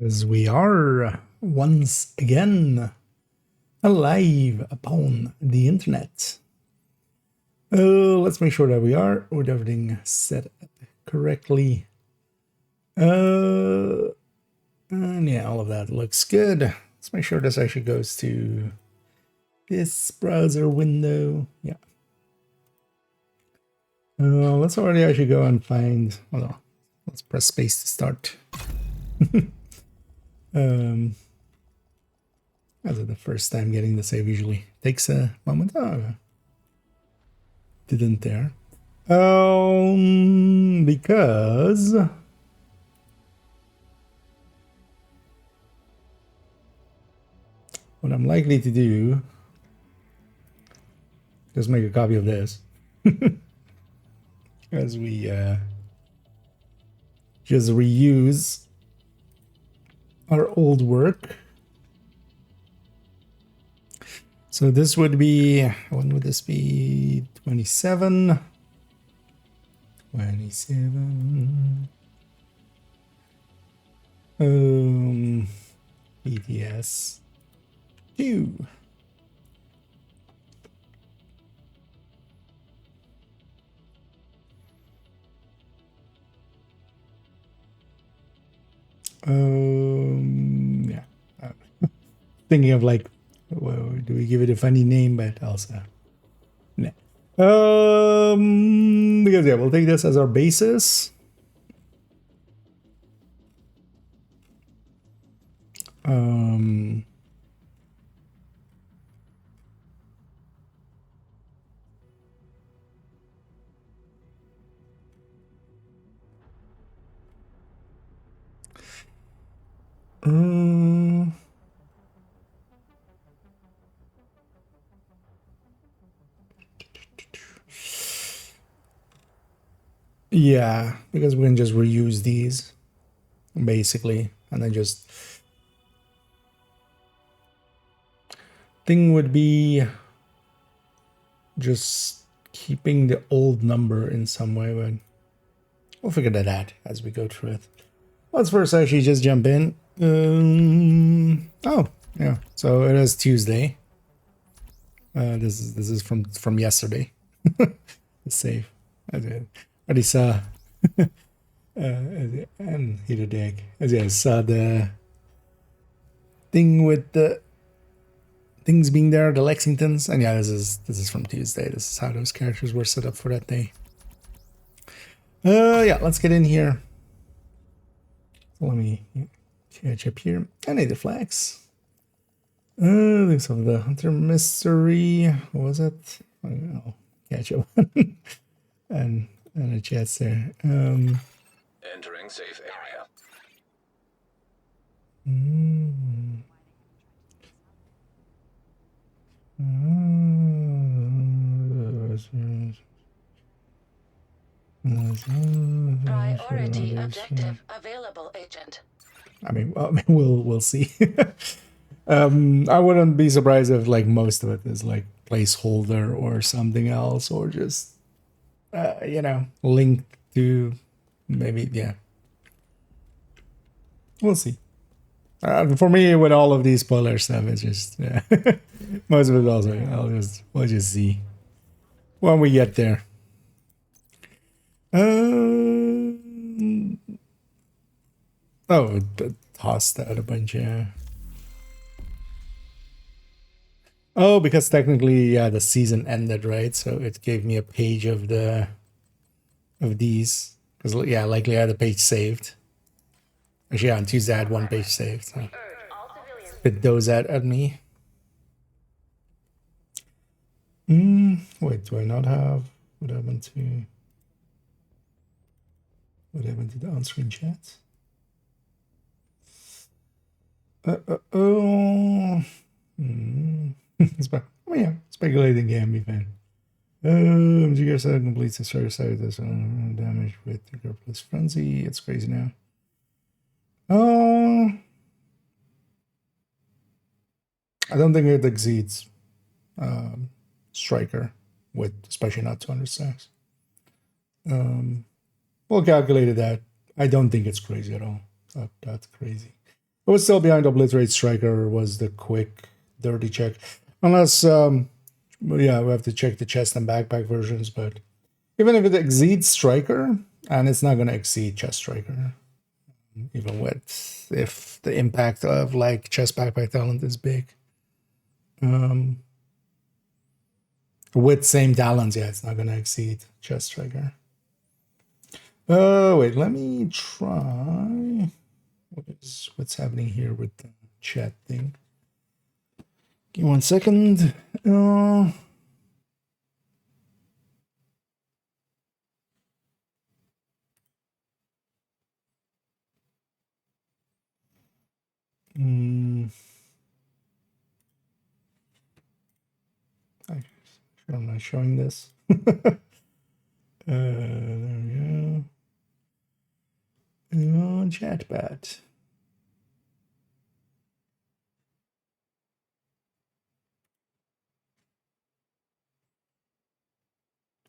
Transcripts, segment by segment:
As we are once again alive upon the internet. Let's make sure that we are with everything set up correctly. And yeah, all of that looks good. Let's make sure this actually goes to this browser window. Yeah. Let's already actually go and find. Hold on. Let's press space to start. As of the first time getting the save usually takes a moment. Oh, didn't there? Because what I'm likely to do, just make a copy of this, as we just reuse our old work. So this would be, when would this be? 27. 27. BTS 2. Yeah. Thinking of like, well, do we give it a funny name? But also, no. Because yeah, we'll take this as our basis. Yeah, because we can just reuse these basically, and then just thing would be just keeping the old number in some way, but we'll figure that out as we go through it. Let's first actually just jump in. Oh, yeah. So it is Tuesday. This is from yesterday. The save. I already saw. And heated egg. As I saw the thing with the things being there, the Lexingtons, and yeah, this is from Tuesday. This is how those characters were set up for that day. Yeah, let's get in here. So let me catch up here. I need the flags. There's some of the Hunter Mystery. What was it? I don't know. Catch up. and a chest there. Entering safe area. Priority objective available, agent. I mean, we'll see. I wouldn't be surprised if like most of it is like placeholder or something else, or just linked to maybe, yeah. We'll see. For me, with all of these spoiler stuff, it's just most of it also. We'll just see when we get there. Oh, tossed out a bunch, yeah. Oh, because technically, yeah, the season ended, right? So it gave me a page of these. Because, yeah, likely I had a page saved. Actually, yeah, on Tuesday I had one page saved. So spit those out at me. Wait, do I not have... What happened to the on-screen chat? Oh yeah, speculating can be fun. You guys have complete the starter side this damage with the girl plus frenzy. It's crazy now. I don't think it exceeds striker with, especially not 200 stacks. We'll calculate that. I don't think it's crazy at all. That's crazy. It was still behind Obliterate Striker was the quick, dirty check. Unless, well, yeah, we have to check the chest and backpack versions, but even if it exceeds Striker, and it's not going to exceed chest Striker, even with, if the impact of like chest backpack talent is big. With same talents, yeah, it's not going to exceed chest Striker. Wait, let me try. What's happening here with the chat thing? Give me 1 second. I'm not showing this. There we go. Chatbot.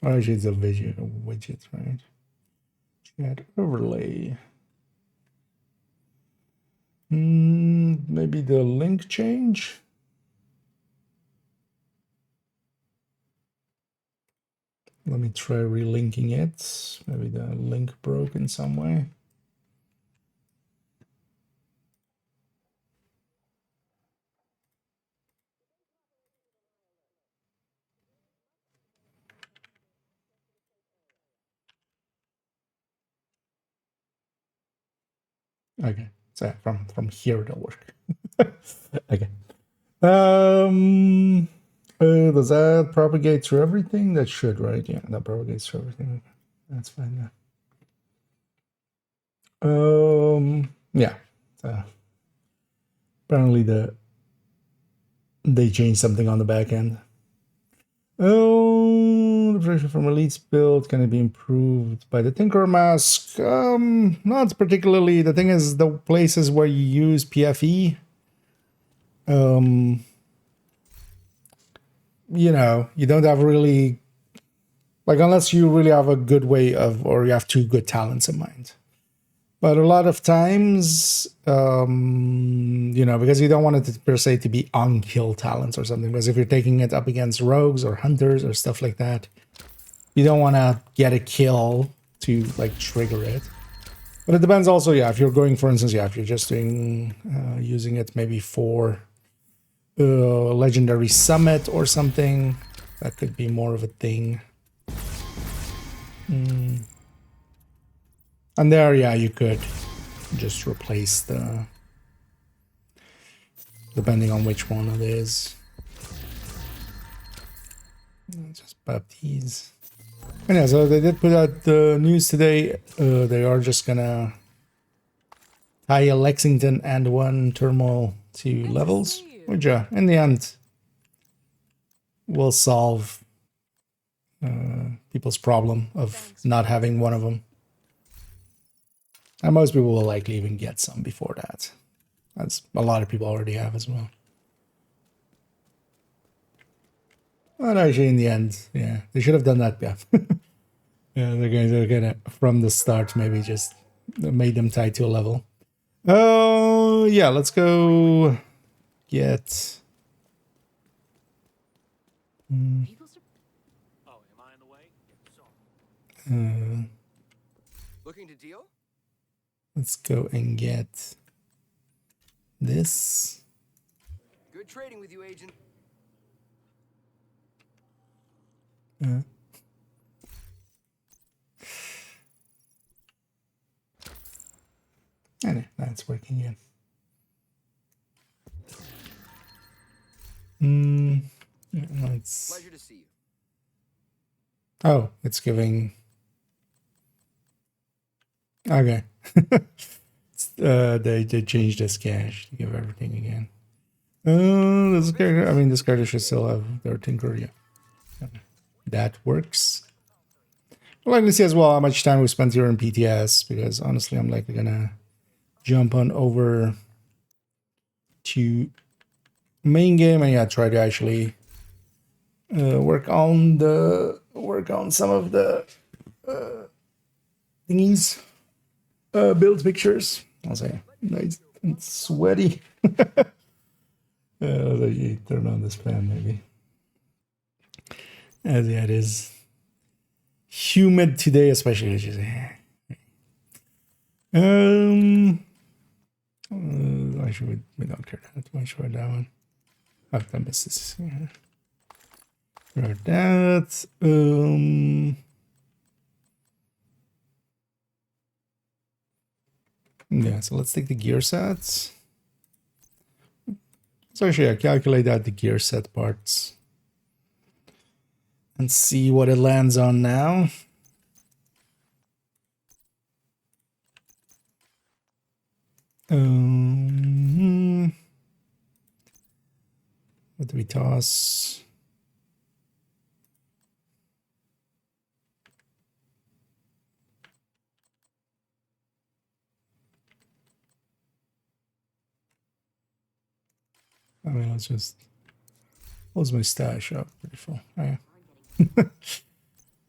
Oh, actually, it's a widget, right? Chat overlay. Maybe the link change. Let me try relinking it. Maybe the link broke in some way. Okay, so from here it'll work. Okay. Does that propagate through everything? That should, right? Yeah, that propagates through everything. That's fine. Yeah. Apparently they changed something on the back end. Oh, the pressure from Elite's build can it be improved by the Tinker Mask? Not particularly. The thing is, the places where you use PFE, you know, you don't have really, like, unless you really have a good way of, or you have two good talents in mind. But a lot of times, you know, because you don't want it to, per se to be on-kill talents or something, because if you're taking it up against rogues or hunters or stuff like that, you don't want to get a kill to, like, trigger it. But it depends also, yeah, if you're going, for instance, yeah, if you're just doing, using it maybe for Legendary Summit or something, that could be more of a thing. And there, yeah, you could just replace the, depending on which one it is. Just Baptiste. And yeah, so they did put out the news today. They are just gonna tie a Lexington and one Turmoil to levels, which in the end will solve people's problem of not having one of them. And most people will likely even get some before that. That's a lot of people already have as well. But actually, in the end, yeah, they should have done that. Yeah, yeah, they're gonna from the start maybe just made them tied to a level. Oh yeah, let's go get. Oh, am I in the way? Sorry. Looking to deal? Let's go and get this. Good trading with you, Agent. And that's working in. Let's. Pleasure to see you. Oh, it's giving. Okay. They changed this cache to give everything again. This character, I mean, this character should still have their Tinker, yeah. That works. I'd like to see as well how much time we spent here in PTS, because honestly, I'm likely gonna jump on over to main game and yeah, try to actually work on some of the thingies, build pictures. I'll say nice. and sweaty. Actually turn on this fan maybe. As yeah, it is humid today, especially. Actually, we don't care that much about that one. I missed this. Yeah. Right, that. Yeah, so let's take the gear sets. So actually, I calculate out the gear set parts and see what it lands on now. What do we toss? I mean, let's just close my stash up. Pretty full. Oh, yeah.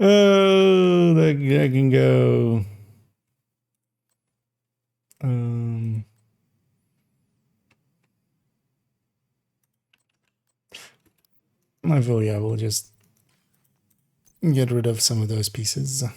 Oh, that can go. I feel yeah, we'll just get rid of some of those pieces. I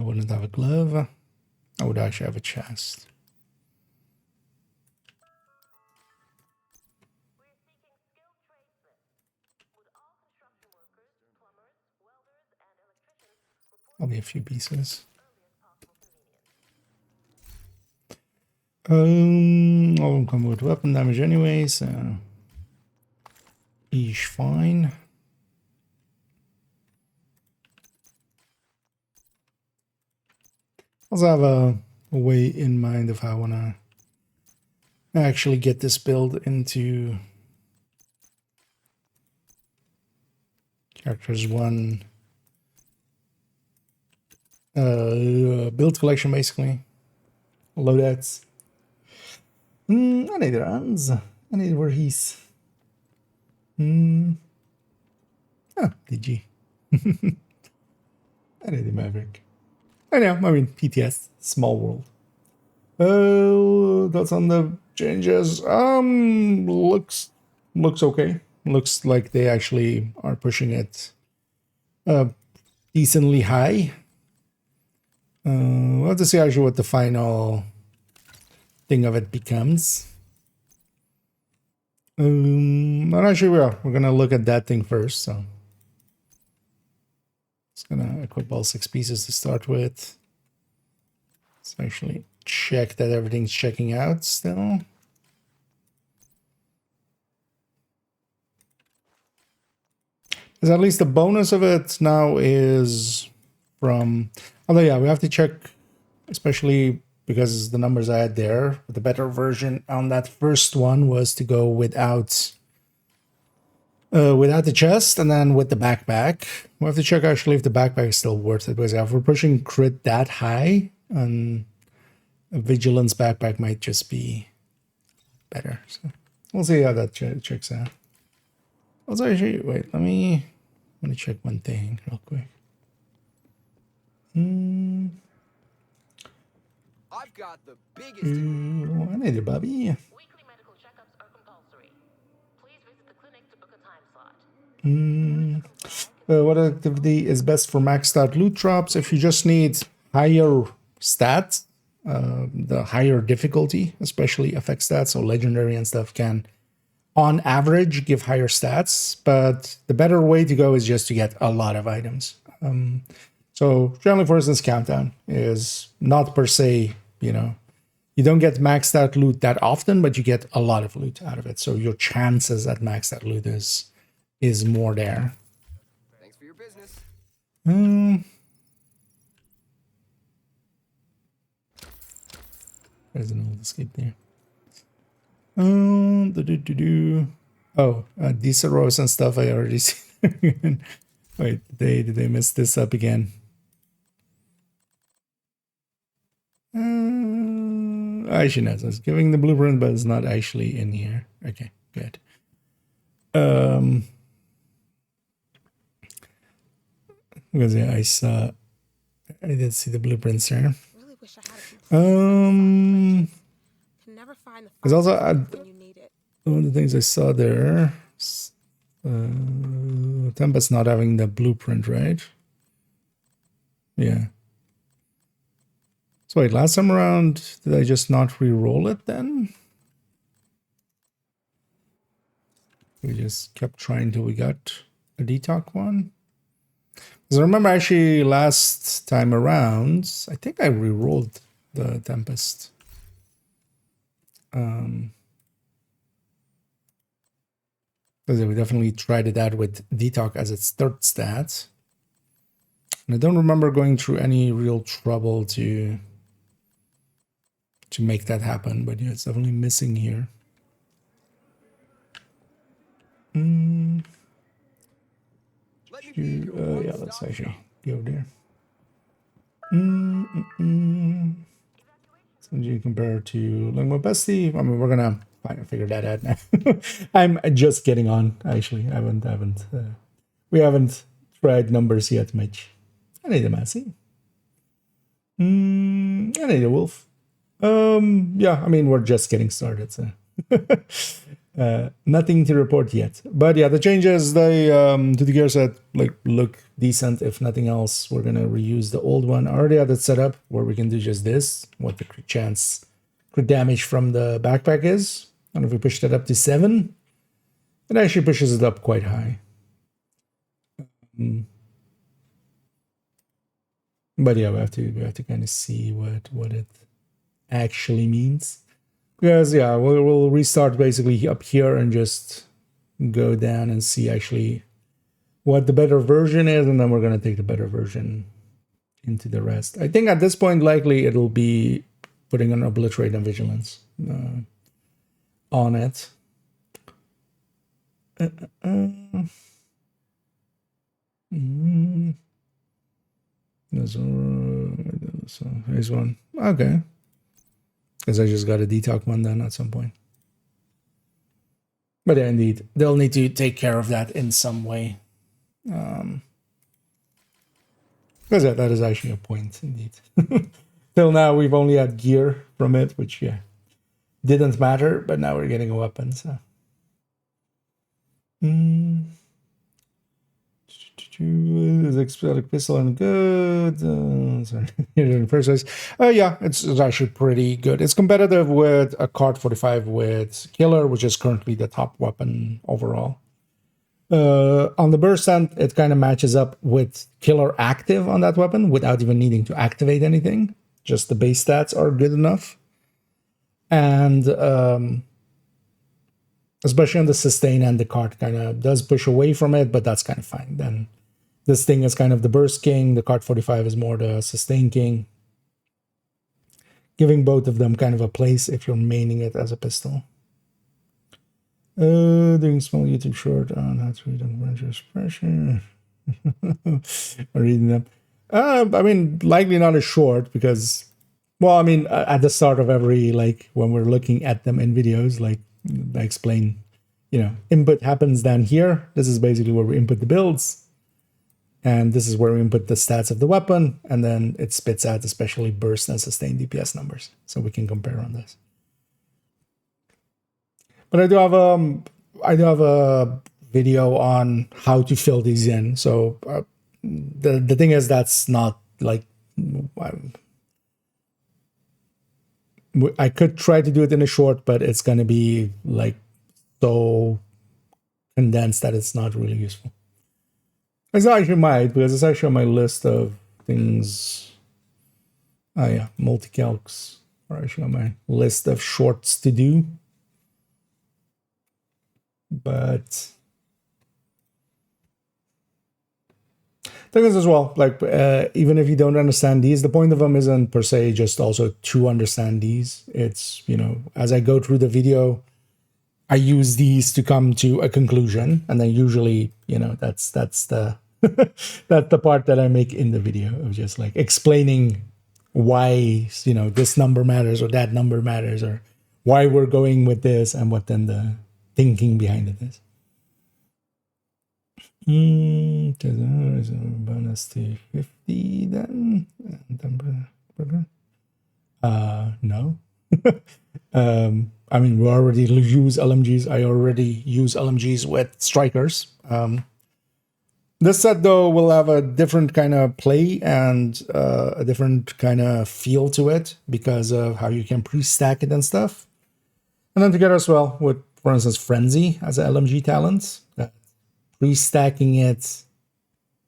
wouldn't have a glove. I would actually have a chest. Only a few pieces. All of them come with weapon damage anyway, so ish fine. Also have a way in mind of how I want to actually get this build into characters 1 build collection basically. Loadouts. I need runs. I need where he's. DG. I need the Maverick. I know, I mean PTS, small world. Oh, that's on the changes. Looks okay. Looks like they actually are pushing it decently high. We'll have to see actually what the final thing of it becomes. But actually we're gonna look at that thing first, so it's gonna equip all 6 pieces to start with. Let's actually check that everything's checking out still. Because at least the bonus of it now is from, although yeah, we have to check, especially because the numbers I had there, the better version on that first one was to go without the chest and then with the backpack. We have to check actually if the backpack is still worth it, because if we're pushing crit that high, and a vigilance backpack might just be better. So we'll see how that checks out. Also, actually, wait, let me check one thing real quick. I've got the biggest. I need it, Bobby. Weekly medical checkups are compulsory. Please visit the clinic to book a time slot. What activity is best for maxed out loot drops? If you just need higher stats, the higher difficulty, especially effect stats, so legendary and stuff can, on average, give higher stats. But the better way to go is just to get a lot of items. So generally, for instance, countdown is not per se, you don't get maxed out loot that often, but you get a lot of loot out of it. So your chances at maxed out loot is more there. Thanks for your business. There's an old escape there. Diesel rows and stuff I already seen. Wait, did they mess this up again? Actually, no, so it's giving the blueprint, but it's not actually in here. Okay, good. Because yeah, I did see the blueprints there. Really wish I had a Um, Can never find the because also when you need it. one of the things I saw there, Tempest not having the blueprint, right? Yeah. So wait, last time around, did I just not re-roll it then? We just kept trying till we got a detox one. Because I remember actually last time around, I think I re-rolled the Tempest. Because we definitely tried it out with detox as its third stat. And I don't remember going through any real trouble to make that happen, but yeah, it's definitely missing here. Yeah, let's actually go there. So you compare to like my bestie. I mean, we're gonna figure that out now. I'm just getting on. Actually, we haven't tried numbers yet, Mitch. I need a Massey. I need a Wolf. Yeah, I mean, we're just getting started, so nothing to report yet. But yeah, the changes they to the gear set like look decent. If nothing else, we're gonna reuse the old one. I already had it set up where we can do just this. What the crit damage from the backpack is. And if we push that up to 7, it actually pushes it up quite high. But yeah, we have to kind of see what it actually means. Because yeah, we'll restart basically up here and just go down and see actually what the better version is, and then we're gonna take the better version into the rest. I think at this point likely it'll be putting an obliterate and vigilance on it. Here's one. Okay. Because I just got a detox one then at some point. But yeah, indeed, they'll need to take care of that in some way. Because yeah, that is actually a point, indeed. Till now, we've only had gear from it, which, yeah, didn't matter, but now we're getting a weapon, so. Is exotic pistol and good? Sorry, in the first place. Yeah, it's actually pretty good. It's competitive with a Card 45 with Killer, which is currently the top weapon overall. On the burst stand, it kind of matches up with Killer active on that weapon without even needing to activate anything. Just the base stats are good enough. And especially on the sustain end, the card kind of does push away from it, but that's kind of fine. Then this thing is kind of the burst king. The Card 45 is more the sustain king. Giving both of them kind of a place if you're maining it as a pistol. Doing small YouTube short on how to read adventurous pressure. Reading them. I mean, likely not a short because, well, I mean, at the start of every, like, when we're looking at them in videos, like, I explain, you know, input happens down here. This is basically where we input the builds. And this is where we input the stats of the weapon. And then it spits out especially burst and sustained DPS numbers. So we can compare on this. But I do have a video on how to fill these in. So the thing is, that's not like I could try to do it in a short, but it's going to be like so condensed that it's not really useful. It's actually might, because it's actually on my list of things. Oh yeah, multi-calcs are actually on my list of shorts to do. But thing is as well, like even if you don't understand these, the point of them isn't per se just also to understand these. It's, you know, as I go through the video, I use these to come to a conclusion, and then usually, you know, that's the that's the part that I make in the video of just like explaining why, you know, this number matters or that number matters, or why we're going with this and what then the thinking behind it is. Bonus to 50 then. No. I mean, we already use LMGs. I already use LMGs with strikers. This set, though, will have a different kind of play and a different kind of feel to it because of how you can pre-stack it and stuff. And then together as well with, for instance, Frenzy as an LMG talent. Pre-stacking it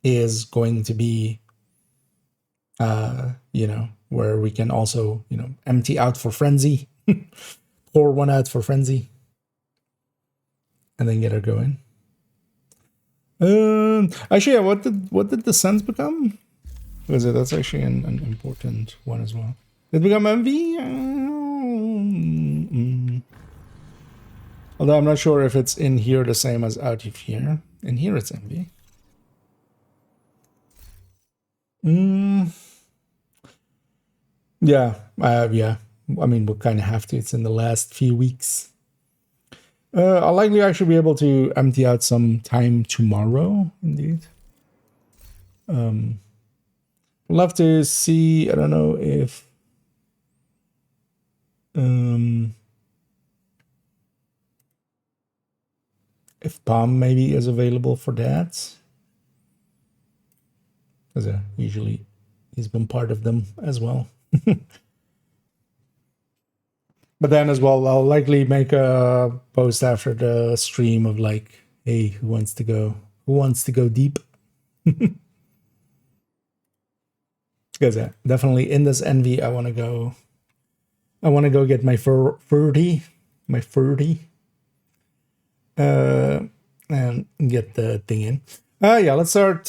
is going to be, you know, where we can also, you know, empty out for Frenzy, pour one out for Frenzy, and then get her going. Actually, yeah, what did the Suns become? Was it? That's actually an important one as well. Did it become MV? Although I'm not sure if it's in here the same as out of here. In here it's MV. Yeah, yeah. I mean, we'll kind of have to. It's in the last few weeks. I'll likely actually be able to empty out some time tomorrow, indeed. Love to see, I don't know if Palm maybe is available for that. Because usually he's been part of them as well. But then as well, I'll likely make a post after the stream of like, hey, who wants to go deep? Because definitely in this envy, I want to go get my 30, and get the thing in. Yeah, let's start,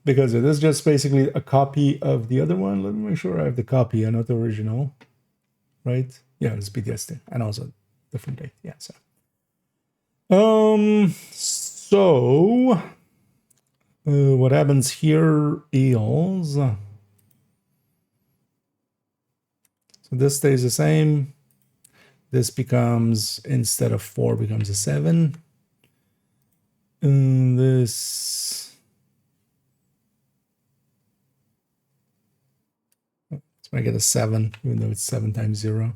because it is just basically a copy of the other one. Let me make sure I have the copy and not the original, right? Yeah, it's BTS and also different date. Yeah, so. What happens here is, so this stays the same. This becomes, instead of 4, becomes a 7. And this, let's make it a 7, even though it's 7 times 0.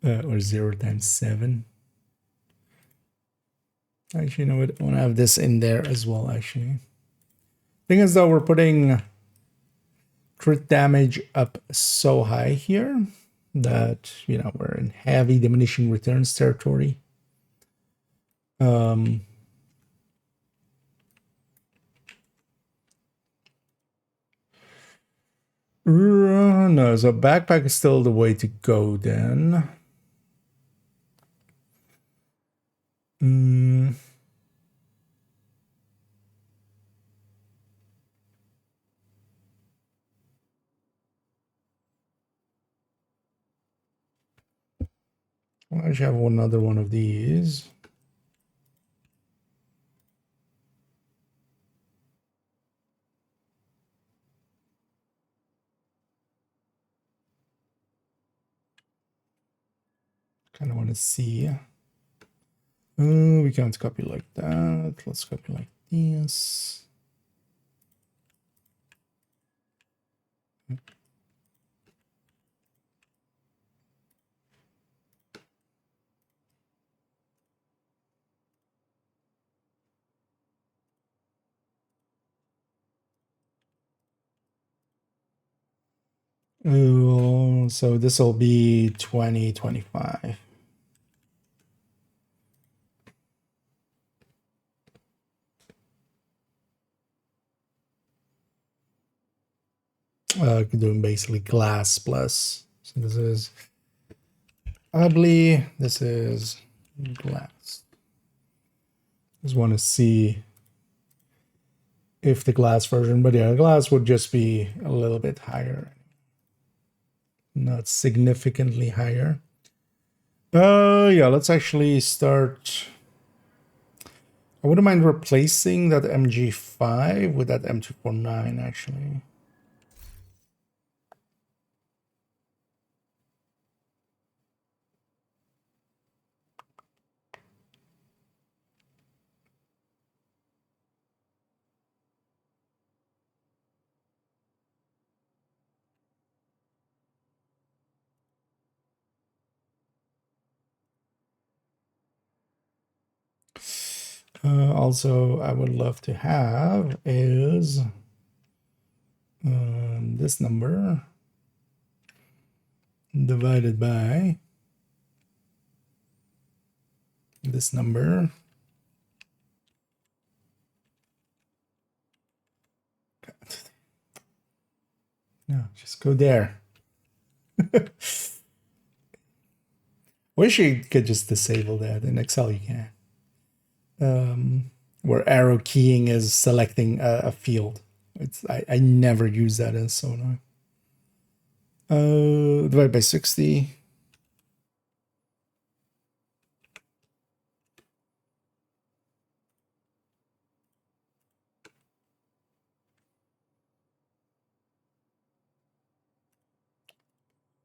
Or 0 times 7. Actually, you know what? I want to have this in there as well, actually. Thing is, though, we're putting crit damage up so high here that, you know, we're in heavy diminishing returns territory. No, so backpack is still the way to go then. Well, I actually have another one of these. Kind of want to see. We can't copy like that. Let's copy like this. So this will be 2025. Doing basically glass plus. So this is ugly. This is glass. Just want to see if the glass version, but yeah, glass would just be a little bit higher. Not significantly higher. Yeah, let's actually start. I wouldn't mind replacing that MG5 with that M249 actually. Also, I would love to have is this number divided by this number. No, just go there. Wish you could just disable that. In Excel you can. Where arrow keying is selecting a field. I never use that, it's so annoying. Divided by 60.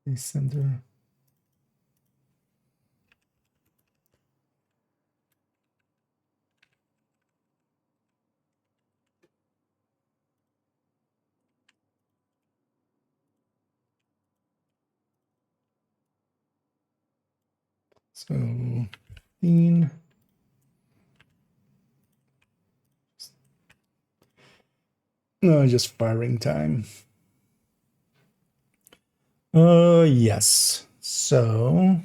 The center. So 15. No, just firing time. Yes. So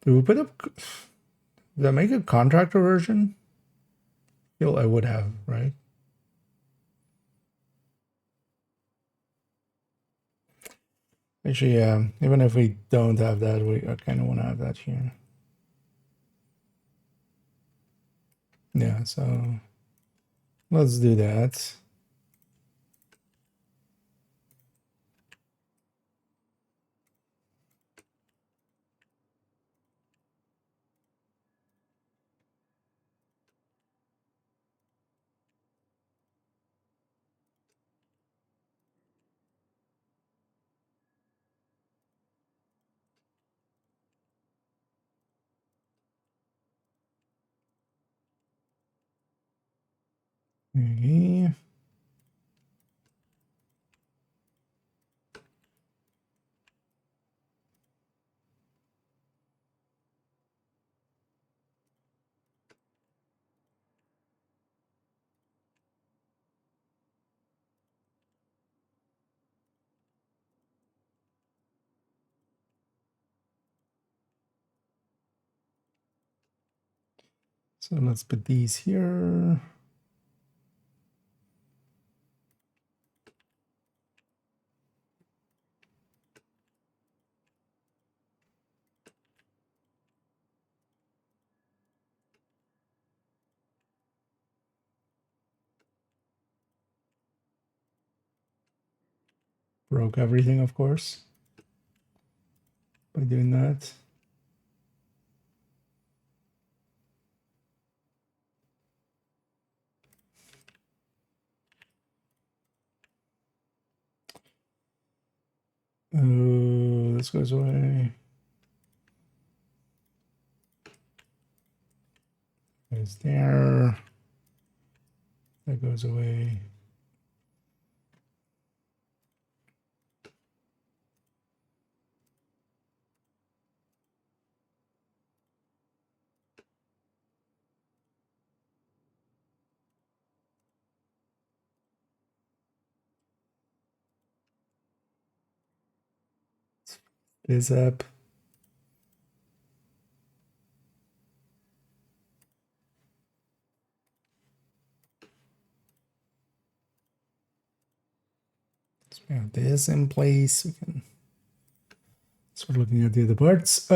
do we put up? Did I make a contractor version? Feel I would have, right? Actually, yeah. Even if we don't have that, I kind of want to have that here. Yeah. So let's do that. Okay. So let's put these here. Broke everything, of course, by doing that. This goes away. Goes there. That goes away. This up. So we have this in place. We can start looking at the other parts.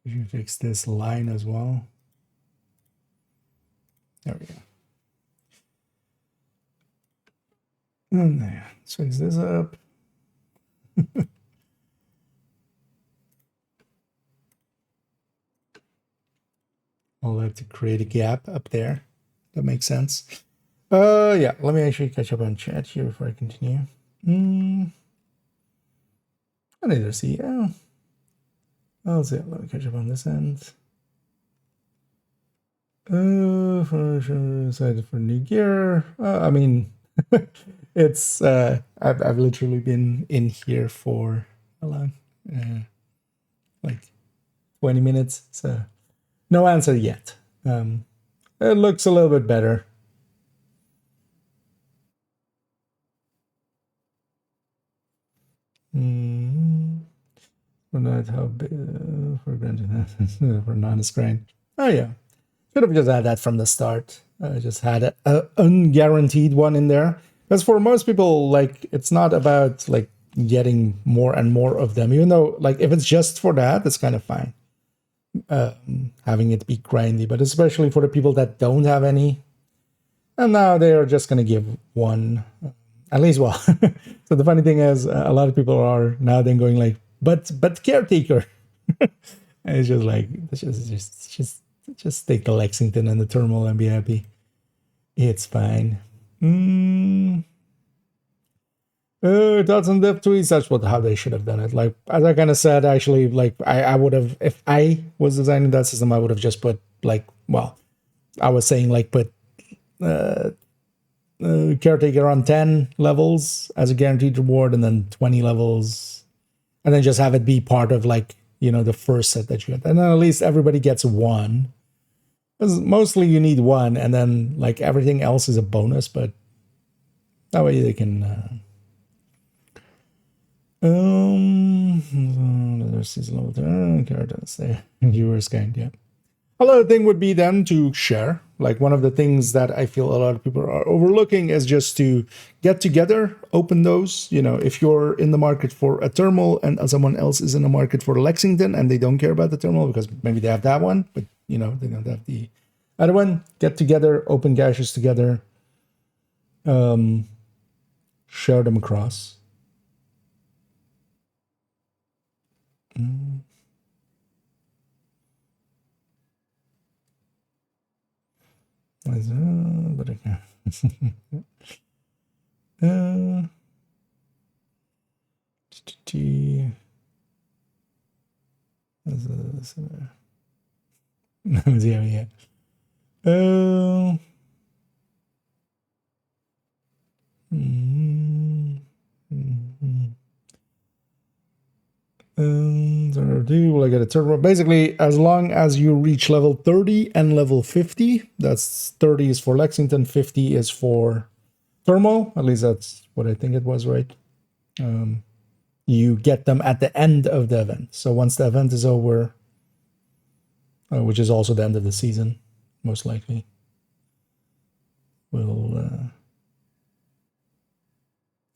We should fix this line as well. There we go. And there. Let's fix this up. I'll have to create a gap up there. That makes sense. Yeah, let me actually catch up on chat here before I continue. I need to see. Oh, let's see. Let me catch up on this end. Excited for new gear. I mean, it's I've literally been in here for how long? Like 20 minutes. So no answer yet. It looks a little bit better. For not how for granted for non-screen. Oh yeah, should have just had that from the start. I just had a unguaranteed one in there. Because for most people, like it's not about like getting more and more of them. Even though like if it's just for that, it's kind of fine. Having it be grindy, but especially for the people that don't have any, and now they are just going to give one, at least. Well, so the funny thing is, a lot of people are now then going like, but caretaker. And it's just like just take the Lexington and the thermal and be happy. It's fine. Thoughts on dev tweets? That's how they should have done it. Like as I kind of said, actually, like I would have, if I was designing that system, I would have just put like, well, I was saying like put caretaker on 10 levels as a guaranteed reward, and then 20 levels, and then just have it be part of like, you know, the first set that you get, and then at least everybody gets one. Because mostly you need one, and then like everything else is a bonus, but that way they can. There's seasonal characters there. Viewers kind, yeah. Another thing would be then to share. Like one of the things that I feel a lot of people are overlooking is just to get together, open those. You know, if you're in the market for a thermal and someone else is in the market for Lexington and they don't care about the thermal because maybe they have that one, but you know, they don't have the other one, get together, open caches together, share them across. But I can't. Yeah. Will I get a turbo? Basically, as long as you reach level 30 and level 50, that's 30 is for Lexington, 50 is for thermal. At least that's what I think it was, right? You get them at the end of the event. So once the event is over, which is also the end of the season, most likely,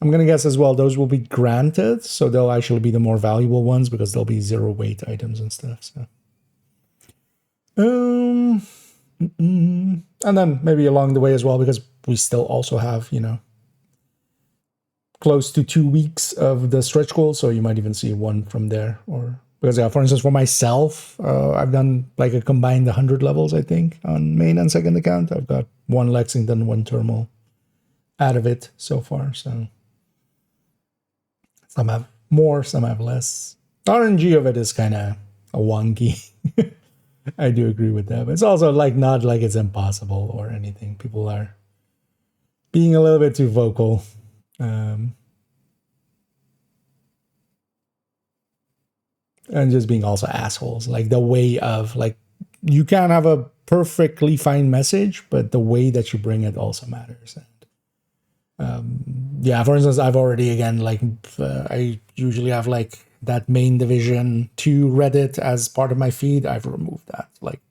I'm going to guess as well, those will be granted, so they'll actually be the more valuable ones because they'll be 0 weight items and stuff. So, and then maybe along the way as well, because we still also have, you know, close to 2 weeks of the stretch goal, so you might even see one from there. Or because, yeah, for instance, for myself, I've done like a combined 100 levels, I think, on main and second account. I've got one Lexington, one thermal out of it so far, so. Some have more, some have less. RNG of it is kind of a wonky. I do agree with that. But it's also like not like it's impossible or anything. People are being a little bit too vocal. And just being also assholes. Like the way of like, you can have a perfectly fine message, but the way that you bring it also matters. Yeah, for instance, I've already, again, like, I usually have, like, that main division 2 Reddit as part of my feed. I've removed that. Like,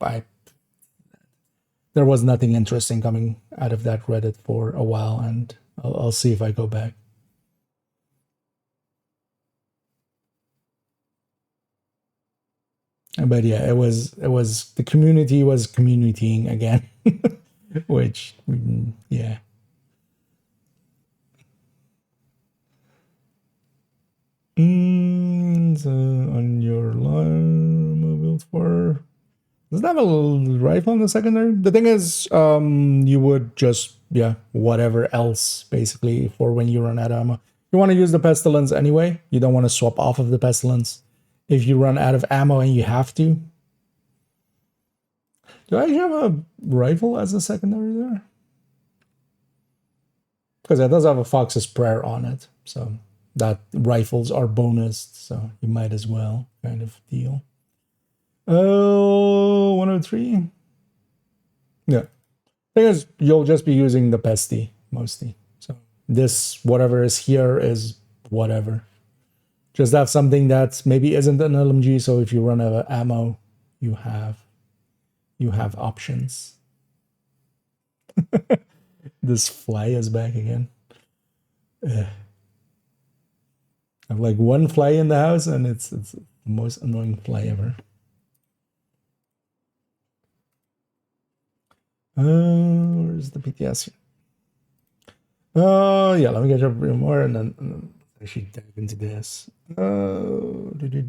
there was nothing interesting coming out of that Reddit for a while, and I'll see if I go back. But yeah, it was the community was communitying again, which, yeah. So on your line, built for. Does it have a rifle in the secondary? The thing is, you would just, whatever else, basically, for when you run out of ammo. You want to use the Pestilence anyway. You don't want to swap off of the Pestilence if you run out of ammo and you have to. Do I have a rifle as a secondary there? Because it does have a Fox's Prayer on it. So that rifles are bonused. So you might as well kind of deal. Oh, 103. Yeah. Thing is, you'll just be using the Pesty mostly. So this, whatever is here, is whatever. Just have something that maybe isn't an LMG. So if you run out of ammo, you have options. This fly is back again. I have like one fly in the house, and it's the most annoying fly ever. Where's the PTS here? Oh, yeah, let me get up a bit more and then actually dive into this. Oh, okay,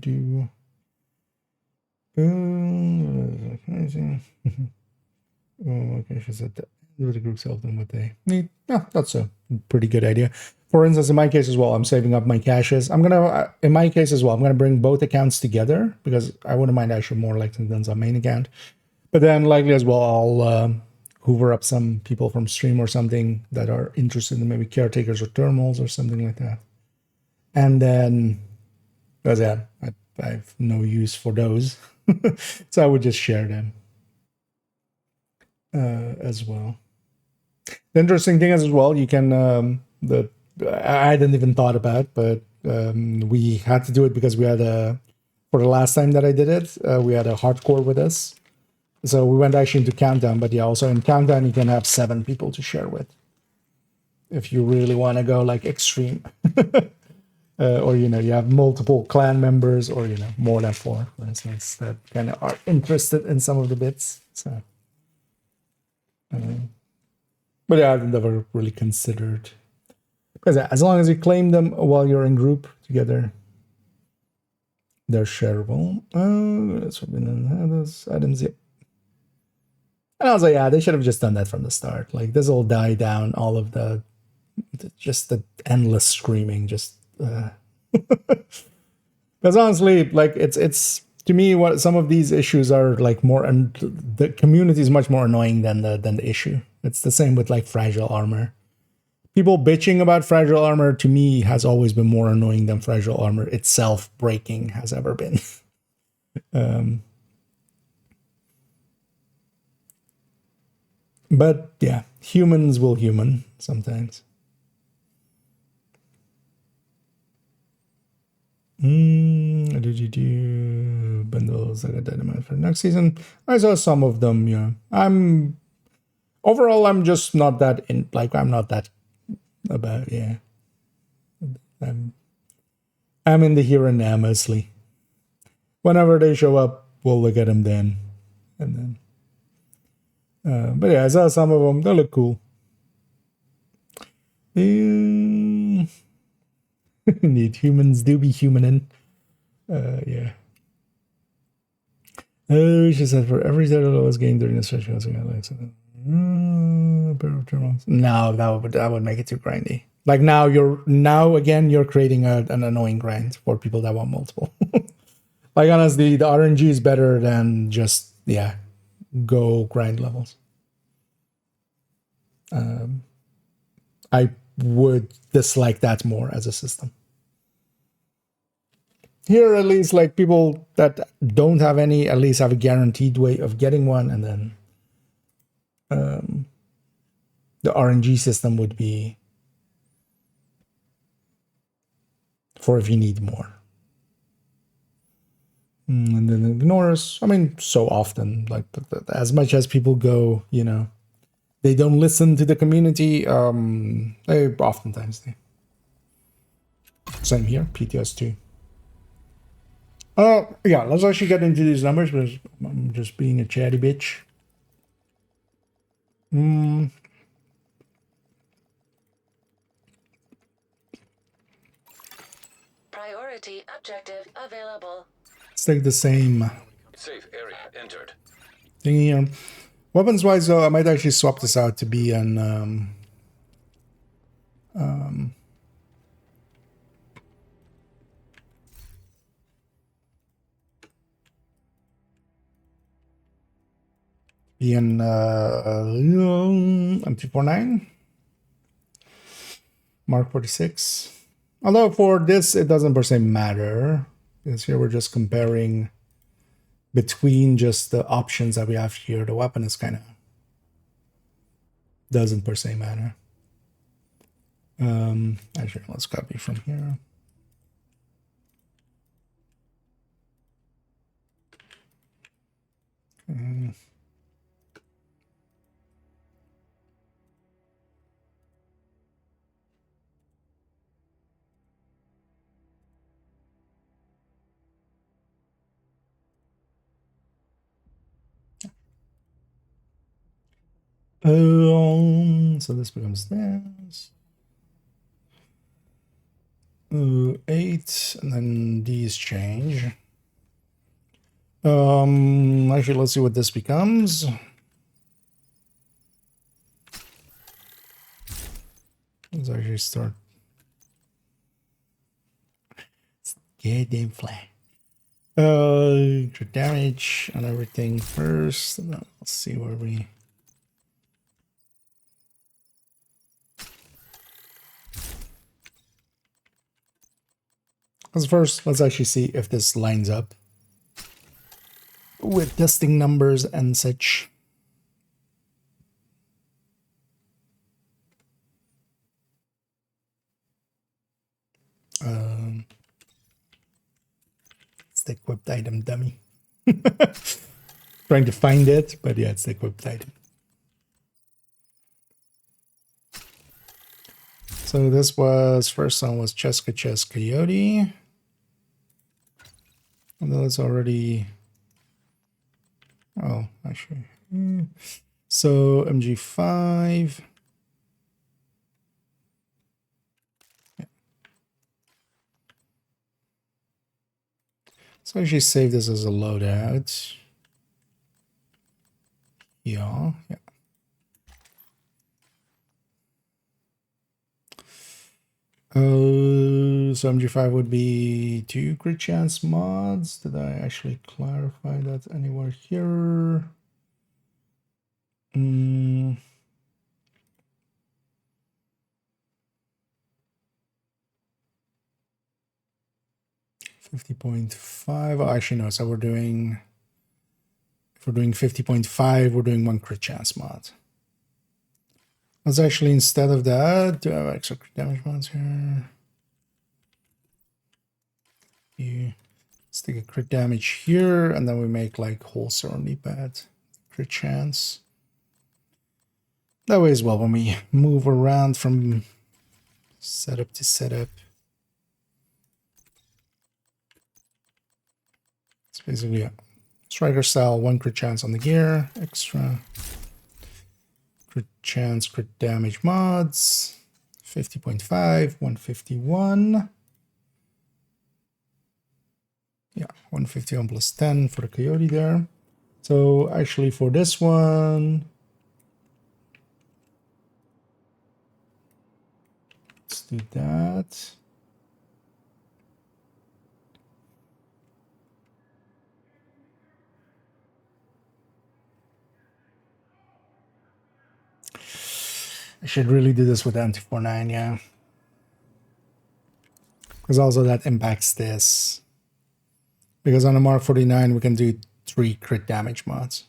she said that with the group self, then what they need. Yeah, that's a pretty good idea. For instance, in my case as well, I'm saving up my caches. I'm gonna, in my case as well, I'm gonna bring both accounts together because I wouldn't mind actually more like than some main account. But then likely as well, I'll hoover up some people from stream or something that are interested in maybe caretakers or thermals or something like that. And then, as I have no use for those, so I would just share them as well. The interesting thing is as well, you can I hadn't even thought about, but we had to do it because we had for the last time that I did it, we had a hardcore with us. So we went actually into Countdown, but yeah, also in Countdown you can have 7 people to share with. If you really want to go like extreme. Or, you have multiple clan members or, more than 4, for instance, that kind of are interested in some of the bits. So, but yeah, I've never really considered. Because as long as you claim them while you're in group together, they're shareable. That's what those items. Yeah. And I was like, yeah, they should have just done that from the start. Like, this will die down all of the endless screaming. Just because honestly, like, it's to me what some of these issues are like more, and the community is much more annoying than the issue. It's the same with like fragile armor. People bitching about fragile armor to me has always been more annoying than fragile armor itself breaking has ever been. But yeah, humans will human sometimes. Did you do bundles that got dynamite for next season? I saw some of them. Yeah, overall I'm just not that I'm not that about. Yeah, I'm in the here and now mostly. Whenever they show up, we'll look at them then, and then. But yeah, I saw some of them. They look cool. Need humans do be humanin'. Yeah. Oh, she said for every zero lowest gain during the stretch, I was gonna like something. Pair of terminals. No, that would make it too grindy. Like now you're creating an annoying grind for people that want multiple. Like honestly, the RNG is better than just go grind levels. I would dislike that more as a system. Here, at least, like people that don't have any, at least have a guaranteed way of getting one, and then the RNG system would be for if you need more. And then ignores, I mean, so often, like as much as people go, they don't listen to the community, they oftentimes do. Same here, PTS2. Yeah, let's actually get into these numbers because I'm just being a chatty bitch. priority objective available. Let's take the same Safe area entered. thing here. Weapons wise, though, I might actually swap this out to be an M249 Mark 46. Although for this, it doesn't per se matter, because here we're just comparing between just the options that we have here. The weapon is kind of doesn't per se matter. Actually, let's copy from here. Okay. So this becomes this. 8, and then these change. Actually, let's see what this becomes. Let's actually start. Get them flat. Crit damage on everything first. And then let's see where we. First, let's actually see if this lines up with testing numbers and such. It's the equipped item dummy. Trying to find it, but yeah, it's the equipped item. So this was, first one was Cheska Chess Coyote. Although it's already, oh, actually. So MG5. Yeah. So actually save this as a loadout. Yeah. So MG5 would be 2 crit chance mods. Did I actually clarify that anywhere here? 50.5. Oh, actually no. So we're doing, if we're doing 50.5, we're doing 1 crit chance mod. Let's actually, instead of that, do I have extra crit damage mods here? Let's take a crit damage here, and then we make like whole certainly bad crit chance. That way as well, when we move around from setup to setup. It's basically a striker style, 1 crit chance on the gear, extra crit chance, crit damage mods, 50.5, 151. Yeah, 151 plus 10 for the Coyote there. So actually for this one, let's do that. I should really do this with M249, yeah. Because also that impacts this. Because on the Mark 49, we can do 3 crit damage mods.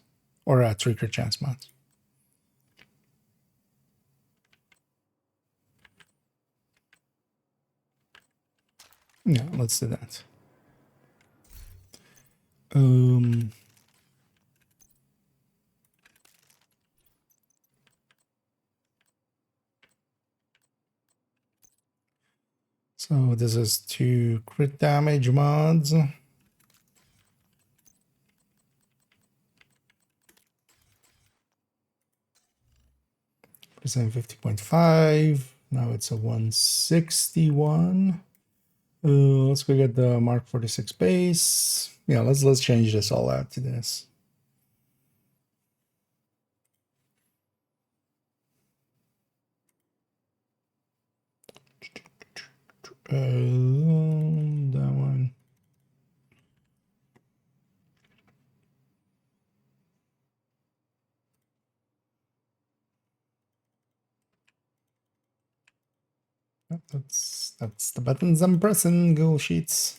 Or 3 crit chance mods. Yeah, let's do that. So this is 2 crit damage mods. Percent 50.5. Now it's a 161. Let's go get the Mark 46 base. Yeah, let's change this all out to this. That one. That's the buttons I'm pressing, Google Sheets.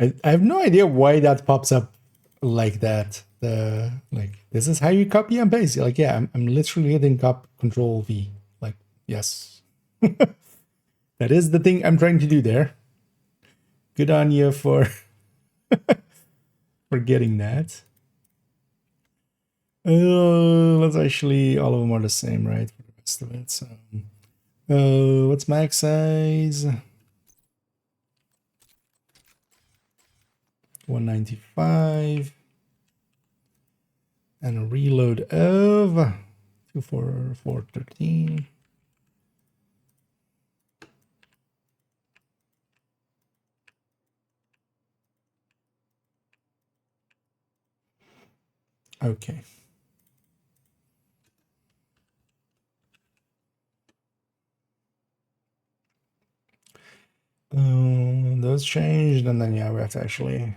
I have no idea why that pops up like that. This is how you copy and paste. Like, yeah, I'm literally hitting Control V. Like, yes. That is the thing I'm trying to do there. Good on you for for getting that. Let's actually, all of them are the same, right? For the rest of it. So, what's max size? 195. And a reload of 24413. Okay. Those changed, and then yeah, we have to actually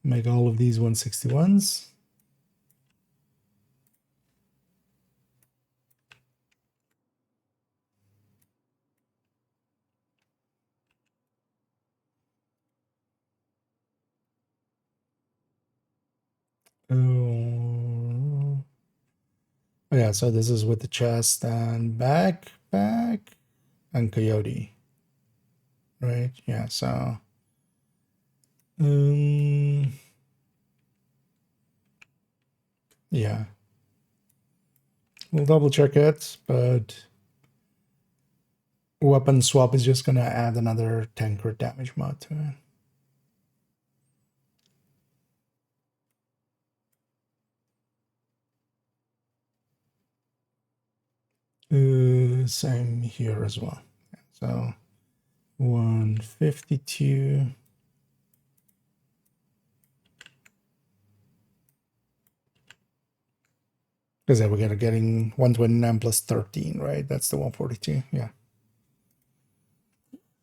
make all of these 161s. Oh yeah, so this is with the chest and backpack and coyote, right? Yeah, so yeah, we'll double check it, but weapon swap is just gonna add another 10 crit damage mod to it. Same here as well. So 152. Because then we're getting 129 plus 13, right? That's the 142. Yeah.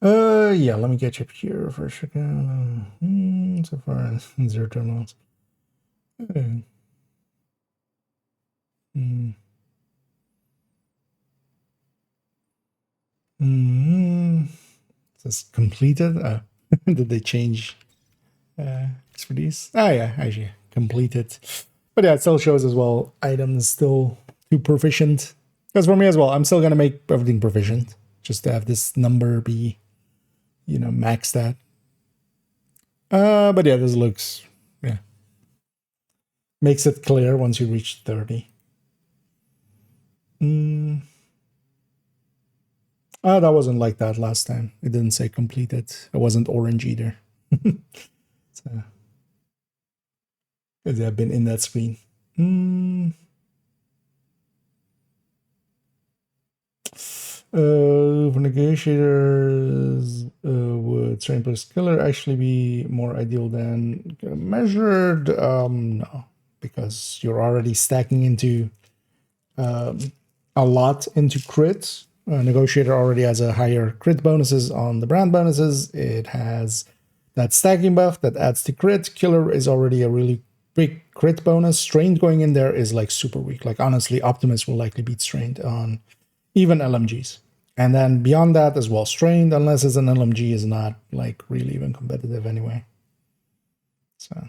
Yeah, let me get you up here for a second. So far, 0 terminals. This completed. Did they change expertise? Oh yeah, actually completed. But yeah, it still shows as well. Items still too proficient. Because for me as well, I'm still gonna make everything proficient, just to have this number be, maxed out. But yeah, this looks, yeah, makes it clear once you reach 30. That wasn't like that last time. It didn't say completed. It wasn't orange either. So, because I've been in that screen. For negotiators, would strain plus killer actually be more ideal than measured? No, because you're already stacking into a lot into crits. Negotiator already has a higher crit bonuses on the brand bonuses. It has that stacking buff that adds to crit. Killer is already a really big crit bonus. Strained going in there is like super weak. Like honestly, Optimus will likely beat Strained on even LMGs. And then beyond that as well, Strained, unless it's an LMG, is not like really even competitive anyway. So.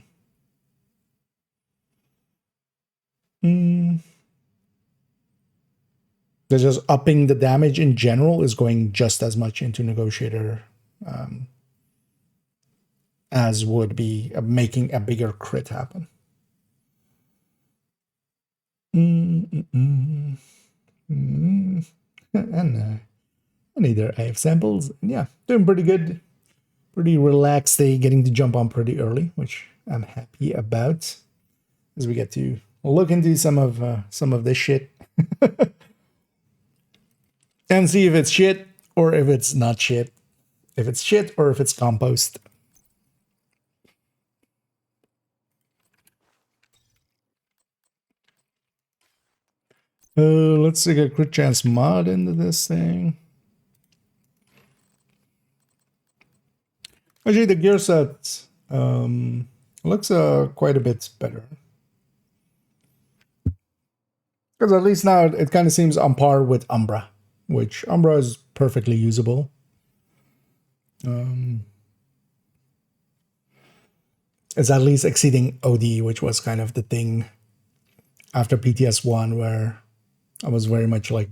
They're just upping the damage in general is going just as much into Negotiator as would be making a bigger crit happen. And either I have samples. Yeah, doing pretty good. Pretty relaxed day, getting to jump on pretty early, which I'm happy about. As we get to look into some of this shit. And see if it's shit or if it's not shit. If it's shit or if it's compost. Let's take a crit chance mod into this thing. Actually, the gear set looks quite a bit better. Because at least now it kind of seems on par with Umbra, which Umbra is perfectly usable. It's at least exceeding OD, which was kind of the thing after PTS1, where I was very much like,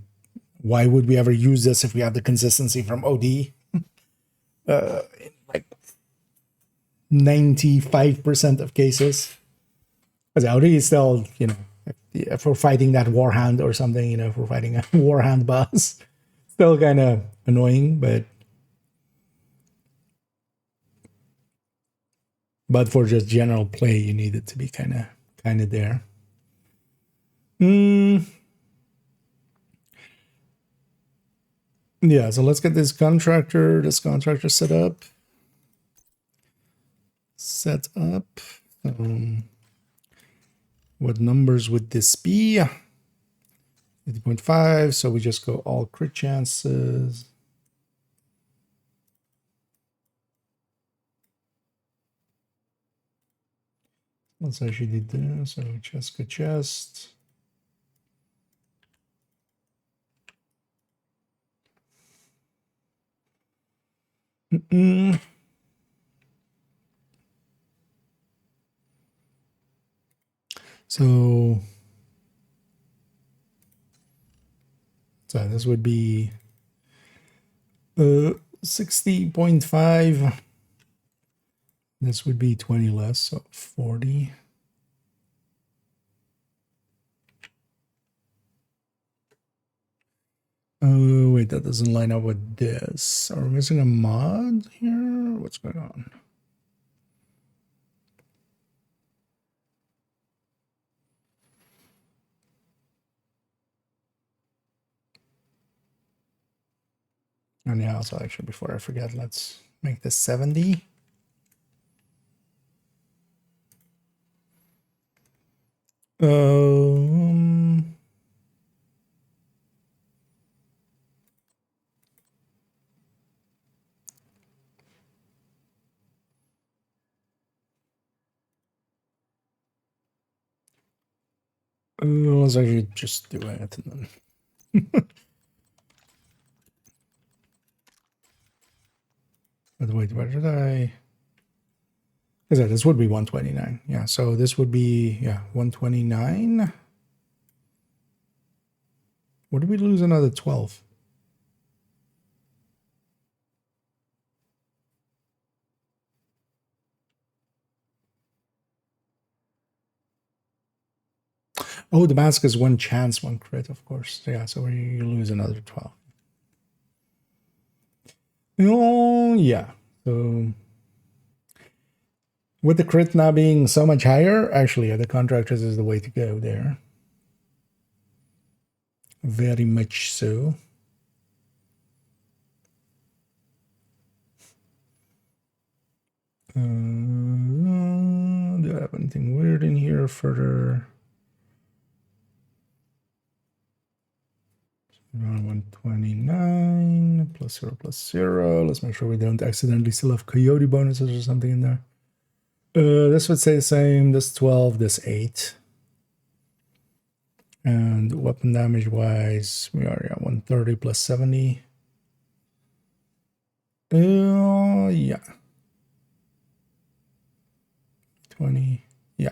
why would we ever use this if we have the consistency from OD? Like 95% of cases. Because OD is still, you know, if we're fighting that Warhound or something, you know, if we're fighting a Warhound boss, still kind of annoying, but for just general play, you need it to be kind of there. Yeah, so let's get this contractor set up. What numbers would this be? 50.5, so we just go all crit chances. Let's actually do this. So chest to chest. So this would be 60.5. This would be 20 less, so 40. Oh, wait, that doesn't line up with this. Are we missing a mod here? What's going on? And yeah, also actually, before I forget, let's make this 70. Let's actually just do it and then. But wait, where did I? This would be 129. Yeah, so this would be 129. What did we lose another 12? Oh, the mask is one chance, one crit, of course. Yeah, so you lose another 12. Oh, yeah. So with the crit now being so much higher, actually, the contractors is the way to go there. Very much so. Do I have anything weird in here further? 129 plus 0 plus 0. Let's make sure we don't accidentally still have coyote bonuses or something in there. This would say the same. This 12, this 8. And weapon damage wise, we are at 130 plus 70. Yeah. 20. Yeah.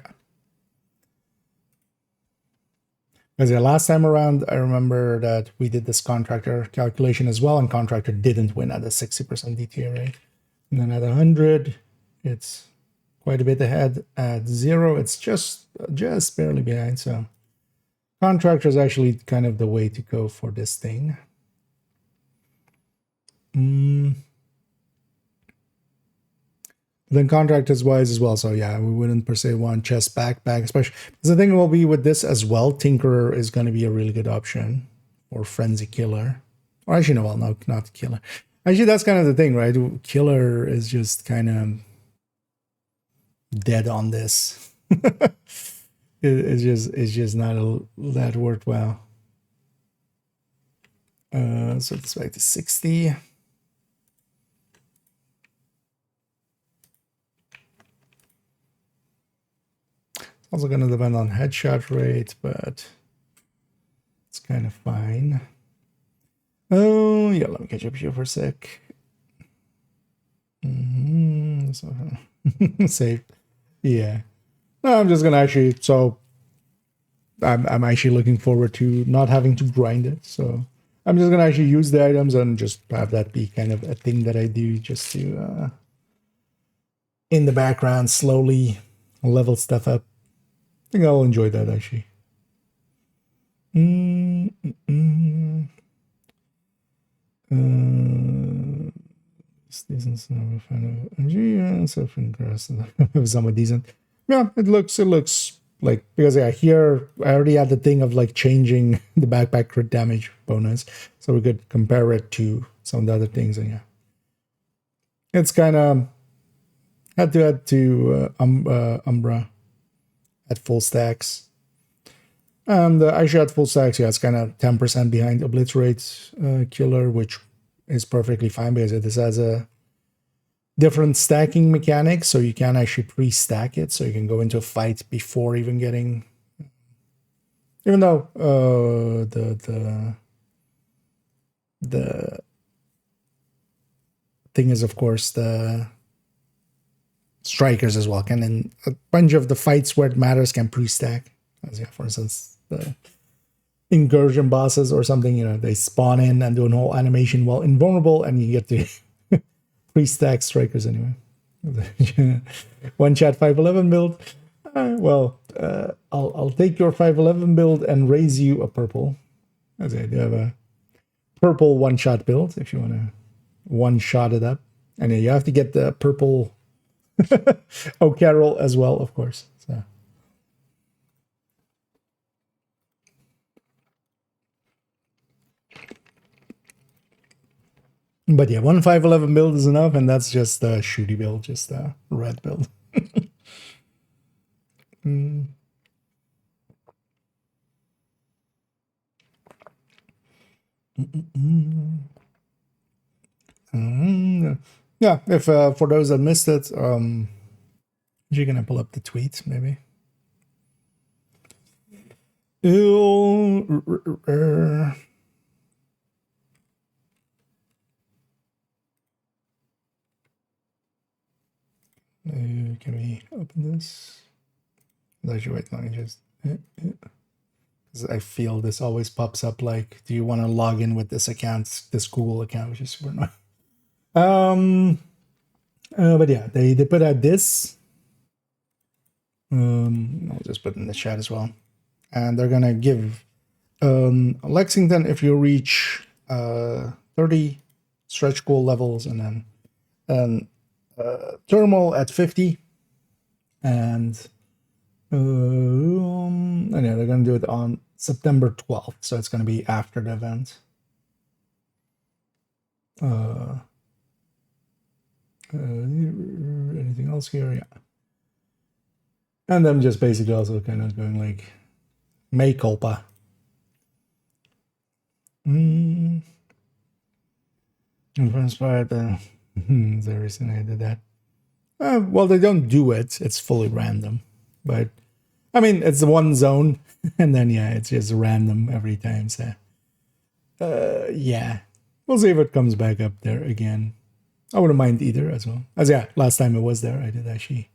Because the last time around, I remember that we did this contractor calculation as well, and contractor didn't win at a 60% DTA rate. And then at 100, it's quite a bit ahead. At 0, it's just barely behind. So contractor is actually kind of the way to go for this thing. Then contractors wise as well. So yeah, we wouldn't per se want chest backpack, especially because the thing will be with this as well. Tinkerer is going to be a really good option, or Frenzy Killer. Or actually, no, well, no, not killer. Actually, that's kind of the thing, right? Killer is just kind of dead on this. It's just not that worthwhile. So let's back to 60. It's also going to depend on headshot rate, but it's kind of fine. Oh, yeah, let me catch up here for a sec. So, save. Yeah. No, I'm just going to actually, so I'm actually looking forward to not having to grind it. So I'm just going to actually use the items and just have that be kind of a thing that I do just to, in the background, slowly level stuff up. I think I'll enjoy that actually. Decent number of energy, surfing grass, somewhat decent. Yeah, it looks like, because yeah, here I already had the thing of like changing the backpack crit damage bonus, so we could compare it to some of the other things, and yeah, it's kind of had to add to Umbra at full stacks. And actually at full stacks, yeah, it's kind of 10% behind Obliterate Killer, which is perfectly fine because this has a different stacking mechanic, so you can actually pre-stack it, so you can go into a fight before even getting... Even though the thing is, of course, the strikers as well can, in a bunch of the fights where it matters, can pre-stack. As yeah, for instance, the incursion bosses or something, you know, they spawn in and do a whole animation while invulnerable, and you get to pre-stack strikers anyway. One shot 511 build. I'll take your 511 build and raise you a purple. As I do have a purple one-shot build if you want to one-shot it up, and you have to get the purple O'Carroll as well, of course. So. But yeah, 1.511 build is enough, and that's just a shooty build, just a red build. Yeah, if for those that missed it, you're gonna pull up the tweet, maybe. Can we open this? Actually, wait, let me just... Because I feel this always pops up like, do you want to log in with this account, this Google account, which is super annoying. But yeah, they put out this. I'll just put it in the chat as well. And they're going to give Lexington, if you reach 30 stretch goal levels, and then thermal at 50, and yeah, they're gonna do it on September 12th, so it's gonna be after the event. Anything else here? Yeah, and then just basically also kind of going like mea culpa. Influenced by the the reason I did that. Well, they don't do it. It's fully random. But, I mean, it's the one zone. And then, yeah, it's just random every time. So, yeah. We'll see if it comes back up there again. I wouldn't mind either as well. As, yeah, last time it was there, I did actually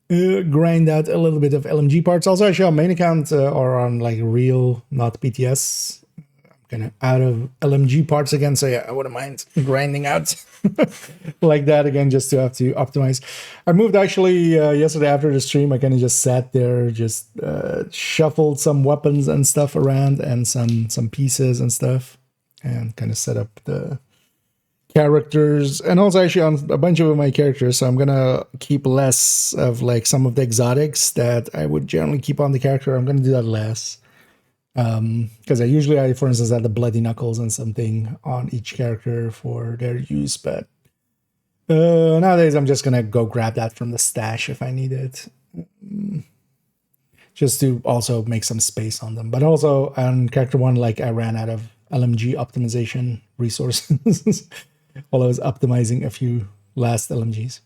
grind out a little bit of LMG parts. Also, actually, on main account or on, like, real, not PTS, kind of out of LMG parts again, so yeah, I wouldn't mind grinding out like that again, just to have to optimize. I moved actually yesterday after the stream. I kind of just sat there, just shuffled some weapons and stuff around, and some pieces and stuff, and kind of set up the characters, and also actually on a bunch of my characters. So I'm gonna keep less of like some of the exotics that I would generally keep on the character. I'm gonna do that less. Because I for instance, had the bloody knuckles and something on each character for their use, but nowadays I'm just gonna go grab that from the stash if I need it, just to also make some space on them. But also on character one, like I ran out of LMG optimization resources while I was optimizing a few last LMGs.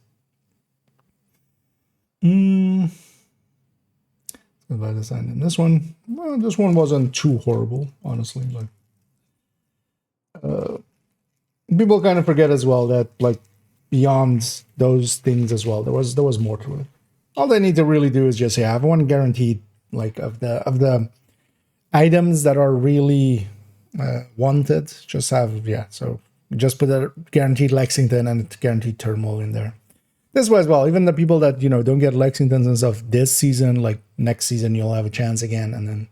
If I design in this one, well, this one wasn't too horrible, honestly. Like, people kind of forget as well that like beyond those things as well, there was more to it. All they need to really do is just say, I have one guaranteed, like of the items that are really wanted. Just have so just put a guaranteed Lexington and guaranteed thermal in there. This way as well, even the people that don't get Lexingtons and stuff this season, like next season you'll have a chance again, and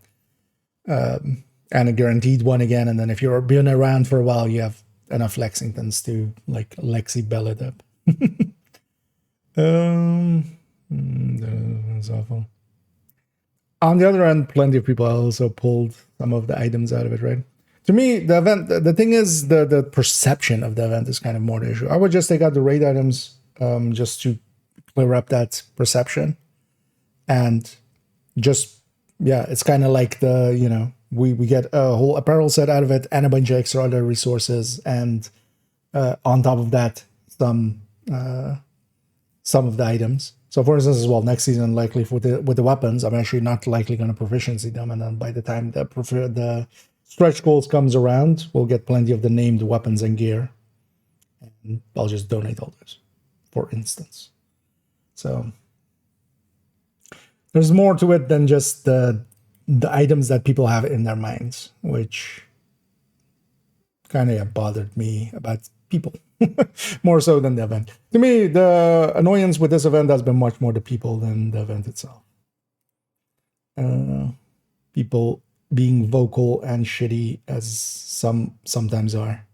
then and a guaranteed one again, and then if you're been around for a while, you have enough Lexingtons to like Lexi Bell it up. That's awful. On the other end, plenty of people also pulled some of the items out of it, right? To me, the event, the thing is, the perception of the event is kind of more the issue. I would just take out the raid items just to clear up that perception. And just, it's kind of like we get a whole apparel set out of it and a bunch of extra other resources. And on top of that, some of the items. So for instance, as well, next season, likely with the weapons, I'm actually not likely going to proficiency them. And then by the time the stretch goals comes around, we'll get plenty of the named weapons and gear. And I'll just donate all those, for instance. So there's more to it than just the items that people have in their minds, which kind of bothered me about people more so than the event. To me, the annoyance with this event has been much more the people than the event itself. People being vocal and shitty as sometimes are.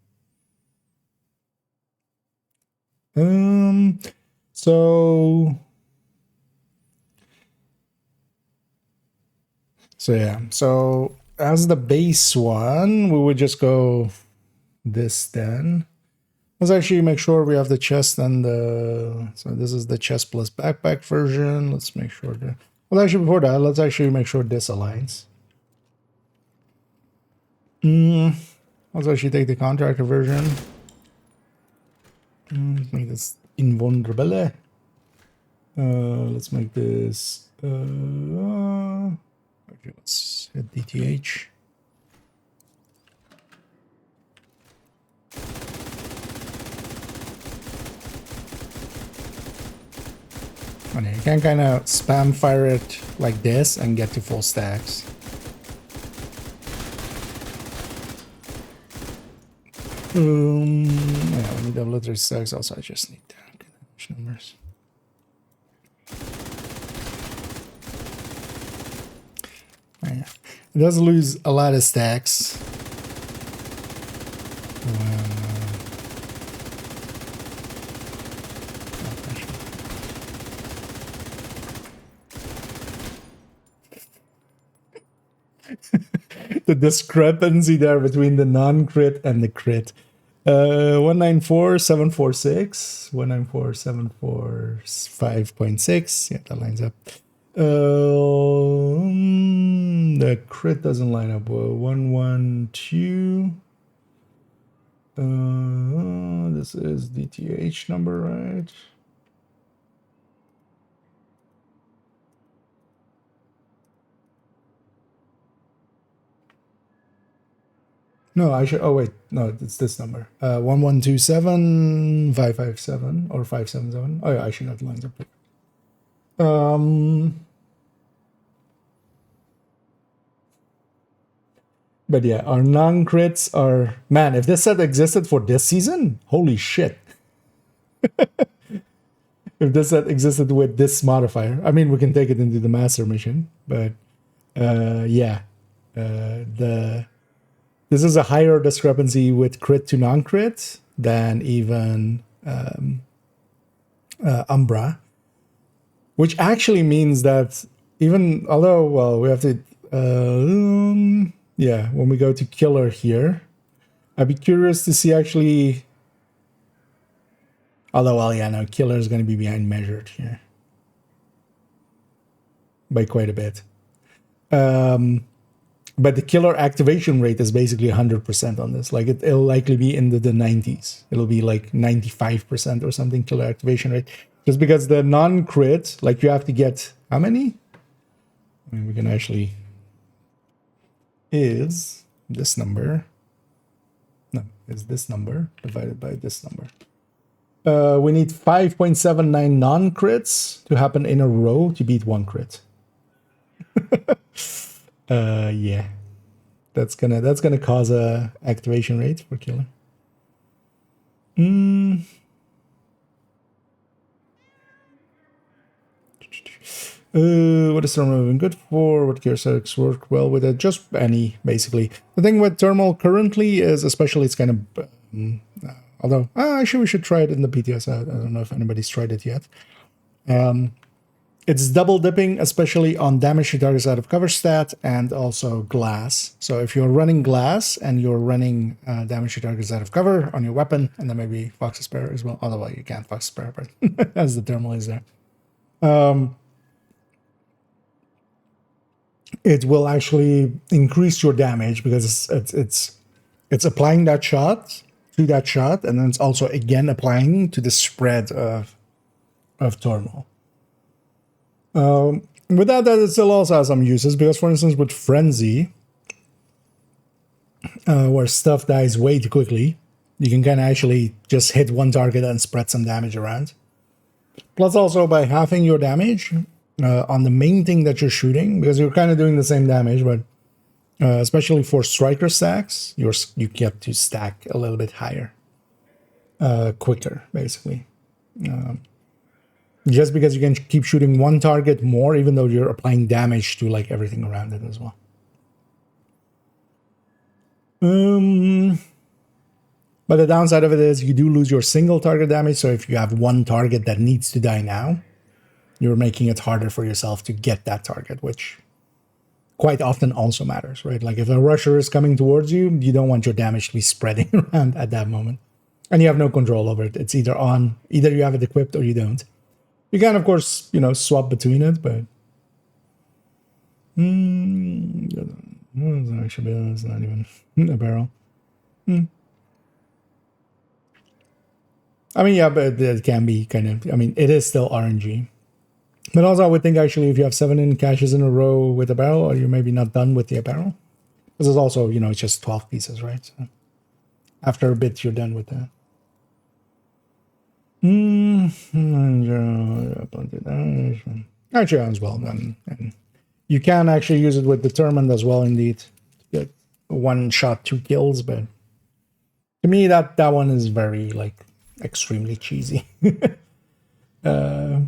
So as the base one, we would just go this then. Let's actually make sure we have the chest and so this is the chest plus backpack version. Let's make sure well, actually before that, let's actually make sure this aligns. Let's actually take the contractor version. Let's make this invulnerable. Let's make this okay, let's hit DTH. Okay, you can kind of spam fire it like this and get to full stacks. Yeah, we need double 3 stacks. Also, I just need the numbers. Yeah. It does lose a lot of stacks. The discrepancy there between the non-crit and the crit. 194746, 194745.6. Yeah, that lines up. The crit doesn't line up. 112. This is DTH number, right? No, I should. Oh wait, no, it's this number. 1127557 or 577. Oh yeah, I should have lines up. But yeah, our non-crits are, man, if this set existed for this season, holy shit. If this set existed with this modifier, I mean, we can take it into the master mission, but yeah, this is a higher discrepancy with crit to non-crit than even Umbra, which actually means that even, although, well, we have to, yeah, when we go to killer here, I'd be curious to see actually. Although, well, yeah, no, killer is going to be behind measured here by quite a bit. But the killer activation rate is basically 100% on this. Like it'll likely be in the 90s. It'll be like 95% or something killer activation rate. Just because the non-crit, like you have to get how many? I mean, we can actually is this number. No, is this number divided by this number. We need 5.79 non-crits to happen in a row to beat one crit. Yeah, that's gonna cause a activation rate for killer. What is thermal moving good for? What gear sets work well with it? Just any, basically. The thing with thermal currently is, especially, it's kind of. Although, actually, we should try it in the PTS. I don't know if anybody's tried it yet. It's double dipping, especially on damage to targets out of cover stat and also glass. So if you're running glass and you're running damage to targets out of cover on your weapon, and then maybe Fox's Spare as well. Otherwise, you can't Fox's Spare, but as the thermal is there. It will actually increase your damage because it's applying that shot to that shot, and then it's also again applying to the spread of thermal. Without that, it still also has some uses because, for instance, with Frenzy, where stuff dies way too quickly, you can kind of actually just hit one target and spread some damage around. Plus, also by halving your damage on the main thing that you're shooting, because you're kind of doing the same damage, but especially for striker stacks, you get to stack a little bit higher, quicker, basically. Just because you can keep shooting one target more, even though you're applying damage to like everything around it as well. But the downside of it is you do lose your single target damage. So if you have one target that needs to die now, you're making it harder for yourself to get that target, which quite often also matters, right? Like if a rusher is coming towards you, you don't want your damage to be spreading around at that moment. And you have no control over it. It's either you have it equipped or you don't. You can, of course, swap between it, but actually, it's not even a barrel. I mean, yeah, but it can be kind of, I mean, it is still RNG. But also, I would think actually if you have 7 caches in a row with a barrel, or you're maybe not done with the barrel. Because it's also, it's just 12 pieces, right? So after a bit, you're done with that. Actually, as well. And you can actually use it with Determined as well, indeed. To get 1 shot, 2 kills, but to me, that one is very, like, extremely cheesy. But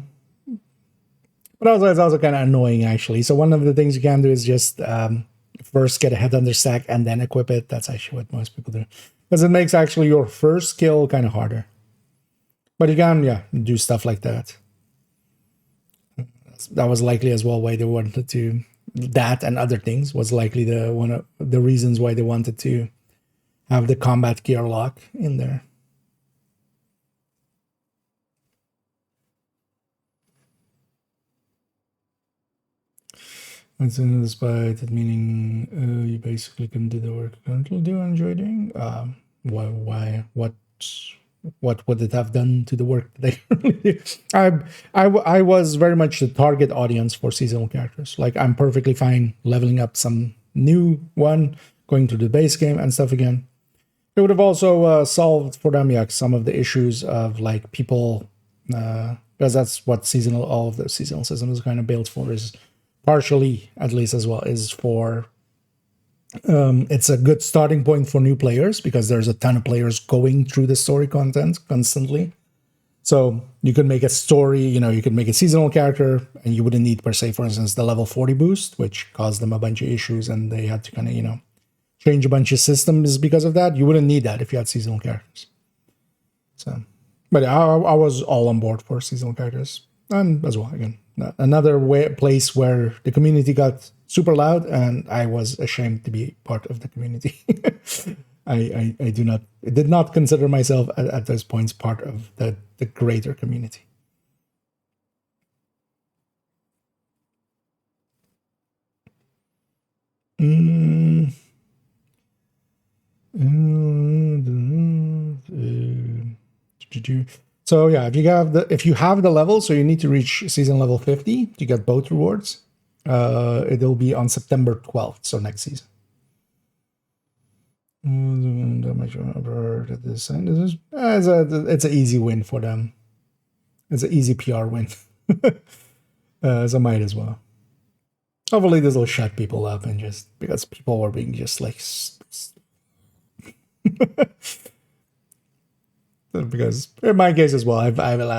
also, it's also kind of annoying, actually. So one of the things you can do is just first get a head under stack and then equip it. That's actually what most people do. Because it makes actually your first kill kind of harder. But you can, do stuff like that. That was likely as well why they wanted to... That and other things was likely one of the reasons why they wanted to have the combat gear lock in there. What's in despite it meaning you basically can do the work you currently do and enjoy doing? Why? What would it have done to the work that they currently do? I was very much the target audience for seasonal characters. Like, I'm perfectly fine leveling up some new one, going to the base game and stuff again. It would have also solved for them, some of the issues of like people, because that's what all of the seasonal system is kind of built for, is partially, at least as well, is for it's a good starting point for new players because there's a ton of players going through the story content constantly. So you could make a story, you could make a seasonal character and you wouldn't need per se, for instance, the level 40 boost, which caused them a bunch of issues and they had to kind of, change a bunch of systems because of that. You wouldn't need that if you had seasonal characters. So, but I was all on board for seasonal characters. And as well, again, another place where the community got super loud, and I was ashamed to be part of the community. I did not consider myself at those points part of the greater community. So yeah, if you have the level, so you need to reach season level 50 to get both rewards. It'll be on September 12th, so next season. It's an easy win for them. It's an easy PR win. So might as well. Hopefully this will shut people up, and just because people were being just like because in my case as well, I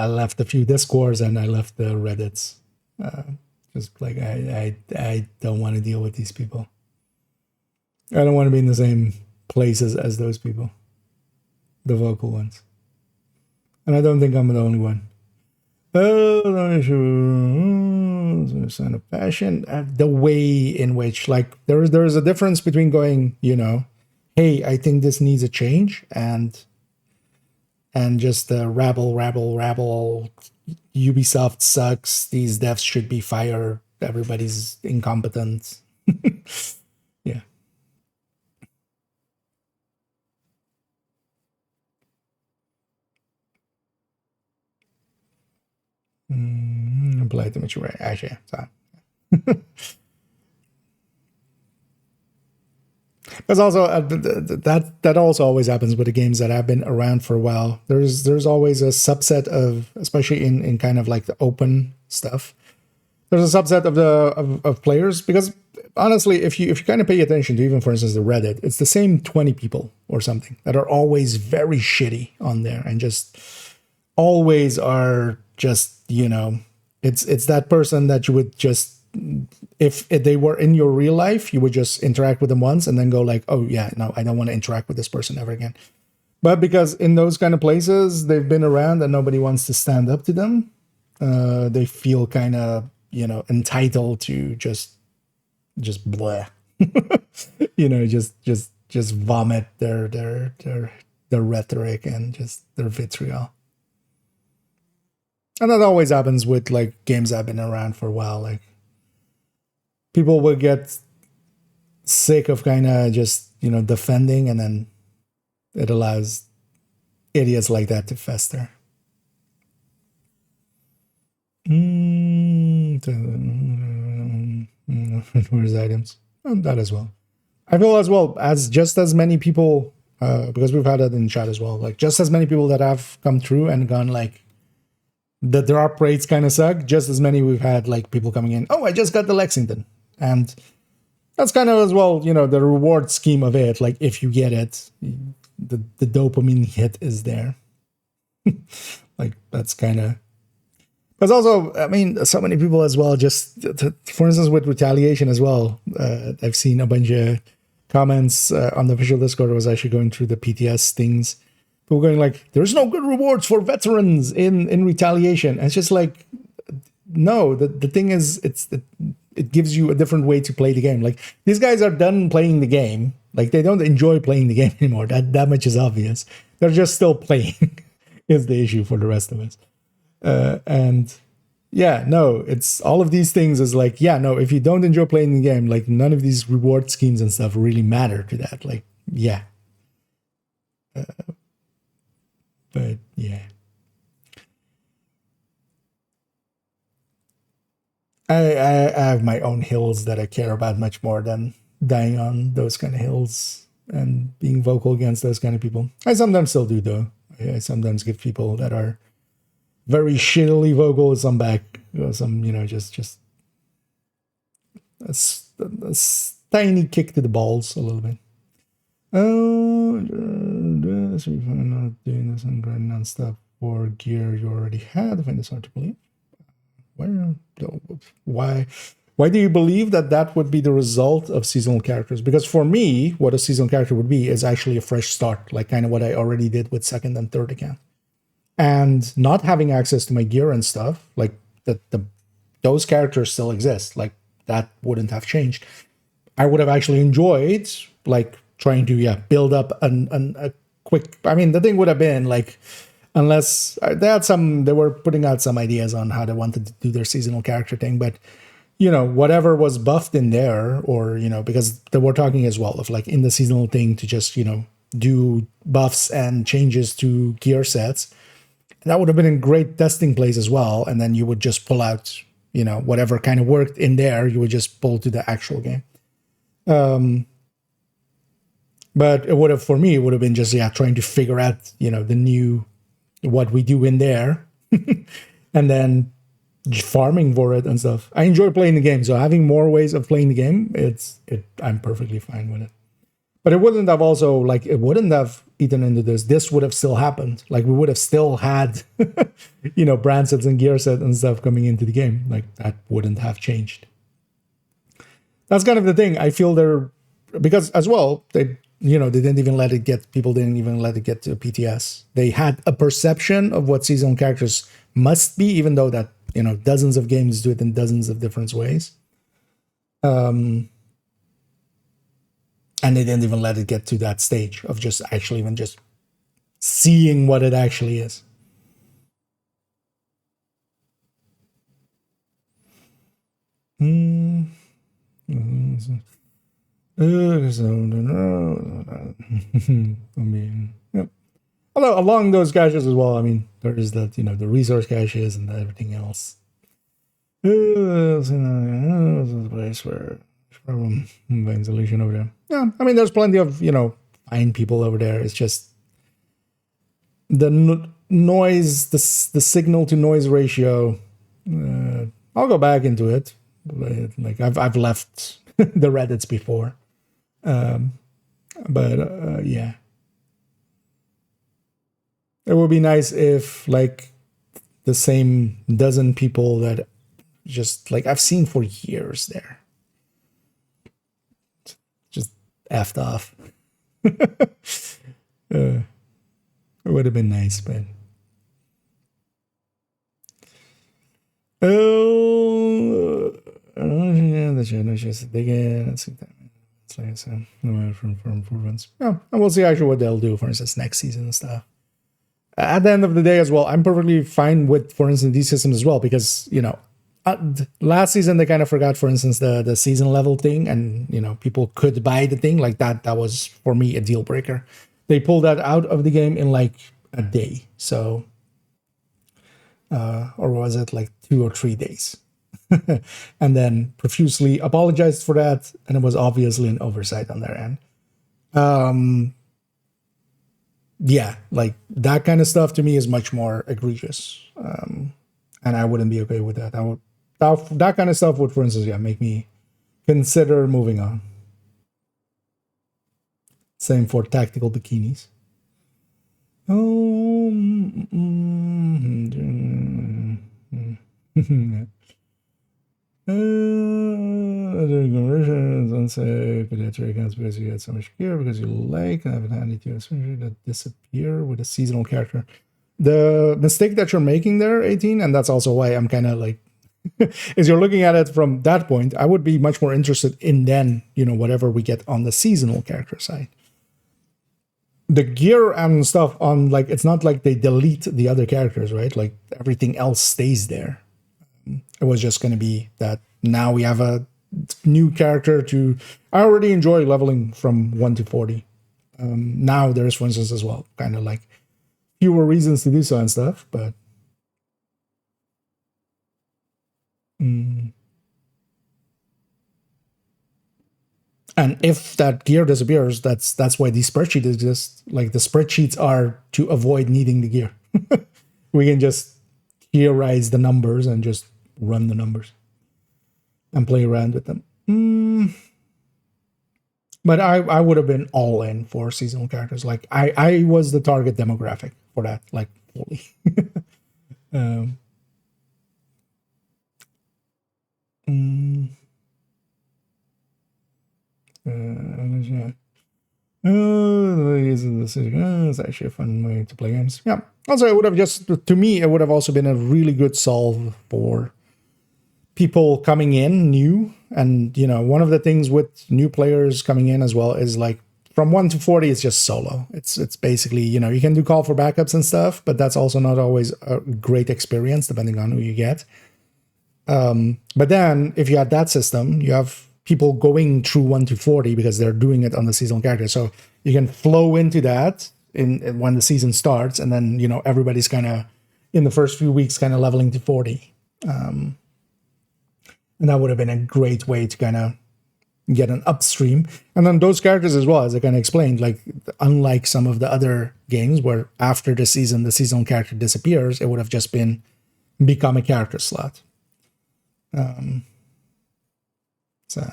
left a few Discords and I left the Reddits. Just like I don't want to deal with these people. I don't want to be in the same places as those people, the vocal ones. And I don't think I'm the only one. Sign of passion. The way in which, like, there is a difference between going, hey, I think this needs a change, and just rabble. Ubisoft sucks. These devs should be fired. Everybody's incompetent. Yeah. Play to mature. Actually, so. Because also that also always happens with the games that have been around for a while. There's always a subset of, especially in kind of like the open stuff. There's a subset of players, because honestly, if you kind of pay attention to, even for instance, the Reddit, it's the same 20 people or something that are always very shitty on there, and just always are just, it's that person that you would just, if they were in your real life, you would just interact with them once and then go like, oh yeah, no, I don't want to interact with this person ever again. But because in those kind of places, they've been around and nobody wants to stand up to them, they feel kind of, entitled to just blah, just vomit their rhetoric and just their vitriol. And that always happens with like games that have been around for a while. Like, people will get sick of kind of just, defending, and then it allows idiots like that to fester. Where's items? That as well. I feel as well as just as many people, because we've had that in chat as well, like just as many people that have come through and gone like, the drop rates kind of suck, just as many we've had like people coming in, oh, I just got the Lexington. And that's kind of as well, the reward scheme of it. Like, if you get it, the dopamine hit is there. Like, that's kind of, because also, I mean, so many people as well, just for instance, with Retaliation as well, I've seen a bunch of comments on the official Discord. I was actually going through the PTS things. People going like, there's no good rewards for veterans in Retaliation. And it's just like, no, the thing is, it gives you a different way to play the game. Like, these guys are done playing the game. Like, they don't enjoy playing the game anymore. That much is obvious. They're just still playing is the issue for the rest of us. And yeah, no, it's all of these things is like, yeah, no, if you don't enjoy playing the game, like, none of these reward schemes and stuff really matter to that. Like, yeah. But yeah. I have my own hills that I care about much more than dying on those kind of hills and being vocal against those kind of people. I sometimes still do, though. I sometimes give people that are very shittily vocal some back, some, just a tiny kick to the balls a little bit. Oh, so you're not doing this and grinding non-stop for gear you already had. I find this hard to believe. Why do you believe that would be the result of seasonal characters? Because for me, what a seasonal character would be is actually a fresh start, like kind of what I already did with second and third account. And not having access to my gear and stuff, like the those characters still exist. Like that wouldn't have changed. I would have actually enjoyed like trying to build up a quick. I mean, the thing would have been like, unless they were putting out some ideas on how they wanted to do their seasonal character thing, but whatever was buffed in there, or because they were talking as well of like in the seasonal thing to just do buffs and changes to gear sets. That would have been a great testing place as well, and then you would just pull out whatever kind of worked in there, you would just pull to the actual game. But it would have, for me, it would have been just trying to figure out the new what we do in there and then farming for it and stuff. I enjoy playing the game, so having more ways of playing the game, I'm perfectly fine with it. But it wouldn't have also, like, it wouldn't have eaten into this. This would have still happened. Like, we would have still had, brand sets and gear sets and stuff coming into the game. Like, that wouldn't have changed. That's kind of the thing. I feel because as well, they didn't even let it get, people didn't even let it get to PTS. They had a perception of what seasonal characters must be, even though that, dozens of games do it in dozens of different ways. And they didn't even let it get to that stage of just actually even just seeing what it actually is. Although along those caches as well, I mean, there is that, the resource caches and everything else. This is a place where problem solution over there. Yeah, I mean, there's plenty of fine people over there. It's just the noise, the signal to noise ratio. I'll go back into it. Like I've left the Reddits before, but yeah, it would be nice if like the same dozen people that just like I've seen for years there. Effed off. It would have been nice, but that's just digging. It's like some for improvements. Yeah, and we'll see actually what they'll do, for instance, next season and stuff. At the end of the day, as well, I'm perfectly fine with, for instance, these systems as well, because last season they kind of forgot, for instance, the season level thing, and people could buy the thing like that. That was for me a deal breaker. They pulled that out of the game in like a day, so or was it like 2 or 3 days? And then profusely apologized for that, and it was obviously an oversight on their end. Yeah, like that kind of stuff to me is much more egregious, and I wouldn't be okay with that. That kind of stuff would, for instance, make me consider moving on. Same for tactical bikinis. Other conversions, unsafe, pediatric accounts because you had so much gear because you like, and I haven't had any to that disappear with a seasonal character. The mistake that you're making there, 18, and that's also why I'm kind of like, is you're looking at it from that point. I would be much more interested in then, whatever we get on the seasonal character side. The gear and stuff on, like, it's not like they delete the other characters, right? Like everything else stays there. It was just going to be that now we have a new character I already enjoy leveling from 1 to 40. Now there's, for instance, as well, kind of like fewer reasons to do so and stuff, but and if that gear disappears, that's why these spreadsheets exist. Like the spreadsheets are to avoid needing the gear. We can just theorize the numbers and just run the numbers and play around with them. But I would have been all in for seasonal characters. Like I was the target demographic for that, like fully. Yeah. It's actually a fun way to play games. Yeah. Also, it would have to me, it would have also been a really good solve for people coming in new, and one of the things with new players coming in as well is like from 1 to 40 it's just solo. It's basically, you can do call for backups and stuff, but that's also not always a great experience depending on who you get. But then if you had that system, you have people going through 1 to 40 because they're doing it on the seasonal character, so you can flow into that in when the season starts, and then everybody's kind of in the first few weeks kind of leveling to 40. And that would have been a great way to kind of get an upstream. And then those characters as well, as I kind of explained, like unlike some of the other games where after the season, the seasonal character disappears, it would have just become a character slot. So.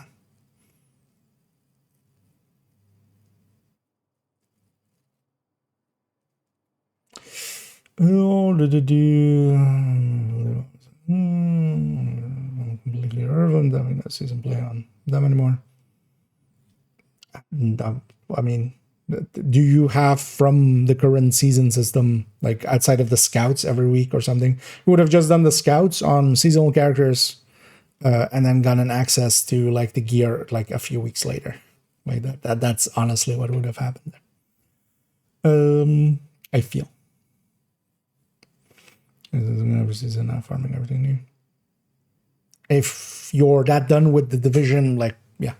Oh, I'm completely irrelevant. I mean, that season play on them anymore. I mean, do you have from the current season system, like outside of the scouts every week or something, you would have just done the scouts on seasonal characters and then gotten access to like the gear like a few weeks later, like that. That's honestly what would have happened there. I feel. Every season now farming everything new. If you're that done with the division, like, yeah.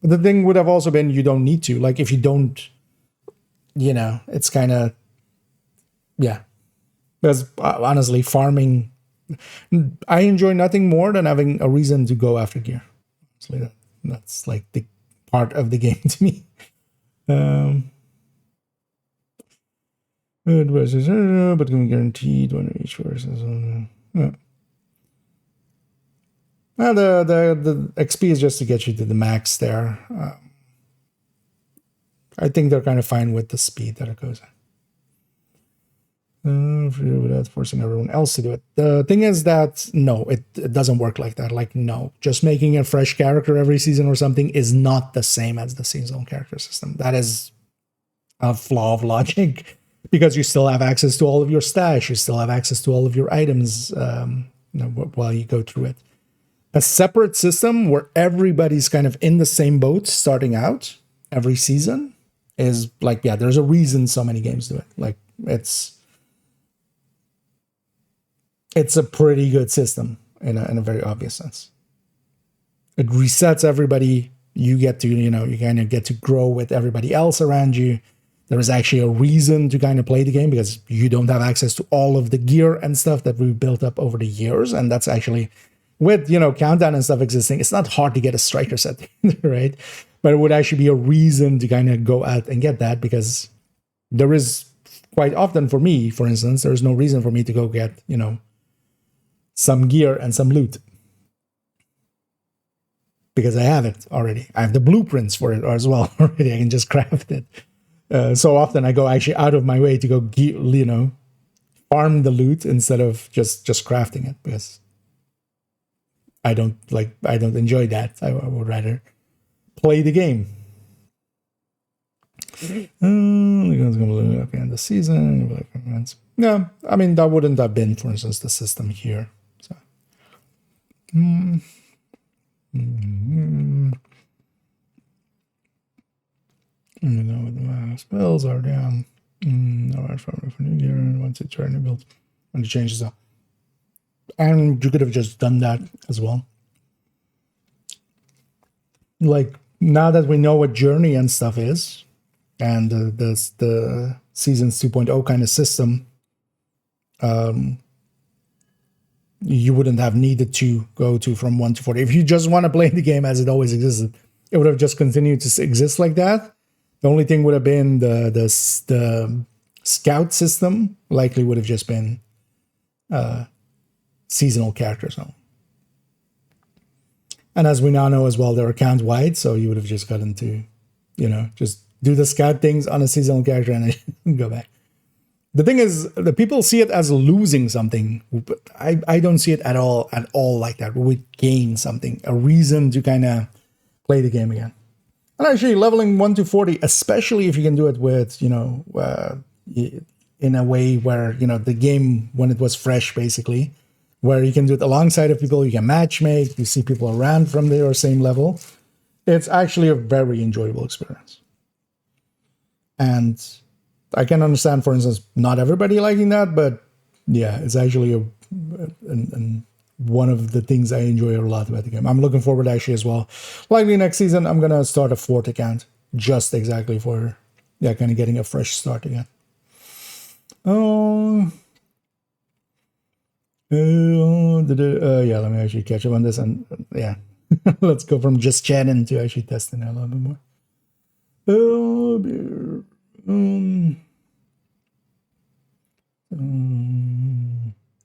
But the thing would have also been you don't need to. Like, if you don't, it's kind of, yeah. Because honestly, farming, I enjoy nothing more than having a reason to go after gear. Honestly, that's like the part of the game to me. Versus, but can be guaranteed when each versus. Yeah. Well, the XP is just to get you to the max there. I think they're kind of fine with the speed that it goes in. Without forcing everyone else to do it. The thing is that, no, it doesn't work like that. Like, no. Just making a fresh character every season or something is not the same as the seasonal character system. That is a flaw of logic. Because you still have access to all of your stash, you still have access to all of your items while you go through it. A separate system where everybody's kind of in the same boat starting out every season is like, yeah, there's a reason so many games do it. Like, it's a pretty good system in a very obvious sense. It resets everybody. You get to, you kind of get to grow with everybody else around you. There is actually a reason to kind of play the game because you don't have access to all of the gear and stuff that we've built up over the years. And that's actually, with, countdown and stuff existing, it's not hard to get a striker set, right? But it would actually be a reason to kind of go out and get that, because there is quite often for me, for instance, there's no reason for me to go get, some gear and some loot. Because I have it already. I have the blueprints for it as well already. I can just craft it. So often I go actually out of my way to go, farm the loot instead of just crafting it, because I don't enjoy that. I would rather play the game. Okay, end the season. Yeah, I mean, that wouldn't have been, for instance, the system here. So. The spells are down. No, for new gear, and once it's trying to build, and it changes up. And you could have just done that as well. Like, now that we know what journey and stuff is, and the seasons 2.0 kind of system, you wouldn't have needed to go to from 1 to 40. If you just want to play the game as it always existed, it would have just continued to exist like that. The only thing would have been the scout system likely would have just been seasonal characters. And as we now know as well, they're account wide, so you would have just gotten to, just do the scout things on a seasonal character and then go back. The thing is, the people see it as losing something, but I don't see it at all like that. We would gain something, a reason to kind of play the game again. And actually, leveling 1 to 40, especially if you can do it with, in a way where, the game, when it was fresh, basically, where you can do it alongside of people, you can matchmake, you see people around from their same level. It's actually a very enjoyable experience. And I can understand, for instance, not everybody liking that, but yeah, it's actually one of the things I enjoy a lot about the game. I'm looking forward actually as well. Likely next season, I'm going to start a 4th account just exactly for, yeah, kind of getting a fresh start again. Oh, yeah, let me actually catch up on this. And yeah, let's go from just chatting to actually testing it a little bit more. Oh, dear.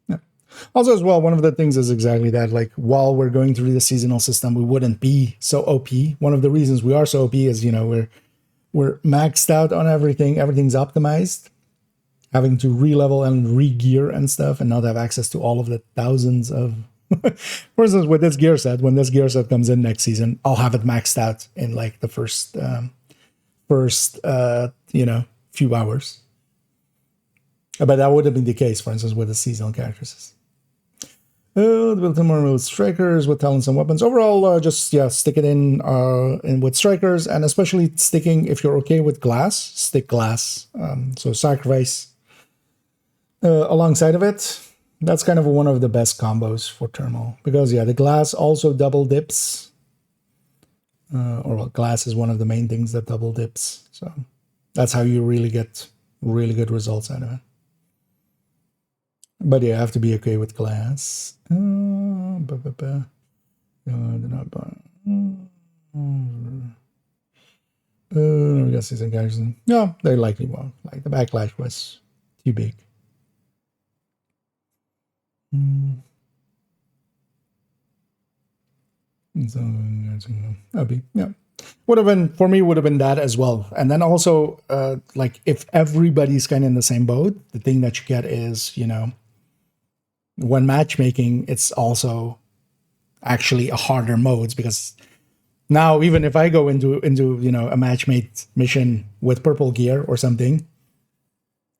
Yeah. Also, as well, one of the things is exactly that. Like, while we're going through the seasonal system, we wouldn't be so OP. One of the reasons we are so OP is, we're maxed out on everything. Everything's optimized. Having to re-level and re-gear and stuff, and not have access to all of the thousands of. For instance, with this gear set, when this gear set comes in next season, I'll have it maxed out in like the first few hours. But that would have been the case, for instance, with the seasonal characters. The Baltimore with strikers, with talents and weapons. Overall, stick it in with strikers, and especially sticking, if you're okay with glass, stick glass. So sacrifice alongside of it. That's kind of one of the best combos for thermal, because the glass also double dips. Glass is one of the main things that double dips. So that's how you really get really good results out of it. But you have to be okay with glass. I guess these guys. No, they likely won't. Like, the backlash was too big. So, yeah. Would have been that as well. And then also, like, if everybody's kind of in the same boat, the thing that you get is, when matchmaking, it's also actually a harder modes, because now, even if I go into a matchmate mission with purple gear or something,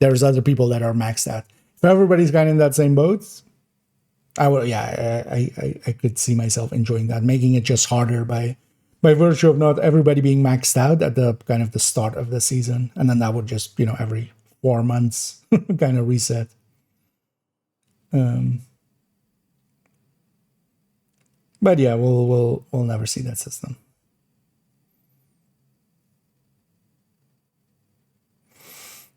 there's other people that are maxed out. If everybody's kind of in that same boat, I could see myself enjoying that, making it just harder by virtue of not everybody being maxed out at the kind of the start of the season, and then that would just every 4 months kind of reset. But yeah, we'll never see that system.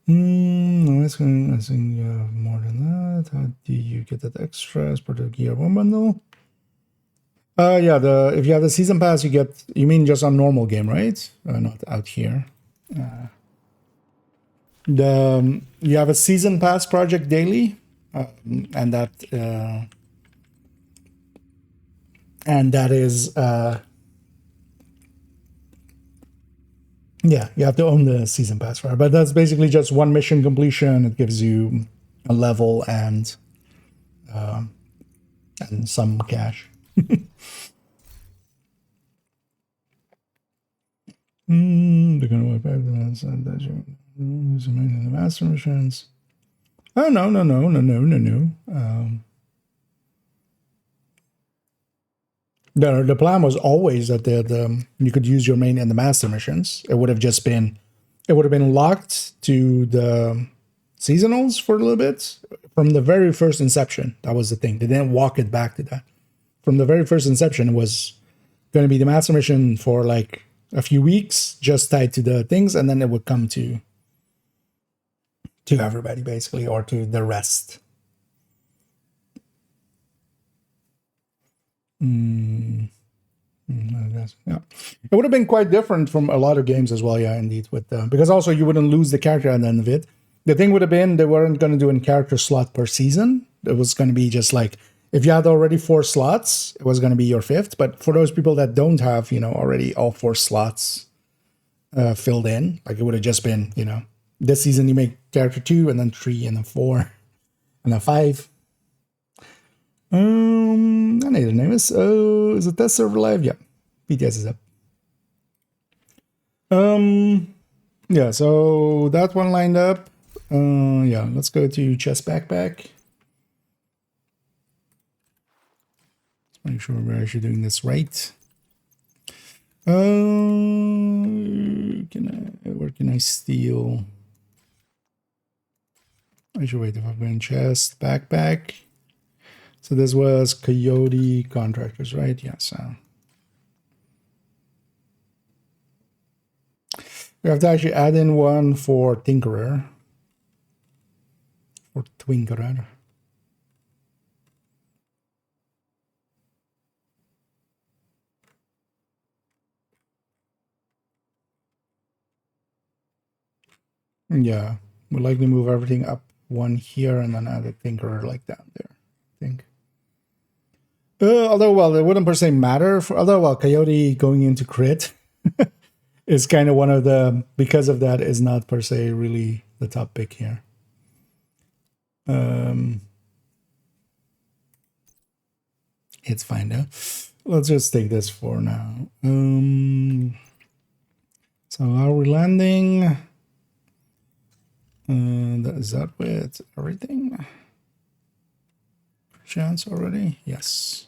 I think you have more than that. How do you get that extra as part of the Gear 1 bundle? If you have the season pass, you mean just on normal game, right? Not out here. You have a season pass project daily, and that is you have to own the season pass for it. But that's basically just one mission completion. It gives you a level and some cash. They're gonna wipe out the master missions. Oh no. The plan was always that you could use your main in the master missions. It would have been locked to the seasonals for a little bit from the very first inception. That was the thing. They didn't walk it back to that. From the very first inception, it was going to be the master mission for like a few weeks, just tied to the things, and then it would come to everybody basically, or to the rest. I guess, yeah. It would have been quite different from a lot of games as well, indeed, with because also you wouldn't lose the character at the end of it. The thing would have been they weren't going to do a character slot per season. It was going to be just like, if you had already 4 slots, it was going to be your 5th. But for those people that don't have, already all 4 slots filled in, like it would have just been, this season you make character 2, and then 3, and then 4, and then 5. I need the name is the test server live? Yeah, BTS is up. Yeah, so that one lined up. Let's go to chest backpack. Make sure we're actually doing this right. Where can I steal? I should wait if I'm going chest, backpack. So this was Coyote Contractors, right? Yeah, so we have to actually add in one for Tinkerer. For Twinkerer. Yeah, we'll likely move everything up one here and then add a Tinkerer like down there, I think. Although, well, it wouldn't per se matter. Although, well, Coyote going into crit is kind of one of the, because of that, is not per se really the top pick here. It's fine though. Let's just take this for now. So are we landing? Is that with everything? Chance already? Yes.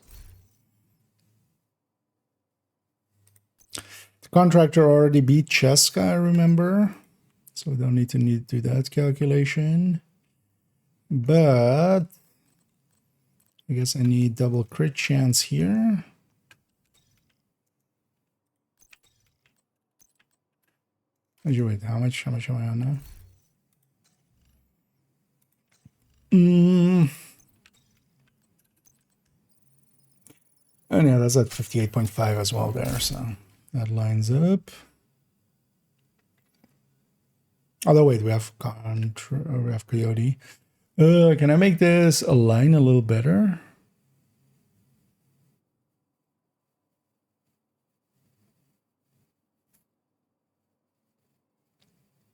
The contractor already beat Cheska, I remember. So we don't need to do that calculation. But I guess I need double crit chance here. Wait, how much am I on now? Oh yeah, that's at 58.5 as well there, so that lines up. Although wait, we have Coyote. Can I make this align a little better?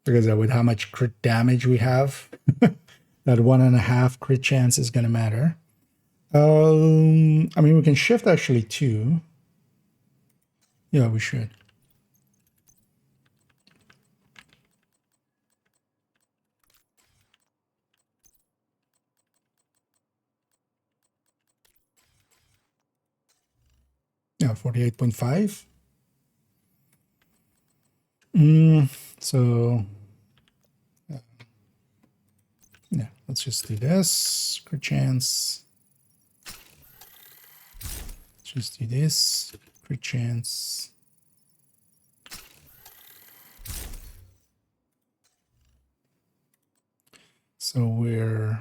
Because with how much crit damage we have, that 1.5 crit chance is gonna matter. I mean, we can shift actually too. Yeah, we should. Yeah, 48.5. So yeah, let's just do this. Crit chance. Let's just do this. Crit chance. So we're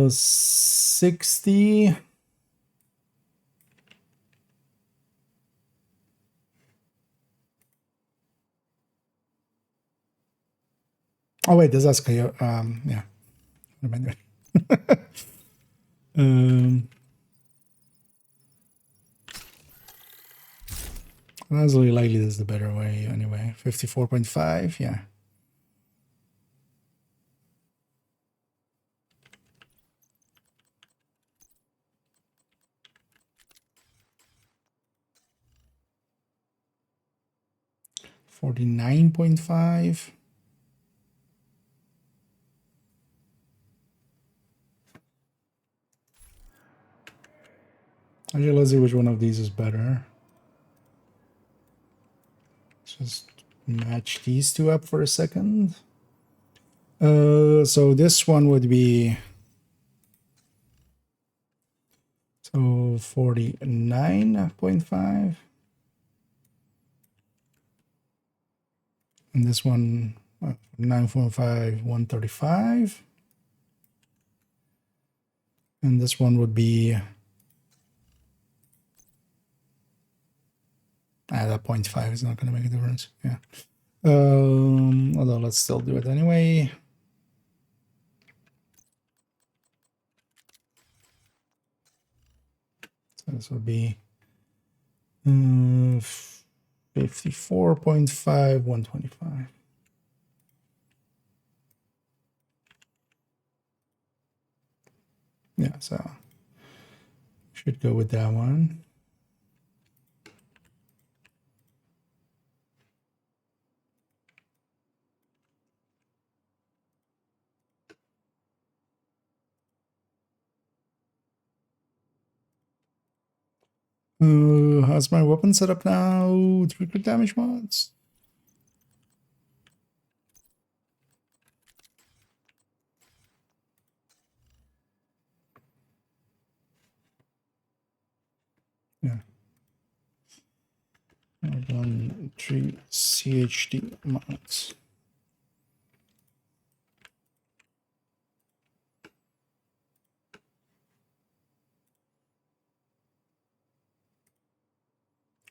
60. Oh wait, this is Coyote. Yeah. What am I doing? That's really likely this is the better way anyway. 54.5, yeah. $49.5. Actually, let's see which one of these is better. Let's just match these two up for a second. So this one would be 49.5. And this one, 9.5, 135. And this one would be that 0.5 is not going to make a difference. Yeah. Although let's still do it anyway. So this would be 54.5, 125. Yeah, so should go with that one. How's my weapon set up now? 3 crit damage mods. Yeah. I've done 3 CHD mods.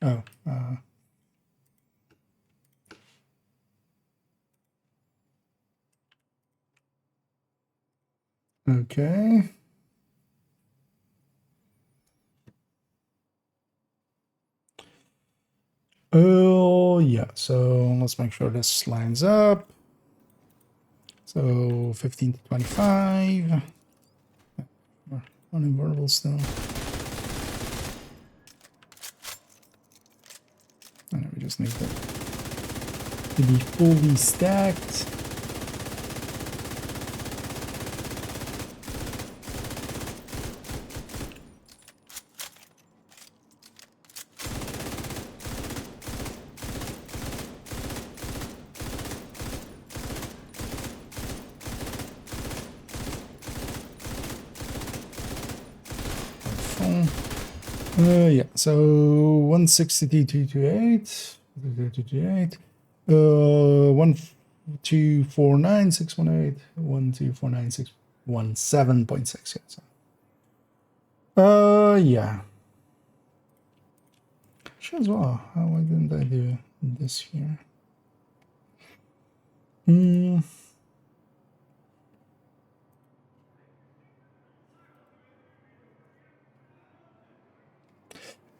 Oh, okay. Oh, yeah. So let's make sure this lines up. So 15 to 25. Uninvertible still. And we just need to be fully stacked. Yeah, so 162.228, 1249618, 1249617.6. Yeah. Sure as well. Why didn't I do this here?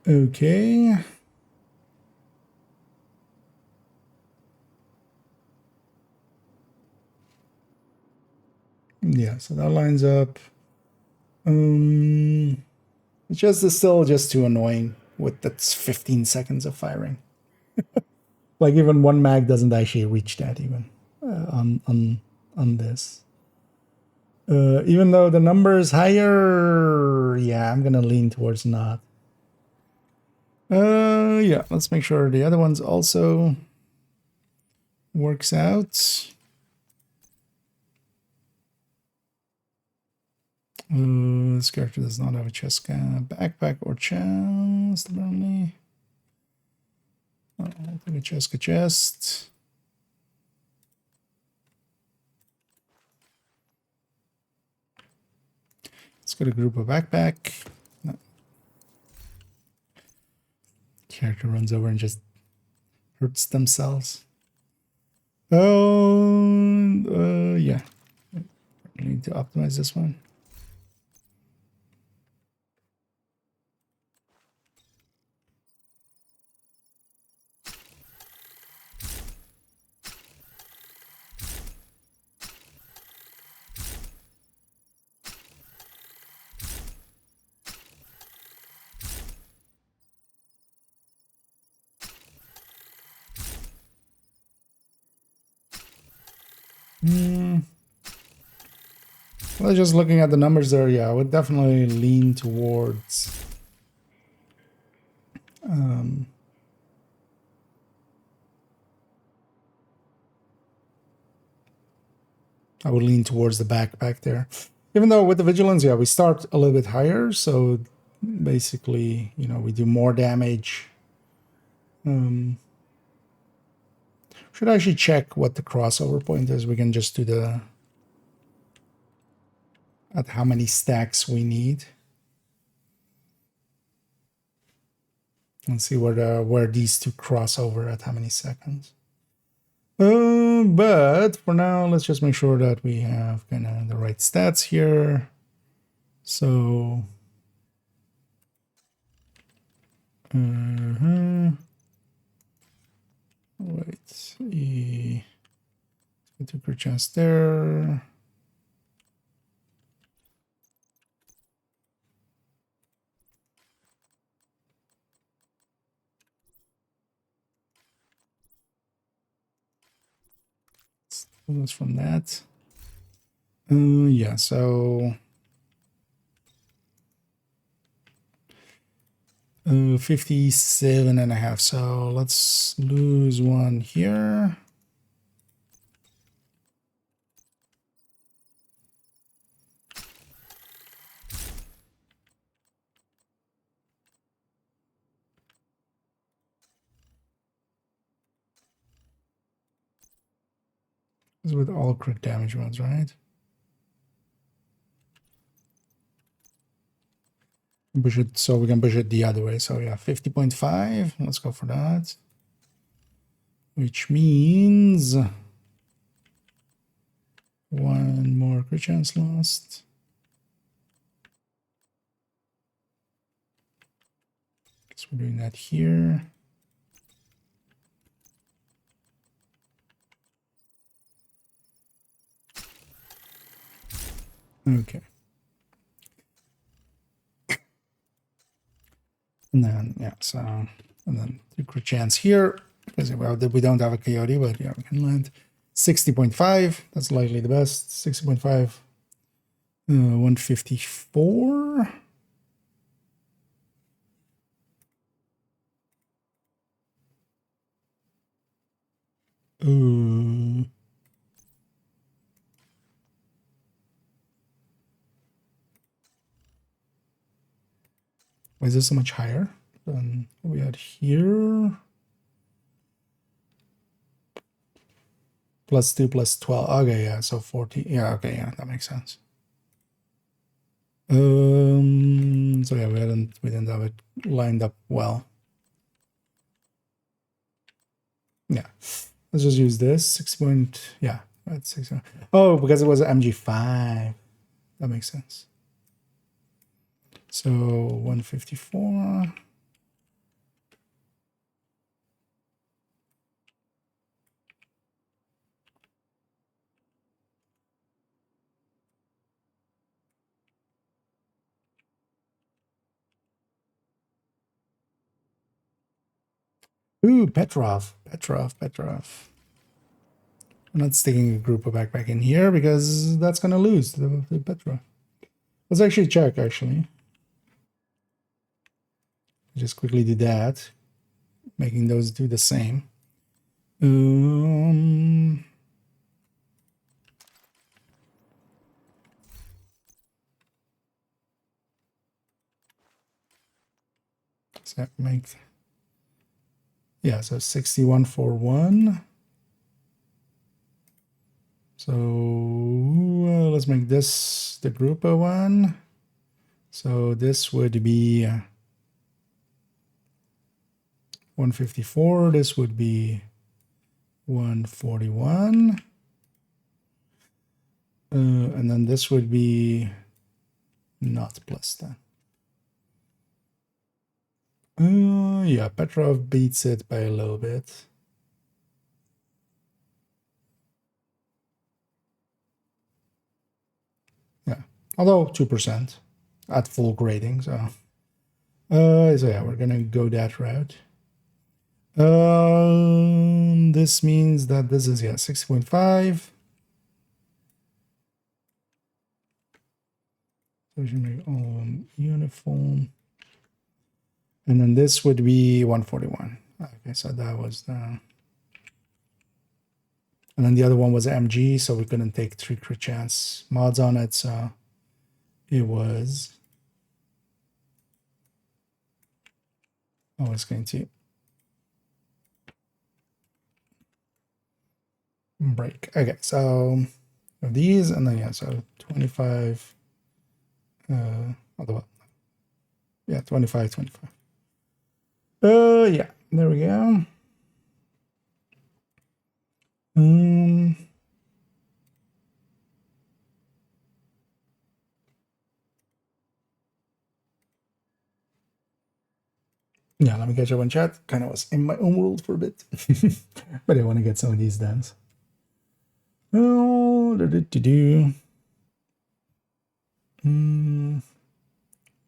Okay. Yeah, so that lines up. It's just is still just too annoying with that's 15 seconds of firing. Like even one mag doesn't actually reach that even on this. Even though the number is higher, yeah, I'm gonna lean towards not. Yeah, let's make sure the other ones also works out. This character does not have a chest backpack or chest apparently. I'll take a chest. Let's go to group of backpack. No. Character runs over and just hurts themselves. Oh, yeah. I need to optimize this one. Well, just looking at the numbers there, yeah, I would definitely lean towards I would lean towards the backpack there. Even though with the vigilance, yeah, we start a little bit higher, so basically, you know, we do more damage. Should actually check what the crossover point is. We can just do the at how many stacks we need. And see where these two cross over at how many seconds. But for now, let's just make sure that we have kind of the right stats here. So, wait, two per chance there. Let's from that. Yeah, so 57.5. So let's lose one here. This is with all crit damage ones, right? Push it, so we can push it the other way. So yeah, 50.5. Let's go for that. Which means one more crit chance lost. Guess we're doing that here. Okay. And then, yeah, so, and then the crit chance here, because well, we don't have a coyote, but yeah, we can land 60.5. That's likely the best. 60.5. 154. Ooh. Why is this so much higher than what we had here? +2 +12. Okay, yeah, so 40. Yeah, okay, yeah, that makes sense. So yeah, we didn't have it lined up well. Yeah, let's just use this 6 point. Yeah, that's 6. Oh, because it was MG5. That makes sense. So 154. Ooh, Petrov. I'm not sticking a group of backpack in here because that's gonna lose the Petrov. Let's actually check, actually. Just quickly do that, making those do the same. So make, yeah, so 6141. So let's make this the group of one. So this would be 154. This would be 141. And then this would be not +10. Yeah, Petrov beats it by a little bit. Yeah, although 2% at full grading, so yeah, we're gonna go that route. This means that this is 6.5. So we should make all of them uniform. And then this would be 141. Okay, so that was the... And then the other one was MG, so we couldn't take 3 crit chance mods on it, so it was... I was going to break. Okay, so of these, and then yeah, so 25. Yeah, 25. Yeah, there we go. Yeah, let me catch up on chat. Kind of was in my own world for a bit, but I want to get some of these done. Oh, what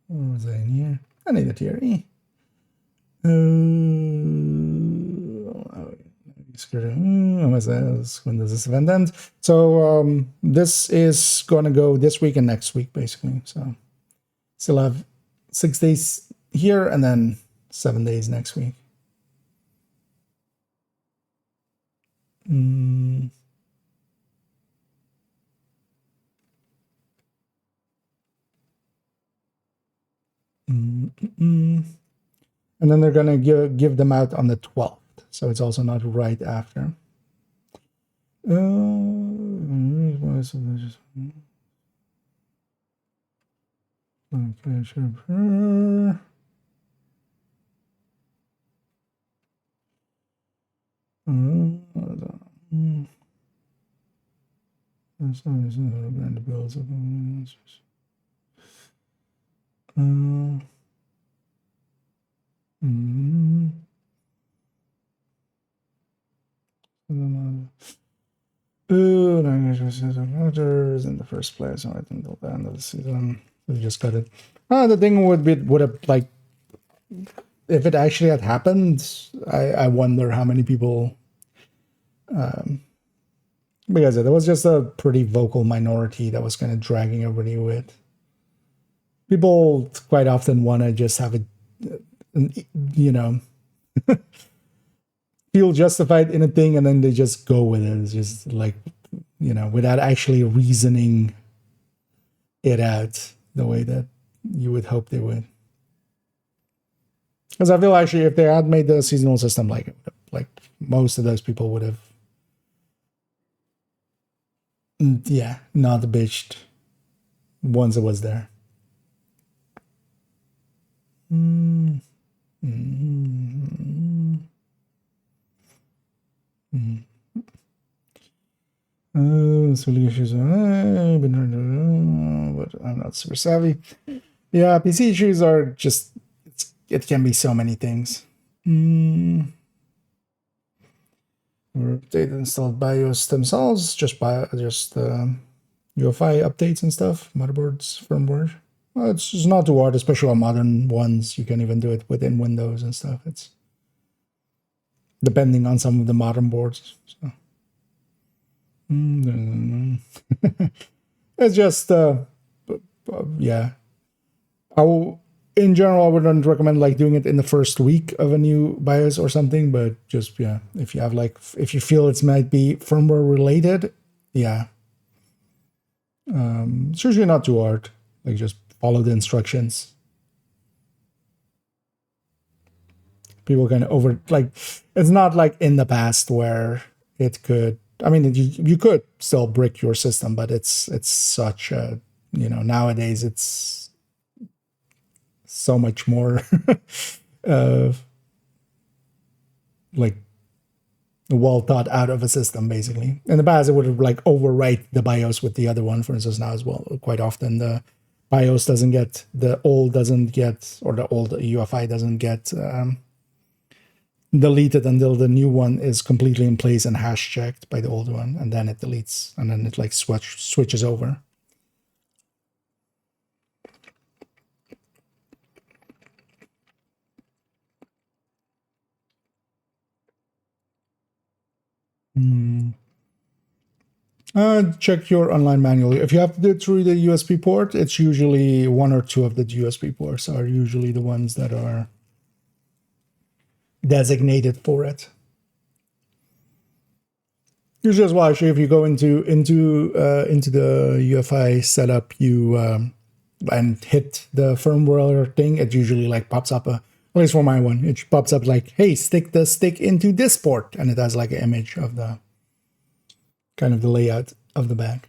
was I in here? I need a theory. When does this event end? So this is going to go this week and next week, basically. So still have 6 days here, and then 7 days next week. Mm. And then they're gonna give them out on the 12th, so it's also not right after. Okay, sure. In the first place, I think until the end of the season, we just got it. The thing would have, like, if it actually had happened, I wonder how many people, because there was just a pretty vocal minority that was kind of dragging everybody with. People quite often want to just have it, you know, feel justified in a thing, and then they just go with it. It's just like, you know, without actually reasoning it out the way that you would hope they would. Because I feel actually if they had made the seasonal system like most of those people would have, yeah, not bitched once it was there. Silly issues. I've been trying to, but I'm not super savvy. Yeah, PC issues are just, it can be so many things. Or they installed BIOS themselves, just UEFI updates and stuff, motherboards, firmware. Well, it's just not too hard, especially on modern ones. You can even do it within Windows and stuff. It's depending on some of the modern boards. So. It's just, yeah. In general, I wouldn't recommend like doing it in the first week of a new BIOS or something, but just, yeah, if you have like, if you feel it might be firmware related, yeah. It's usually not too hard. Like just follow the instructions. People can it's not like in the past where it could, I mean, you could still brick your system, but it's such a, you know, nowadays it's so much more like well thought out of a system, basically. In the past, it would have like overwrite the BIOS with the other one, for instance. Now as well, quite often the BIOS doesn't get, the old UEFI doesn't get deleted until the new one is completely in place and hash checked by the old one, and then it deletes, and then it like switches over. Check your online manual. If you have to do it through the USB port, it's usually one or two of the USB ports are usually the ones that are designated for it. Usually as well, actually, if you go into the UEFI setup, you and hit the firmware thing, it usually like pops up at least for my one, it pops up like, hey, stick the stick into this port, and it has like an image of the kind of the layout of the bag.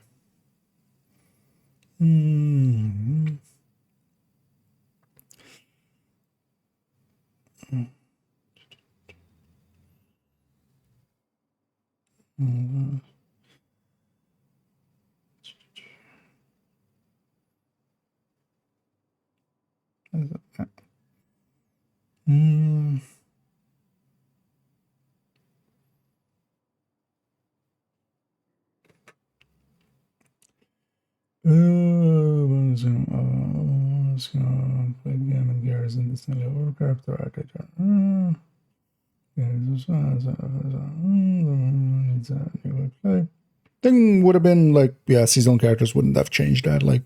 Thing would have been like, yeah, seasonal characters wouldn't have changed that. Like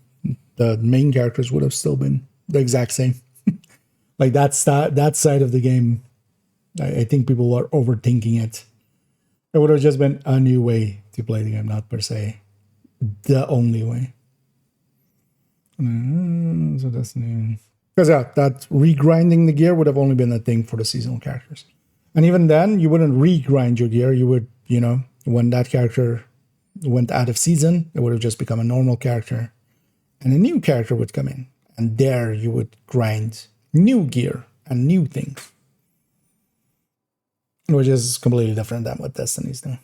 the main characters would have still been the exact same. Like that side of the game, I think people are overthinking it. It would have just been a new way to play the game, not per se the only way. So that's new. Because yeah, that regrinding the gear would have only been a thing for the seasonal characters. And even then, you wouldn't regrind your gear. You would, when that character went out of season, it would have just become a normal character. And a new character would come in. And there you would grind new gear and new things. Which is completely different than what Destiny's doing.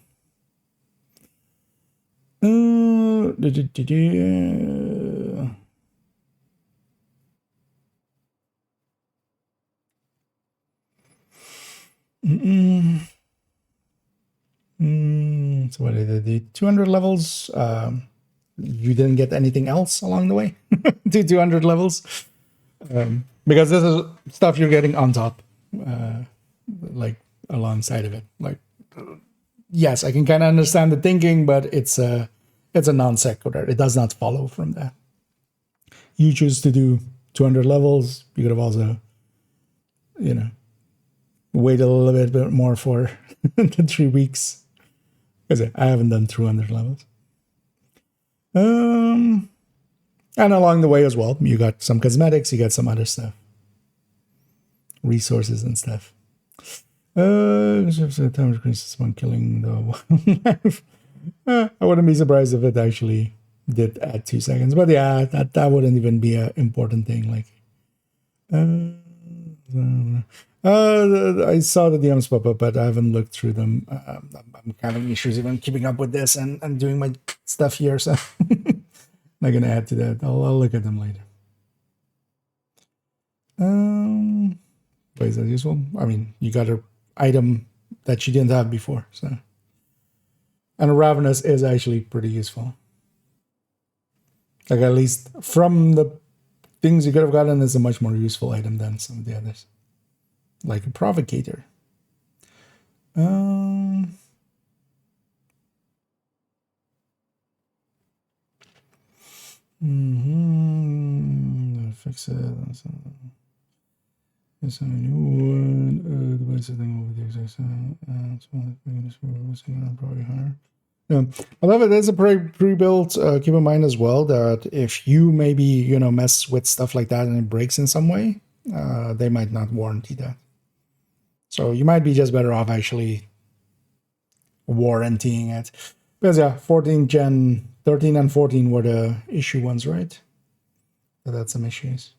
So what did the 200 levels? You didn't get anything else along the way to 200 levels? Because this is stuff you're getting on top, like alongside of it. Like, yes, I can kind of understand the thinking, but it's a non sequitur. It does not follow from that. You choose to do 200 levels. You could have also, wait a little bit more for the 3 weeks. Because I haven't done 200 levels. And along the way as well, you got some cosmetics, you got some other stuff. Resources and stuff. Time decreases when killing the wildlife. I wouldn't be surprised if it actually did add 2 seconds. But yeah, that wouldn't even be an important thing. Like, I saw the DMs pop up, but I haven't looked through them. I'm having issues even keeping up with this and doing my stuff here, so not gonna add to that. I'll look at them later. But is that useful? I mean, you got an item that you didn't have before, so. And a Ravenous is actually pretty useful. Like, at least from the things you could have gotten, is a much more useful item than some of the others. Like a Provocator. Fix it. It's a new one. The basic thing over the exact probably higher. Yeah, I love it. There's a pre-built. Keep in mind as well that if you maybe mess with stuff like that and it breaks in some way, they might not warranty that. So you might be just better off actually warrantying it. Because yeah, 14 Gen 13 and 14 were the issue ones, right? So that's some issues.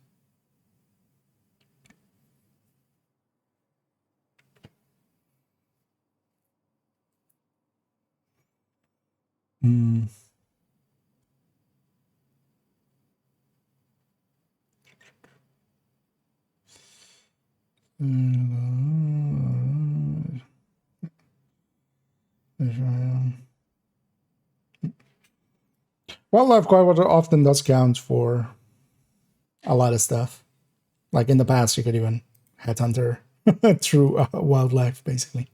Wildlife quite often does count for a lot of stuff. Like in the past, you could even headhunter through wildlife, basically.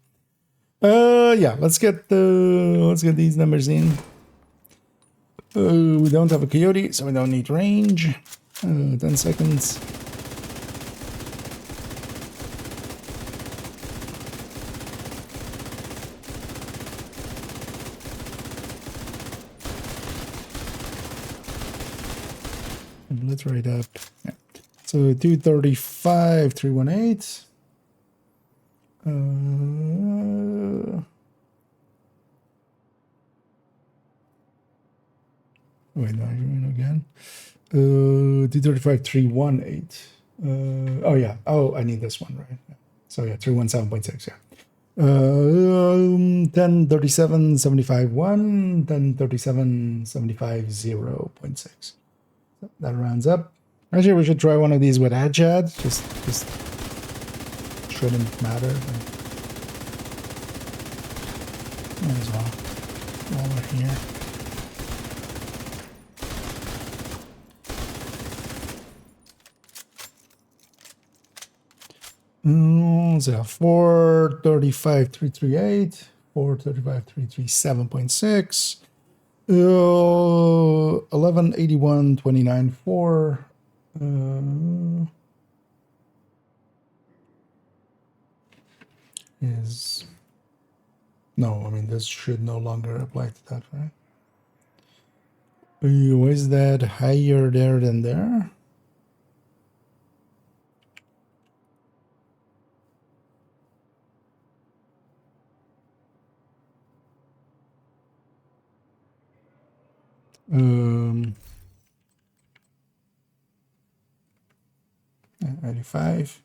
Yeah, let's get these numbers in. We don't have a coyote, so we don't need range. 10 seconds. Obliterate up. Yeah. So 235, 318. Wait, no, again. 235, 318. Oh yeah. Oh, I need this one, right? So yeah, 317.6. Yeah. 1037, 75, 1, 1037, 75, 0.6. That rounds up. Actually, we should try one of these with Adjad. Just shouldn't matter. Might as well. While we're here. So 435, 338, 435, 337.6. 1181 29 4. is... No, I mean, this should no longer apply to that, right? Why is that higher there than there? Um, 85.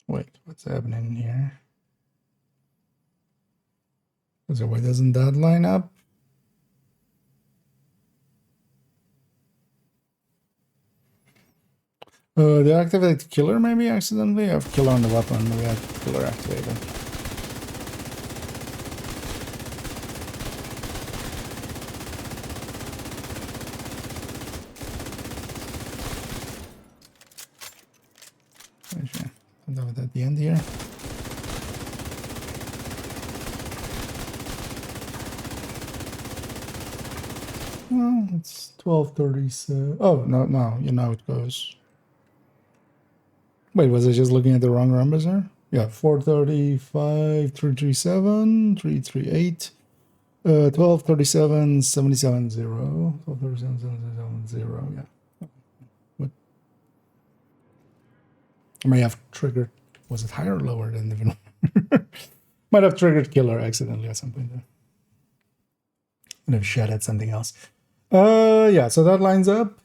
Wait, what's happening here? So why doesn't that line up? They activate killer maybe accidentally? I have killer on the weapon, maybe I have killer activated. Okay, I'll do it at the end here. Well, it's 12:37. Oh, no, you know it goes. Wait, was I just looking at the wrong numbers here? Yeah, 435, 337, 338, 1237, 770, 1237, 770, yeah. What? I may have triggered, was it higher or lower than the might have triggered killer accidentally at some point there. Might have shot at something else. Yeah, so that lines up.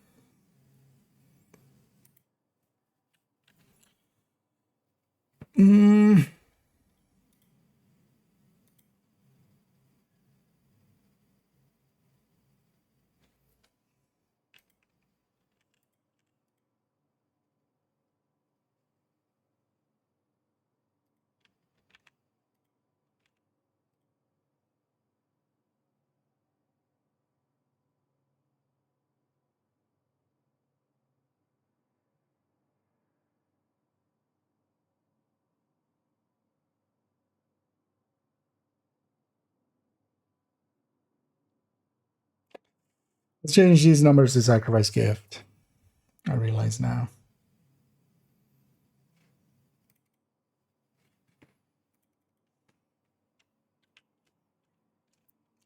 Let's change these numbers to sacrifice gift. I realize now.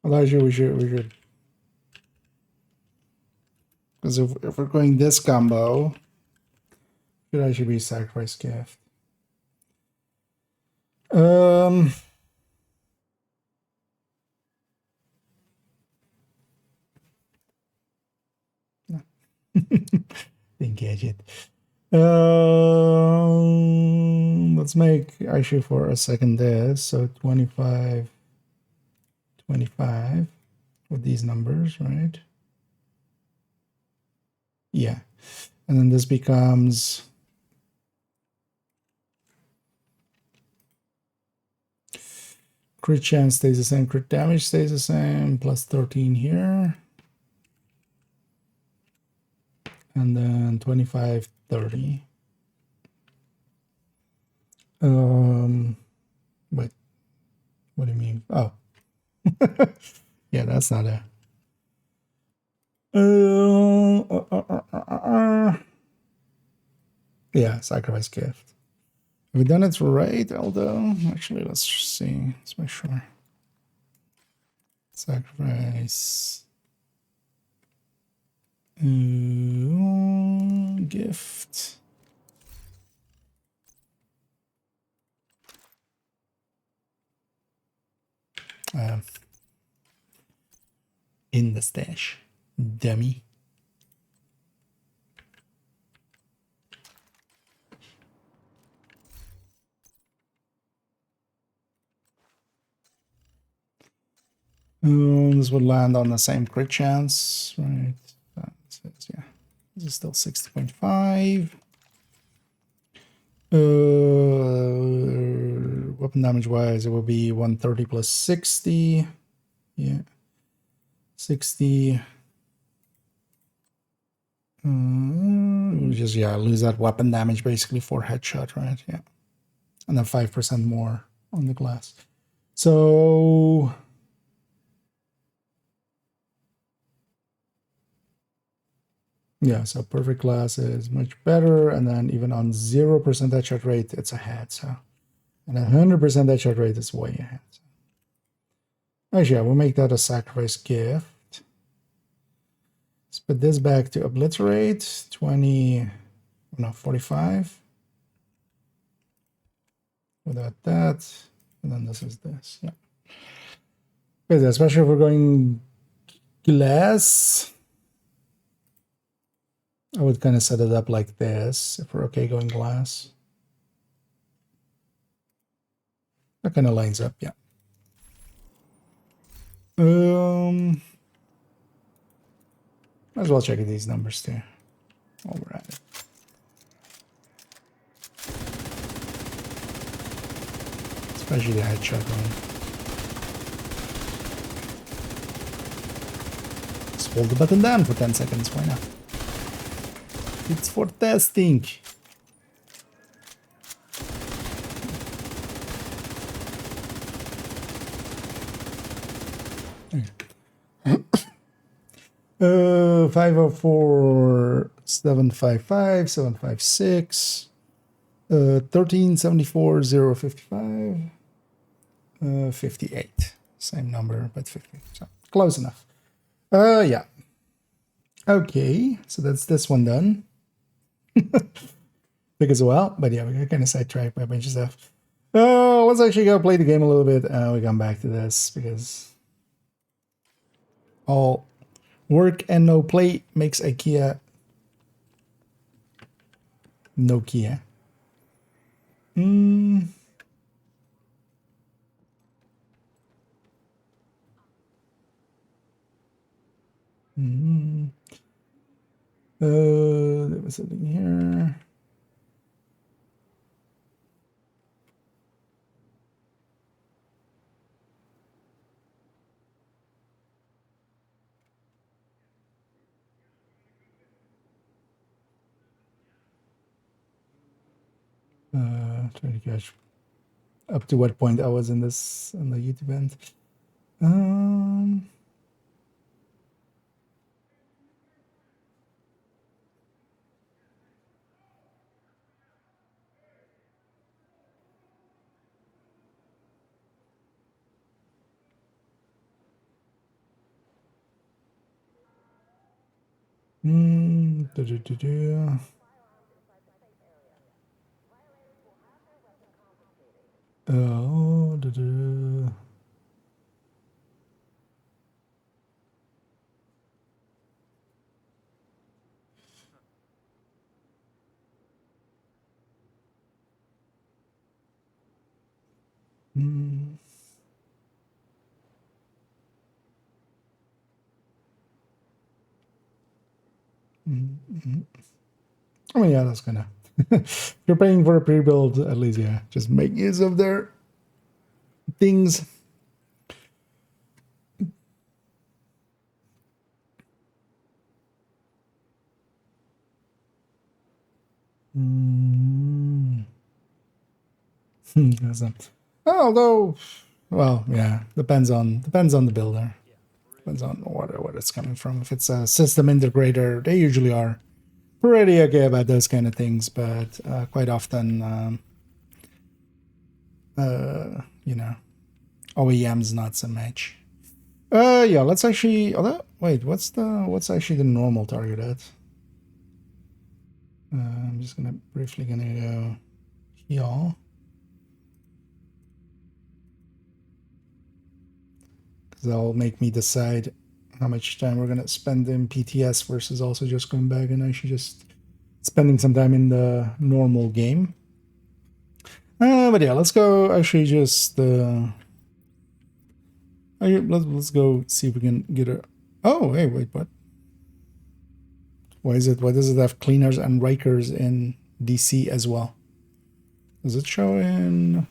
Elijah, we should. Because if we're going this combo, should actually be sacrifice gift. Didn't catch it. Let's make actually for a second this. So 25, 25 with these numbers, right? Yeah. And then this becomes crit chance stays the same, crit damage stays the same, plus 13 here. And then 25, 30. Wait, what do you mean? Oh, yeah, that's not a. Yeah, sacrifice gift. Have we done it right, Aldo? Actually, let's see. Let's make sure. Sacrifice. Gift. In the stash, dummy. This would land on the same crit chance, right? Yeah, this is still 60.5. Weapon damage wise, it will be 130 plus 60. Yeah. 60. Just, yeah, lose that weapon damage basically for headshot, right? Yeah. And then 5% more on the glass. So yeah, so perfect glass is much better, and then even on 0% headshot rate, it's ahead. So, and 100% headshot rate is way ahead. So. Actually, yeah, we'll make that a sacrifice gift. Let's put this back to obliterate 20, no, 45. Without that, and then this is this. Yeah, because especially if we're going glass. I would kind of set it up like this if we're okay going glass. That kind of lines up, yeah. Might as well check these numbers too while we're at it. Especially the headshot one. Just hold the button down for 10 seconds, why not? It's for testing. Okay. 504 755 756 1374 055 58. Same number but 50. So close enough. Yeah. Okay, so that's this one done. Took us a while, but yeah, we got kind of sidetracked by a bunch of stuff. Let's actually go play the game a little bit. We come back to this because all work and no play makes IKEA Nokia. There was something here. Trying to catch up to what point I was in this in the YouTube end. Oh, I mean, yeah, that's gonna. If you're paying for a pre-build, at least, yeah, just make use of their things. Awesome. Although, well, yeah, depends on the builder. Depends on what it's coming from. If it's a system integrator, they usually are pretty okay about those kind of things, but quite often, you know, OEMs not so much. Yeah, let's actually. Wait, what's actually the normal target at? I'm just briefly gonna go here. That'll make me decide how much time we're gonna spend in PTS versus also just going back and actually just spending some time in the normal game. But yeah, let's go actually just let's go see if we can get a. Oh, hey, wait, what? Why does it have cleaners and rikers in DC as well? Does it show in?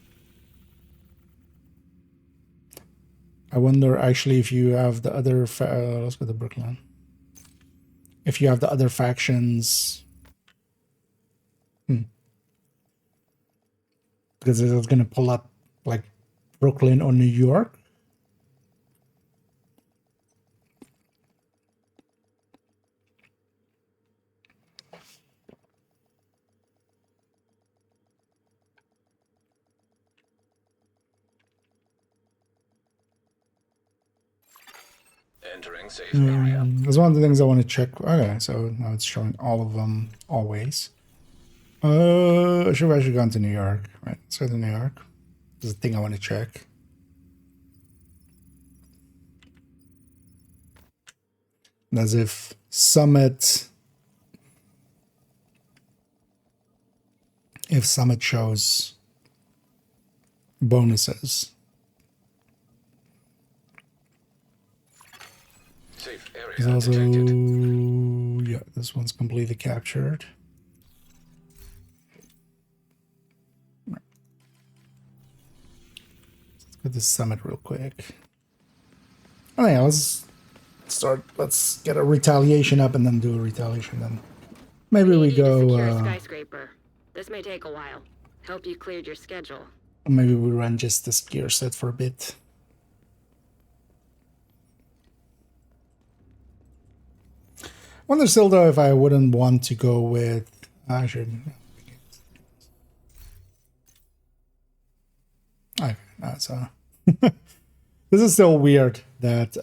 I wonder actually if you have the other. Let's go to Brooklyn. If you have the other factions. Because it's going to pull up like Brooklyn or New York. Entering safe area. That's one of the things I want to check. Okay, so now it's showing all of them always. I should have actually gone to New York. Right, let's go to New York. This is the thing I want to check. As if Summit, if Summit shows bonuses. Safe There's area also, detected. yeah, this one's completely captured. Let's go to Summit real quick. Oh yeah, let's get a retaliation up and then do a retaliation then. Maybe we Need you to secure a go, skyscraper. This may take a while. Hope you cleared your schedule. maybe we run just this gear set for a bit. Wonder still though if I wouldn't want to go with, I should. Okay, that's this is still weird that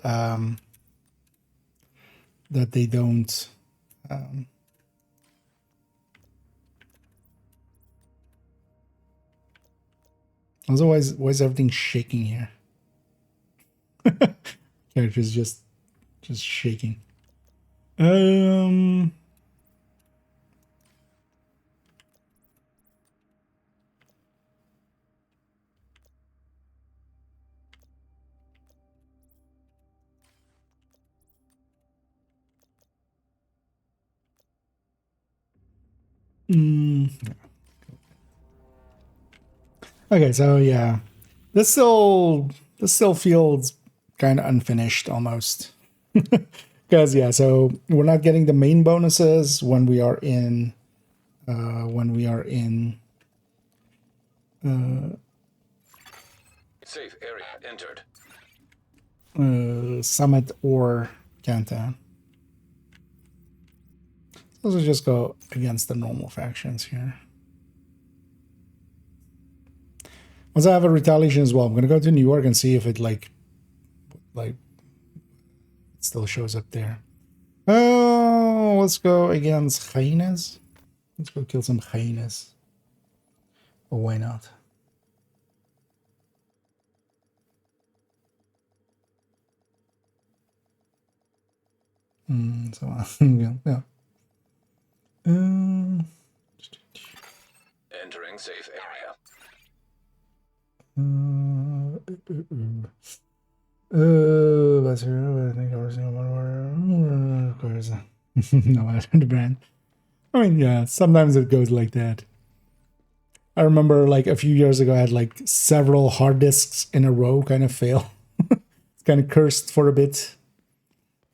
that they don't otherwise why is everything shaking here? Character's just shaking. Okay, so yeah, this still feels kind of unfinished almost. Because yeah, so we're not getting the main bonuses when we are in Safe area entered. Summit or Canton. So let's just go against the normal factions here. Once I have a retaliation as well, I'm gonna go to New York and see if it like it still shows up there. Oh, let's go against hyenas. Let's go kill some hyenas. Or why not? So yeah. Entering safe area. That's her. I think I was in one of course. No, I don't brand. I mean, yeah, sometimes it goes like that. I remember like a few years ago, I had like several hard disks in a row kind of fail. It's kind of cursed for a bit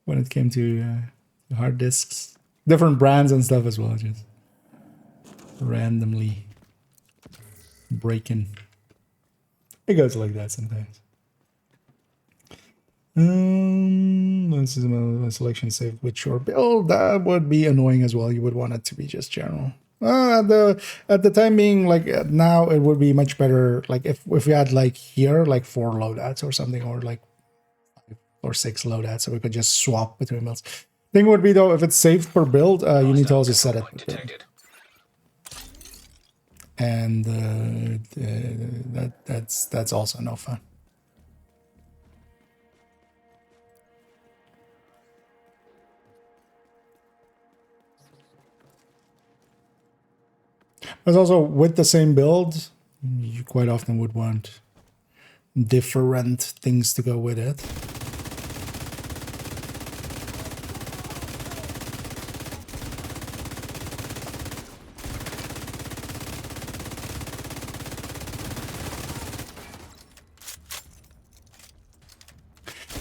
when it came to hard disks. Different brands and stuff as well, just randomly breaking. It goes like that sometimes. This is my selection saved with short build. That would be annoying as well. You would want it to be just general. At the time being, like now, it would be much better. Like if we had like here like 4 loadouts or something, or like 5 or 6 loadouts, so we could just swap between builds. Thing would be though, if it's saved per build, you need to also set it. Detected. And that's also no fun. But also with the same build, you quite often would want different things to go with it.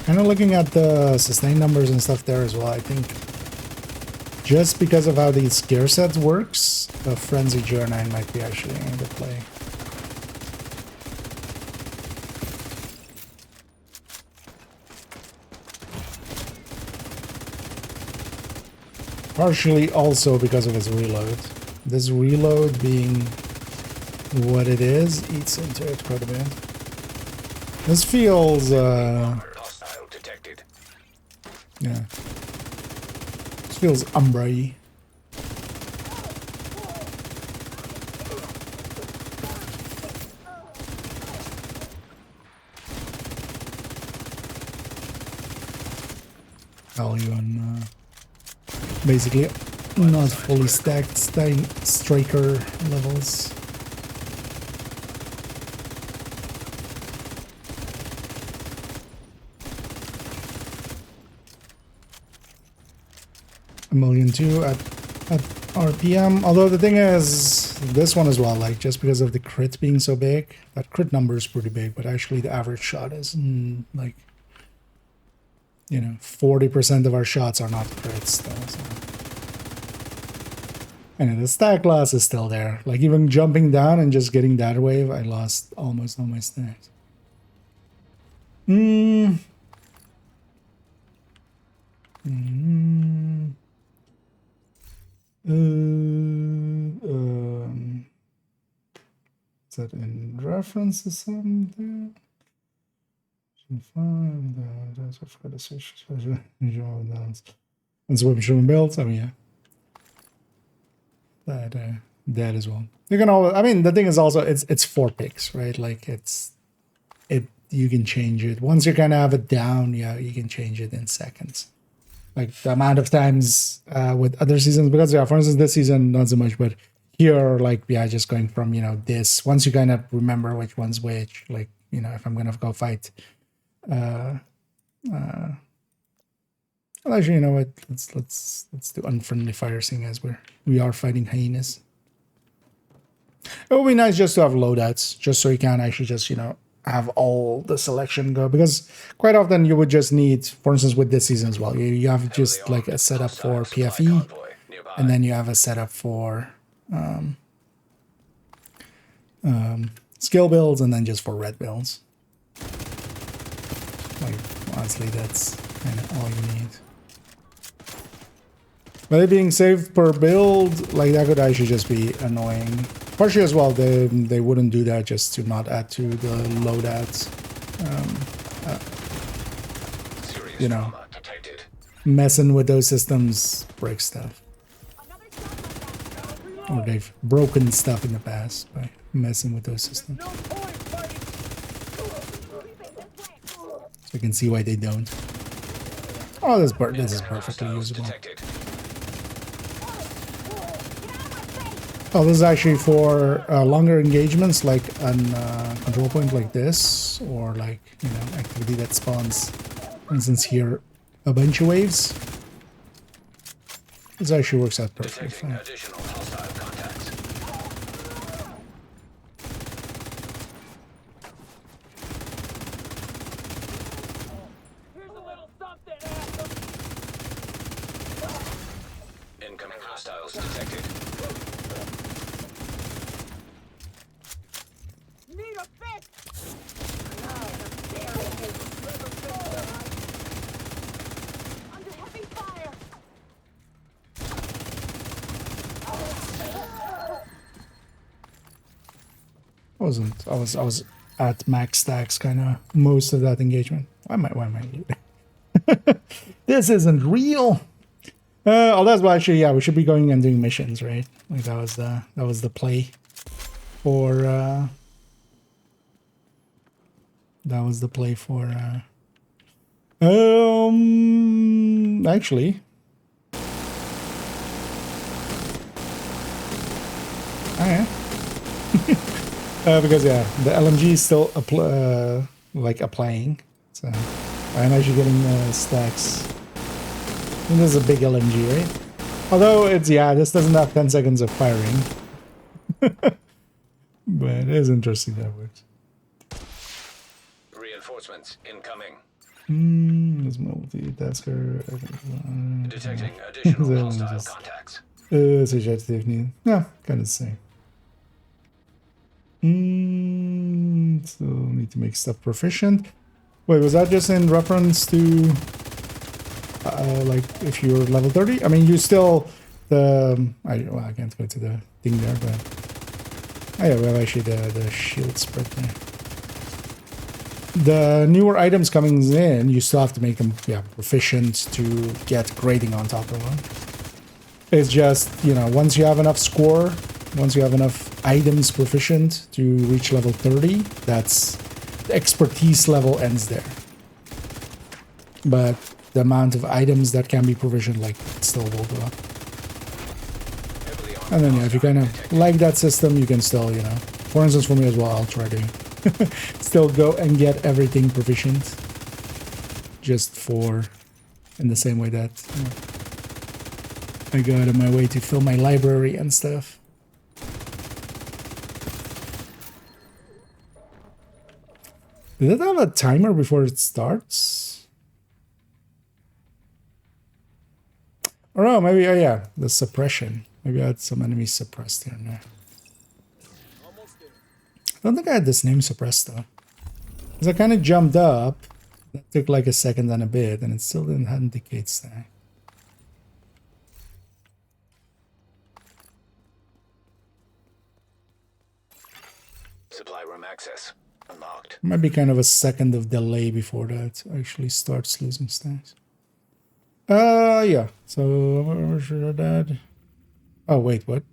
Kind of looking at the sustain numbers and stuff there as well. I think just because of how these gear sets works, the Frenzy GR9 might be actually in the play. Partially also because of its reload. This reload being what it is, eats into it quite a bit. This feels, Hostile detected. yeah. This feels Umbra-y. Value on, basically not fully stacked striker levels. $1.2 million at RPM. Although the thing is, this one as well, like just because of the crit being so big, that crit number is pretty big, but actually the average shot is like, you know, 40% of our shots are not crits though. So. And the stack loss is still there. Like even jumping down and just getting that wave, I lost almost all my stacks. Is that in reference to something? And swim builds. I mean, yeah, that as well. You can always. I mean, the thing is also it's 4 picks, right? Like you can change it once you kind of have it down. Yeah, you can change it in seconds. Like the amount of times with other seasons, because yeah, for instance, this season not so much, but here, like yeah, just going from this. Once you kind of remember which one's which, like if I'm gonna go fight. Well, actually, you know what? Let's do unfriendly fire, seeing as we are fighting hyenas. It would be nice just to have loadouts, just so you can actually just have all the selection go, because quite often you would just need, for instance, with this season as well, you have just like a setup for PFE, and then you have a setup for skill builds, and then just for red builds. Like honestly, that's kind of all you need. But it being saved per build, like that could actually just be annoying. Partially as well, they wouldn't do that just to not add to the loadouts. Messing with those systems breaks stuff. Or they've broken stuff in the past by messing with those systems. So you can see why they don't. Oh, this is perfectly usable. Oh, this is actually for longer engagements, like on control point like this, or like activity that spawns, for instance, here a bunch of waves. This actually works out perfectly fine. Incoming hostiles detected. Need a fix! Under heavy fire! I was at max stacks kind of most of that engagement. Why am I looting? This isn't real. Oh, that's why actually, yeah, we should be going and doing missions, right? Like that was the play for actually. Okay. Because yeah, the LMG is still like applying, so I'm actually getting stacks. And this is a big LMG, right? Although this doesn't have 10 seconds of firing, but it is interesting that it works. Reinforcements incoming. Let's multitasker. Detecting additional hostile contacts. Suggestive need. Yeah, kind of the same. So need to make stuff proficient. Wait, was that just in reference to like if you're level 30? I mean, you still well, I can't go to the thing there, but oh yeah, we have actually the shield spread there. The newer items coming in, you still have to make them proficient to get grading on top of them. It's just, you know, once you have enough score, once you have enough items proficient to reach level 30, that's the expertise level ends there. But the amount of items that can be provisioned, like, it still will go up. And then, yeah, if you kind of like that system, you can still, you know, for instance, for me as well, I'll try to still go and get everything proficient. Just for, in the same way that, you know, I go out of my way to fill my library and stuff. Did it have a timer before it starts? Or no, maybe, oh yeah, the suppression. Maybe I had some enemies suppressed here and there. I don't think I had this name suppressed though. Because I kind of jumped up. That took like a second and a bit, and it still didn't indicate stack. Supply room access unlocked. Might be kind of a second of delay before that actually starts losing stacks. Yeah. So where should I add? Oh wait, what?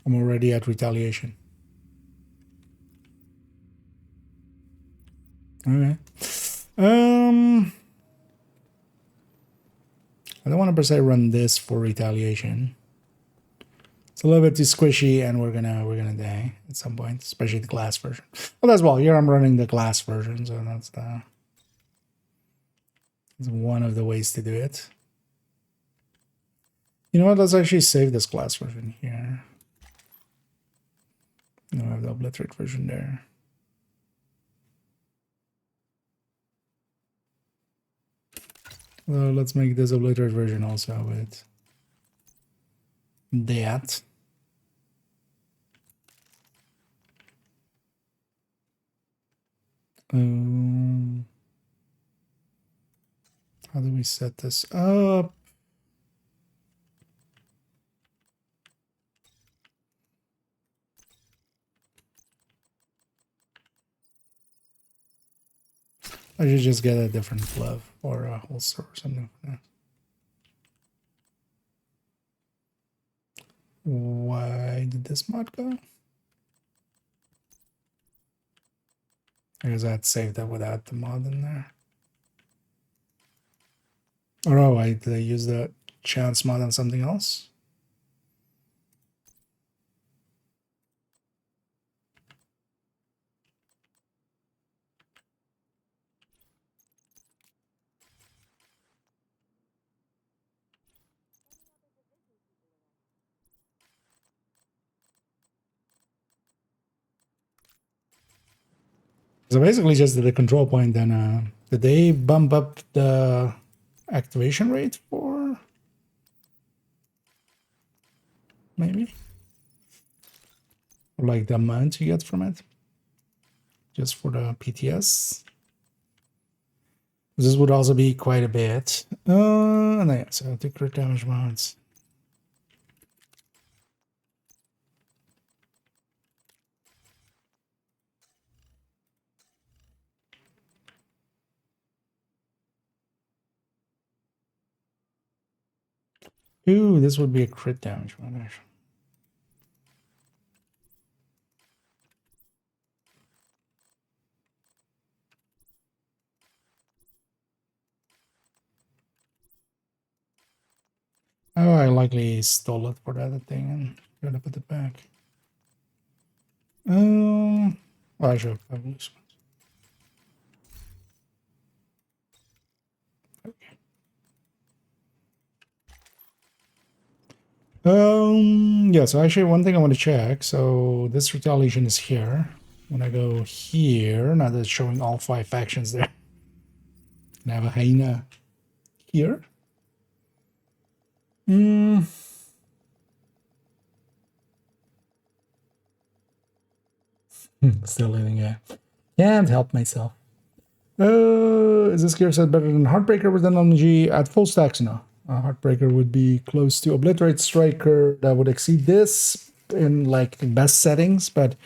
I'm already at retaliation. Okay. I don't want to per se run this for retaliation. It's a little bit too squishy, and we're gonna die at some point, especially the glass version. Well, as well. Here I'm running the glass version, so that's one of the ways to do it. You know what? Let's actually save this glass version here. No, I have the obliterate version there. Well, let's make this obliterate version also with that. How do we set this up? I should just get a different glove or a holster or something like that. Why did this mod go? I guess I had saved that without the mod in there. Or oh, did I use the chance mod on something else? So basically just the control point, then did they bump up the activation rate for maybe? Or like the amount you get from it? Just for the PTS? This would also be quite a bit. And then, yeah, so the crit damage mounts. Ooh, this would be a crit damage one, actually. Oh, I likely stole it for that thing and gotta put it back. Well, I should have loose ones. Okay. Yeah, so actually one thing I want to check. So this retaliation is here. when I go here, now that it's showing all 5 factions there. And I have a hyena here. Still living, yeah. Can't help myself. Is this gear set better than Heartbreaker with an LMG? At full stacks, no. Heartbreaker would be close to Obliterate Striker. That would exceed this in like the best settings. But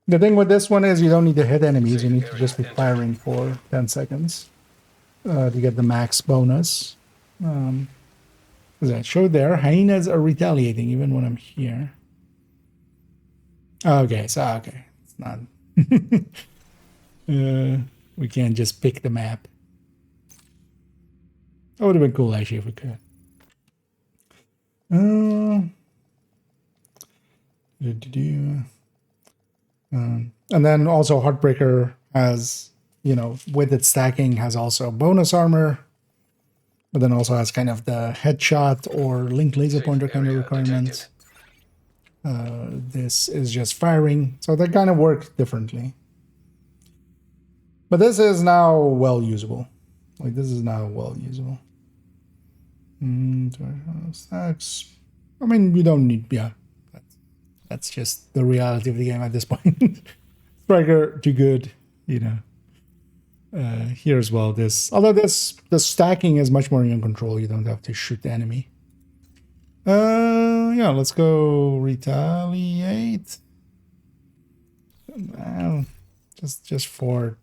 the thing with this one is you don't need to hit enemies. You need to just be firing for 10 seconds to get the max bonus. As I showed there, hyenas are retaliating even when I'm here. Okay, so okay, it's not. We can't just pick the map. That would have been cool actually if we could. And then also Heartbreaker has, you know, with its stacking has also bonus armor, but then also has kind of the headshot or link laser pointer kind of requirements. This is just firing, so they kind of work differently. But this is now well usable. Like this is now well usable. Stacks. I mean, you don't need, yeah. That's just the reality of the game at this point. Striker, too good, you know. Here as well, although the stacking is much more in your control. You don't have to shoot the enemy. Yeah, let's go retaliate. Just for.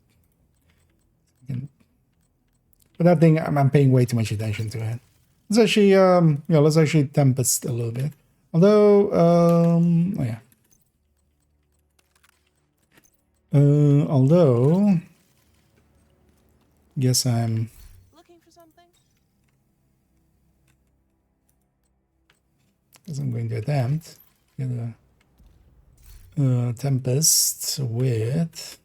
But that thing, I'm paying way too much attention to it. Let's actually, yeah, let's actually Tempest a little bit. Although, oh yeah. Although, guess I'm Looking for something? guess I'm going to attempt get a Tempest with.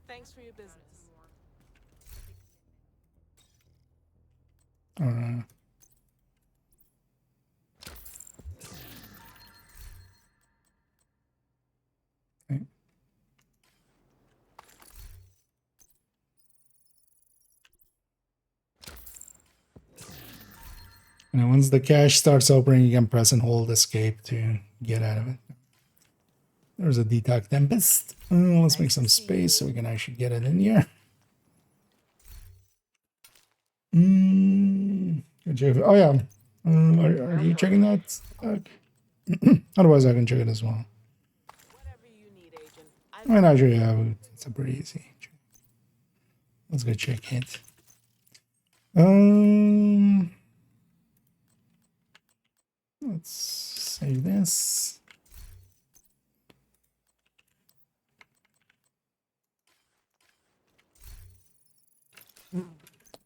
Thanks for your business. Okay. And once the cache starts opening, you can press and hold escape to get out of it. There's a Detox Tempest. Let's make some space so we can actually get it in here. Oh yeah. Are you checking that? Otherwise, I can check it as well. Whatever you need, Agent. I mean, actually, yeah, it's a pretty easy. Let's go check it. Let's save this.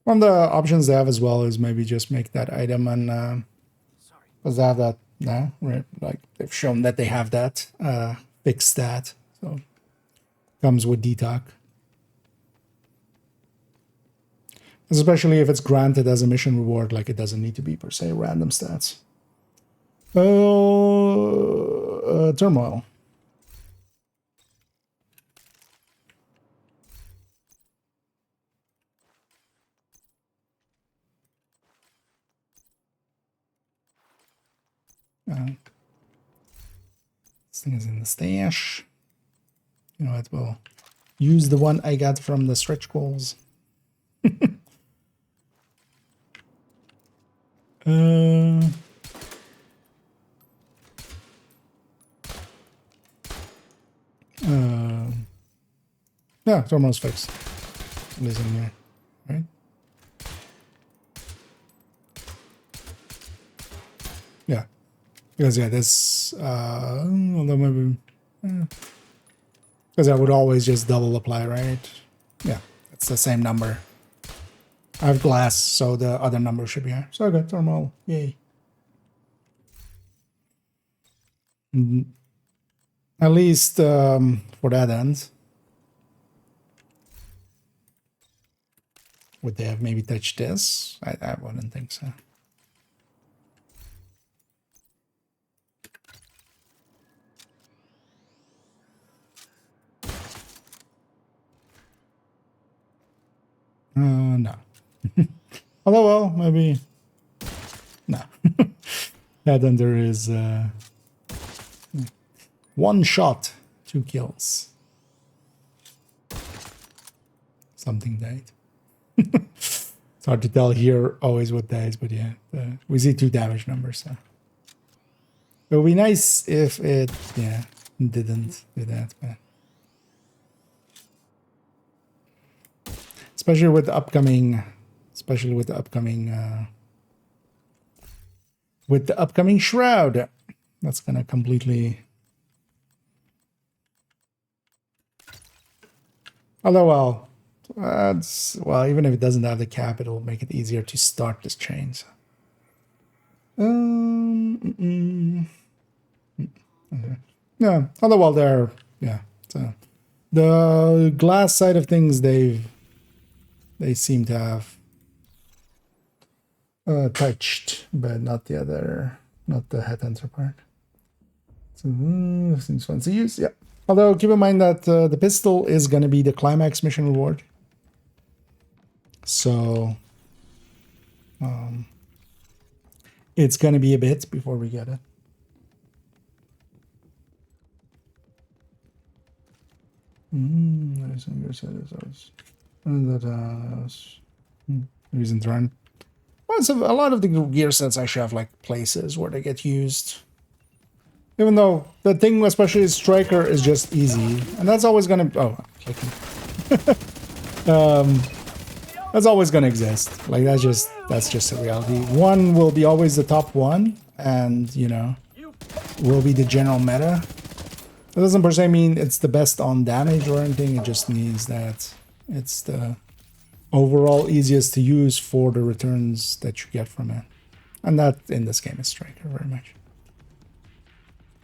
One of the options they have as well is maybe just make that item and because they have that now, right? Like they've shown that they have that fixed that, so comes with detox. Especially if it's granted as a mission reward, like it doesn't need to be per se random stats. Turmoil. This thing is in the stash. You know what? We'll use the one I got from the stretch goals. Yeah, it's almost fixed. It is in here, right? Yeah, because yeah, this although maybe because I would always just double apply, right? Yeah, it's the same number. I have glass, so the other number should be here. So good, thermal, yay. At least for that end. Would they have maybe touched this? I wouldn't think so. Although, well, maybe... No. Headhunter is... one shot, 2 kills. Something died. It's hard to tell here always what dies, but yeah. We see 2 damage numbers, so... It would be nice if it, yeah, didn't do that, but... Especially with the upcoming shroud. That's gonna completely... Although, well, well, even if it doesn't have the cap, it'll make it easier to start this chain. So. Yeah, although, well, they're, yeah. So the glass side of things, they seem to have touched, but not the other, not the headhunter part. So seems fun to use, yeah. Although keep in mind that the pistol is going to be the climax mission reward, so it's going to be a bit before we get it. Reason to run. Well, so a lot of the gear sets actually have like places where they get used. Even though the thing, especially Striker, is just easy, and that's always gonna. Oh, clicking. That's always gonna exist. Like that's just a reality. One will be always the top one, and you know, will be the general meta. That doesn't per se mean it's the best on damage or anything. It just means that it's the overall easiest to use for the returns that you get from it, and that in this game is Striker very much.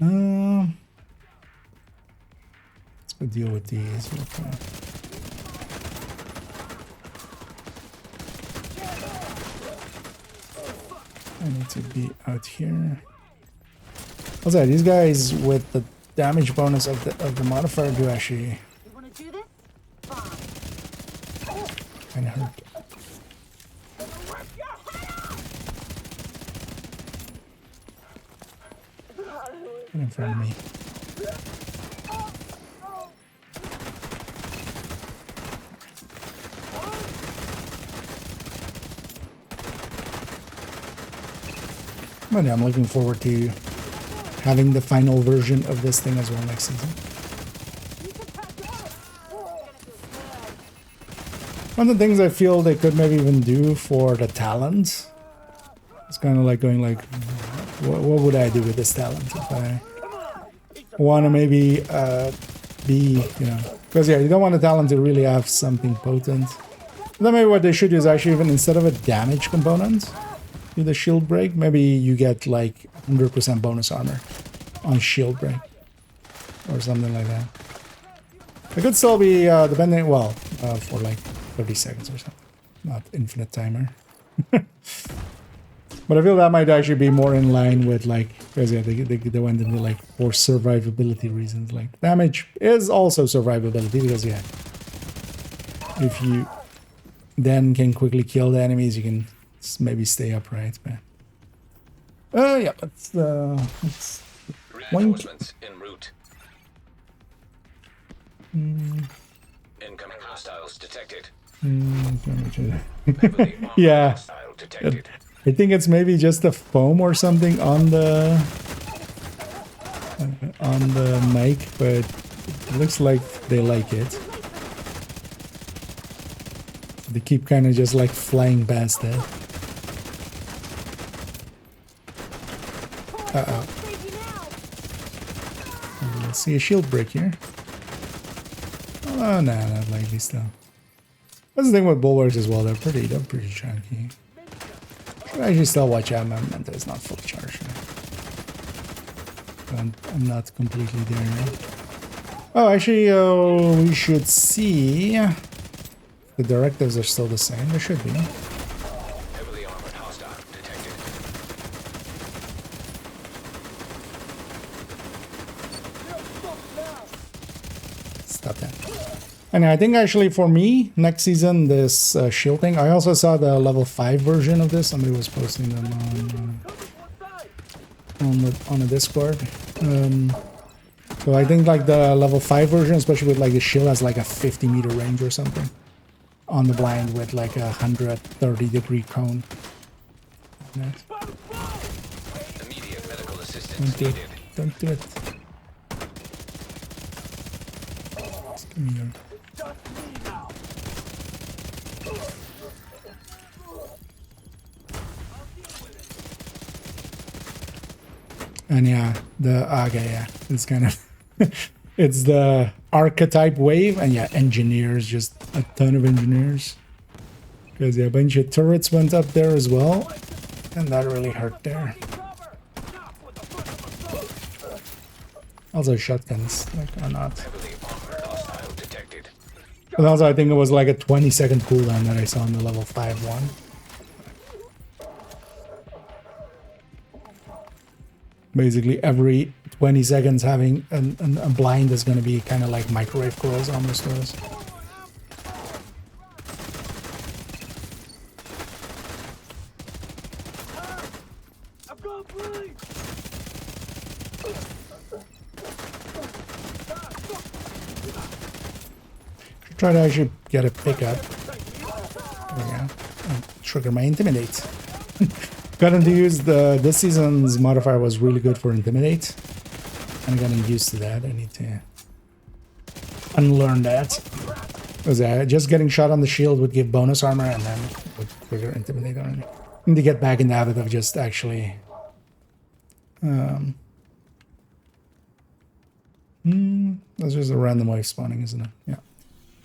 Let's go deal with these. I need to be out here. Also, these guys with the damage bonus of the modifier do actually kind of hurt. Get in front of me. But yeah, I'm looking forward to having the final version of this thing as well next season. One of the things I feel they could maybe even do for the talent, it's kind of like going like, what would I do with this talent if I want to maybe be, you know, because yeah, you don't want the talent to really have something potent. Then maybe what they should do is actually, even instead of a damage component, do the shield break. Maybe you get like 100% bonus armor on shield break or something like that. It could still be depending, well, for like 30 seconds or something, not infinite timer. But I feel that might actually be more in line with like, because yeah, they went into like for survivability reasons. Like damage is also survivability because yeah, if you then can quickly kill the enemies, you can maybe stay upright. But yeah, let's Reinforcements en route. Incoming hostiles detected. Heavily armored yeah. hostile detected. I think it's maybe just a foam or something on the mic, but it looks like they like it. They keep kind of just like flying past it. Uh-oh. Let's see a shield break here. Oh, no, not likely still. That's the thing with bulwarks as well. They're pretty chunky. Should actually still watch out. My mentor is not fully charged. I'm not completely there yet. Oh, actually, we should see. The directives are still the same. There should be. Heavily armored hostile detected. Stop that. And I think actually for me, next season, this shield thing, I also saw the level 5 version of this. Somebody was posting them on the Discord. So I think like the level 5 version, especially with like the shield, has like a 50-meter range or something on the blind with like a 130-degree cone. Nice. Immediate medical assistance Don't do it. needed. Don't do it. Just give me your... And yeah, it's kind of it's the archetype wave, and yeah, engineers, just a ton of engineers, because yeah, a bunch of turrets went up there as well, and that really hurt there. Also shotguns, like, are not. Heavily armored hostile detected. But also I think it was like a 20-second cooldown that I saw in the level 5 one. Basically every 20 seconds having a blind is going to be kind of like microwave girls almost was. Should try to actually get a pickup. There we go. And trigger my intimidate. Gotten to use this season's modifier was really good for intimidate. I'm getting used to that. I need to unlearn that. Because just getting shot on the shield would give bonus armor, and then would trigger intimidate on it. Need to get back in the habit of just actually that's just a random wave spawning, isn't it? Yeah.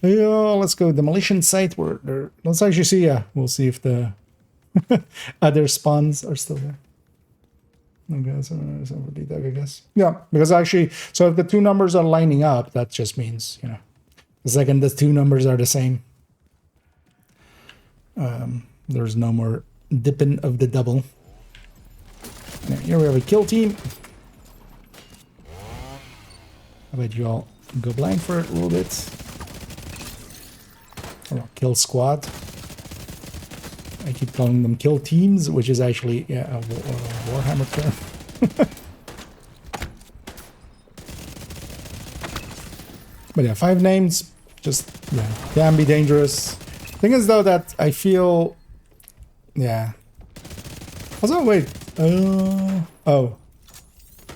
Yeah, let's go demolition site where there, let's actually see, we'll see if the other spawns are still there. Okay, so I guess. Yeah, because actually, so if the two numbers are lining up, that just means, you know, the second the two numbers are the same, there's no more dipping of the double. Now, here we have a kill team. I bet you all go blind for it a little bit. Or kill squad. I keep calling them kill teams, which is actually, yeah, a Warhammer term. But yeah, 5 names, just, yeah, can be dangerous. Thing is, though, that I feel, yeah. Also, wait, oh.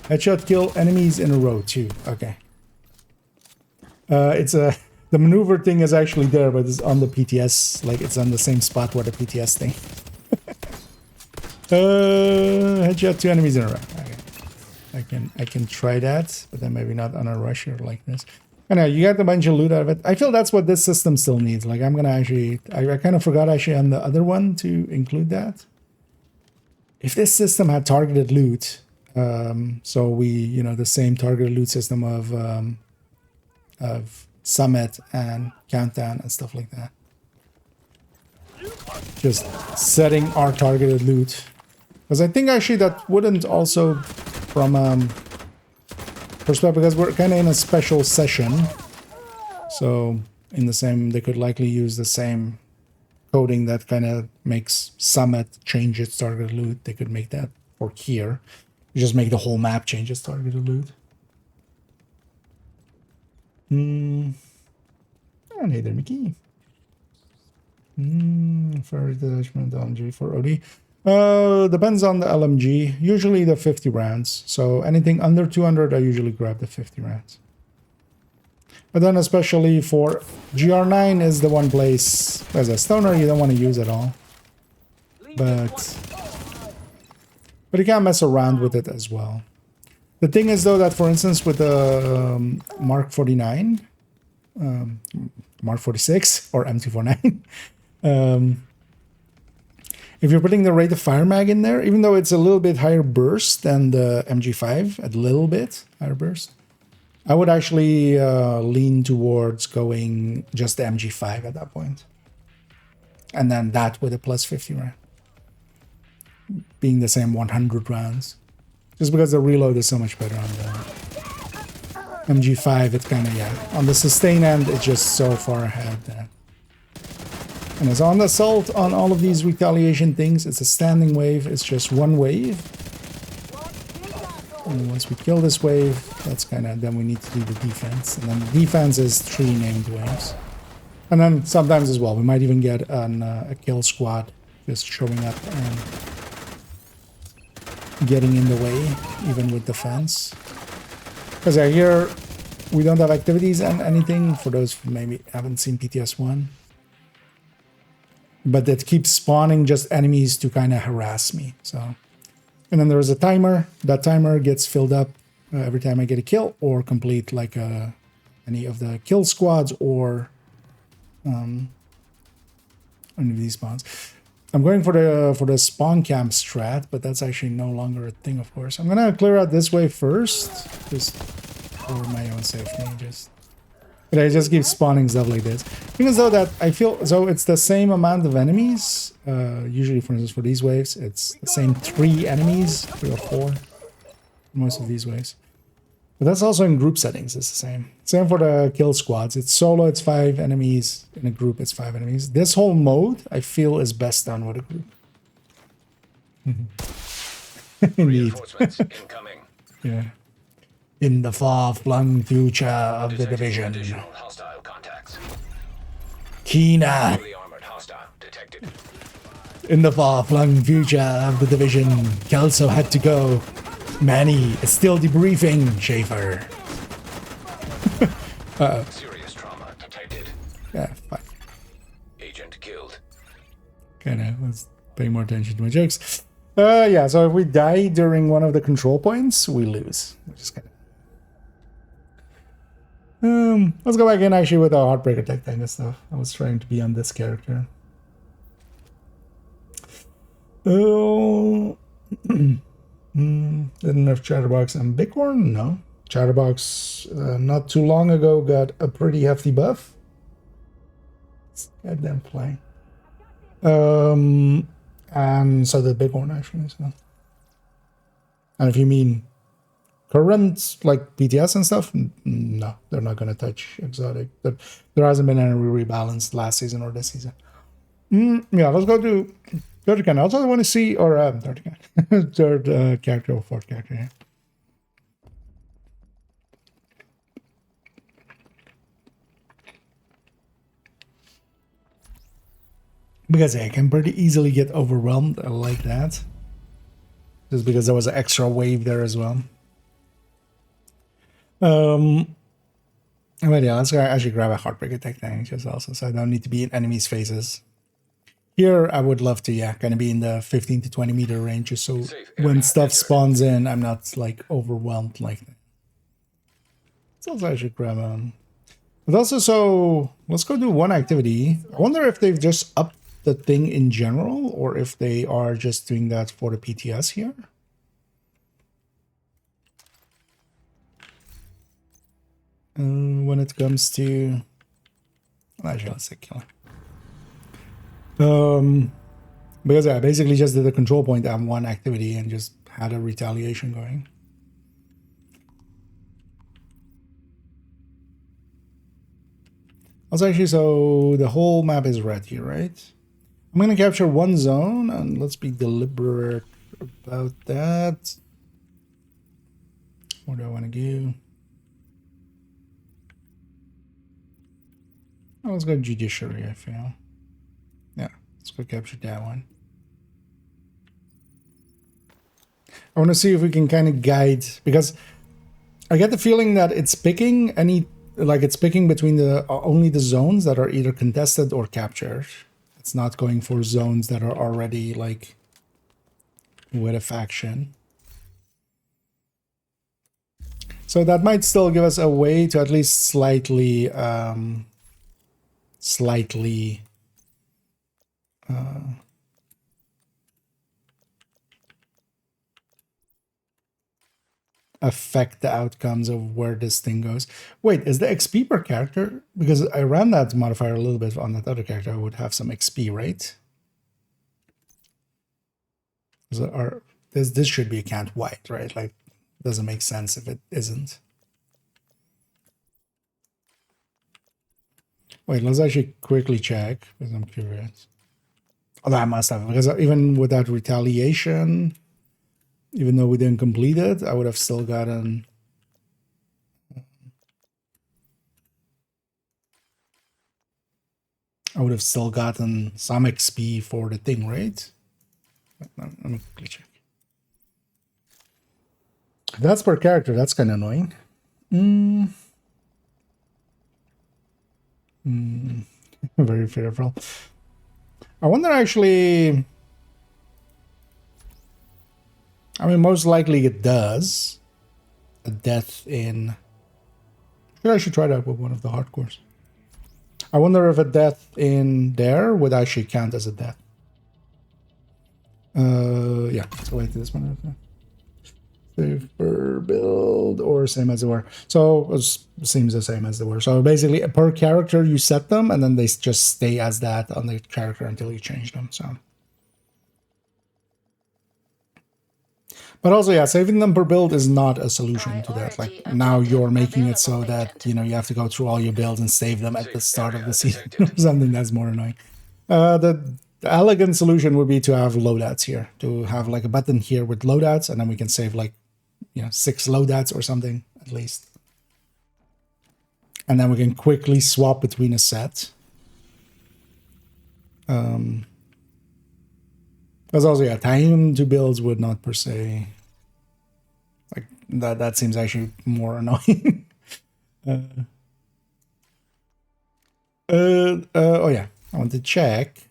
Headshot kill enemies in a row, too. Okay. It's a... The maneuver thing is actually there, but it's on the PTS. Like, it's on the same spot where the PTS thing. Headshot 2 enemies in a row. Okay. I can try that, but then maybe not on a rusher like this. I know, you got a bunch of loot out of it. I feel that's what this system still needs. Like, I'm gonna actually... I kind of forgot actually on the other one to include that. If this system had targeted loot, so we, you know, the same targeted loot system of Summit and Countdown and stuff like that. Just setting our targeted loot. Because I think actually that wouldn't also, from perspective, because we're kind of in a special session. So in the same, they could likely use the same coding that kind of makes Summit change its targeted loot. They could make that for here. You just make the whole map change its targeted loot. Neither Mickey. For detachment LMG for OD. Depends on the LMG. Usually the 50 rounds. So anything under 200, I usually grab the 50 rounds. But then especially for GR9 is the one place as a stoner you don't want to use at all. But you can't mess around with it as well. The thing is, though, that for instance with the Mark 49, Mark 46 or M249, if you're putting the rate of fire mag in there, even though it's a little bit higher burst than the MG5, a little bit higher burst, I would actually lean towards going just the MG5 at that point. And then that with a plus 50 round. Being the same 100 rounds. Just because the reload is so much better on MG5, it's kind of, yeah. On the sustain end, it's just so far ahead. And as on the assault, on all of these retaliation things, it's a standing wave. It's just one wave. And once we kill this wave, that's kind of, then we need to do the defense. And then the defense is 3 named waves. And then sometimes as well, we might even get a kill squad just showing up and getting in the way, even with defense. Because I hear we don't have activities and anything, for those who maybe haven't seen PTS1. But that keeps spawning just enemies to kind of harass me. So, and then there's a timer. That timer gets filled up every time I get a kill or complete like any of the kill squads or any of these spawns. I'm going for the spawn camp strat, but that's actually no longer a thing, of course. I'm gonna clear out this way first, just for my own safety. But I just keep spawning stuff like this. Even though that I feel so it's the same amount of enemies. Usually, for instance, for these waves, it's the same 3 enemies, 3 or 4. Most of these waves. But that's also in group settings, it's the same. Same for the kill squads. It's solo, it's 5 enemies. In a group, it's 5 enemies. This whole mode, I feel, is best done with a group. Indeed. Reinforcements incoming. Yeah. In the far-flung future of the division. Additional hostile contacts. Kina. Fully armored hostile detected. In the far-flung future of the division, Kelso had to go. Manny is still debriefing, Schaefer. Serious trauma detected. Yeah, fine. Agent killed. Kinda, let's pay more attention to my jokes. Yeah, so if we die during one of the control points, we lose. Which is kinda... let's go back in actually with our Heartbreaker tech kind of stuff. I was trying to be on this character. Oh... Didn't have Chatterbox and Bighorn? No. Chatterbox not too long ago got a pretty hefty buff. Goddamn play. And so did Bighorn actually. So. And if you mean current like PTS and stuff, no, they're not gonna touch exotic. There hasn't been any rebalance last season or this season. Yeah, let's go to third again. I also want to see, or third again, third character or fourth character here. Because I can pretty easily get overwhelmed. I like that. Just because there was an extra wave there as well. But yeah, let's actually grab a Heartbreak Attack thing just also, so I don't need to be in enemies' faces. Here, I would love to, yeah, kind of be in the 15 to 20 meter range, just so when stuff spawns in, I'm not, like, overwhelmed like that. So also I should grab But also, so, let's go do one activity. I wonder if they've just upped the thing in general, or if they are just doing that for the PTS here. When it comes to... Actually, let's say killer. Because I basically just did a control point on one activity and just had a retaliation going. Also, actually, so the whole map is red here, right? I'm gonna capture one zone, and let's be deliberate about that. What do I want to go? Oh, let's go judiciary, I feel. Yeah, let's go capture that one. I want to see if we can kind of guide, because I get the feeling that it's picking it's picking between the only the zones that are either contested or captured. It's not going for zones that are already like with a faction. So that might still give us a way to at least slightly affect the outcomes of where this thing goes. Wait, is the XP per character? Because I ran that modifier a little bit on that other character, I would have some XP, right? So this should be account wide, right? Like, doesn't make sense if it isn't. Wait, let's actually quickly check because I'm curious. Although I must have, because even with that retaliation, even though we didn't complete it, I would have still gotten. I would have still gotten some XP for the thing, right? Let me quickly check. If that's per character, that's kind of annoying. Very fearful. I wonder actually. I mean, most likely it does. A death in. I should try that with one of the hardcores. I wonder if a death in there would actually count as a death. Yeah, let's go into this one. Okay. Save per build or same as they were. So it seems the same as they were. So basically, per character you set them, and then they just stay as that on the character until you change them. So, but also, yeah, saving them per build is not a solution to that. Like now you're making it so that you have to go through all your builds and save them at the start of the season or something. That's more annoying. The elegant solution would be to have loadouts here, to have like a button here with loadouts, and then we can save like 6 loadouts or something at least, and then we can quickly swap between a set. Because also, yeah, tying two builds would not per se like that. That seems actually more annoying. Oh yeah, I want to check.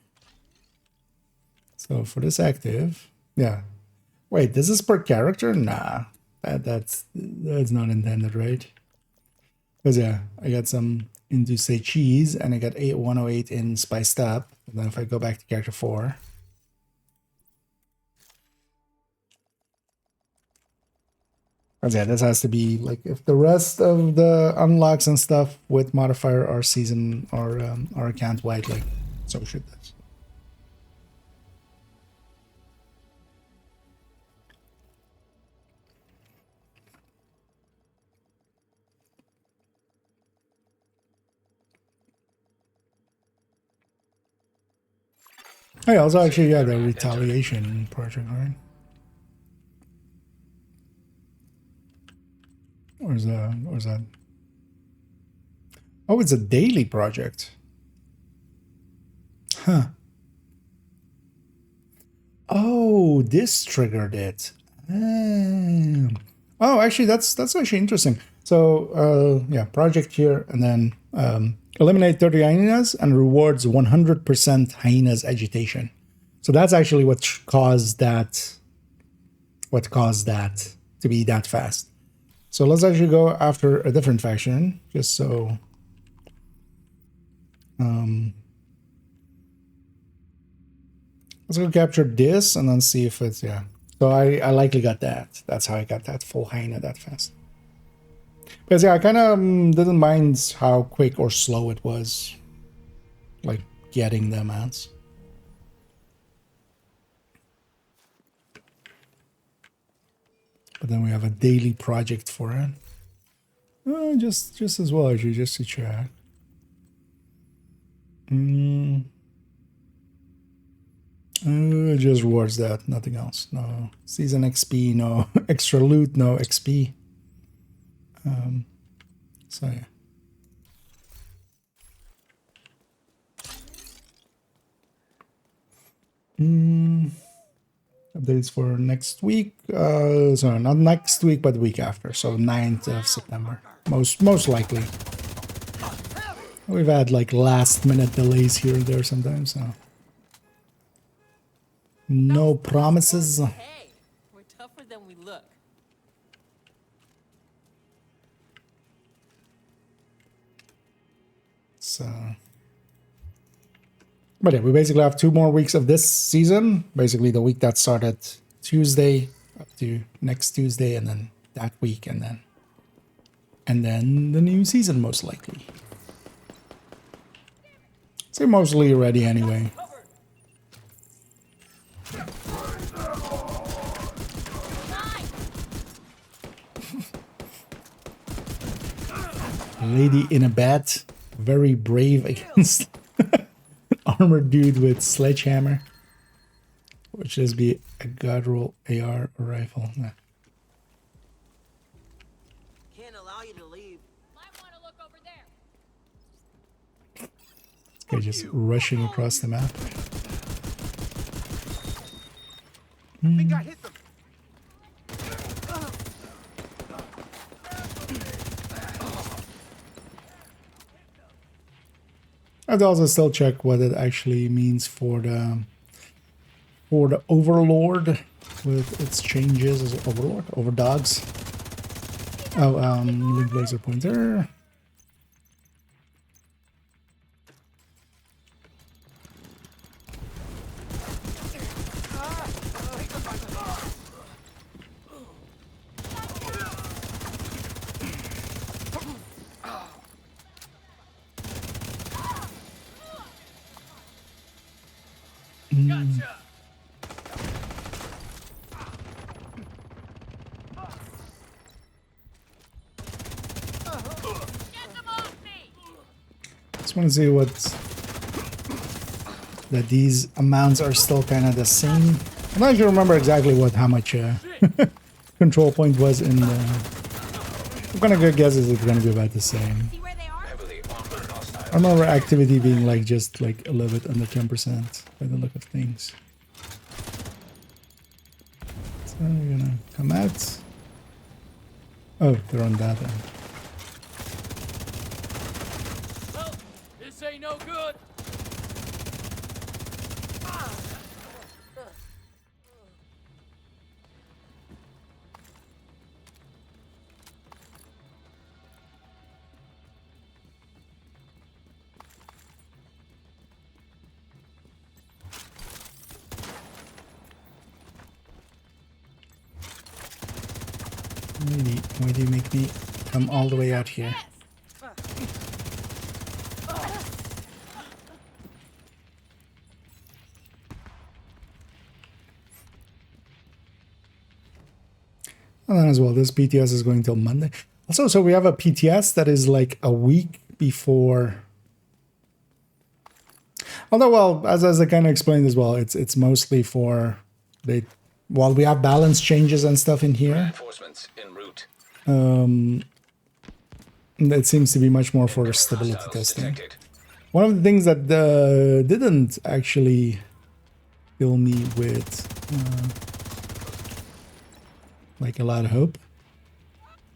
So for this active, yeah. Wait, this is per character? Nah, that's not intended, right? Because yeah, I got some into say cheese, and I got 108 in spiced up. And then if I go back to character 4. Because yeah, this has to be like if the rest of the unlocks and stuff with modifier are season or account wide, like so should this. Hey, also actually, yeah, the retaliation project, right? Or is that? Oh, it's a daily project. Huh. Oh, this triggered it. Oh, actually, that's actually interesting. So, yeah, project here, and then eliminate 30 hyenas and rewards 100% hyenas agitation. So that's actually what caused that. What caused that to be that fast. So let's actually go after a different faction, just so. Let's go capture this and then see if it's, yeah. So I likely got that. That's how I got that full hyena that fast. Because yeah, I kind of didn't mind how quick or slow it was, like getting the amounts. But then we have a daily project for it. Just as well, actually, just to check. Just rewards that, nothing else. No season XP, no extra loot, no XP. So yeah. Updates for next week. Sorry, not next week, but the week after. So 9th of September. Most likely. We've had like last minute delays here and there sometimes, so. No promises. Hey, we're tougher than we look. So. But yeah, we basically have 2 more weeks of this season. Basically the week that started Tuesday up to next Tuesday, and then that week, and then the new season most likely. So mostly ready anyway. Lady in a bed. very brave against armored dude with sledgehammer. Which just be a god roll AR or rifle. Nah. Can't allow you to leave. Might want to look over there. This guy just rushing across the map. I think I hit them. I'd also still check what it actually means for the Overlord with its changes as Overlord, Overdogs. Oh, link laser pointer. Just want to see what that these amounts are still kind of the same. I'm not sure remember exactly how much control point was in the. I'm gonna go guess it's gonna be about the same. See where they are? Heavily armored hostile. I remember activity being like just like a little bit under 10% by the look of things. So we're gonna come out. Oh, they're on that end. Well, this ain't no good. Why do you make me come all the way out here? And then as well, this PTS is going till Monday. Also, so we have a PTS that is like a week before. Although, well, as I kind of explained as well, it's mostly for they. While we have balance changes and stuff in here, Reinforcements en route. it seems to be much more for stability Hostiles testing. detected. One of the things that didn't actually fill me with like a lot of hope.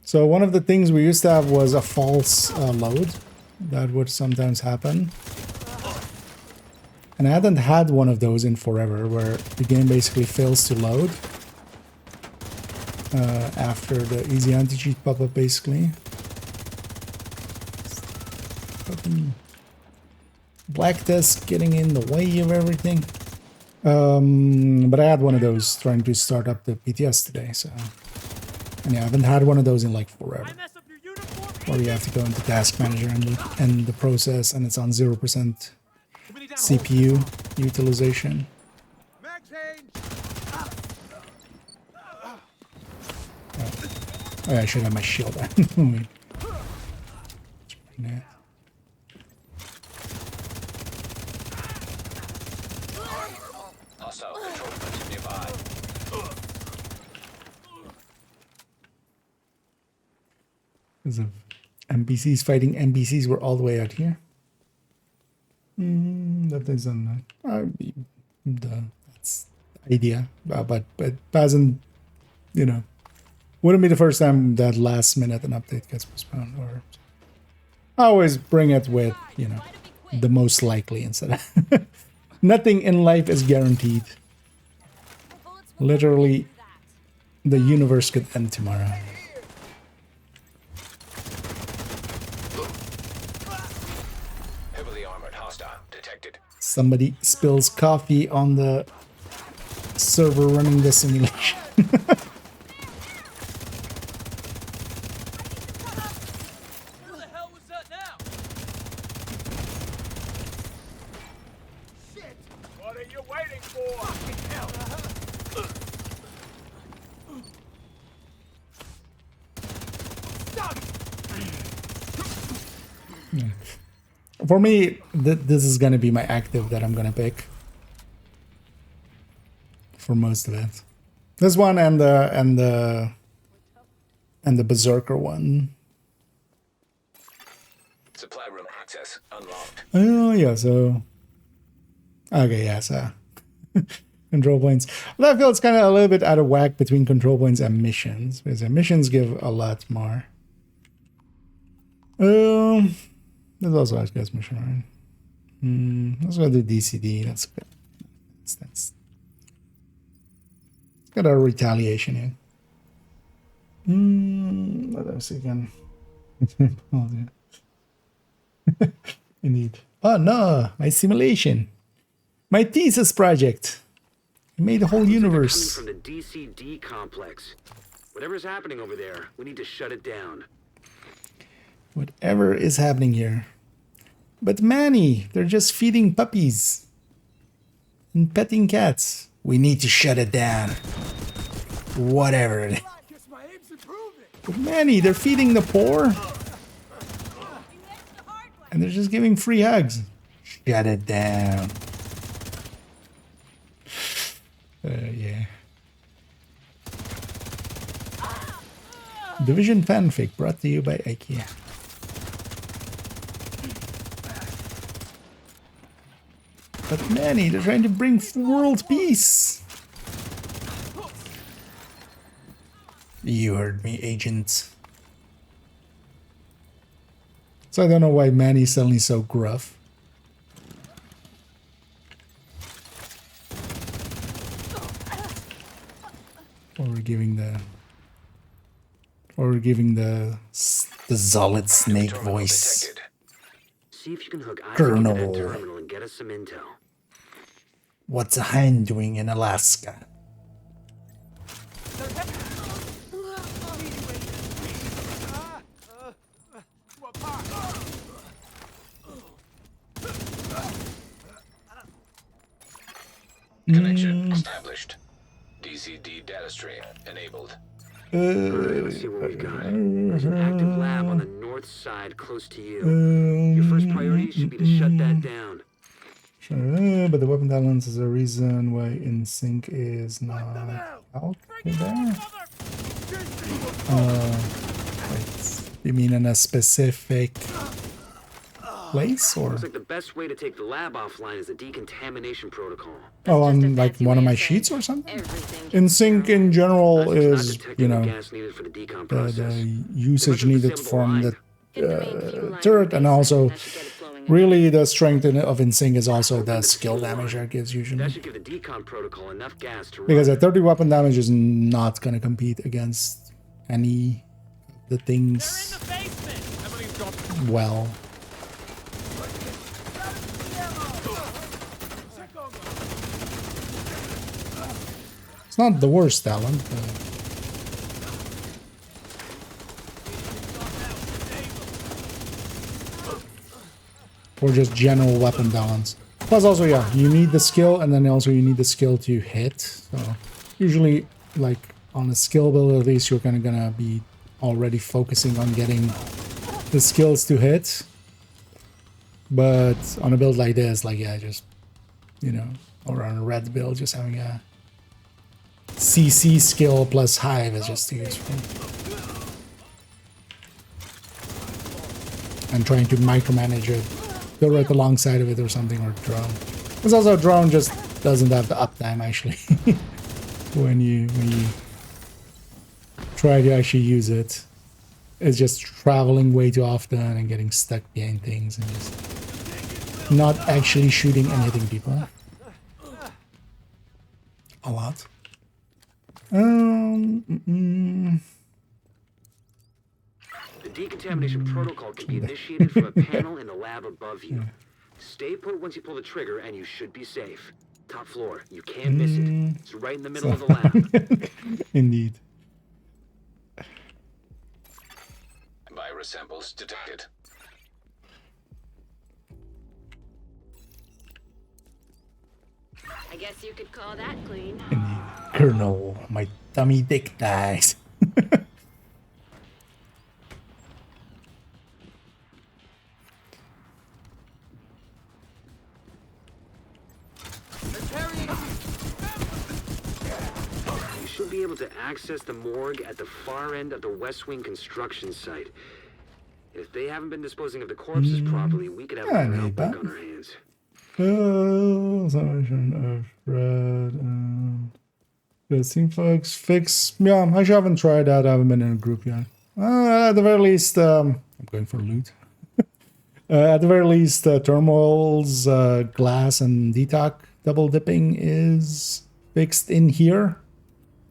So one of the things we used to have was a false load that would sometimes happen. And I hadn't had one of those in forever, where the game basically fails to load after the easy anti-cheat pop-up, basically. Fucking black disk getting in the way of everything. But I had one of those trying to start up the PTS today, so... And yeah, I haven't had one of those in like forever. Where you have to go into Task Manager and end the process, and it's on 0% CPU utilization. Mag change. Oh, yeah, I should have my shield on. Wait. Yeah. Hostile control point nearby. Because of NPCs fighting NPCs, we're all the way out here. That isn't that's the idea, but hasn't, you know, wouldn't be the first time that last minute an update gets postponed. Or I always bring it with, you know, the most likely instead of nothing in life is guaranteed. Literally, the universe could end tomorrow. Heavily armored hostile detected. Somebody spills coffee on the server running the simulation. Who the hell was that now? Shit. What are you waiting for? Fucking hell. Stop. For me, this is gonna be my active that I'm gonna pick for most of it. This one and the Berserker one. Supply room access unlocked. Oh yeah, so okay, yeah, so control points. Well, I feel it's kind of a little bit out of whack between control points and missions, because missions give a lot more. There's also a guys mission, right? Let's go to DCD. That's good. That's got a retaliation in. What else again? Oh, yeah. Indeed. Oh no, my simulation, my thesis project. I made the whole universe. Coming from the DCD complex. Whatever's happening over there, we need to shut it down. Whatever is happening here. But Manny, they're just feeding puppies and petting cats. We need to shut it down. Whatever it is. Guess my aim's improving. But Manny, they're feeding the poor. And they're just giving free hugs. Shut it down. Yeah. Division fanfic brought to you by IKEA. But Manny, they're trying to bring world peace. You heard me, agent. So I don't know why Manny's suddenly so gruff. Or we're giving the solid snake Terminal voice. detected. See if you can hook Isaac Colonel. into that terminal and get us some intel. What's a hind doing in Alaska? Connection established. DCD data stream enabled. Alright, let's see what we've got. There's an active lab on the north side close to you. Your first priority should be to shut that down. Sure, but the weapon balance is a reason why InSync is not out there. Wait, you mean in a specific place, or Looks like the best way to take the lab offline is the decontamination protocol. oh, Just a on like fancy one of way my of saying sheets or something? everything InSync in general That's not is, detecting you the know, gas needed for the decom the process. usage needed from the Hit the main fuel line turret, and basement, also that should get it flowing again. really the strength of InSync is also the skill damage that gives That usually. should give the decom protocol enough gas to Because run. a 30 weapon damage is not going to compete against any of the things well. It's not the worst talent, or just general weapon balance. Plus also, yeah, you need the skill, and then also you need the skill to hit. So usually, like on a skill build at least, you're gonna be already focusing on getting the skills to hit. But on a build like this, like yeah, just, you know, or on a red build, just having a CC skill plus hive is just too useful. And trying to micromanage it, go right alongside of it or something, or drone. Because also drone just doesn't have the uptime actually when you try to actually use it. It's just traveling way too often and getting stuck behind things and just not actually shooting and hitting people. A lot. The decontamination protocol can be initiated from a panel in the lab above you. Stay put once you pull the trigger and you should be safe. Top floor, you can't miss it. It's right in the middle of the lab. Indeed. Virus samples detected. I guess you could call that clean. Indeed. Colonel, my tummy dick dies. should be able to access the morgue at the far end of the West Wing construction site. If they haven't been disposing of the corpses properly, we could have Yeah, another need outbreak that. on our hands. Summation of red and the team folks fix. Yeah, I actually haven't tried that. I haven't been in a group yet. At the very least, I'm going for loot. At the very least, thermals, glass, and detox double dipping is fixed in here.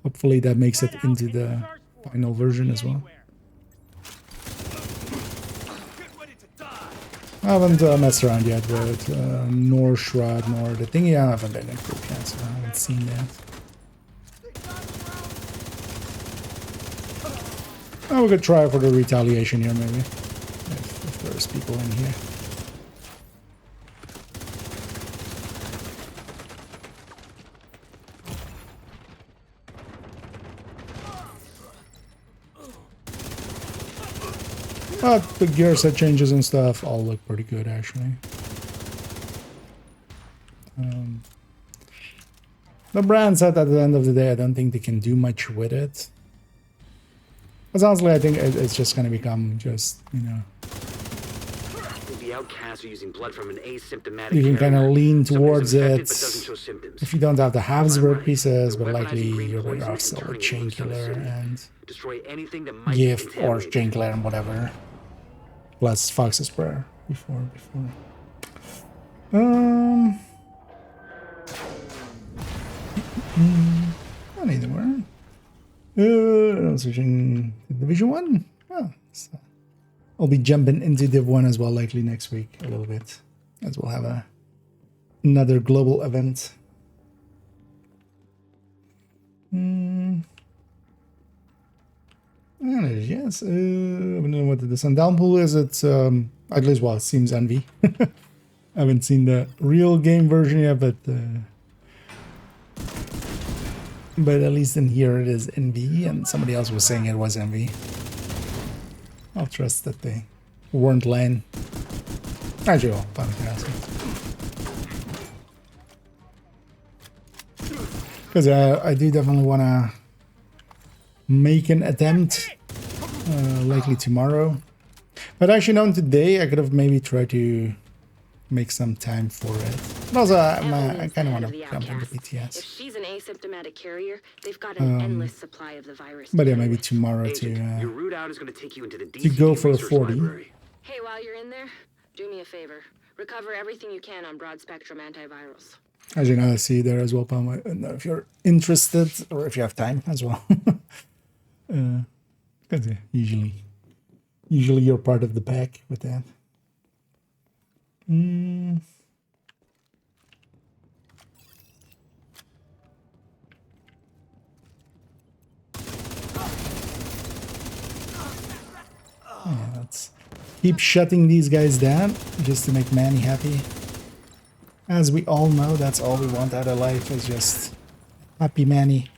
Hopefully, that makes it into the final version as well. I haven't messed around yet with nor Shroud nor the thingy. I haven't been in group yet, so I haven't seen that. Oh, we could try for the retaliation here, maybe, if there's people in here. But the gear set changes and stuff all look pretty good, actually. The brand set at the end of the day, I don't think they can do much with it. But honestly, I think it's just going to become just, you know... The outcasts are using blood from an asymptomatic You can kind of carrier. lean Somebody towards who's infected it. but doesn't show symptoms. If you don't have the Habsburg pieces, They're but likely weaponizing green you're better poison off still and with turning it loose on the Chainkiller city. and Destroy anything that might be Gift or contaminated. Chainkiller and whatever. Plus Fox's Prayer before. Not anywhere. I'm switching to Division 1. Oh, so I'll be jumping into Div 1 as well, likely next week a little bit, as we'll have another global event. Yes, I don't know what the sundown pool is. It's at least, well, it seems Envy. I haven't seen the real game version yet, but at least in here it is Envy, and somebody else was saying it was Envy. I'll trust that they weren't lying. Actually, well, because I do definitely want to make an attempt, likely tomorrow. But actually, known today, I could have maybe tried to make some time for it. But also, I kind of want to jump into If BTS. she's an asymptomatic carrier, they've got an endless supply of the virus. But yeah, maybe tomorrow Agent, your to route out is going to take you into the go DCD for research 40. library. Hey, while you're in there, do me a favor. Recover everything you can on broad-spectrum antivirals. as you know, I see there as well, Palm. I don't know if you're interested or if you have time as well. Because usually you're part of the pack with that. Yeah, let's keep shutting these guys down just to make Manny happy. As we all know, that's all we want out of life, is just happy Manny.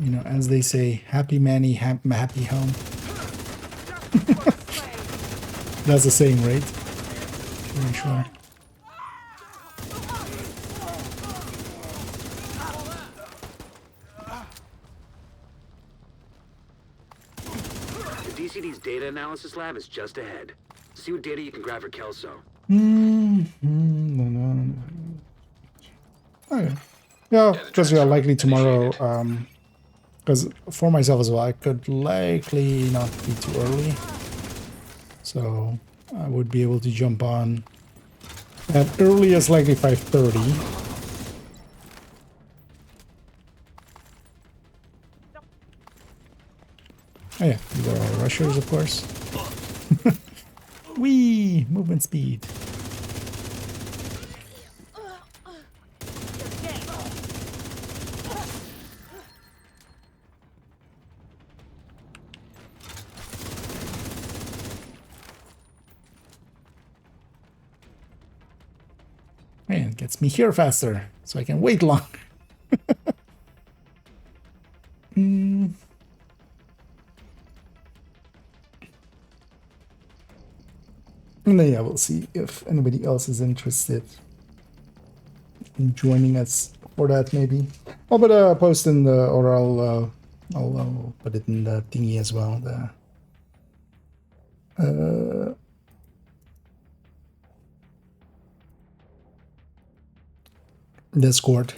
You know, as they say, happy Manny, happy home. That's the saying, right? Pretty sure. The DCD's data analysis lab is just ahead. See what data you can grab for Kelso. Okay. Yeah, because yeah, likely tomorrow. Because for myself as well, I could likely not be too early, so I would be able to jump on at earliest likely 5:30. Oh yeah, there are rushers, of course. Whee! Movement speed. Man, it gets me here faster, so I can wait longer. And then yeah, we'll see if anybody else is interested in joining us for that. Maybe I'll put a post in the, or I'll put it in the thingy as well. The Discord.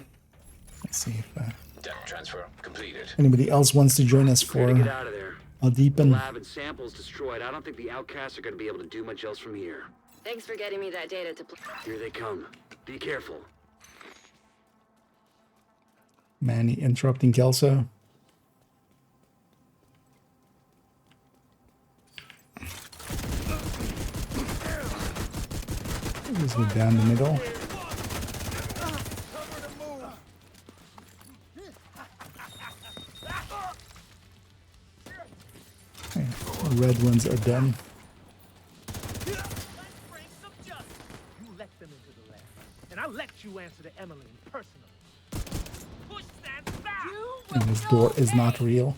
Let's see if Data transfer completed. anybody else wants to join us Clear to get for out of there. a The deepen. lab and samples destroyed. I don't think the outcasts are going to be able to do much else from here. Thanks for getting me that data to. Here they come. Be careful. Manny interrupting Kelso. Just go down the middle. Okay, the red ones are done. You let them into the lab, and I'll let you answer to Emily personally. Push that back! And this door is not real.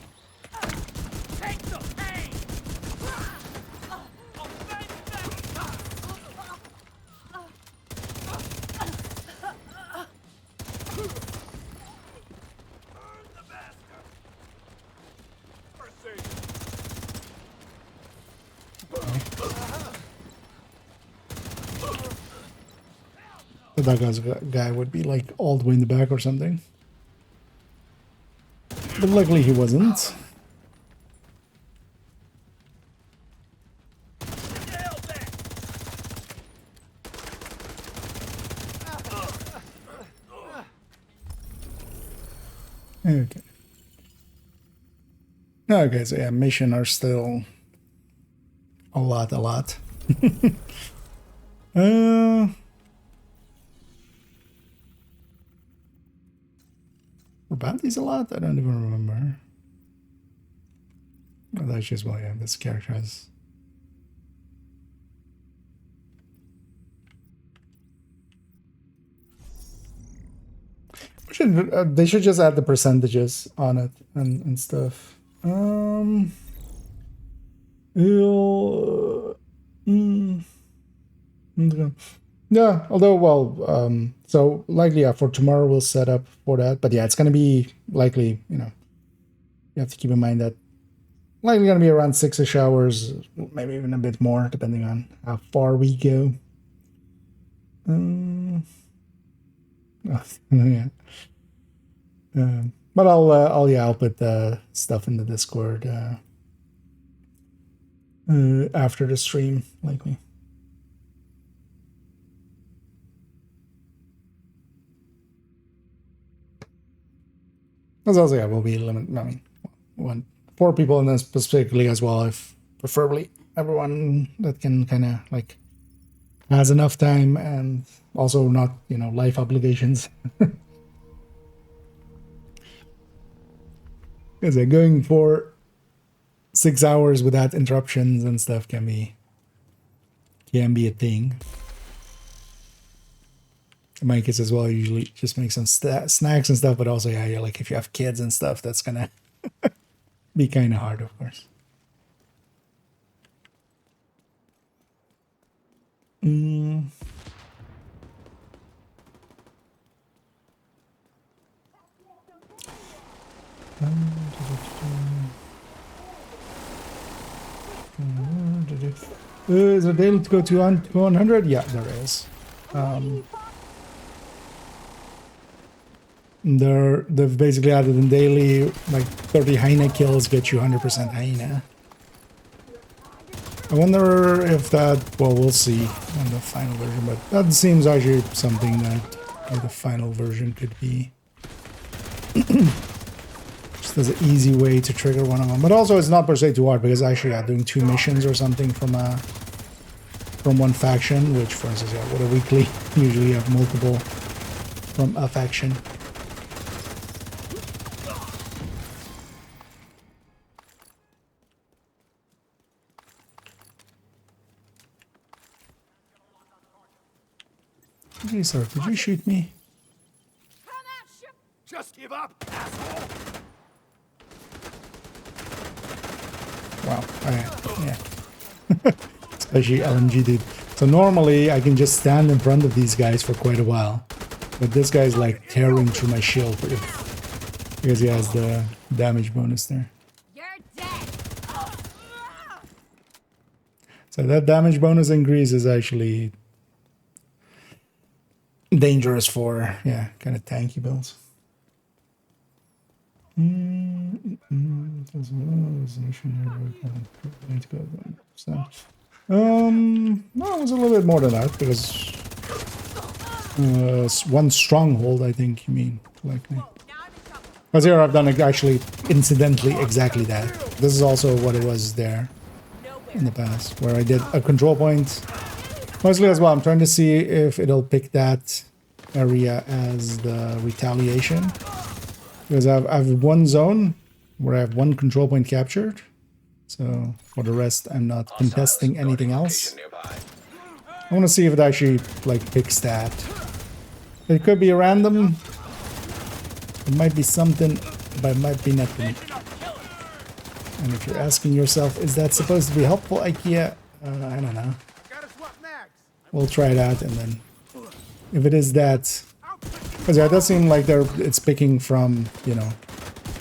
Take the pain! But that guy would be like all the way in the back or something. But luckily he wasn't. Okay. Okay, so yeah, mission are still a lot. Were bounties a lot? I don't even remember. Oh, that's just, well, yeah, this character has. They should just add the percentages on it and stuff. Yeah, although, well, so likely, yeah, for tomorrow we'll set up for that. But yeah, it's going to be likely, you know, you have to keep in mind that likely going to be around 6-ish hours, maybe even a bit more, depending on how far we go. Yeah. But I'll put the stuff in the Discord after the stream, likely. As also, yeah, will be limit. I mean, 4 people in this specifically as well, if preferably everyone that can kind of like has enough time and also not, you know, life obligations. Because going for 6 hours without interruptions and stuff can be a thing. In my case as well, I usually just make some snacks and stuff, but also, yeah, like if you have kids and stuff, that's gonna be kind of hard, of course. Is there a daily to go to 100? Yeah, there is. They've basically added in daily, like 30 hyena kills get you 100% hyena. I wonder if that, well, we'll see on the final version, but that seems actually something that the final version could be. Just as an easy way to trigger one of them. But also it's not per se too hard, because actually I'm doing 2 missions or something from one faction, which for instance, yeah, with a weekly, usually you have multiple from a faction. Okay, sir, did you shoot me? Just give up, asshole! Wow, yeah. Especially LMG, dude. So normally I can just stand in front of these guys for quite a while. But this guy's like tearing through my shield because he has the damage bonus there. You're dead. So that damage bonus increase is actually dangerous for, yeah, kind of tanky builds. No, it was a little bit more than that because one stronghold, I think you mean, likely. Because here I've done actually incidentally exactly that. This is also what it was there in the past, where I did a control point. Mostly as well, I'm trying to see if it'll pick that area as the retaliation. Because I've one zone where I have one control point captured. So for the rest, I'm not contesting anything else. I want to see if it actually like picks that. It could be random. It might be something, but it might be nothing. And if you're asking yourself, is that supposed to be helpful, IKEA? I don't know. We'll try it out, and then if it is that, because yeah, it does seem like it's picking from, you know,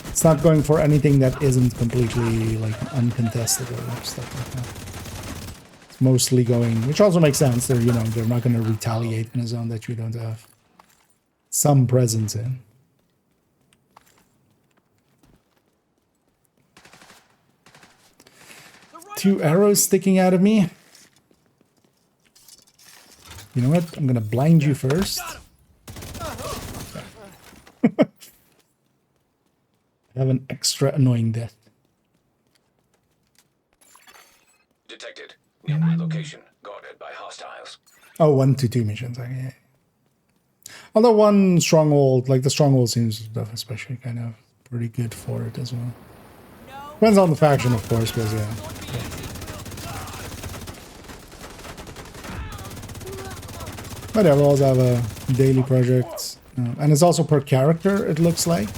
it's not going for anything that isn't completely like uncontested or stuff like that. It's mostly going, which also makes sense. They're, you know, they're not going to retaliate in a zone that you don't have some presence in. Two arrows sticking out of me. You know what? I'm gonna blind you first. I have an extra annoying death. Detected. Nearby location. Guarded by hostiles. Oh, 1 to 2 missions. Okay. Although one stronghold, like the stronghold seems especially kind of pretty good for it as well. Depends on the faction, of course, because yeah. But yeah, we'll also have a daily project. And it's also per character, it looks like.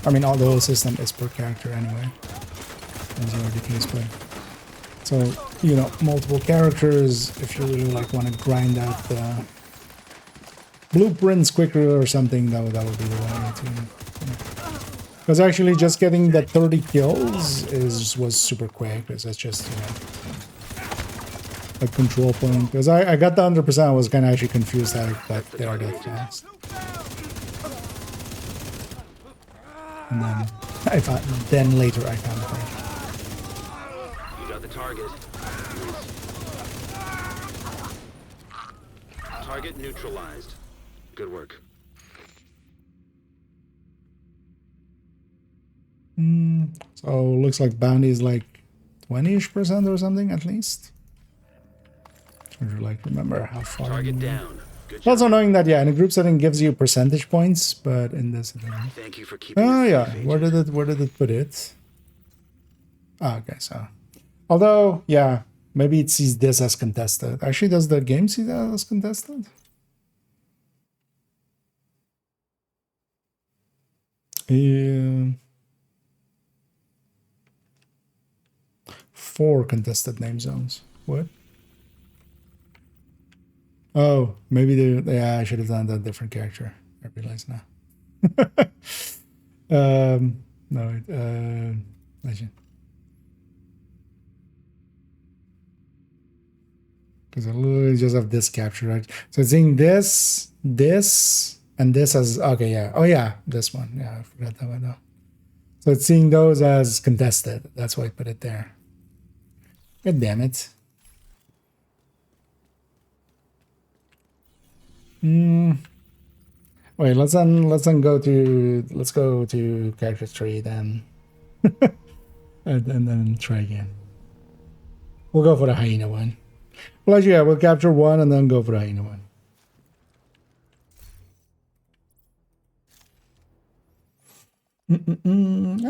I mean, all the whole system is per character anyway. As already the case, but... So, you know, multiple characters, if you really like want to grind out the blueprints quicker or something, that would be the way to... Because actually just getting that 30 kills was super quick, because that's just, you know... a control point, because I got the 100%. I was kind of actually confused that they are that fast. And then later I found the point. You got the target. Target neutralized. Good work. So looks like bounty is like 20-ish% or something at least. Trying to like remember how far. Target down. Good It's job. also knowing that yeah, in a group setting gives you percentage points, but in this it doesn't. Thank you for keeping Oh us yeah, safe, where did it put it? Oh, okay, so although yeah, maybe it sees this as contested. Actually, does the game see that as contested? Yeah. 4 contested name zones. What? Oh, maybe they. Yeah, I should have done that different character. I realize now. No, legend. Because I literally just have this capture, right? So it's seeing this, and this as okay, yeah. Oh yeah, this one. Yeah, I forgot that one though. So it's seeing those as contested. That's why I put it there. God damn it. Wait, let's go to character tree then. and then try again. We'll go for the hyena one. Well, actually, yeah, we'll capture one and then go for the hyena one. I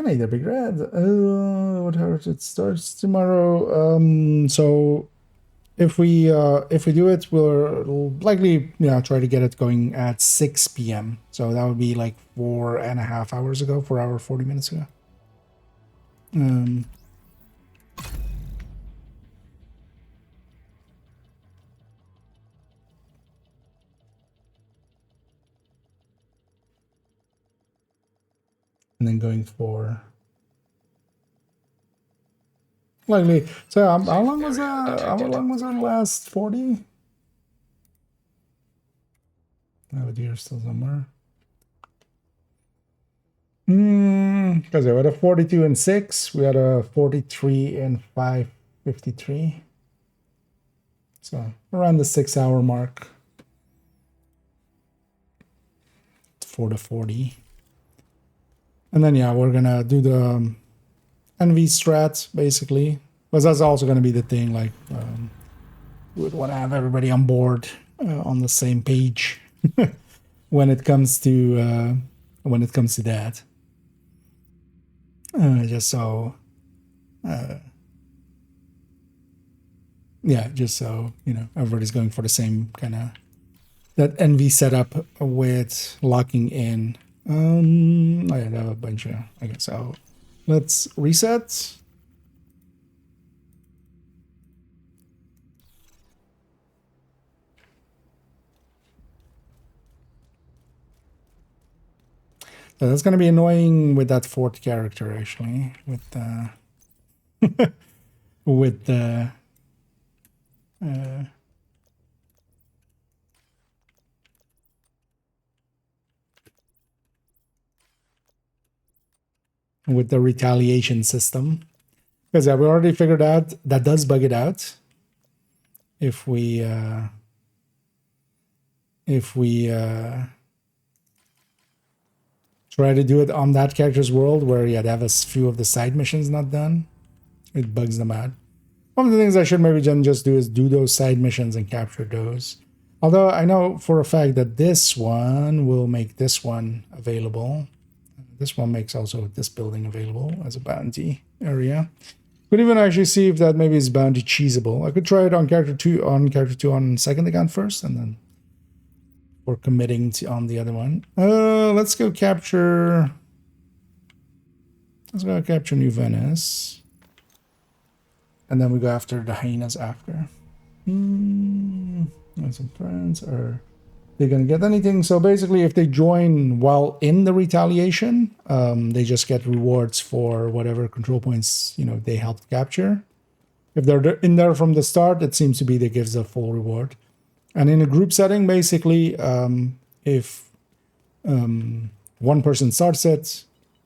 need a big red. What hurts? It starts tomorrow. So if we do it, we'll likely try to get it going at 6 p.m. So that would be like 4.5 hours ago, 4 hours 40 minutes ago. and then going for likely. So how long was how long was our last 40? I have a deer still somewhere. Because we had a 42 and 6, we had a 43 and 553. So around the 6-hour mark for the 40. And then yeah, we're gonna do the NV strat basically, because that's also gonna be the thing. Like we would want to have everybody on board on the same page when it comes to that. Just so, yeah, just so you know, everybody's going for the same kind of that NV setup with locking in. I have a bunch of. Okay, so let's reset. So that's gonna be annoying with that fourth character, actually, with with the with the retaliation system, because yeah, we already figured out that does bug it out if we try to do it on that character's world where you have a few of the side missions not done. It bugs them out. One of the things I should maybe just do is do those side missions and capture those. Although I know for a fact that this one will make this one available. This one makes also this building available as a bounty area. Could even actually see if that maybe is bounty cheesable. I could try it on character 2 on second account first, and then we're committing to on the other one. Let's go capture. Let's go capture New Venice, and then we go after the hyenas after. And some friends are they gonna get anything? So basically, if they join while in the retaliation, they just get rewards for whatever control points they helped capture. If they're in there from the start, it seems to be that gives a full reward. And in a group setting, basically, if one person starts it,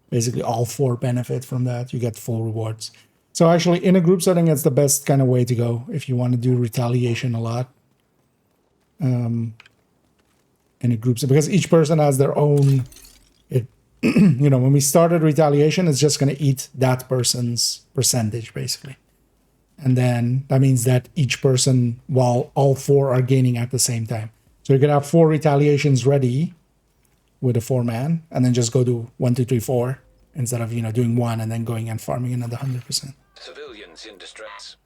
basically all 4 benefit from that. You get full rewards. So actually, in a group setting, it's the best kind of way to go if you want to do retaliation a lot. In a group, because each person has their own. When we started retaliation, it's just going to eat that person's percentage, basically. And then that means that each person, while all 4 are gaining at the same time. So you can have 4 retaliations ready with a 4-man, and then just go to 1, 2, 3, 4 instead of doing 1 and then going and farming another 100%. Civilians in distress.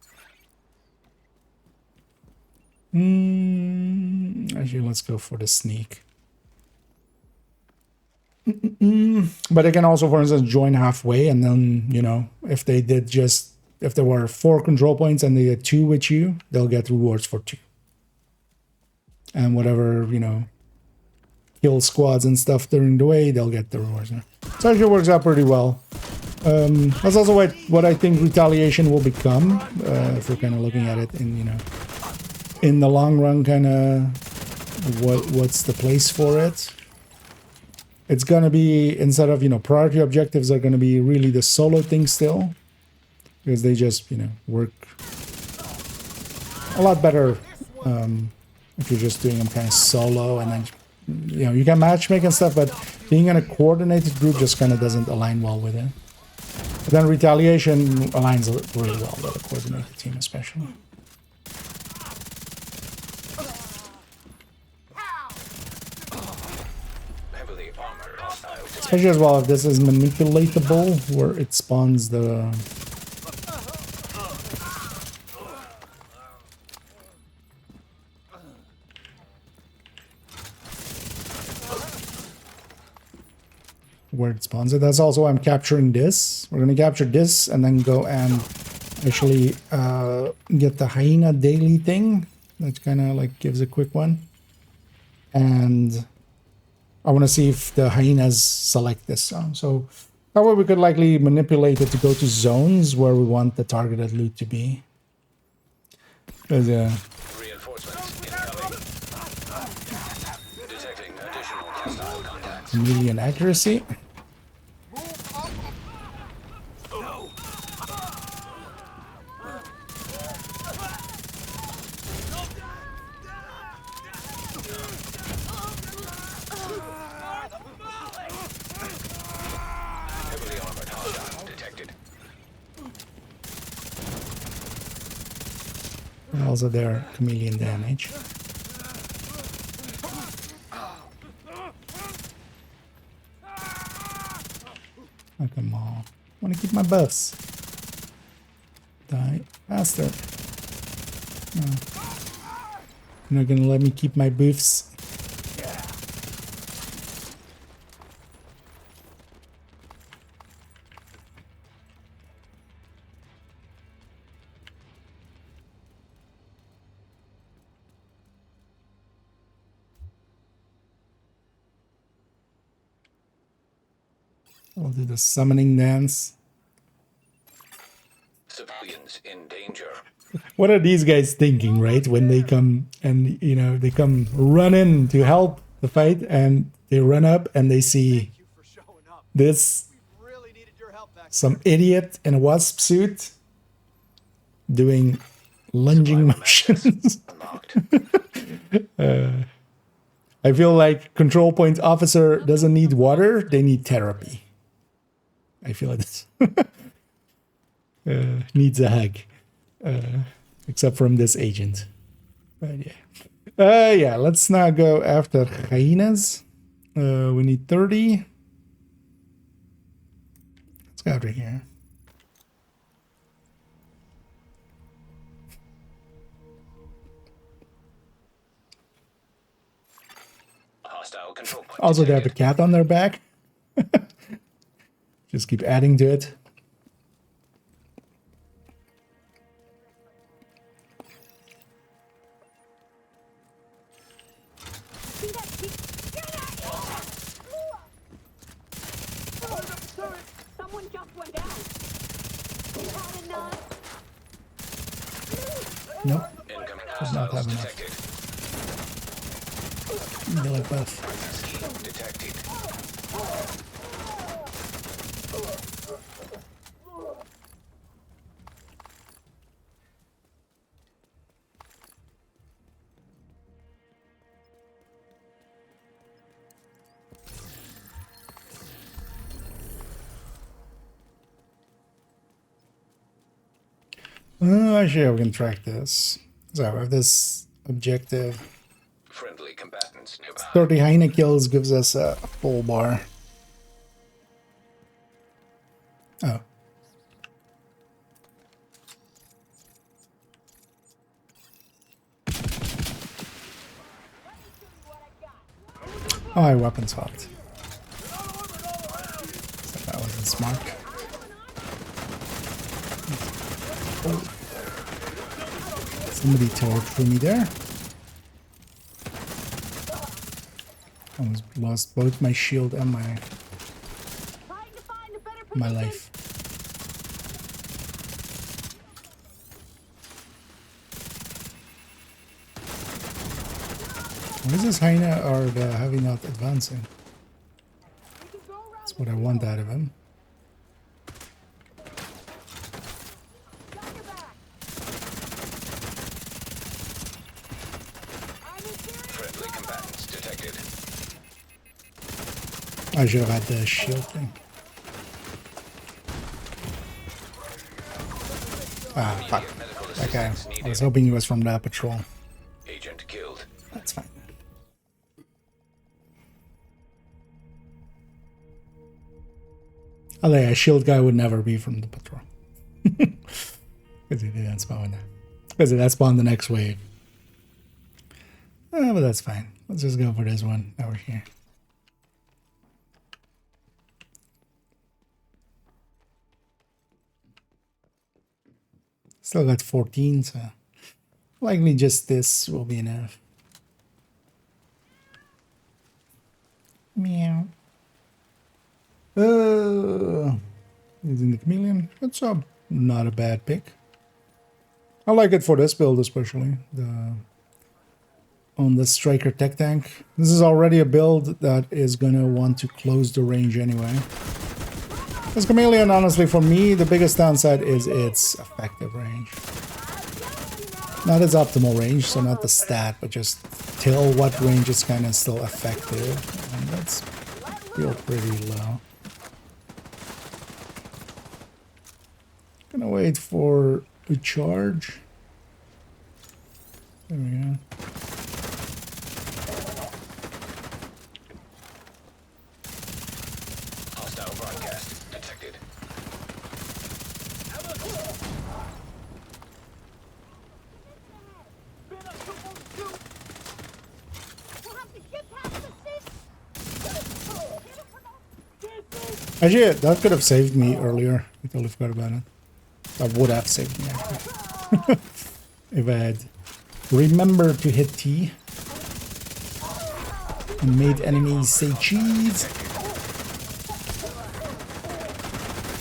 Actually, let's go for the sneak. But they can also, for instance, join halfway, and then if there were 4 control points and they had 2 with you, they'll get rewards for 2. And whatever, kill squads and stuff during the way, they'll get the rewards. So it actually works out pretty well. That's also what I think retaliation will become, if we're kind of looking at it in the long run, kind of what's the place for it. It's going to be, instead of, priority objectives are going to be really the solo thing still. Because they just, work a lot better if you're just doing them kind of solo, and then, you can matchmake and stuff, but being in a coordinated group just kind of doesn't align well with it. But then retaliation aligns really well with a coordinated team, especially. Heavily armored hostiles. Especially as well if this is manipulatable, where it spawns the... where it spawns it. That's also why I'm capturing this. We're going to capture this and then go and actually get the hyena daily thing. That kind of like gives a quick one. And I want to see if the hyenas select this song. So That way we could likely manipulate it to go to zones where we want the targeted loot to be. Because, Reinforcements incoming. Detecting additional hostile contacts. million accuracy. Heavily armored hostile detected. And also their chameleon damage. Oh, come on. I want to keep my buffs. Die faster. No. You're not gonna let me keep my buffs. I'll do the summoning dance. Civilians in danger. What are these guys thinking, right? When they come and, you know, they come run in to help the fight and they run up and they see this, some idiot in a wasp suit doing lunging motions. Unlocked. I feel like control point officer doesn't need water, they need therapy. I feel like this. Needs a hug. Except from this agent. But yeah. Yeah, let's now go after hyenas. We need 30. Let's go over here. Hostile control point. Also, they have a detected. cat on their back. Just keep adding to it. Someone just went down. Had enough. Nope. Incoming not hostiles have enough. detected. Melee buff. Scheme detected. Actually, we can track this. So I have this objective. Friendly combatants nearby. 30 hyena kills gives us a full bar. Oh. Oh, I weapon swapped. So that wasn't smart. Oh. Somebody tore through me there. Almost lost both my shield and my life. Why is this hyena or the heavy not advancing? That's what I want out of him. Friendly combatants detected. I should have had the shield thing. Ah, fuck. Medical That guy. assistance I was needed. hoping he was from that patrol. Agent killed. That's fine. Although a shield guy would never be from the patrol. Because he didn't spawn. Because that spawned the next wave. But that's fine. Let's just go for this one over here. Still got 14, so likely just this will be enough. Meow. Using the chameleon. It's not a bad pick. I like it for this build especially. On the striker tech tank. This is already a build that is gonna want to close the range anyway. This chameleon, honestly, for me, the biggest downside is its effective range. Not its optimal range, so not the stat, but just till what range is kind of still effective. And that's still pretty low. Gonna wait for a charge. There we go. Hostile broadcast detected. Actually, that could have saved me earlier. I totally forgot about it. That would have saved me, actually. If I had remembered to hit T. And made enemies say cheese.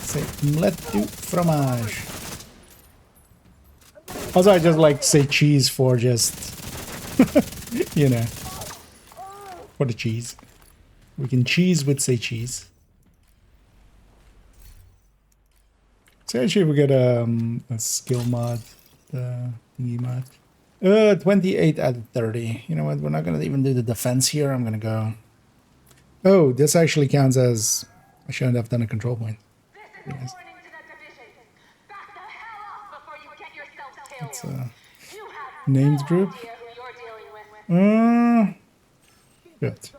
Say omelette du fromage. Also, I just like say cheese for just, you know, for the cheese. We can cheese with say cheese. So actually we get a skill mod, the thingy mod. 28 out of 30. You know what, we're not gonna even do the defense here. I'm gonna go. Oh, this actually counts as, I shouldn't have done a control point. Yes. It's a named group. Good.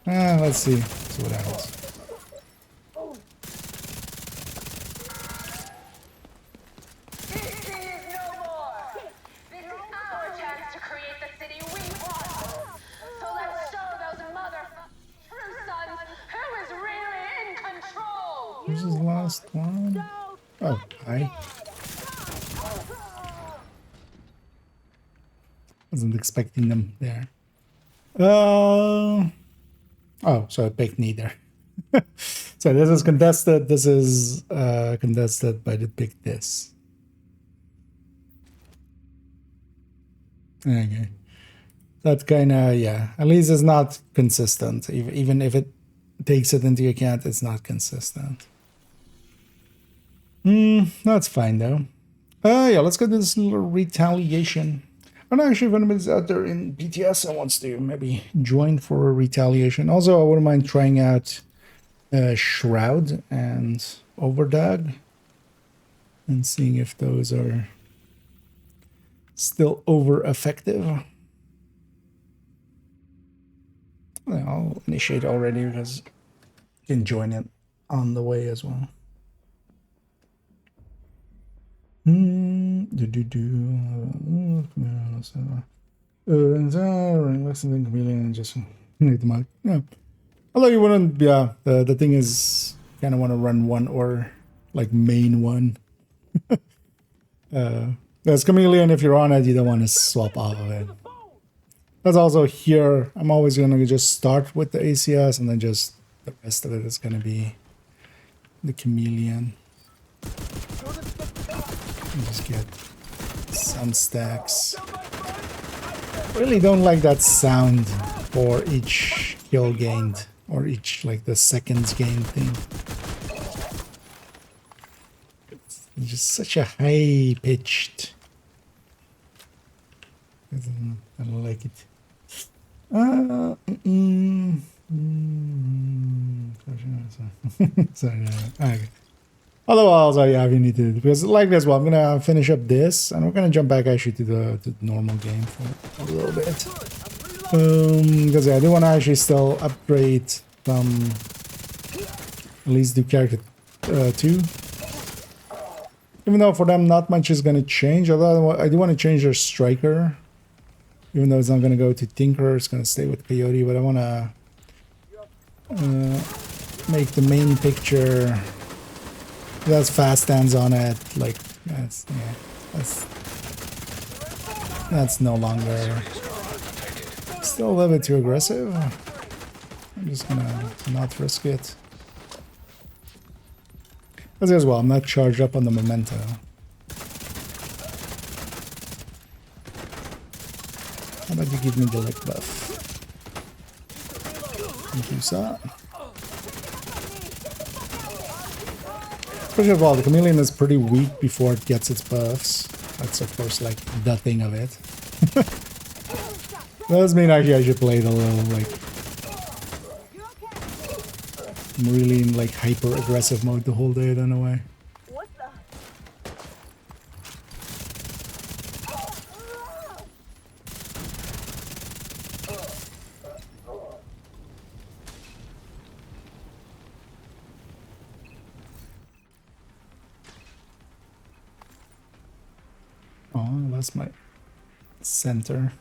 Let's see. See what happens. This is the last one. Oh, hi. Wasn't expecting them there. Oh, so I picked neither. So this is contested. This is contested, but it picked this. Okay. That kind of, yeah. At least it's not consistent. Even if it takes it into account, it's not consistent. That's fine though. Yeah, let's go to this little retaliation. And actually, if anybody's out there in BTS and wants to maybe join for a retaliation. Also, I wouldn't mind trying out Shroud and Overdog and seeing if those are still over effective. I'll initiate already because you can join it on the way as well. Less than chameleon, just need the mic. Yeah. Although you wouldn't, yeah. The thing is, kind of want to run one or like main one. There's chameleon. If you're on it, you don't want to swap off of it. That's also here. I'm always gonna just start with the ACS and then just the rest of it is gonna be the chameleon. Just get some stacks. Really don't like that sound for each kill gained or each like the seconds gained thing. It's just such a high pitched. I don't like it. Sorry. Okay. Otherwise, yeah, we need to, because like this one, I'm gonna finish up this, and we're gonna jump back actually to the normal game for a little bit. Because yeah, I do want to actually still upgrade some, at least do character 2. Even though for them not much is gonna change, although I do want to change their striker. Even though it's not gonna go to Tinker, it's gonna stay with Coyote, but I wanna make the main picture. That's fast stands on it, like that's no longer, still a little bit too aggressive. I'm just gonna not risk it. As well, I'm not charged up on the memento. How about you give me the lick buff? Thank you, sir. First of all, the chameleon is pretty weak before it gets its buffs. That's of course like the thing of it. Does mean actually I should play it a little like I'm really in like hyper aggressive mode the whole day, in a way. Oh, that's my center.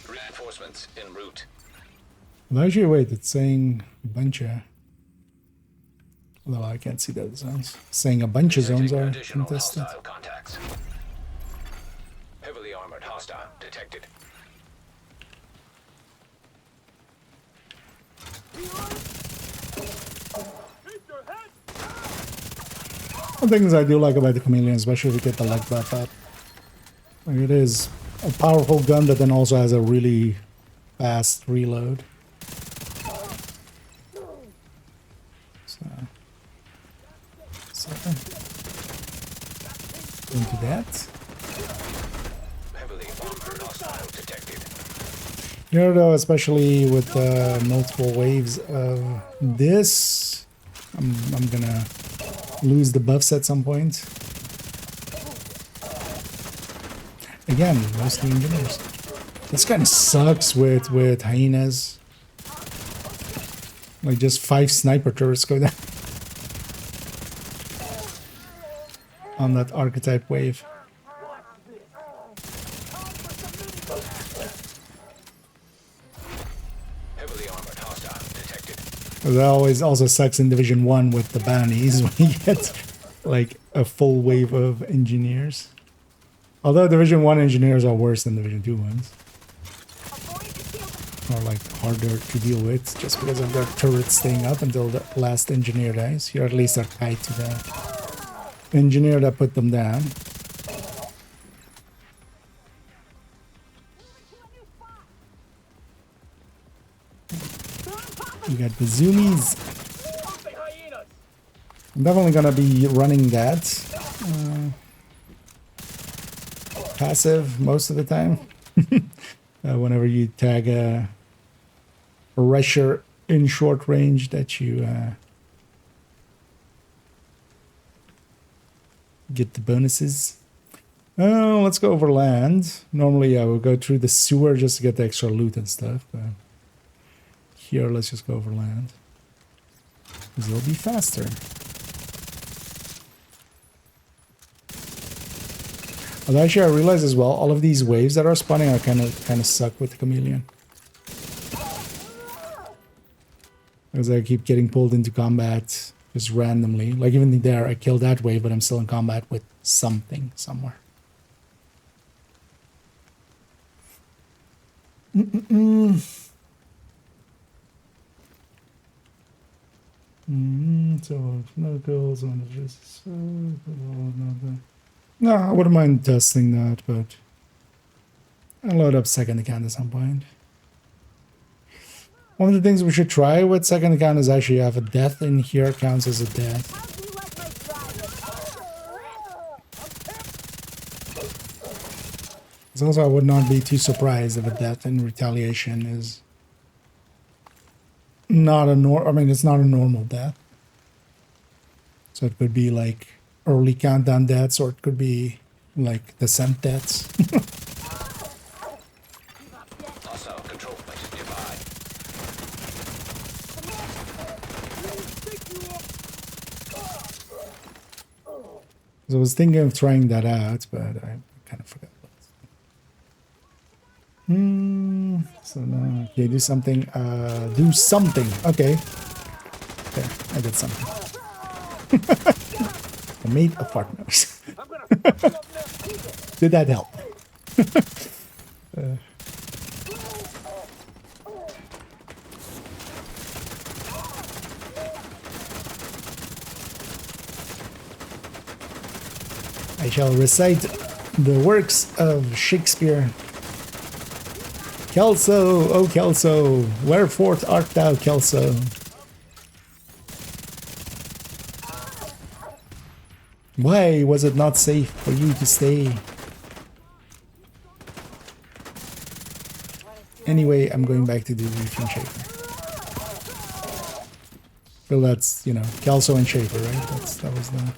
Reinforcements en route. Well, actually, wait, it's saying a bunch of... Although I can't see those zones. It's saying a bunch of zones are Additional contested. hostile contacts. Heavily armored hostile detected. One things I do like about the chameleon, especially if you get the leg buff up. Like, it is a powerful gun that then also has a really fast reload. So into that. Heavily armored hostile detected. Here though, especially with multiple waves of this, I'm gonna lose the buffs at some point. Again, mostly engineers. This kind of sucks with hyenas. Like just 5 sniper turrets go down on that archetype wave. Heavily armored hostile detected. That always also sucks in Division 1 with the bounties when you get like a full wave of engineers. Although Division 1 engineers are worse than Division 2 ones. Or like harder to deal with just because of their turrets staying up until the last engineer dies. You at least are tied to the engineer that put them down. We got the zoomies. I'm definitely gonna be running that passive most of the time. Whenever you tag a rusher in short range that you get the bonuses. Let's go over land. Normally I would go through the sewer just to get the extra loot and stuff, but here let's just go over land. Because it'll be faster. Although actually I realize as well, all of these waves that are spawning are kind of suck with the chameleon. Because I keep getting pulled into combat just randomly. Like even there, I killed that wave, but I'm still in combat with something somewhere. So no goals on this. No, I wouldn't mind testing that, but I'll load up second account at some point. One of the things we should try with second account is actually have a death in here counts as a death. So also I would not be too surprised if a death in retaliation is not a it's not a normal death. So it could be like early countdown deaths, or it could be like descent deaths. Hostile control places nearby. So I was thinking of trying that out, but I kind of forgot. So now, okay, do something. Do something. Okay. There, I did something. I made a fart noise. Did that help? I shall recite the works of Shakespeare. Kelso, O Kelso, wherefore art thou, Kelso? Why was it not safe for you to stay? Anyway, I'm going back to the Reef and Schaefer. Well, that's, you know, Kelso and Schaefer, right? That was the...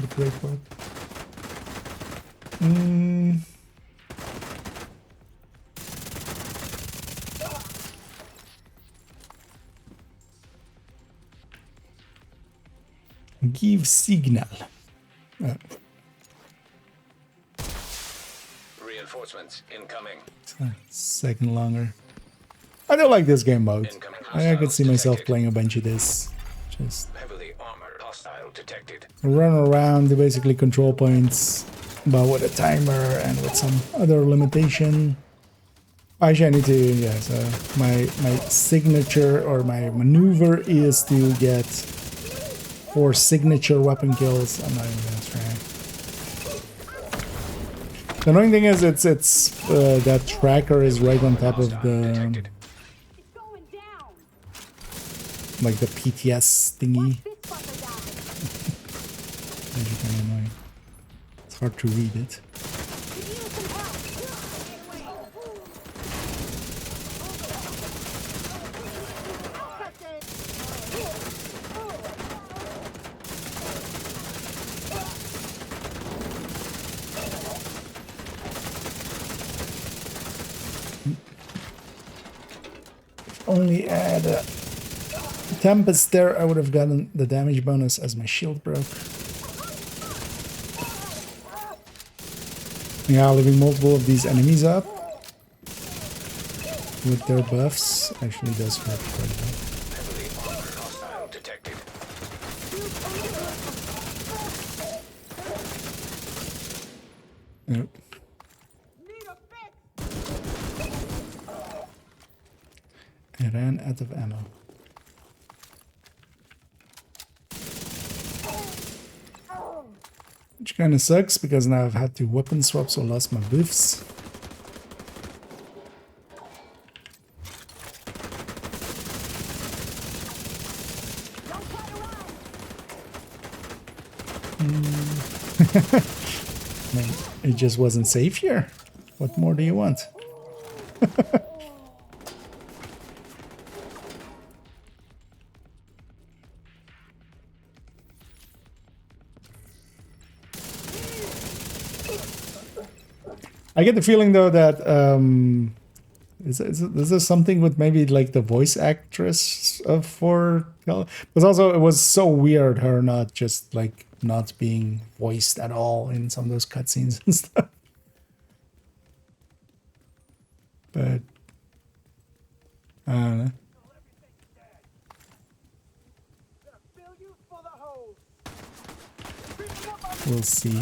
the great part. Give signal. Reinforcements incoming. Second longer. I don't like this game mode. Incoming I could see myself detected. playing a bunch of this. Just Heavily armored hostile detected. run around to basically control points, but with a timer and with some other limitation. Actually, I need to, yeah, so my signature or my maneuver is to get 4 signature weapon kills. I'm not even gonna try. The annoying thing is it's that tracker is right on top of the Detected. like the PTS thingy. Which is kind of annoying. It's hard to read it. Only add a Tempest there, I would have gotten the damage bonus as my shield broke. Yeah, leaving multiple of these enemies up with their buffs actually does hurt quite a bit. Heavily armored hostile detected. Yep. I ran out of ammo. Which kind of sucks because now I've had to weapon swap, so I lost my buffs. It just wasn't safe here. What more do you want? I get the feeling though that is this something with maybe like the voice actress for because also it was so weird her not just like not being voiced at all in some of those cutscenes and stuff. But I don't know. We'll see.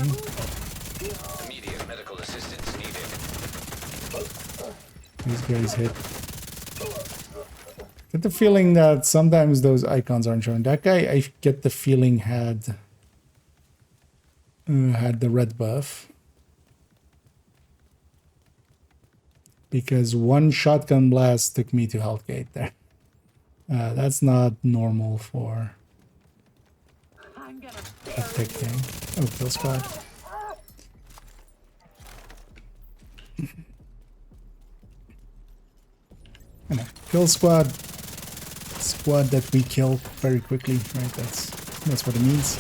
Immediate medical assistance needed. These guys hit. Get the feeling that sometimes those icons aren't showing. That guy, I get the feeling had the red buff. Because one shotgun blast took me to Healthgate there. That's not normal for a tech thing. Oh, kill squad. I know. Kill squad. Squad that we kill very quickly, right? That's what it means.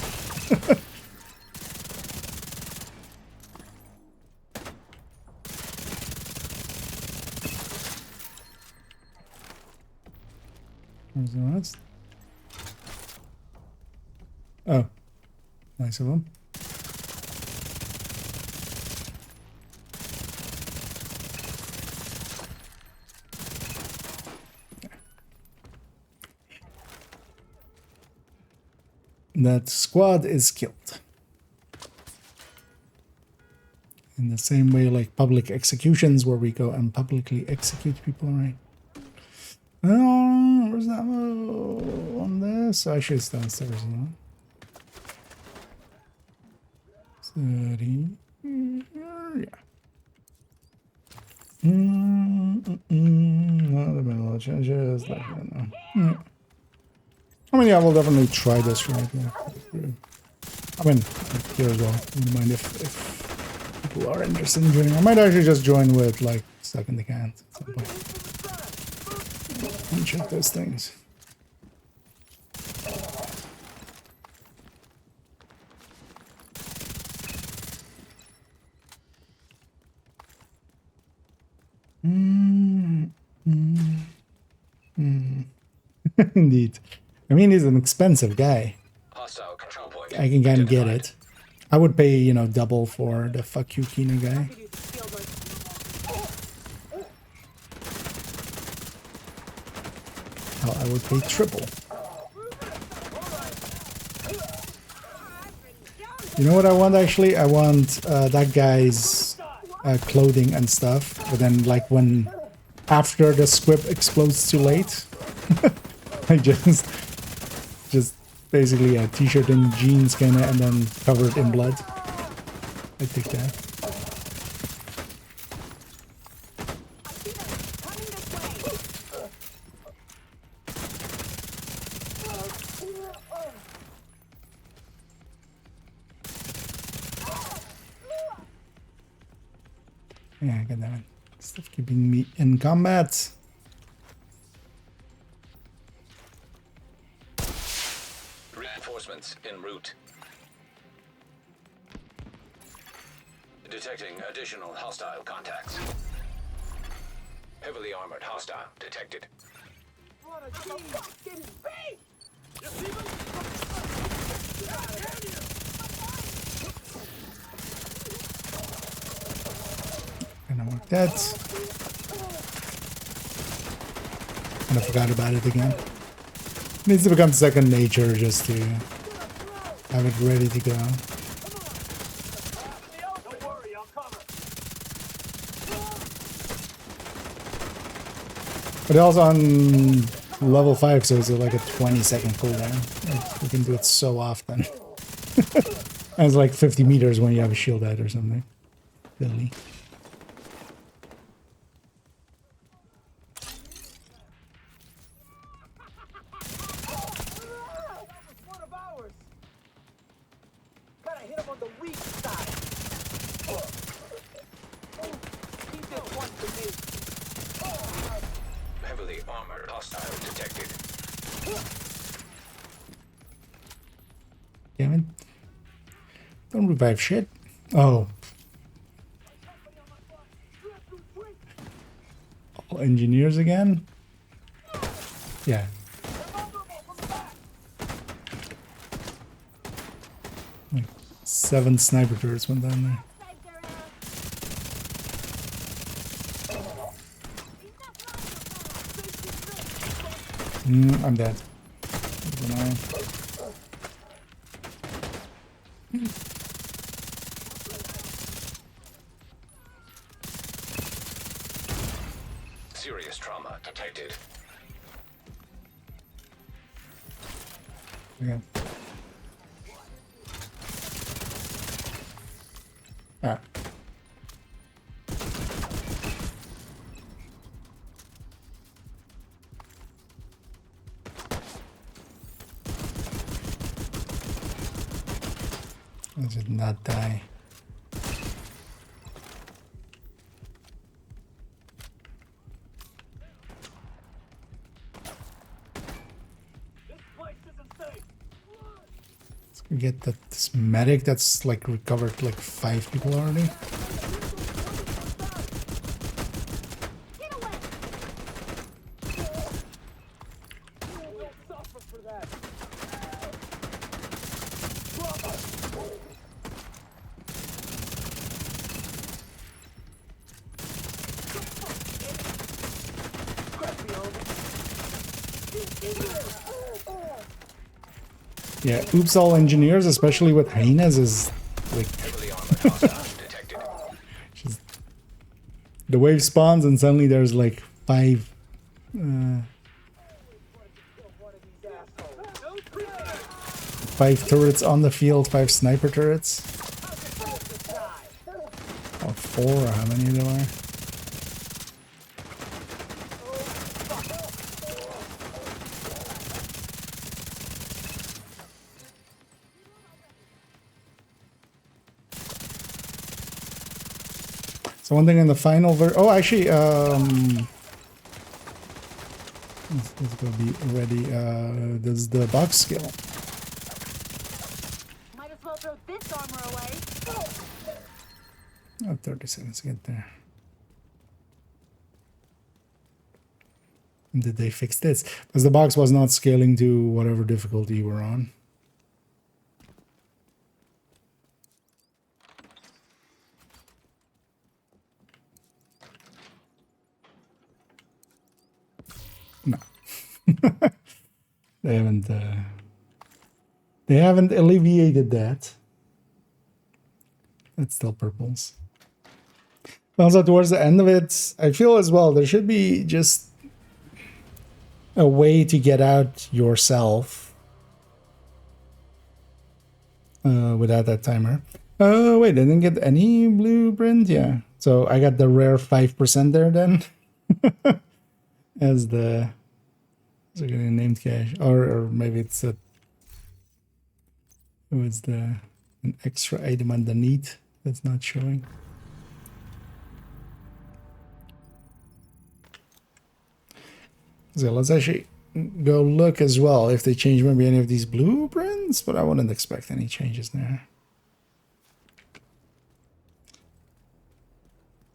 Where's the rest? Oh, nice of them. That squad is killed. In the same way like public executions where we go and publicly execute people, right? Oh, where's that on this? Actually, it's downstairs now. 30. Yeah. No, the middle changes. Like, I don't know. Yeah. I mean, yeah, I will definitely try this right. Yeah. I mean, here as well. Wouldn't mind if people are interested in joining. I might actually just join with like stuck in the can at some point. And check those things. Indeed. I mean, he's an expensive guy. Hostile control point. I can kind of get it. I would pay, you know, double for the fuck you Kino guy. Hell, I would pay triple. You know what I want actually? I want that guy's clothing and stuff. But then, like, when after the squib explodes too late, I just basically a t-shirt and jeans kind of, and then covered in blood. I take that. Yeah, goddammit. Stuff keeping me in combat. Reinforcements en route. Detecting additional hostile contacts. Heavily armored hostile detected. Gonna work that. And I forgot about it again. Needs to become second nature just to have it ready to go. But also on level 5, so it's like a 20-second cooldown. You can do it so often. And it's like 50 meters when you have a shield out or something. Silly. Heavily armored hostile detected. Damn it. Don't revive shit. Oh. All engineers again? Yeah. Like 7 sniper turrets went down there. I'm dead. Serious trauma detected. Okay. Ah. I did not die. Let's get that this medic that's like recovered like 5 people already. Yeah, oops all engineers, especially with hyenas, is like Heavily armored hostile detected. just, the wave spawns and suddenly there's like 5 5 turrets on the field, 5 sniper turrets. 4 or how many there are. So one thing in the final oh, actually, let's go be ready. There's the box skill. Might as well throw this armor away. Oh, 30 seconds to get there. Did they fix this? Because the box was not scaling to whatever difficulty you were on. No. They haven't alleviated that. It's still purples. Also, towards the end of it, I feel as well there should be just a way to get out yourself without that timer. Oh, wait, I didn't get any blueprint? Yeah. So I got the rare 5% there then. As the... So getting named cache. Or maybe it's a... It was an extra item underneath that's not showing. So let's actually go look as well if they change maybe any of these blueprints, but I wouldn't expect any changes there.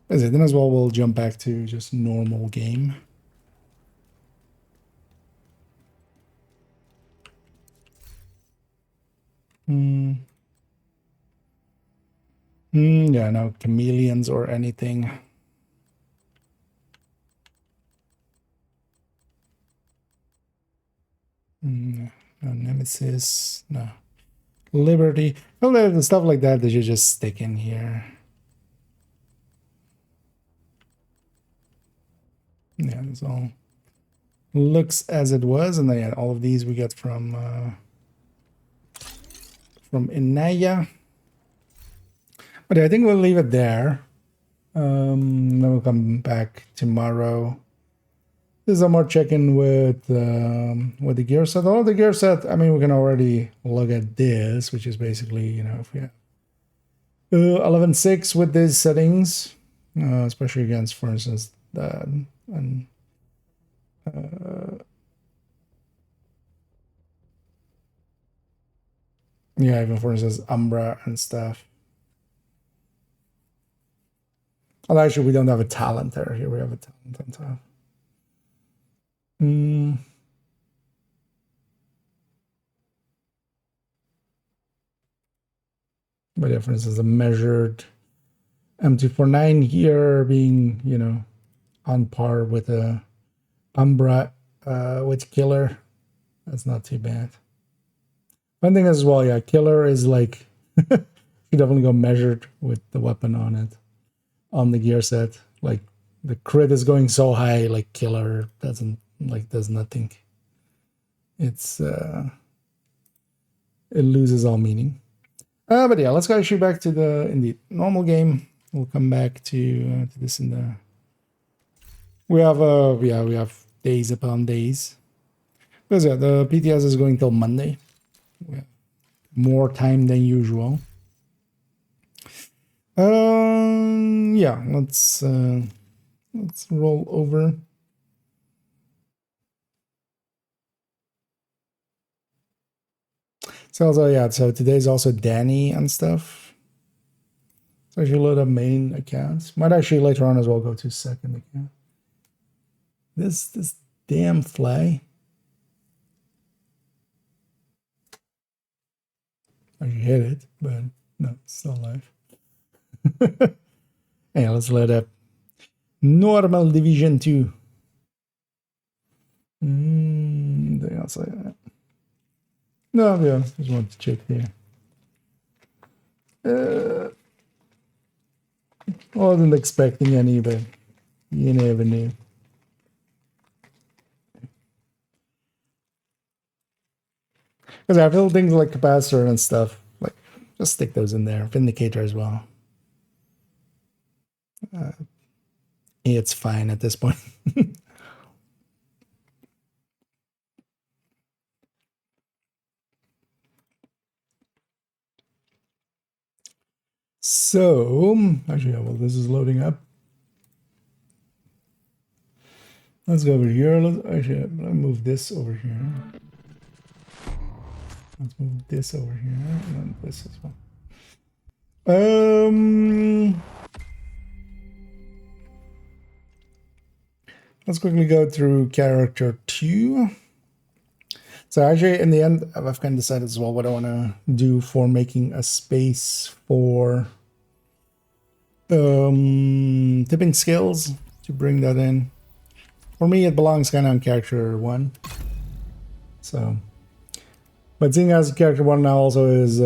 That's it. Then as well we'll jump back to just normal game. Yeah, no chameleons or anything. No Nemesis, no Liberty. Well, the stuff like that you just stick in here. Yeah, this all looks as it was, and then yeah, all of these we get from Inaya. But yeah, I think we'll leave it there. Then we'll come back tomorrow. There's some more check-in with the gear set. All the gear set, I mean, we can already look at this, which is basically, you know, if we have 11.6 with these settings, especially against, for instance, that and yeah, even for instance, Umbra and stuff. Oh, actually, we don't have a talent there. Here we have a talent on top. But yeah, for instance, a measured M249 here being, you know, on par with a Umbra with Killer. That's not too bad. One thing as well, yeah, Killer is like, you definitely go measured with the weapon on it, on the gear set. Like, the crit is going so high, like Killer doesn't, like, does nothing. It's, it loses all meaning. But yeah, let's go actually back to the, indeed, normal game. We'll come back to this in the... We have, yeah, we have days upon days. Because yeah, the PTS is going till Monday. We have more time than usual. Yeah, let's roll over. So also, yeah, so today's also Danny and stuff. So if you load up main accounts, might actually later on as well go to second account. This damn fly. I hit it, but no, it's still alive. Yeah, let's load up normal division 2. Anything else like that? No, yeah, just wanted to check here. Wasn't expecting any, but you never knew. Because I feel things like capacitor and stuff, like, just stick those in there. Vindicator as well. It's fine at this point. So, actually, while this is loading up, let's go over here. Let's move this over here. Let's move this over here, and then this as well. Let's quickly go through character 2. So actually, in the end, I've kind of decided as well what I want to do for making a space for tipping skills to bring that in. For me, it belongs kind of on character 1. So, but seeing as character 1 now also is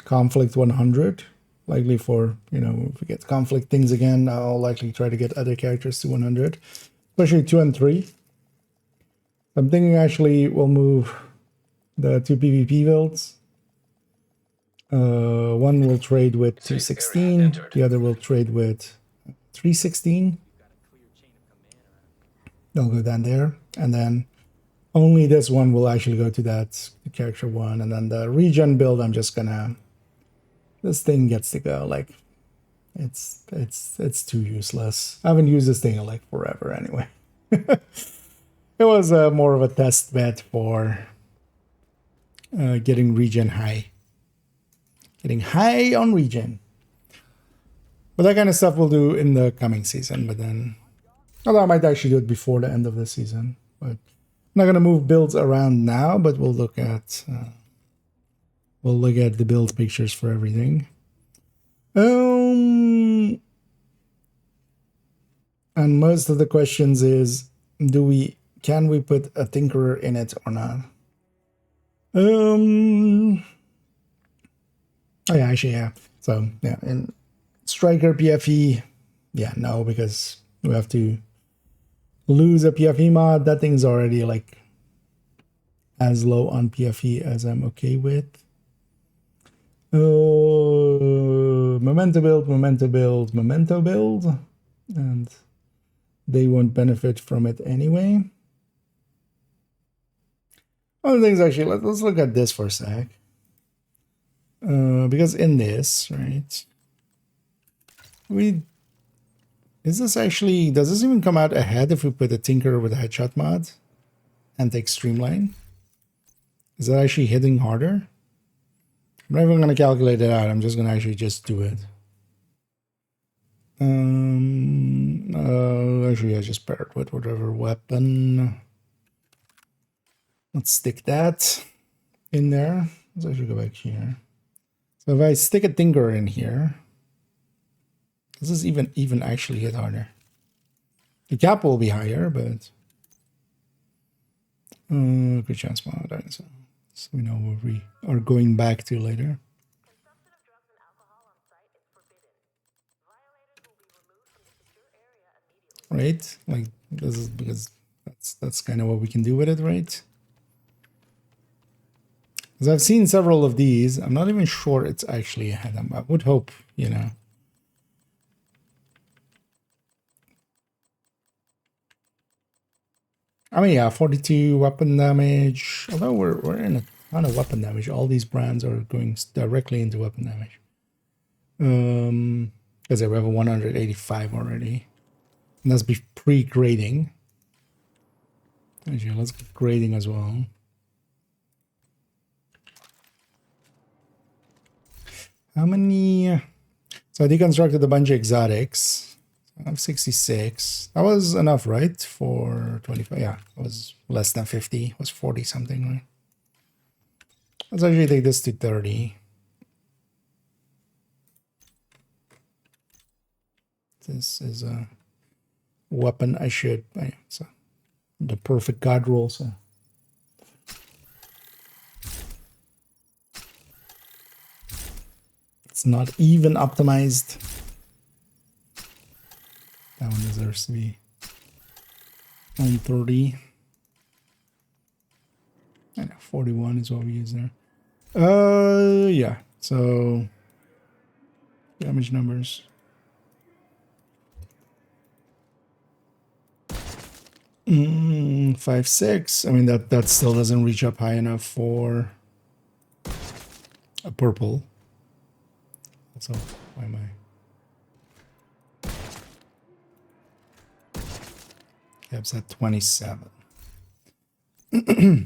conflict 100, likely for, you know, if we get conflict things again, I'll likely try to get other characters to 100, especially 2 and 3. I'm thinking actually we'll move the 2 PvP builds. One will trade with 216, the other will trade with 316. They'll go down there, and then only this one will actually go to that character 1, and then the regen build, I'm just gonna, this thing gets to go. Like, it's too useless. I haven't used this thing in like forever anyway. It was more of a test bed for getting regen high. Getting high on regen. But that kind of stuff we'll do in the coming season. But then, although I might actually do it before the end of the season. But I'm not going to move builds around now, but we'll look at the build pictures for everything. And most of the questions is, can we put a tinkerer in it or not? Oh yeah, actually, yeah. So yeah, in striker PFE, yeah, no, because we have to lose a PFE mod. That thing's already like as low on PFE as I'm okay with. Memento build, and they won't benefit from it anyway. Other things, actually, let's look at this for a sec. Because in this, right, does this even come out ahead if we put a Tinker with a headshot mod and take Streamline? Is that actually hitting harder? I'm not even going to calculate it out. I'm just going to actually just do it. Actually, I just pair it with whatever weapon. Let's stick that in there. Let's actually go back here. So if I stick a Tinker in here, does this even actually hit harder? The cap will be higher, but good chance mod. So we know where we are going back to later. Consumption of drugs and alcohol on site is forbidden. Violators will be removed from the secure area immediately. Right? Like, this is because that's kind of what we can do with it, right? Because I've seen several of these. I'm not even sure it's actually ahead. I would hope, you know. I mean, yeah, 42 weapon damage. Although we're in a ton of weapon damage. All these brands are going directly into weapon damage. Because we have a 185 already. And that's pre-grading. Actually, let's get grading as well. How many? So I deconstructed a bunch of exotics. I have 66. That was enough, right? For 25. Yeah, it was less than 50. It was 40 something, right? Let's actually take this to 30. This is a weapon I should. So the perfect god roll. So. It's not even optimized. That one deserves to be on 30. I know 41 is what we use there. Yeah. So damage numbers. 5.6. I mean, that still doesn't reach up high enough for a purple. So why am I? Cap's at 27. Hmm.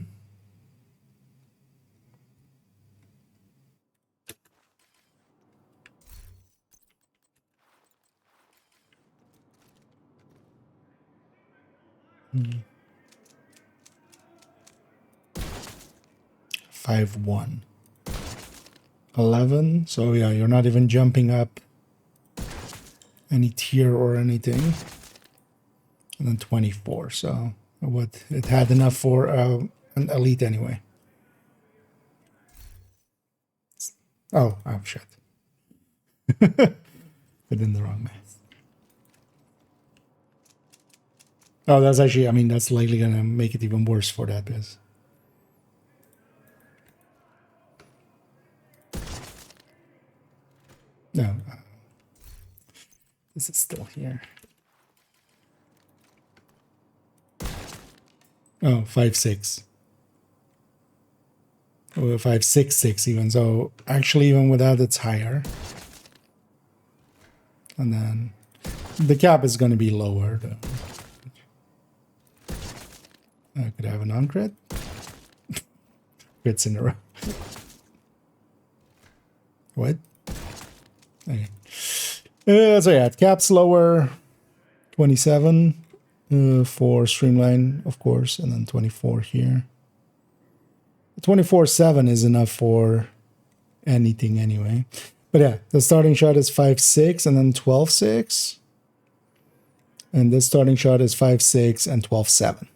5.1. 11. So yeah, you're not even jumping up any tier or anything. And then 24. So what it had enough for an elite anyway. Oh shit. Put in the wrong math. Oh, that's actually, I mean, that's likely gonna make it even worse for that because no, this is still here. Oh, 5.6. Or 5.66 even. So actually, even with that, it's higher. And then the cap is going to be lower. I could have a non-crit. Crits in a row. What? Okay. So yeah, cap's lower. 27 for Streamline, of course, and then 24 here. 24/7 is enough for anything anyway. But yeah, the starting shot is 5.6 and then 12.6. And this starting shot is 5.6 and 12.7.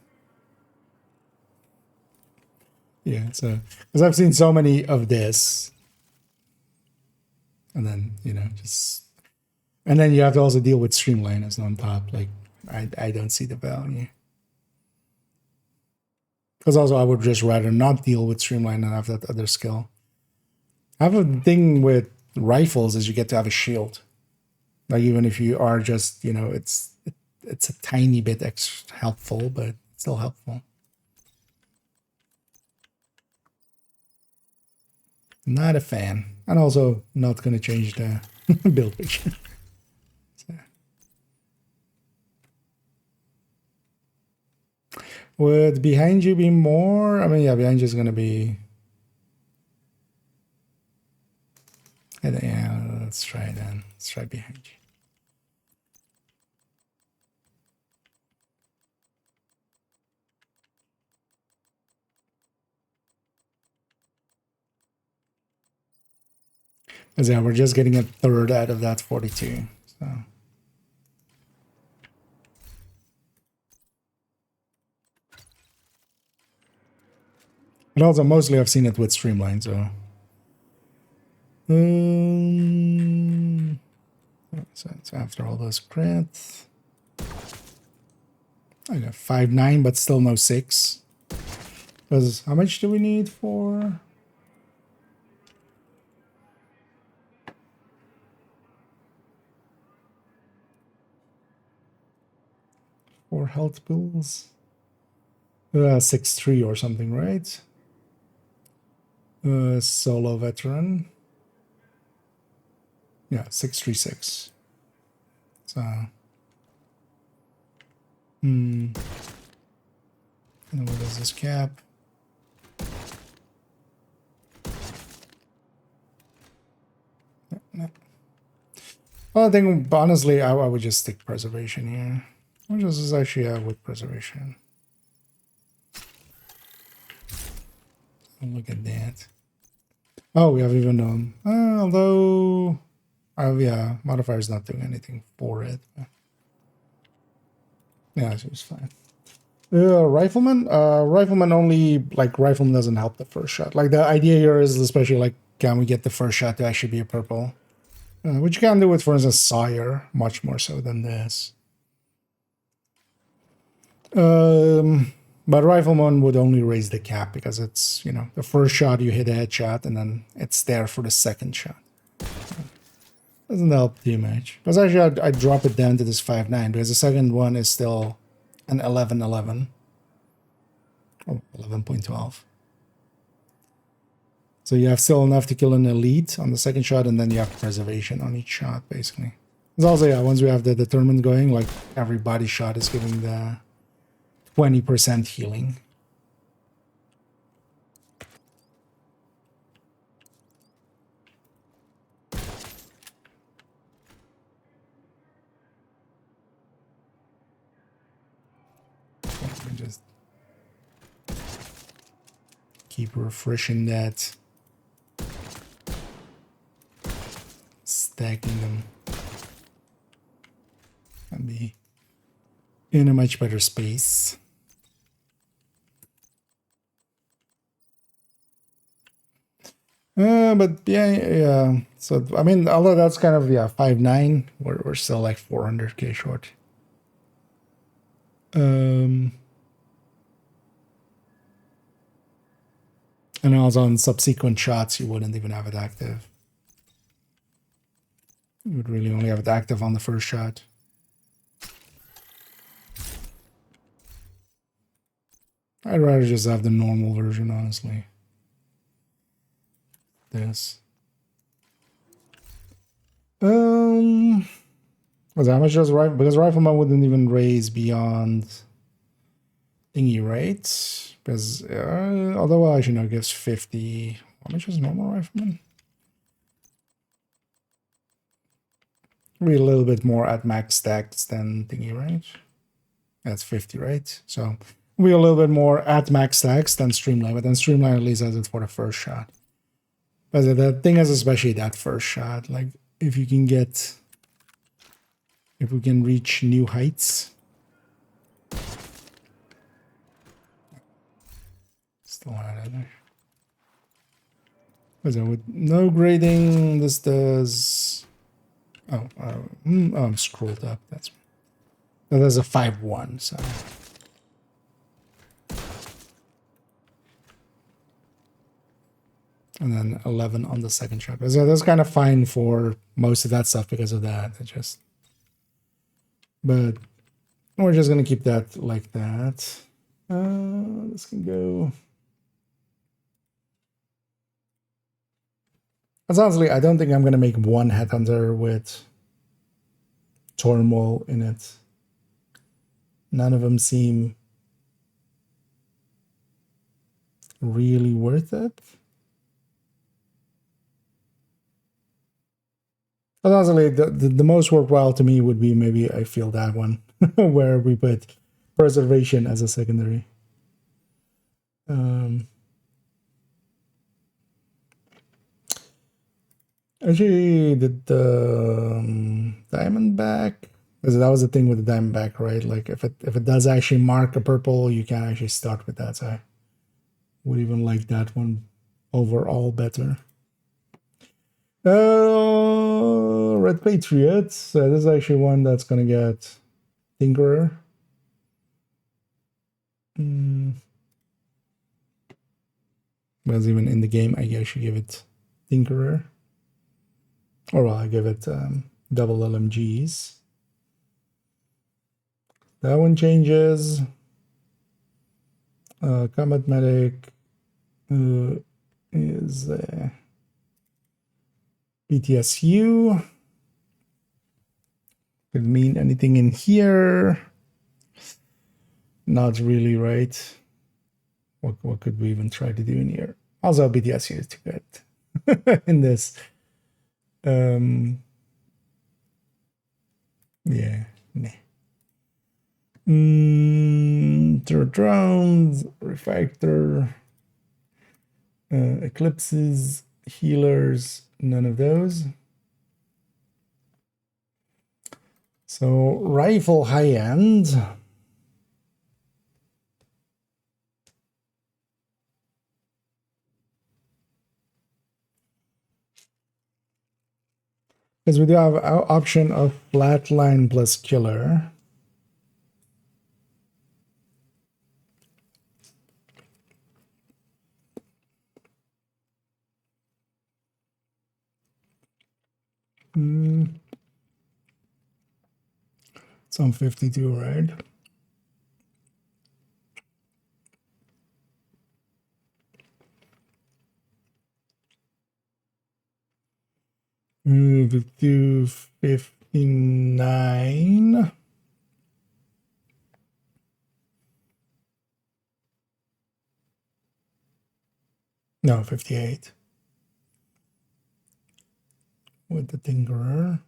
Yeah, so because I've seen so many of this. And then, you know, just and then you have to also deal with Streamline as on top. Like I don't see the value. Because also I would just rather not deal with Streamline and have that other skill. I have a thing with rifles is you get to have a shield. Like even if you are just, you know, it's a tiny bit extra helpful, but still helpful. Not a fan. And also not going to change the build picture. So. Would behind you be more? I mean, yeah, behind you is going to be... Yeah, let's try then. Let's try behind you. Because yeah, we're just getting a third out of that 42. So. But also mostly I've seen it with Streamline, so. So it's after all those crits. I got 5.9, but still no 6. Because how much do we need for? For health pills? 6.3 or something, right? Solo veteran. Yeah, 6.36. So. And what is this cap? No. Well, I think honestly, I would just stick preservation here. Which is actually with preservation. Look at that. Oh, we have even although yeah, modifier is not doing anything for it. Yeah, so it's fine. Rifleman? Rifleman only, like, Rifleman doesn't help the first shot. Like, the idea here is especially, like, can we get the first shot to actually be a purple? Which you can do with, for instance, Sawyer, much more so than this. But Rifleman would only raise the cap because it's, you know, the first shot you hit a headshot and then it's there for the second shot. Doesn't help too much. Because actually I'd drop it down to this 5.9 because the second one is still and 11.11. Oh, 11.12. So you have still enough to kill an elite on the second shot, and then you have preservation on each shot, basically. It's also, yeah, once we have the determined going, like every body shot is giving the 20% healing. Let me just keep refreshing that. Stacking them. And be in a much better space. But yeah. So I mean, although that's kind of 5.9, we're still like 400k short. And also on subsequent shots, you wouldn't even have it active. You would really only have it active on the first shot. I'd rather just have the normal version, honestly. This. Was how much does rifle? Because rifleman wouldn't even raise beyond thingy, right? Because although actually no, it gives 50. How much is normal rifleman? Maybe a little bit more at max stacks than thingy, right? That's 50, right? So we a little bit more at max stacks than Streamline, but then Streamline at least has it for the first shot. But the thing is, especially that first shot, like if you can get, if we can reach new heights. Still not in there. What is it? With no grading, this does. Oh, I'm scrolled up. That's a 5.1. So. And then 11 on the second shot. So that's kind of fine for most of that stuff because of that. It just, but we're just gonna keep that like that. This can go. That's honestly, I don't think I'm gonna make one headhunter with turmoil in it. None of them seem really worth it. But honestly, the most worthwhile to me would be maybe I feel that one where we put preservation as a secondary. Actually, the Diamondback, because that was the thing with the Diamondback, right? Like if it does actually mark a purple, you can actually start with that. So I would even like that one overall better. Red Patriot. So this is actually one that's gonna get Tinkerer. Because even in the game, I actually give it Tinkerer. Or well, I give it double LMGs. That one changes. Combat Medic is BTSU. Could mean anything in here. Not really, right? What could we even try to do in here? Also, BTSU is too good in this. Yeah, nah. Third rounds, refactor, eclipses, healers, none of those. So rifle high end. Because we do have our option of flatline plus killer. It's on 52, right? Move to 59. No, 58. With the Tinkerer.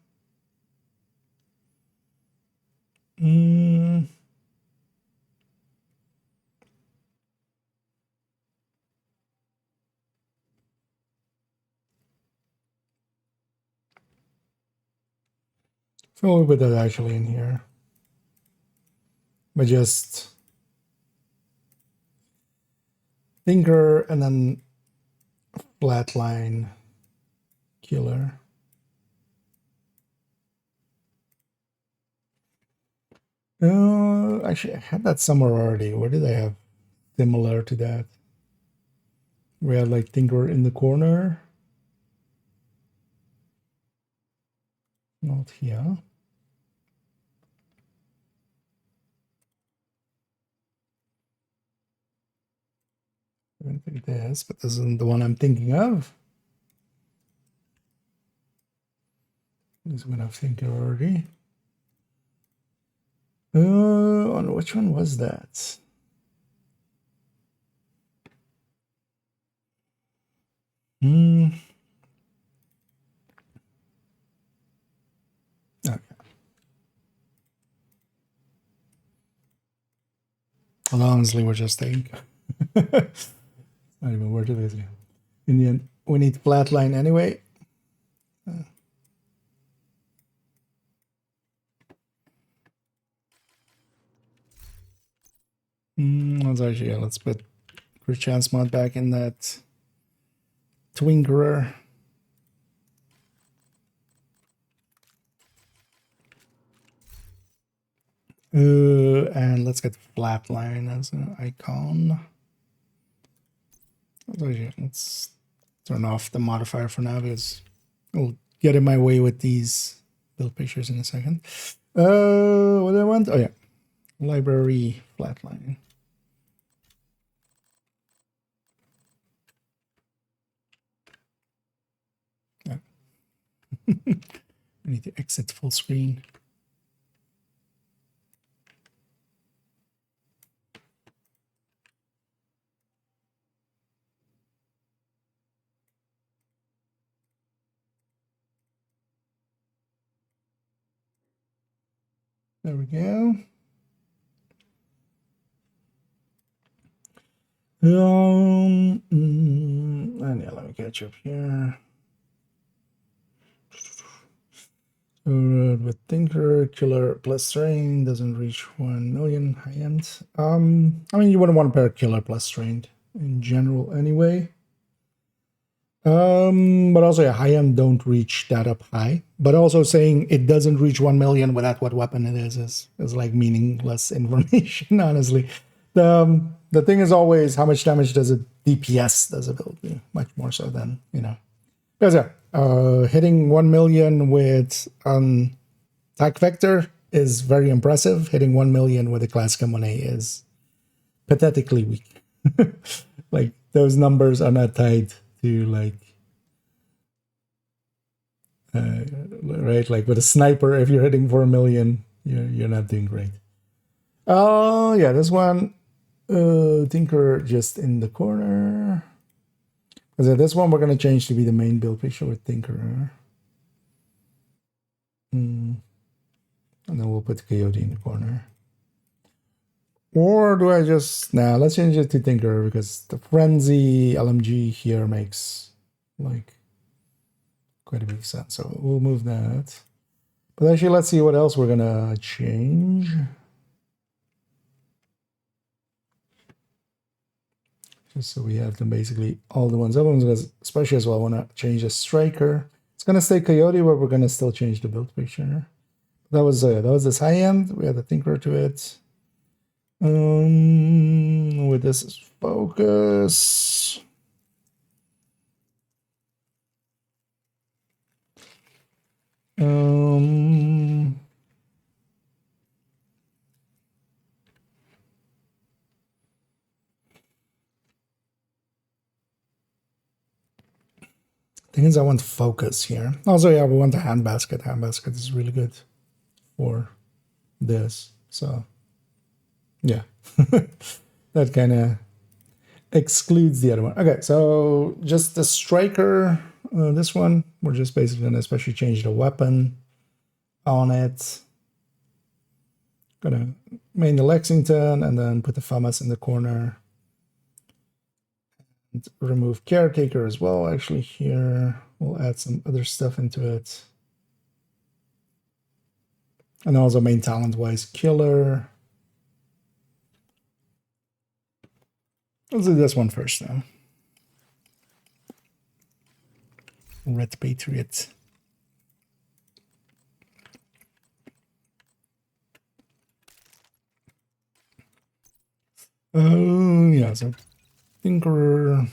So we'll put that actually in here. But just Tinker and then Flatline Killer. Actually, I had that somewhere already. Where did I have similar to that? We had like Tinker in the corner. Not here. I don't think this, but this isn't the one I'm thinking of. This is one I'm thinking already. On which one was that? Okay. Well, honestly, we're just staying. Not even worth it, is it? In the end, we need flatline anyway. Let's put Chris Chance mod back in that Twinkerer. And let's get flatline as an icon. Let's turn off the modifier for now because we'll get in my way with these build pictures in a second. What do I want? Oh yeah, library flatline. Yeah. I need to exit full screen. There we go. And yeah, let me catch up here. With Tinker, Killer plus Strain doesn't reach 1 million high end. I mean, you wouldn't want to pair Killer plus Strain in general anyway. But also, yeah, high end don't reach that up high. But also saying it doesn't reach 1 million without what weapon it is like meaningless information, honestly. The thing is always how much damage does a DPS does a build do? Much more so than, because yeah, hitting 1 million with attack vector is very impressive. Hitting 1 million with a classic M1A is pathetically weak. Like those numbers are not tied to like right, like with a sniper, if you're hitting for 1 million, you're not doing great. Oh yeah, this one, Tinker just in the corner. Because this one we're gonna change to be the main build picture with Tinker. And then we'll put Coyote in the corner. Or do I just let's change it to Tinker because the Frenzy LMG here makes like quite a big sense. So we'll move that. But actually, let's see what else we're gonna change. Just so we have them basically all the ones. Other ones, especially as well, I want to change the Striker. It's gonna stay Coyote, but we're gonna still change the build picture. That was this high end. We had the Tinker to it. With this is focus. Thing is, I want focus here. Also, yeah, we want the hand basket. Hand basket is really good for this. So, yeah, that kind of excludes the other one. Okay, so just the striker, this one, we're just basically going to especially change the weapon on it. Gonna main the Lexington and then put the FAMAS in the corner. And remove caretaker as well. Actually, here we'll add some other stuff into it. And also main talent wise, killer. Let's do this one first now. Red Patriot. Oh, yeah, so Tinkerer.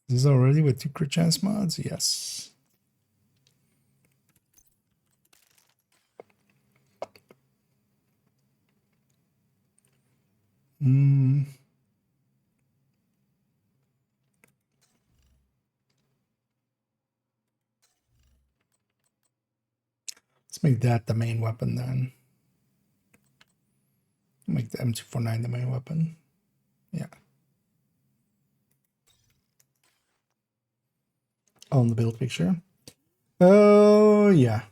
Is this already with 2 crit chance mods? Yes. Let's make that the main weapon then. Make the M249 the main weapon. Yeah. On the build picture. Oh, yeah.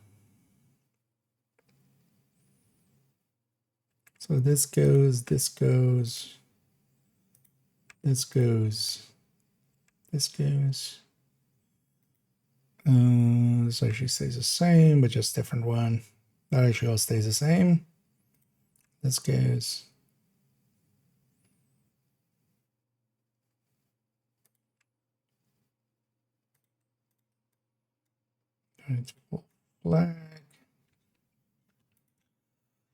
So this goes, this goes, this goes, this goes. This actually stays the same, but just different one. That actually all stays the same. This goes. It's full flag.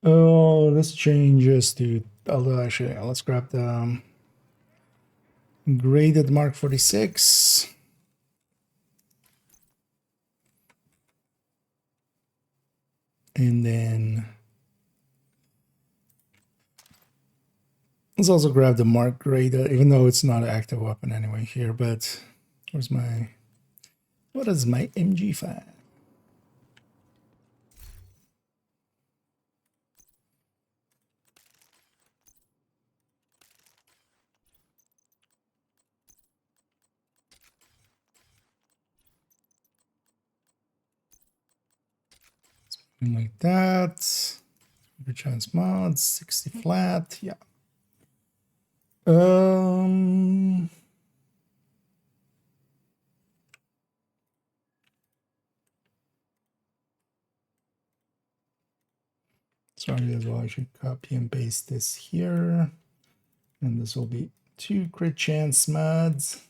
Oh, this changes to, although actually, let's grab the graded Mark 46. And then let's also grab the Mark graded, even though it's not an active weapon anyway here, but where's my, what is my MG5? Like that. Chance mods, 60 flat, yeah. Sorry as well, I should copy and paste this here. And this will be 2 crit chance mods.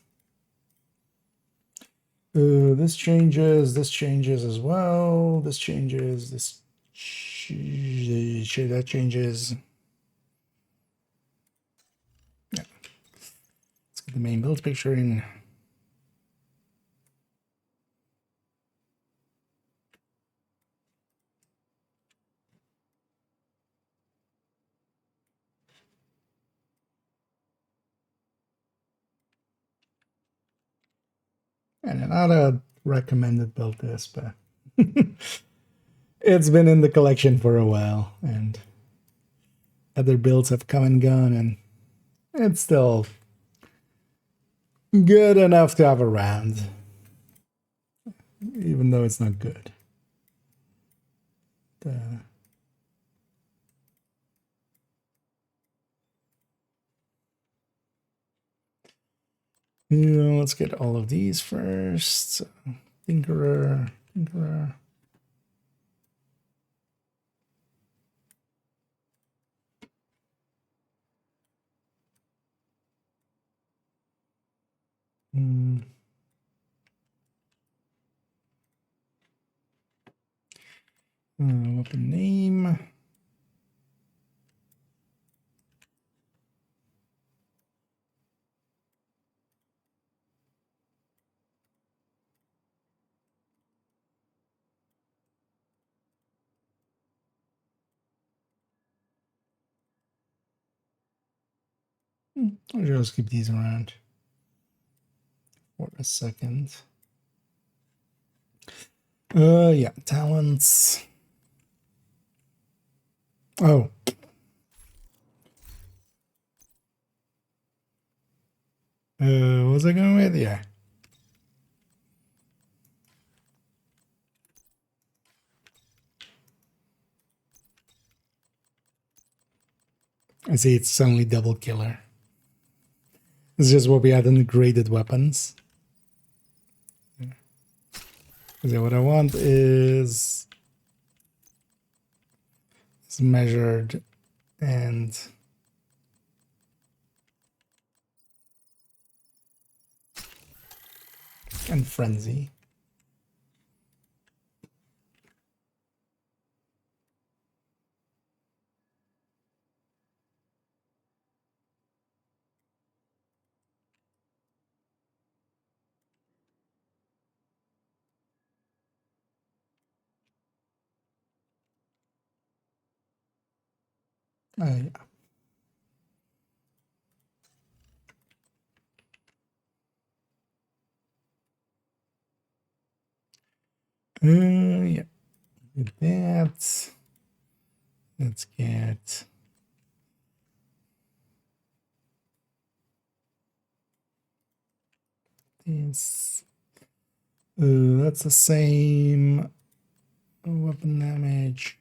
This changes as well. This changes, that changes. Yeah. Let's get the main build picture in. And another recommended build this, but it's been in the collection for a while, and other builds have come and gone, and it's still good enough to have around, even though it's not good. Let's get all of these first. Tinkerer. Weapon name. I'll just keep these around for a second. Yeah, talents. Oh. What was I going with? Yeah. I see it's only double killer. It's just what we had in the graded weapons. So what I want is measured and frenzy. Yeah. Yeah. With that, let's get this. That's the same weapon damage.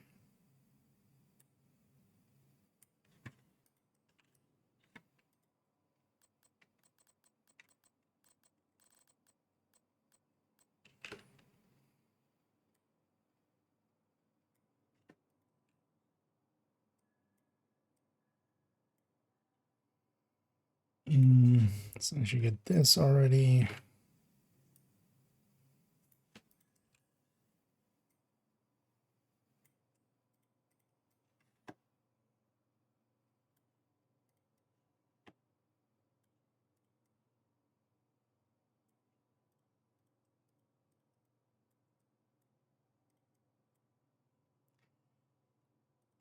So I should get this already.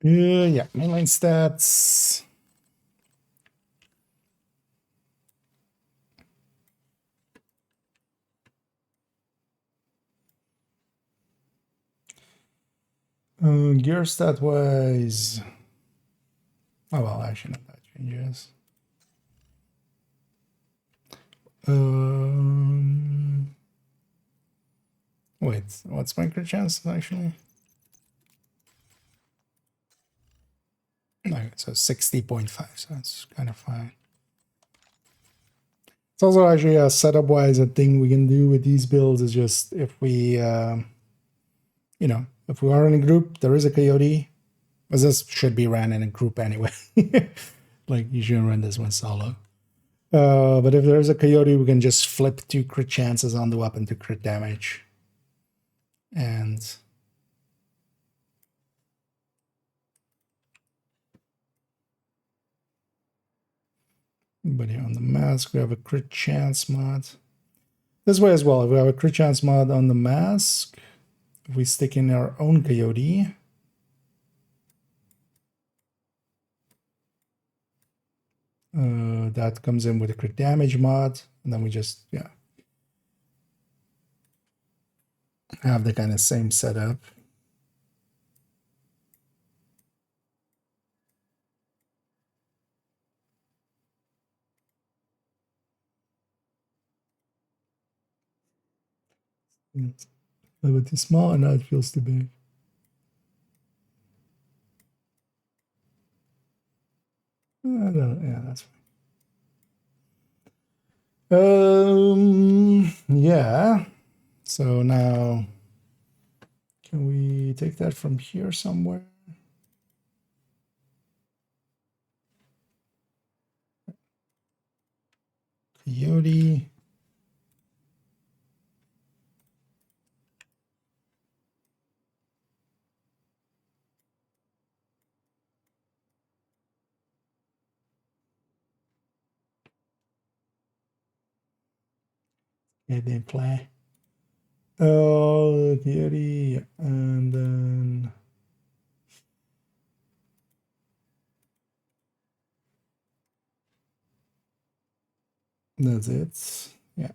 Yeah, mainline stats. Gear stat wise. Oh well, actually not that changes. Wait, what's my crit chance actually? Okay, so 60.5, so that's kind of fine. It's also actually a setup wise a thing we can do with these builds is just if we, you know, if we are in a group, there is a coyote, but this should be ran in a group anyway. Like you shouldn't run this one solo. But if there is a coyote, we can just flip 2 crit chances on the weapon to crit damage. And but here on the mask, we have a crit chance mod. This way as well, if we have a crit chance mod on the mask, if we stick in our own coyote, that comes in with a crit damage mod, and then we just, yeah, have the kind of same setup. It's a little bit too small, and now it feels too big. Yeah, that's fine. Yeah. So now, can we take that from here somewhere? Coyote. Yeah, they play. Oh, coyote, and then That's it. Yeah.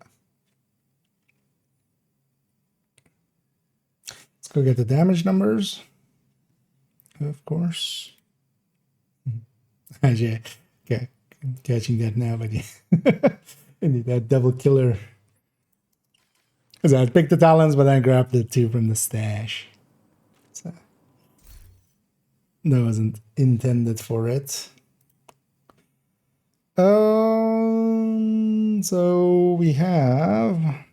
Let's go get the damage numbers. Of course. Actually, okay, I'm catching that now, but yeah. Indeed, that double killer. Because I picked the talents, but I grabbed the two from the stash. So that wasn't intended for it. So we have.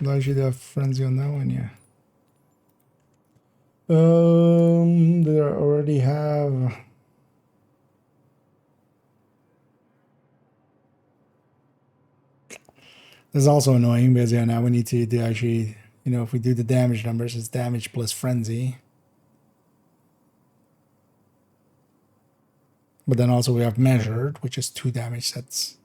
Do I should have frenzy on that one? Yeah. Did I already have? This is also annoying because yeah, now we need to do actually, you know, if we do the damage numbers, it's damage plus frenzy. But then also we have measured, which is 2 damage sets.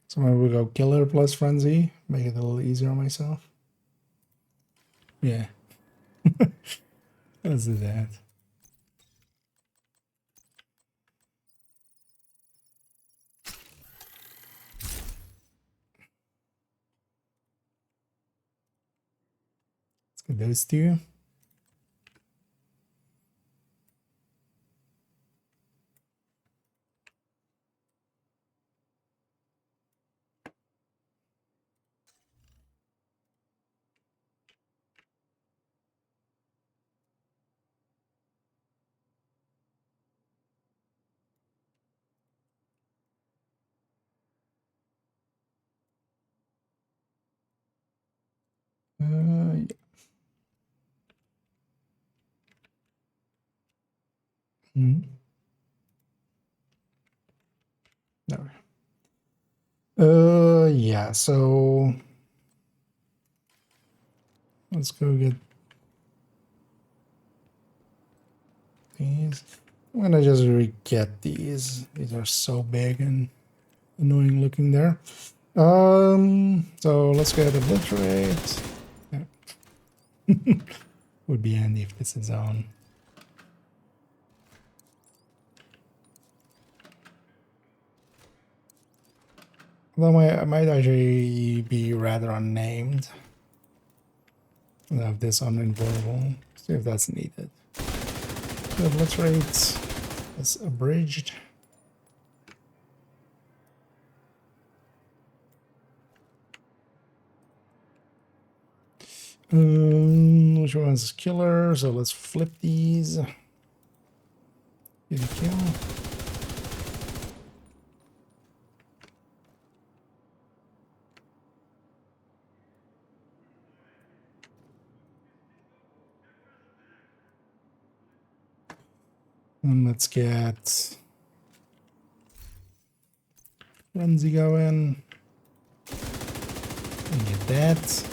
So maybe we'll go killer plus frenzy, make it a little easier on myself. Yeah. Let's do that. Let's get those two. Yeah. No. Yeah, so let's go get these. I'm gonna just re-get these. These are so big and annoying looking there. So let's get obliterate. Yeah. Would be handy if this is on. Although I might actually be rather unnamed. I'll have this uninvulnerable. See if that's needed. Obliterate is abridged. Which one's killer? So let's flip these. Get a kill. And let's get frenzy going. And get that.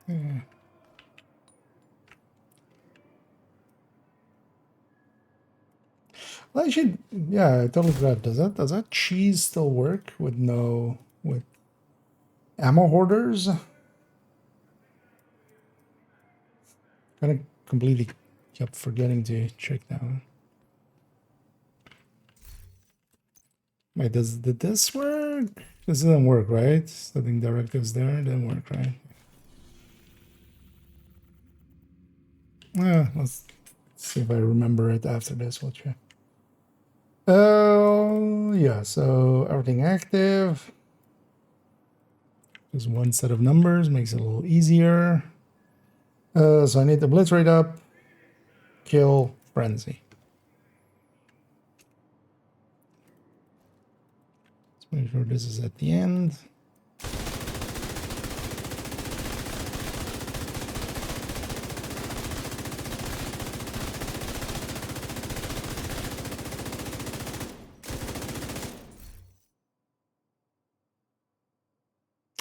Yeah. Well, actually, yeah, I totally forgot. Does that cheese still work with ammo hoarders? Kind of completely kept forgetting to check that one. Wait, did this work? This didn't work, right? Setting directives there didn't work, right? Yeah, let's see if I remember it after this. We'll check. Oh, yeah, so everything active. Just one set of numbers makes it a little easier. So I need to obliterate up, kill, frenzy. Let's make sure this is at the end.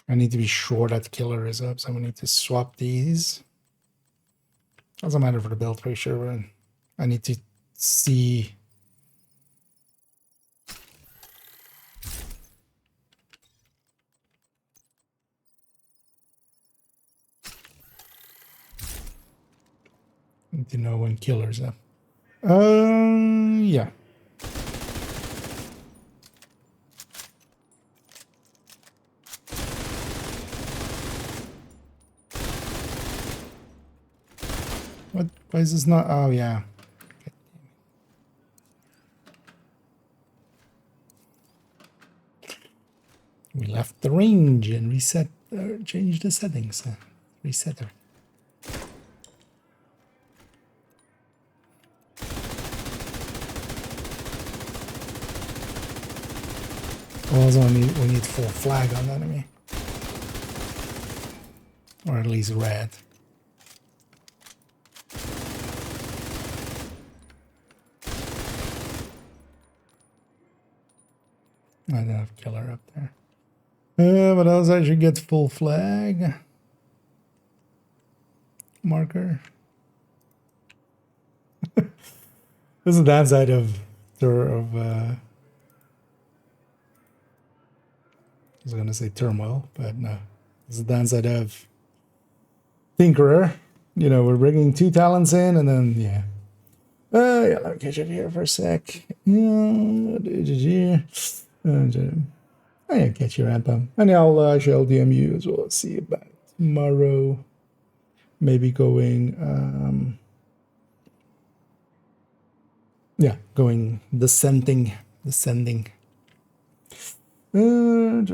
I need to be sure that killer is up, so we need to swap these. Doesn't matter for the build ratio, but I need to see. Need to know when killer's up. Yeah. What? Why is this not? Oh, yeah. We left the range and reset, change the settings. Reset her. Also, we need full flag on the enemy. Or at least red. I don't have killer up there. But else I should get full flag. Marker. This is the downside of I was gonna say turmoil, but no. This is the downside of Tinkerer. You know, we're bringing 2 talents in, and then yeah. Yeah, let me catch up here for a sec. Yeah, I didn't catch your anthem. And I'll shall DM you as well. See you back tomorrow. Maybe going yeah, going descending. And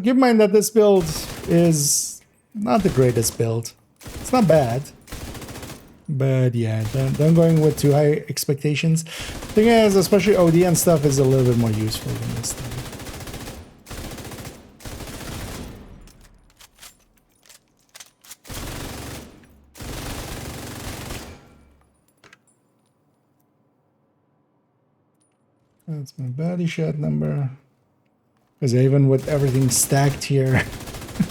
keep in mind that this build is not the greatest build. It's not bad. But yeah, don't going with too high expectations. Thing is, especially OD and stuff is a little bit more useful than this thing. That's my body shot number. Because even with everything stacked here,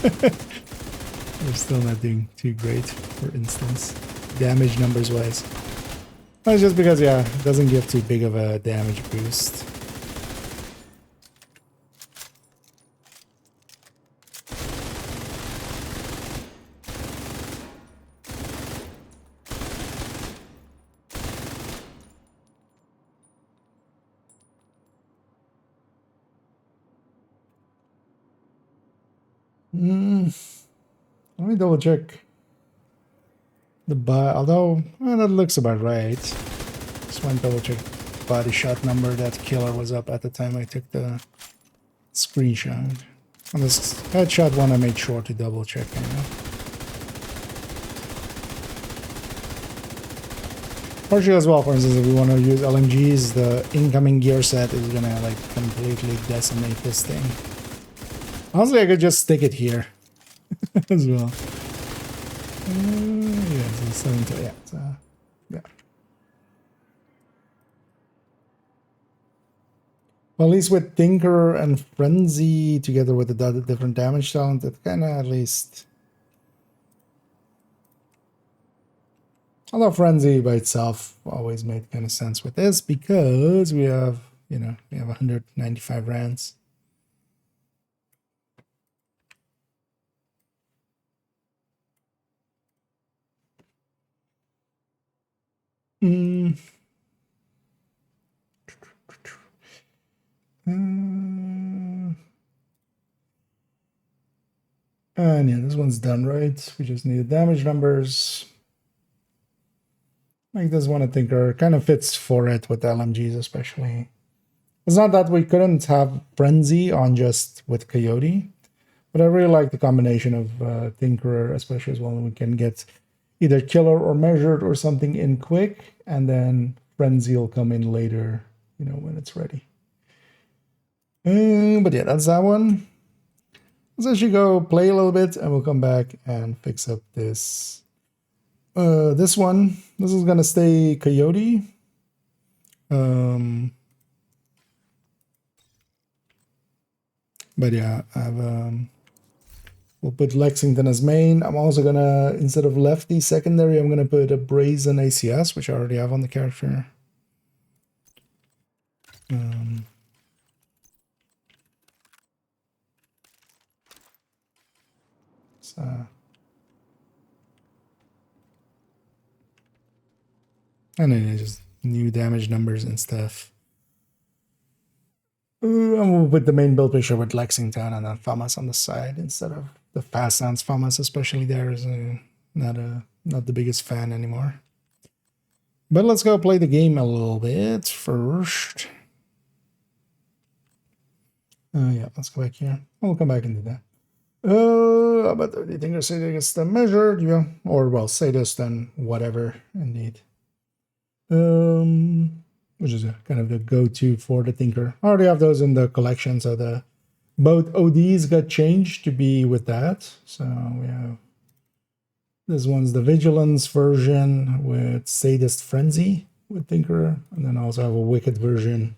we're still not doing too great, for instance. Damage numbers wise. That's just because, yeah, it doesn't give too big of a damage boost. Let me double check. Although that looks about right. Just want to double check body shot number. That killer was up at the time I took the screenshot. On this headshot one, I made sure to double check. Partially as well, for instance, if we want to use LMGs, the incoming gear set is gonna like completely decimate this thing. Honestly, I could just stick it here as well. Yeah, so yeah. Well, at least with Tinker and Frenzy together with the different damage talent, it kind of at least. Although Frenzy by itself always made kind of sense with this because we have, we have 195 rounds. And yeah, this one's done right. We just need the damage numbers. Like this one, I think, kind of fits for it with LMGs, especially. It's not that we couldn't have Frenzy on just with Coyote, but I really like the combination of Tinkerer, especially as well. We can get either Killer or Measured or something in quick, and then Frenzy will come in later, when it's ready. But yeah, that's that one. Let's actually go play a little bit, and we'll come back and fix up this. This one. This is gonna stay Coyote. But yeah, we'll put Lexington as main. I'm also gonna, instead of lefty secondary, I'm gonna put a Brazen ACS, which I already have on the character. So, and then just new damage numbers and stuff. And we'll put the main build picture with Lexington and then FAMAS on the side instead of the fast dance FAMAS, especially there is not the biggest fan anymore. But let's go play the game a little bit first. Yeah, let's go back here. We'll come back and do that. But do you think sadist than measured? Yeah, or well, sadist than whatever, indeed. Which is kind of the go-to for the Tinker. I already have those in the collection, so the both ODs got changed to be with that. So we have this one's the Vigilance version with Sadist Frenzy with Tinker, and then I also have a Wicked version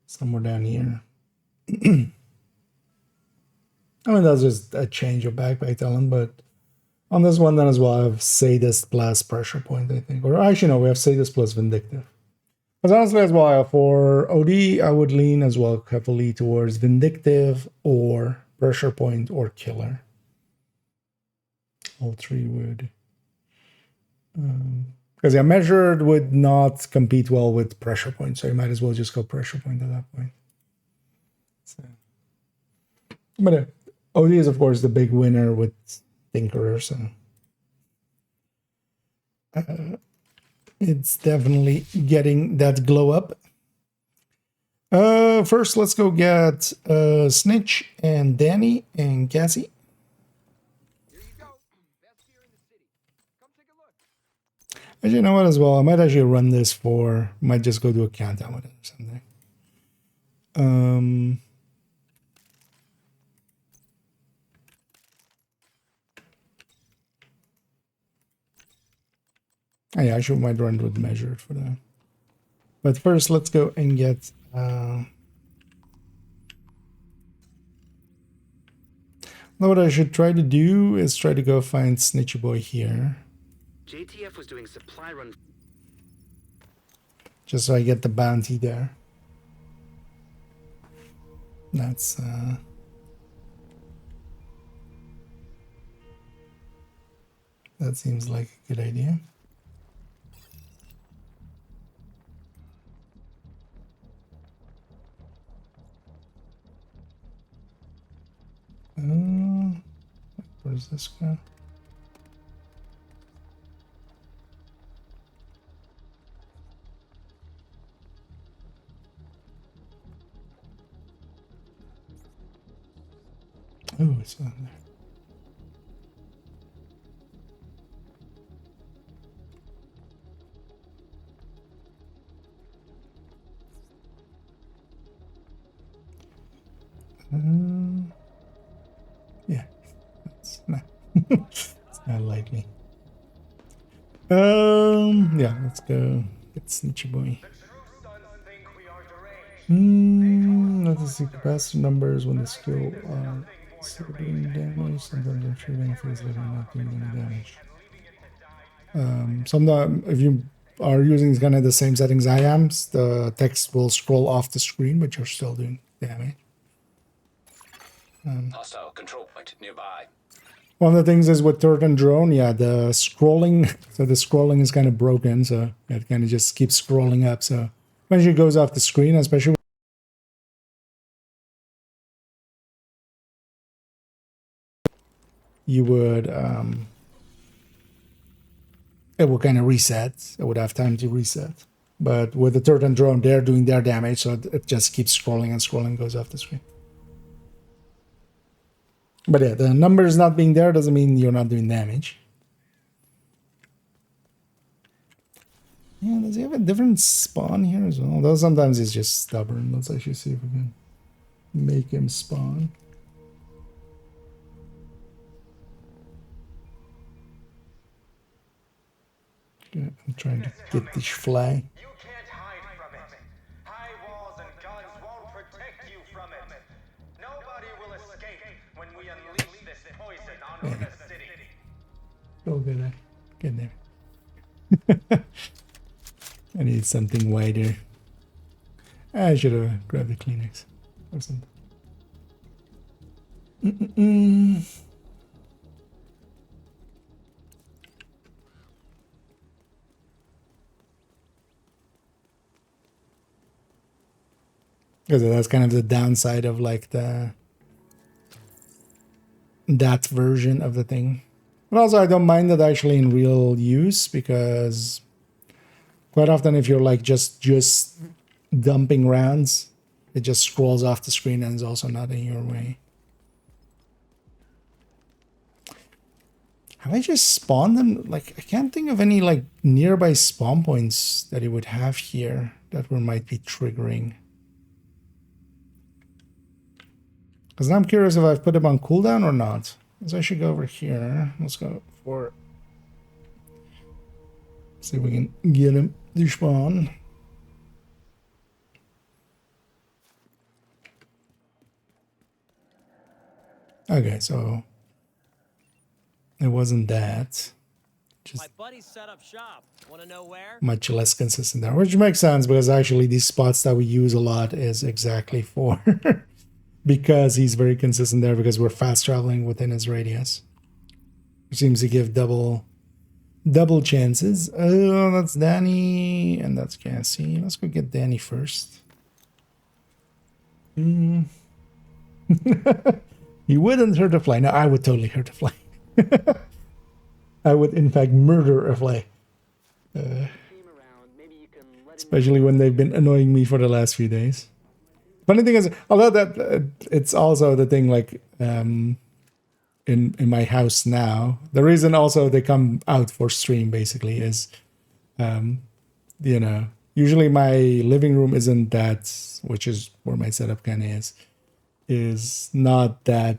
somewhere down here. I mean, that's just a change of backpack talent, but on this one then as well, I have Sadist plus Pressure Point, I think. Or actually, no, we have Sadist plus Vindictive. Because honestly, as well, for OD, I would lean as well heavily towards Vindictive or Pressure Point or Killer. All three would. Because yeah, Measured would not compete well with Pressure Point, so you might as well just go Pressure Point at that point. So. But OD is, of course, the big winner with Tinkerer, so it's definitely getting that glow up. First, let's go get Snitch and Danny and Cassie. Here you go. Best here in the city. Come take a look. Actually, you know what, as well, I might actually run this for, might just go do a countdown with it or something. Yeah, I should might run with Measured for that. But first, let's go and get. Now, what I should try to do is try to go find Snitchy Boy here, JTF was doing supply run. just so I get the bounty there. That's that seems like a good idea. Where's this guy? Oh, it's on there. Yeah, that's not, it's not likely. Yeah, let's go get Snitchy Boy. Let us see capacitor numbers when the skill are doing damage. Sometimes I'm shooting feels like I'm not doing any damage. Sometimes if you are using kind of the same settings I am, the text will scroll off the screen, but you're still doing damage. Hostile control point nearby. One of the things is with turret and drone, yeah, the scrolling, so the scrolling is kind of broken, so it kind of just keeps scrolling up. So eventually it goes off the screen, especially you would, it will kind of reset. It would have time to reset. But with the turret and drone, they're doing their damage, so it just keeps scrolling and scrolling, goes off the screen. But yeah, the numbers not being there doesn't mean you're not doing damage. Yeah, does he have a different spawn here as well? Though sometimes he's just stubborn. Let's actually see if we can make him spawn. Okay, I'm trying to get this flag. You can't hide from it. High walls and guns won't protect you from it. No Still good. Get there. I need something wider. I should have grabbed the Kleenex or something. Because that's kind of the downside of like that version of the thing. But also I don't mind that actually in real use, because quite often if you're like just dumping rounds, it just scrolls off the screen and is also not in your way. Have I just spawned them? Like, I can't think of any like nearby spawn points that it would have here that might be triggering. Because now I'm curious if I've put them on cooldown or not. So I should go over here. Let's go for... See if we can get him to spawn. Okay, so... It wasn't that. Just My buddy set up shop. Want to know where? much less consistent there. Which makes sense, because actually these spots that we use a lot is exactly for... because he's very consistent there, because we're fast traveling within his radius. Which seems to give double chances. Oh, that's Danny, and that's Cassie. Let's go get Danny first. He wouldn't hurt a fly. No, I would totally hurt a fly. I would, in fact, murder a fly. Especially when they've been annoying me for the last few days. Funny thing is, although that it's also the thing, like in my house now, the reason also they come out for stream basically is, you know, usually my living room isn't that, which is where my setup kind of is not that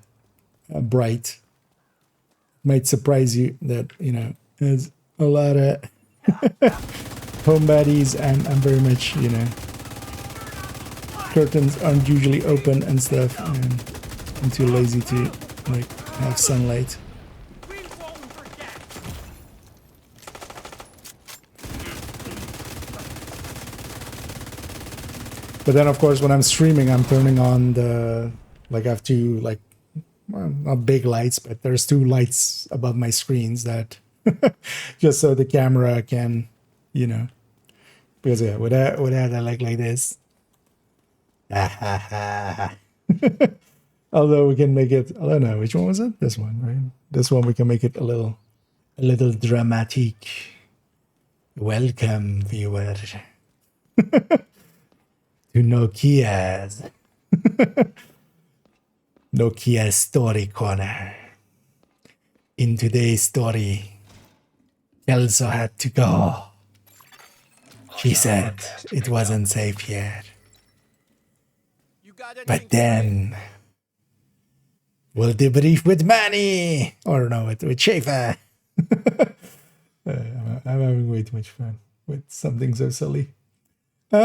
bright. Might surprise you that, you know, there's a lot of home baddies, and I'm very much, you know, curtains aren't usually open and stuff, and I'm too lazy to like have sunlight. But then of course when I'm streaming, I'm turning on the, like I have two, like, well, not big lights, but there's two lights above my screens that just so the camera can, you know, because yeah, without I like this. Although we can make it, I don't know, which one was it? This one, right? This one we can make it a little dramatic. Welcome, viewer, to Nokia's Story Corner. In today's story, Kelso had to go. She said it wasn't safe here. But then we'll debrief with Manny, or no, with Schaefer. I'm having way too much fun with something so silly. Would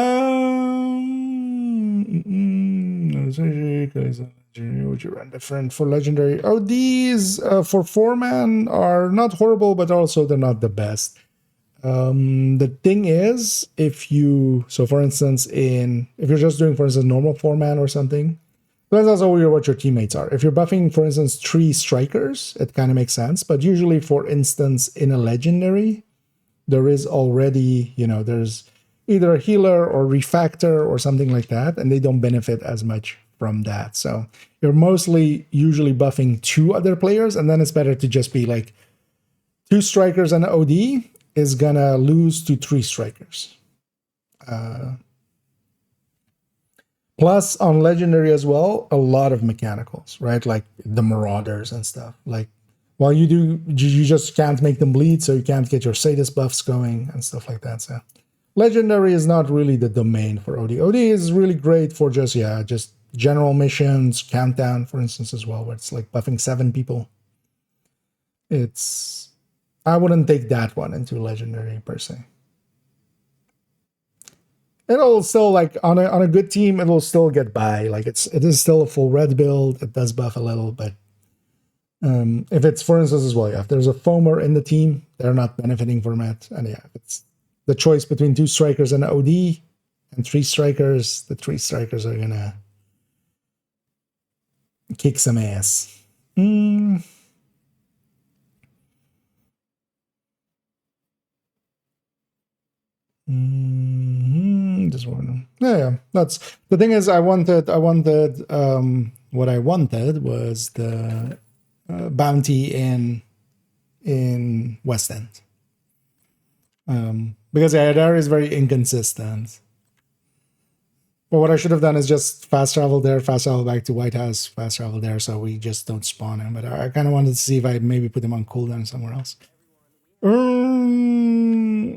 you run different for legendary? Oh, these for 4-man are not horrible, but also they're not the best. The thing is, if you, so for instance, if you're just doing, for instance, normal 4-man or something, that's also what your teammates are. If you're buffing, for instance, 3 strikers, it kind of makes sense. But usually, for instance, in a legendary, there is already, you know, there's either a healer or refactor or something like that, and they don't benefit as much from that. So you're mostly usually buffing 2 other players, and then it's better to just be like 2 strikers and an OD is gonna lose to 3 strikers. Plus, on legendary as well, a lot of mechanicals, right? Like the marauders and stuff. Like, while you just can't make them bleed, so you can't get your sadist buffs going and stuff like that. So legendary is not really the domain for OD. OD is really great for just general missions, countdown, for instance, as well, where it's like buffing 7 people. I wouldn't take that one into legendary per se. It'll still, like, on a good team, it'll still get by. Like, it is still a full red build. It does buff a little, but If it's, for instance, as well, yeah, if there's a foamer in the team, they're not benefiting from it. And yeah, if it's the choice between 2 strikers and an OD and 3 strikers, the 3 strikers are gonna kick some ass. Just one. Yeah, that's the thing. Is I wanted. What I wanted was the bounty in West End. Because the area is very inconsistent. But what I should have done is just fast travel there, fast travel back to White House, fast travel there, so we just don't spawn him. But I kind of wanted to see if I maybe put him on cooldown somewhere else.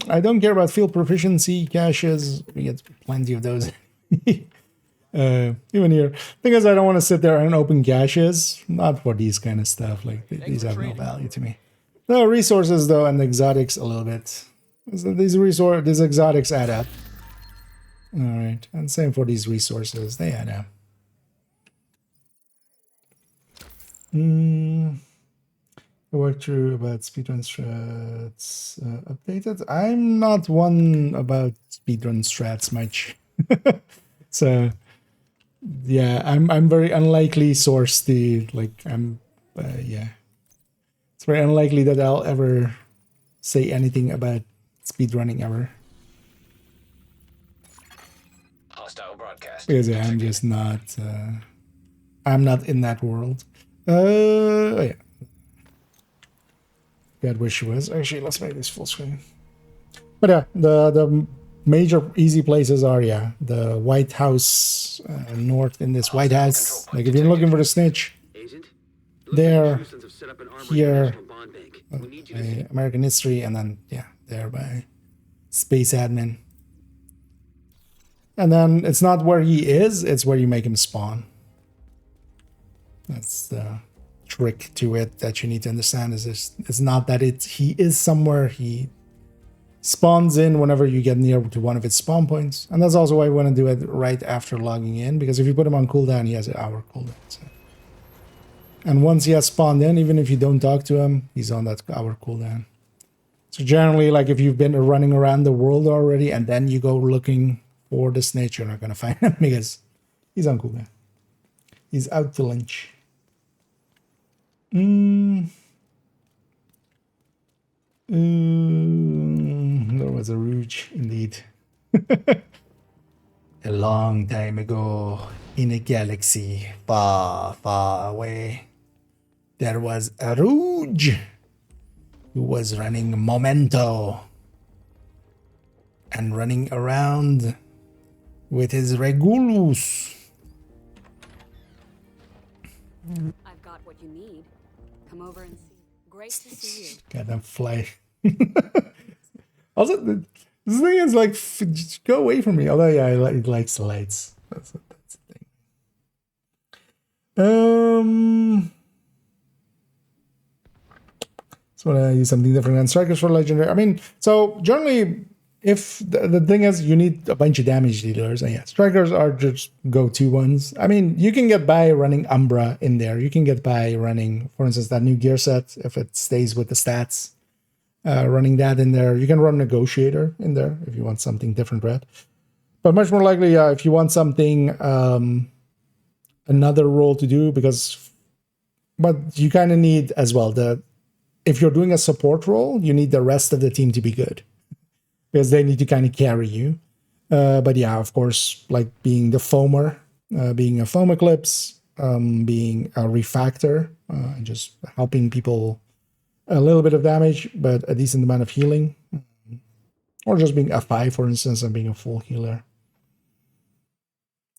I don't care about field proficiency caches. We get plenty of those. Even here. Thing is, I don't want to sit there and open caches. Not for these kind of stuff. Like, these have no value to me. No, resources, though, and exotics a little bit. These exotics add up. Alright, and same for these resources. They add up. Work through about speedrun strats updated. I'm not one about speedrun strats much. So yeah, I'm very unlikely source to yeah. It's very unlikely that I'll ever say anything about speedrunning ever. Hostile broadcast. Because yeah, I'm just not I'm not in that world. Oh yeah. God wish she was. Actually, let's make this full screen. But yeah, the major easy places are, yeah, the White House, north in this White House. Like, if you're looking for the snitch, there, here, American history, and then, yeah, there by Space Admin. And then it's not where he is, it's where you make him spawn. That's the trick to it that you need to understand. Is this, it's not that he is somewhere, he spawns in whenever you get near to one of its spawn points. And that's also why we want to do it right after logging in, because if you put him on cooldown, he has an hour cooldown. So. And once he has spawned in, even if you don't talk to him, he's on that hour cooldown. So generally, like, if you've been running around the world already and then you go looking for the snitch, you're not going to find him because he's on cooldown. He's out to lunch. There was a Rouge, indeed. A long time ago, in a galaxy far, far away, there was a Rouge who was running Momento and running around with his Regulus. I've got what you need. Come over and see. Great to see you. Goddamn fly. Also, this thing is like, just go away from me. Although, yeah, it likes the lights. That's the thing. So I use something different than strikers for legendary. I mean, so generally, if the thing is, you need a bunch of damage dealers, and yeah, strikers are just go-to ones. I mean, you can get by running Umbra in there. You can get by running, for instance, that new gear set, if it stays with the stats. Running that in there. You can run Negotiator in there if you want something different, Brad. But much more likely, if you want something, another role to do, but you kind of need as well, if you're doing a support role, you need the rest of the team to be good. Because they need to kind of carry you. But yeah, of course, like being the foamer, being a foam eclipse, being a refactor, and just helping people a little bit of damage, but a decent amount of healing. Or just being a 5, for instance, and being a full healer.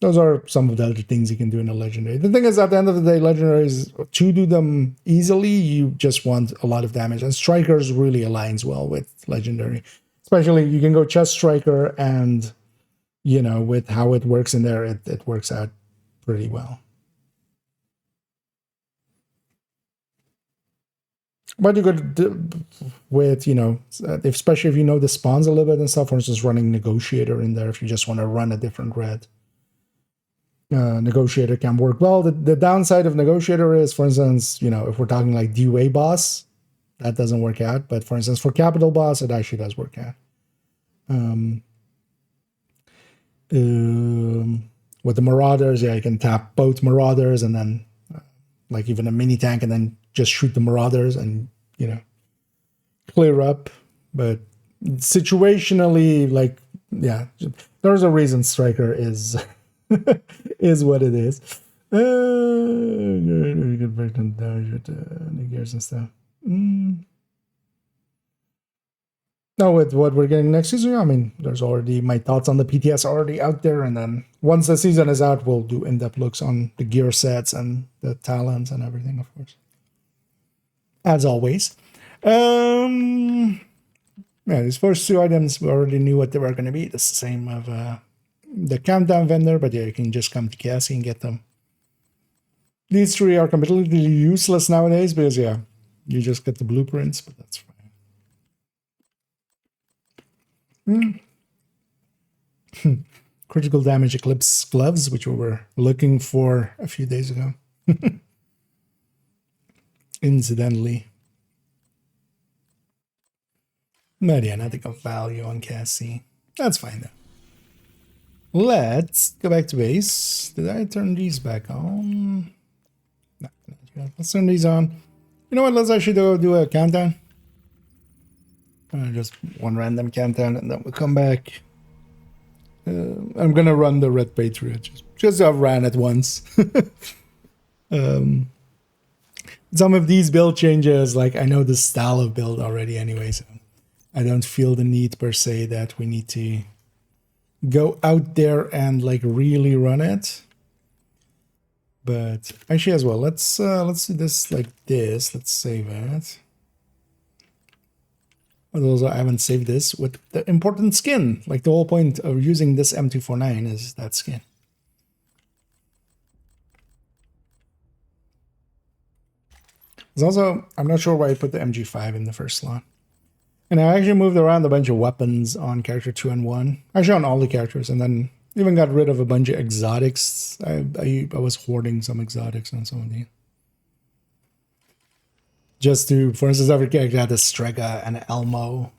Those are some of the other things you can do in a legendary. The thing is, at the end of the day, legendaries, to do them easily, you just want a lot of damage. And strikers really aligns well with legendary. Especially, you can go chest striker, and, you know, with how it works in there, it works out pretty well. But you could, with, you know, especially if you know the spawns a little bit and stuff, for instance, running Negotiator in there if you just want to run a different red. Negotiator can work well. The downside of Negotiator is, for instance, if we're talking like DUA boss, that doesn't work out. But for instance, for Capital boss, it actually does work out. With the Marauders, yeah, you can tap both Marauders and then like even a mini tank and then just shoot the Marauders and, clear up. But situationally, like, yeah, there's a reason Striker is is what it is. Good back to new gears and stuff. Now with what we're getting next season, I mean, there's already my thoughts on the PTS already out there, and then once the season is out, we'll do in-depth looks on the gear sets and the talents and everything, of course. As always. Yeah, these first two items, we already knew what they were going to be. It's the same of the countdown vendor, but yeah, you can just come to Cassie and get them. These three are completely useless nowadays because, yeah, you just get the blueprints, but that's fine. Critical damage Eclipse gloves, which we were looking for a few days ago. Incidentally. But yeah, nothing of value on Cassie. That's fine though. Let's go back to base. Did I turn these back on? No, not yet. Let's turn these on. You know what? Let's actually do a countdown. Just one random countdown, and then we'll come back. I'm gonna run the Red Patriot just I've ran it once. Some of these build changes, like I know the style of build already anyway, so I don't feel the need per se that we need to go out there and like really run it. But actually as well, let's do this like this. Let's save it. But also I haven't saved this with the important skin. Like the whole point of using this M249 is that skin. There's also, I'm not sure why I put the MG5 in the first slot. And I actually moved around a bunch of weapons on character 2 and 1. Actually on all the characters, and then even got rid of a bunch of exotics. I was hoarding some exotics on some of these. Just to, for instance, every character had a Strega and an Elmo.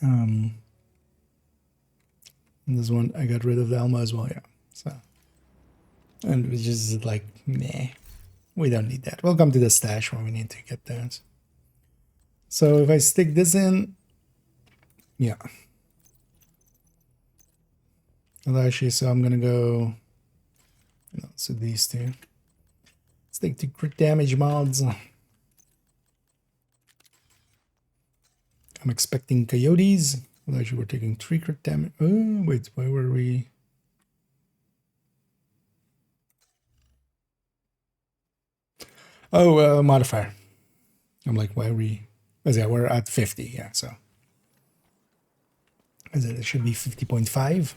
And this one, I got rid of the Elmo as well, yeah. So, and it was just like, meh. We don't need that. We'll come to the stash when we need to get that. So if I stick this in, yeah. Well, actually, so I'm gonna go. No, so these two. Stick to crit damage mods. I'm expecting coyotes. Well, actually, we're taking 3 crit damage. Oh, wait, why were we? Oh, modifier. I'm like, why are we? Oh, yeah, we're at 50, yeah, so. It should be 50.5.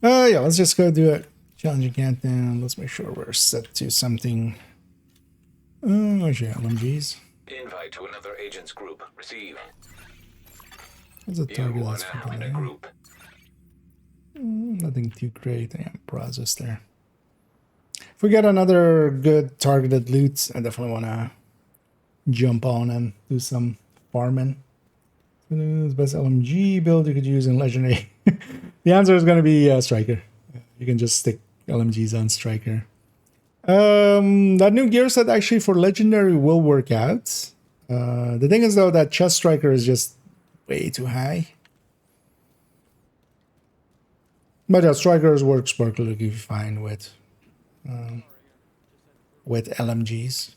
Yeah, let's just go do it. Challenging countdown. Let's make sure we're set to something. Oh, actually, LMGs. Invite to another agent's group. Receive. What's the target? You are That's now in a group. Nothing too great. Yeah, Brazos there. If we get another good targeted loot, I definitely want to jump on and do some farming. Best LMG build you could use in Legendary. The answer is going to be Striker. You can just stick LMGs on Striker. That new gear set actually for Legendary will work out. The thing is though that Chest Striker is just way too high. But yeah, Strikers works perfectly fine with LMGs.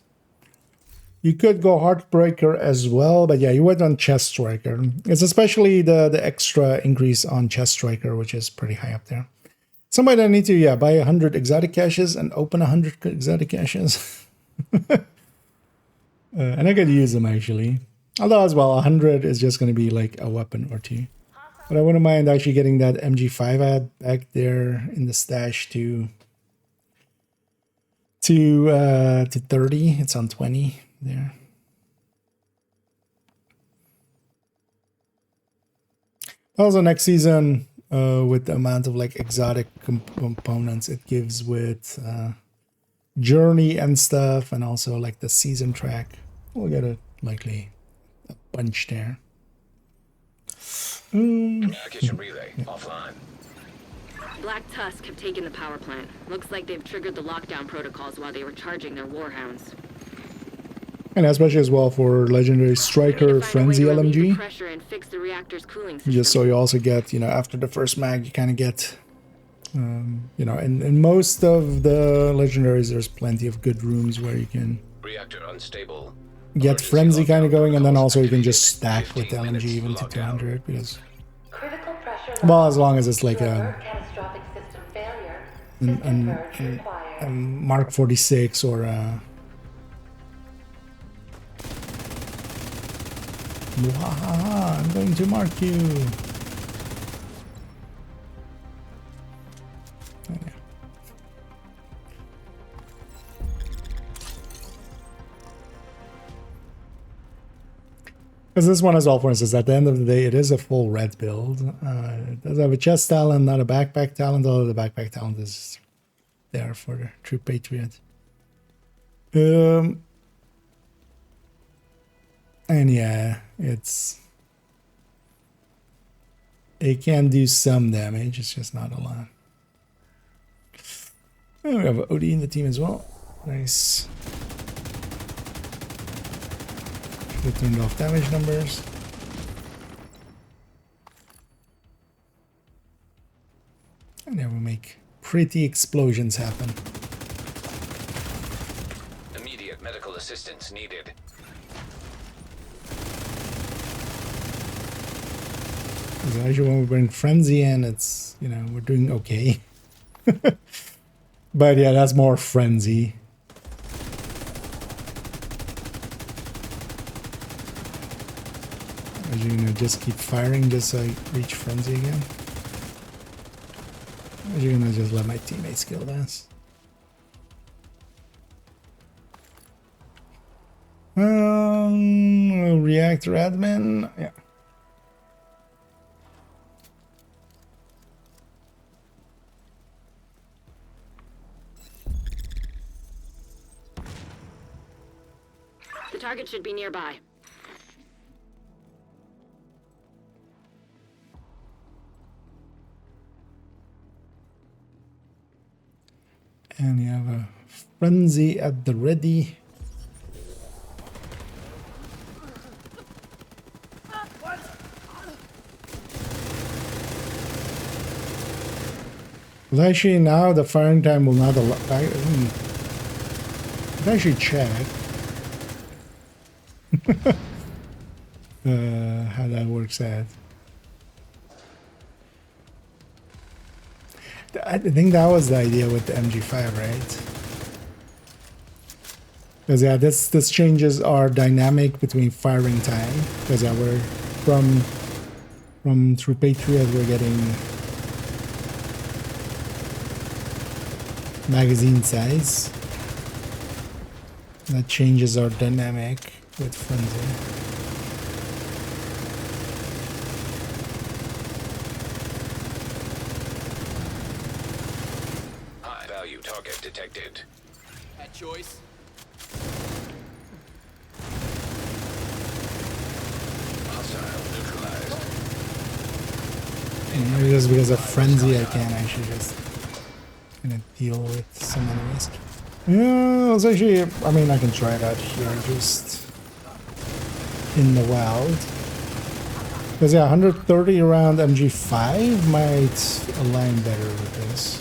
You could go Heartbreaker as well, but yeah, you went on Chest Striker. It's especially the extra increase on Chest Striker, which is pretty high up there. Somebody that need to, yeah, buy 100 exotic caches and open 100 exotic caches. And I could use them actually. Although as well, 100 is just going to be like a weapon or two. But I wouldn't mind actually getting that MG5 ad back there in the stash to 30. It's on 20 there. Also next season, with the amount of like exotic components it gives with journey and stuff, and also like the season track. We'll get a likely a bunch there. Communication relay offline. Black Tusk have taken the power plant. Looks like they've triggered the lockdown protocols while they were charging their warhounds. And especially as well for legendary striker frenzy LMG. Pressure and fix the reactor's cooling system. Just so you also get, you know, after the first mag, you kind of get, you know, in most of the legendaries, there's plenty of good rooms where you can Reactor unstable. get Emergency frenzy kind of lockdown going, and then also you can protocols just stack with the 15 LMG minutes even to lockdown. 200 because, Critical pressure well, as long as it's like to a avert catastrophic system failure. System purge required. Mark 46 or a Wahaha, I'm going to mark you. Oh, yeah. Because this one is all, for instance, at the end of the day, it is a full red build. It does have a chest talent, not a backpack talent, although the backpack talent is there for the true patriot. And yeah, it can do some damage, it's just not a lot. And we have OD in the team as well. Nice. We turned off damage numbers. And then we make pretty explosions happen. Immediate medical assistance needed. Because actually when we bring frenzy in, it's, you know, we're doing okay. But yeah, that's more frenzy. As you know, just keep firing just so I reach frenzy again. As you're gonna just let my teammates kill this. Reactor admin, yeah. The target should be nearby. And you have a frenzy at the ready. Well, actually, now the firing time will not allow. Let's actually check how that works out. I think that was the idea with the MG5, right? Because yeah, this changes our dynamic between firing time. Because yeah, we're from through Patriot, we're getting magazine size. That changes our dynamic with frenzy. High value target detected. At choice. Hostile neutralized. Maybe just because of frenzy, I can actually just gonna deal with some enemies. Yeah, it's actually, I mean, I can try that here, just in the wild. Because yeah, 130 around MG5 might align better with this.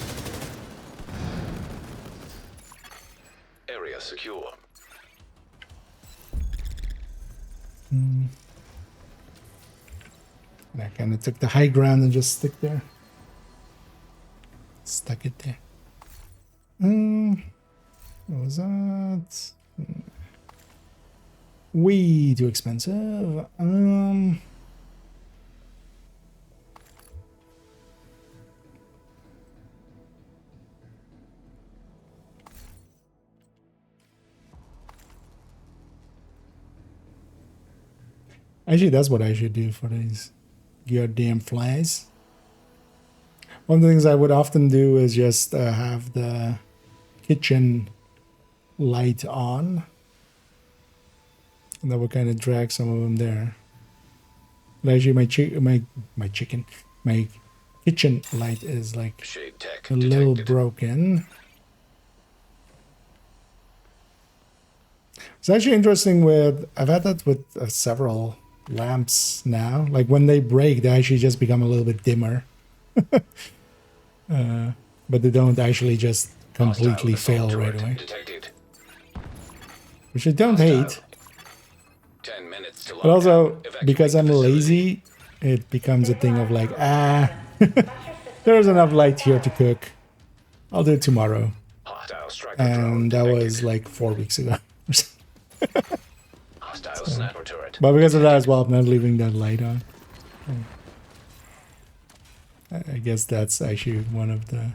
Area secure. I kind of took the high ground and just stuck it there. What was that? Way too expensive. Actually, that's what I should do for these goddamn flies. One of the things I would often do is just have the kitchen light on, and that would kind of drag some of them there. But actually, my kitchen light is like Shade tech a little detected. broken. It's actually interesting with, I've had that with several lamps now. Like when they break, they actually just become a little bit dimmer. But they don't actually just completely Hostile fail assault right turret away. detected. Which I don't hate. 10 minutes to But also, Evacuate because the I'm facility. lazy, it becomes a thing of like, there's enough light here to cook. I'll do it tomorrow. Hostile striker drone And that detected. was like 4 weeks ago. Hostile sniper turret. But because of that as well, I'm not leaving that light on. I guess that's actually one of the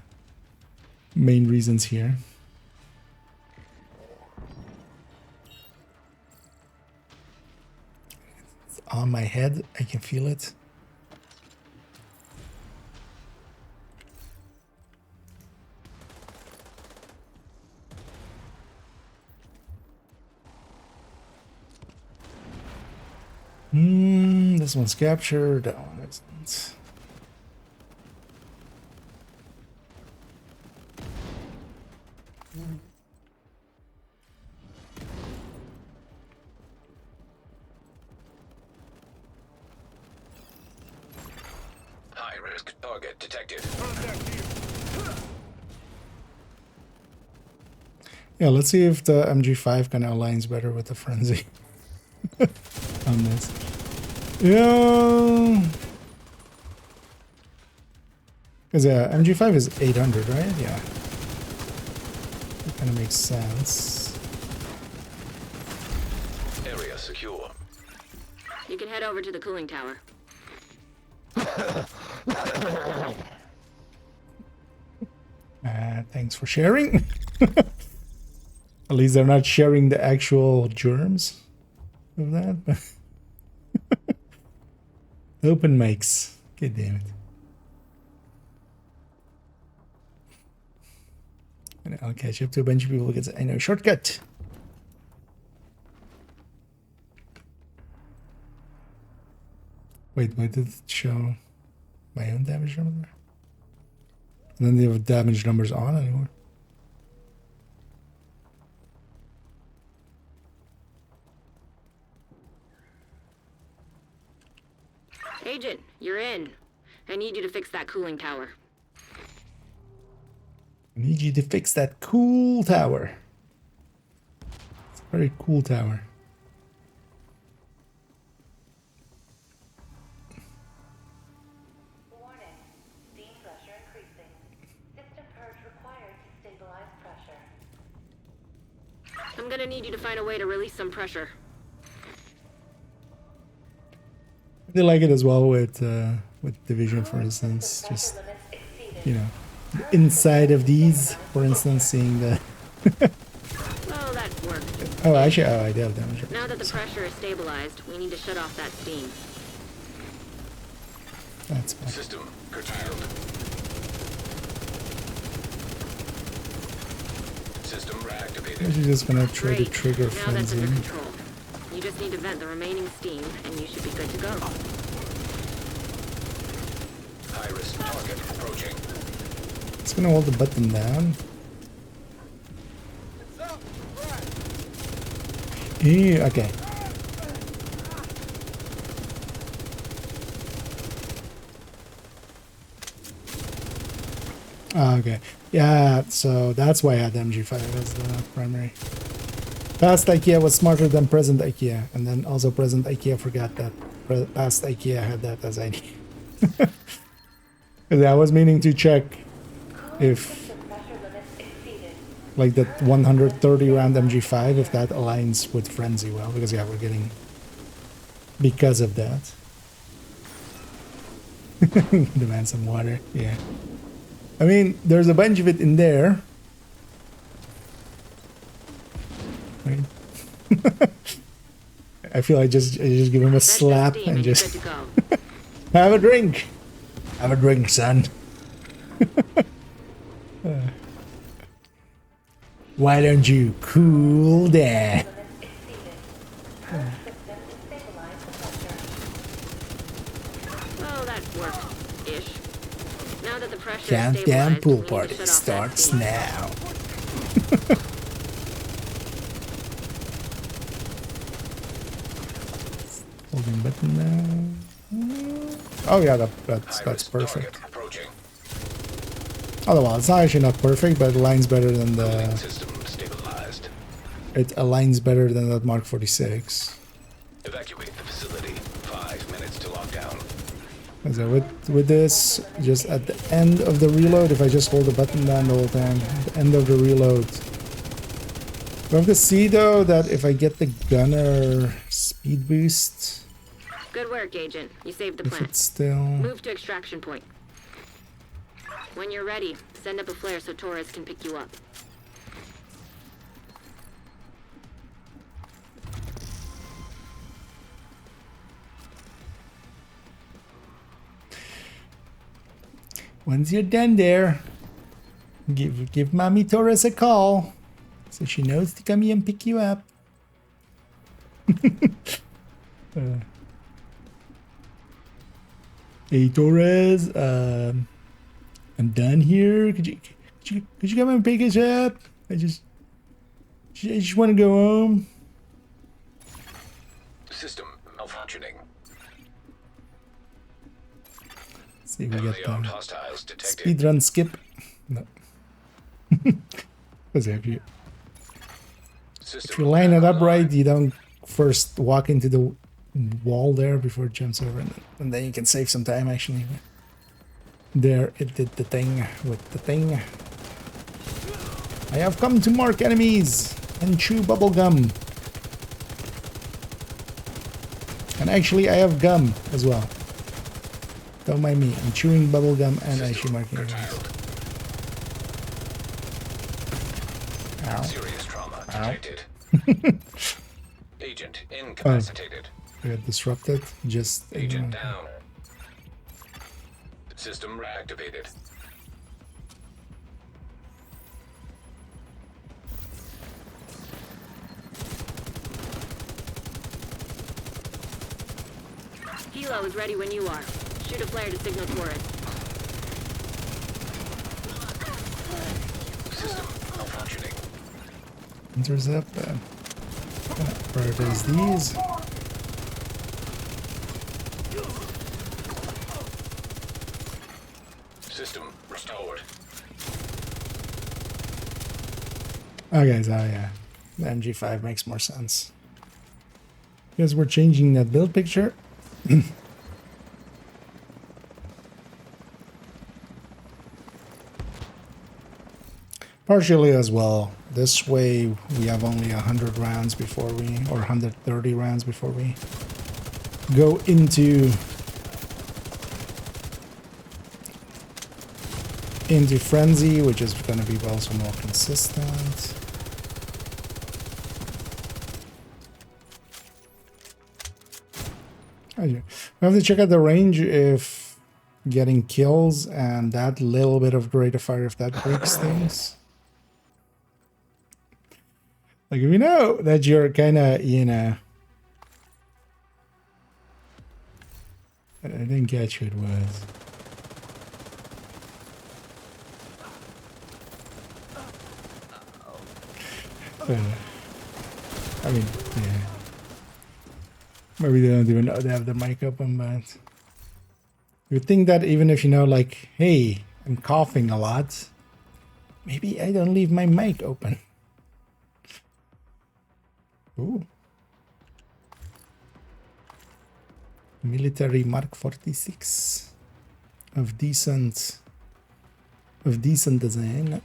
main reasons here. It's on my head, I can feel it. This one's captured, that one isn't. High risk target detected. Yeah, let's see if the MG5 kind of aligns better with the Frenzy on this. Yeah. Because MG5 is 800, right? Yeah. That kind of makes sense. Area secure. You can head over to the cooling tower. Thanks for sharing. At least they're not sharing the actual germs of that. But open mics. God damn it. And I'll catch up to a bunch of people because I know shortcut. Wait, why did it show my own damage number? And then they have damage numbers on anymore. Agent, you're in. I need you to fix that cooling tower. I need you to fix that cool tower. It's a very cool tower. Warning. Steam pressure increasing. System purge required to stabilize pressure. I'm gonna need you to find a way to release some pressure. They like it as well with Division, for instance. Just, Limits exceeded. you know, the inside of these, for instance, seeing the. Well, that worked. Oh, actually, I did have damage. Now that the pressure is stabilized, we need to shut off that steam. That's fine. System curtailed. System reactivated. I'm just gonna try to Great. trigger Now that's Frenzy. under control. You just need to vent the remaining steam, and you should be good to go. High risk target approaching. It's gonna hold the button down. Okay. Okay. Yeah, so that's why I had the MG5 as the primary. Past IKEA was smarter than present IKEA, and then also present IKEA forgot that past IKEA had that as ID. Because I was meaning to check if, Pressure limits exceeded. like, that 130 round MG5, if that aligns with Frenzy well, because yeah, we're getting, because of that. Demand some water, yeah. I mean, there's a bunch of it in there. Right? I feel I just give him a Vent the slap steam and and you're just good to go. have a drink. Have a drink, son. Why don't you cool down? Well, that worked. Ish. Now that the pressure is Countdown stabilized, pool we need to party shut off that starts steam. now. Holding button now. Oh yeah, that's High-risk perfect. target approaching. Oh well, it's not actually not perfect, but it aligns better than Cooling the. system stabilized. It aligns better than that Mark 46. Evacuate the facility. 5 minutes to lockdown. So with this, just at the end of the reload, if I just hold the button down the whole time, at the end of the reload. We have to see though that if I get the gunner speed boost, Good work, Agent. You saved the if plant. it's still. Move to extraction point. When you're ready, send up a flare so Torres can pick you up. Once you're done there, give Mommy Torres a call so she knows to come here and pick you up. Hey Torres, I'm done here. Could you come and pick us up? I just want to go home. System malfunctioning. See, we Heavily got armed the hostiles detected. speed run skip. No. Because if you System line it up online. right, you don't first walk into the wall there before it jumps over, and then you can save some time actually. There, it did the thing with the thing. I have come to mark enemies and chew bubble gum. And actually, I have gum as well. Don't mind me. I'm chewing bubble gum and actually marking enemies. Curtailed. Ow. Serious trauma Ow. detected. Agent incapacitated. I got disrupted. Just Agent down. System reactivated. Helo is ready when you are. Shoot a flare to signal Torres. System malfunctioning. Intercept. Prioritize these. System restored. Okay, so yeah, the MG5 makes more sense. Because we're changing that build picture. Partially as well. This way we have only 100 rounds before we, or 130 rounds before we go into frenzy, which is going to be also more consistent. We have to check out the range if getting kills and that little bit of rate of fire, if that breaks things. Like, if you know that you're kind of, you know, I didn't catch who it was. I mean, yeah. Maybe they don't even know they have the mic open, but you would think that even if you know, like, hey, I'm coughing a lot, maybe I don't leave my mic open. Ooh. Military Mark 46 of decent design.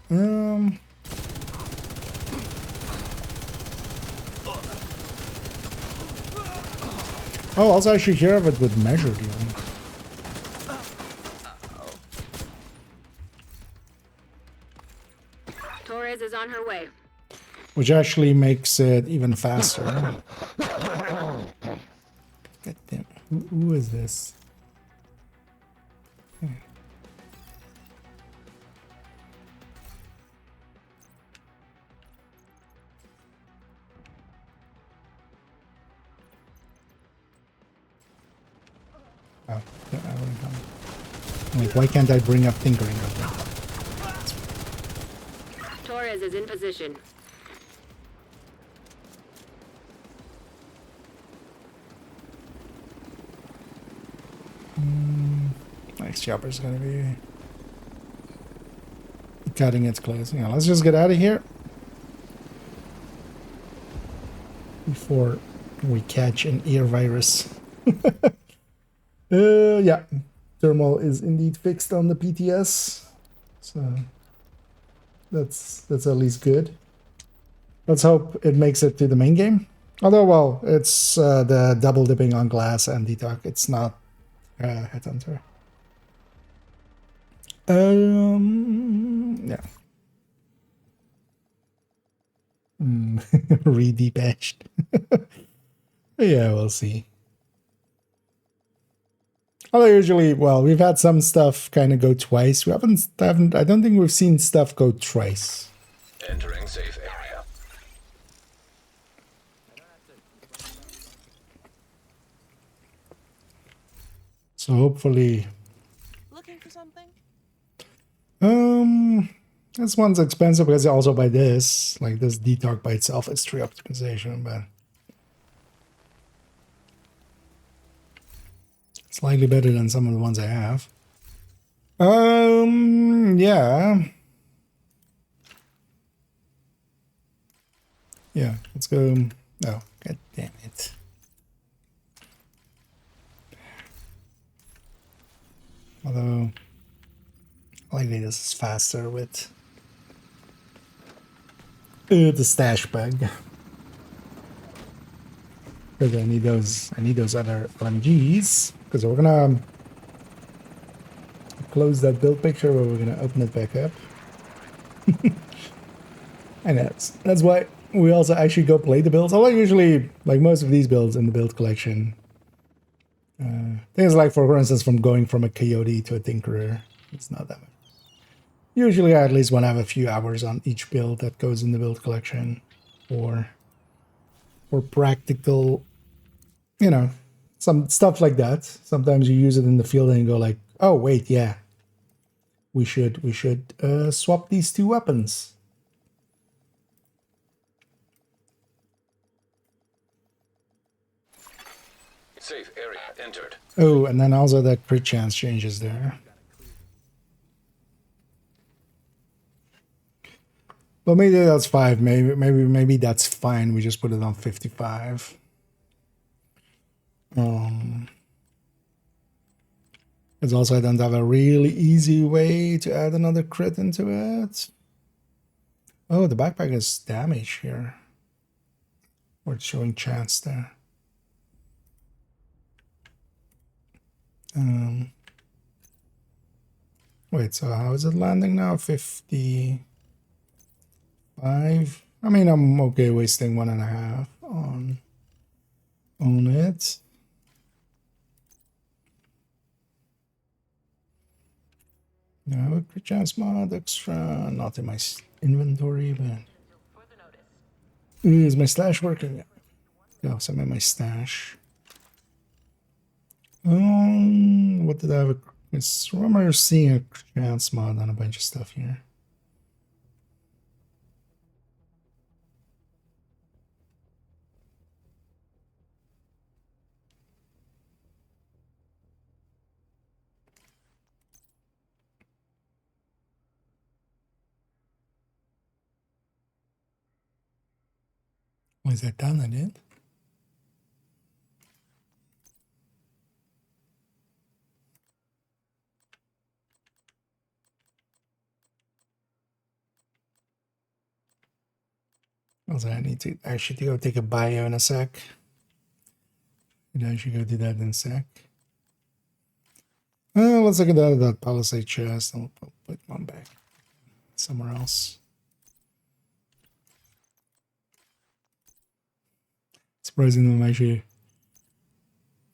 Oh, also I should hear of it with measured even. Torres is on her way. Which actually makes it even faster. God damn. Who is this? Oh, yeah, I wouldn't come. Like, why can't I bring up tinkering? Torres is in position. Next chopper's gonna be cutting its close. Yeah, let's just get out of here before we catch an ear virus. Yeah, thermal is indeed fixed on the PTS, so that's at least good. Let's hope it makes it to the main game. Although, well, it's the double dipping on glass and detox. It's not Headhunter. Yeah. Re-depatched. Yeah, we'll see. Although usually, well, we've had some stuff kind of go twice. We haven't, I don't think we've seen stuff go twice. Entering safe area. So hopefully, Looking for something? this one's expensive because I also buy this. Like this detox by itself is 3 optimization, but slightly better than some of the ones I have. Yeah. Yeah, let's go. Oh, god damn it. Although, likely this is faster with the stash bag. Because I need those other LMGs. Because we're gonna close that build picture, but we're gonna open it back up. And that's why we also actually go play the builds. Although usually, like most of these builds in the build collection, things like, for instance, from going from a Coyote to a Tinkerer, it's not that much. Usually I at least want to have a few hours on each build that goes in the build collection, or practical, you know, some stuff like that. Sometimes you use it in the field and you go like, oh wait, yeah, we should swap these two weapons. Safe area entered. Oh, and then also that crit chance changes there. Well, maybe that's 5. Maybe that's fine. We just put it on 55. It's also I don't have a really easy way to add another crit into it. Oh, the backpack is damage here. Or it's showing chance there. Wait, so how is it landing now? 55. I mean, I'm okay wasting 1.5 on it. No, crit chance mod extra, not in my inventory, but is my stash working? No, so I'm in my stash. What did I have? I remember seeing a chance mod on a bunch of stuff here. Was that done? I did. Also, I need to actually go take a bio in a sec. And I should go do that in a sec. Let's look at that palisade chest. I'll put one back somewhere else. Surprising them actually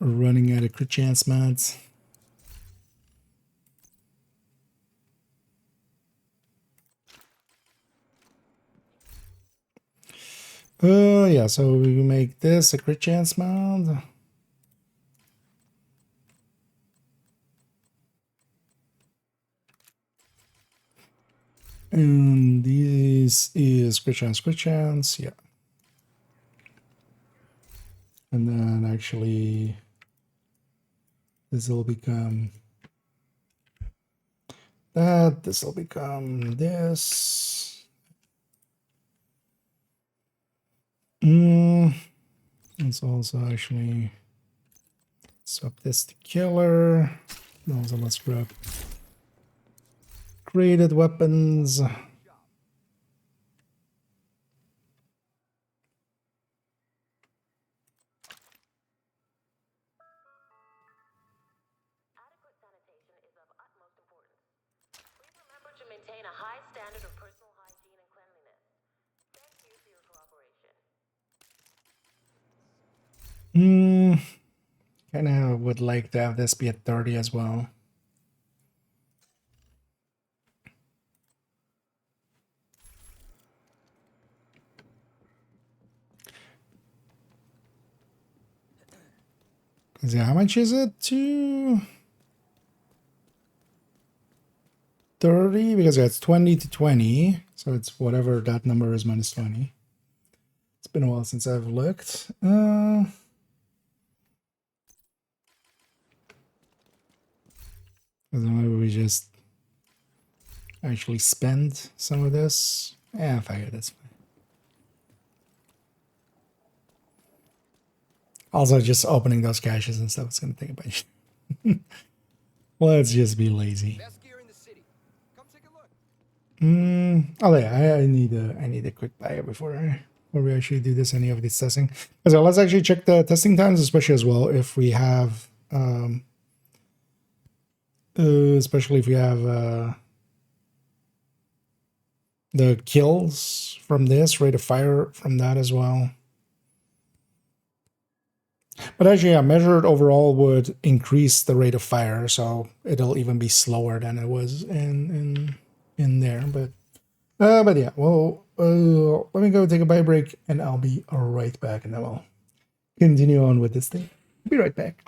running out of crit chance mods. Yeah, so we make this a crit chance mod. And this is quick chance, yeah. And then actually this will become that, this will become this. Let's also actually swap this to killer. Also, let's grab created weapons. Adequate sanitation is of utmost importance. Please remember to maintain a high standard of personal hygiene and cleanliness. Thank you for your cooperation. Kind of would like to have this be at 30 as well. Yeah, how much is it? 230, because it's 20 to 20, so it's whatever that number is minus 20. It's been a while since I've looked. Maybe we just actually spend some of this. Yeah, fire, that's fine. Also, just opening those caches and stuff is going to take a bunch. Let's just be lazy. Best gear in the city. Come take a look. Oh yeah, I need a quick buy before we actually do this, any of this testing. So let's actually check the testing times, especially as well if we have especially if we have the kills from this, rate of fire from that as well. But actually, yeah, measured overall would increase the rate of fire, so it'll even be slower than it was in there. But yeah, well, let me go take a bite break, and I'll be right back, and then we'll continue on with this thing. Be right back.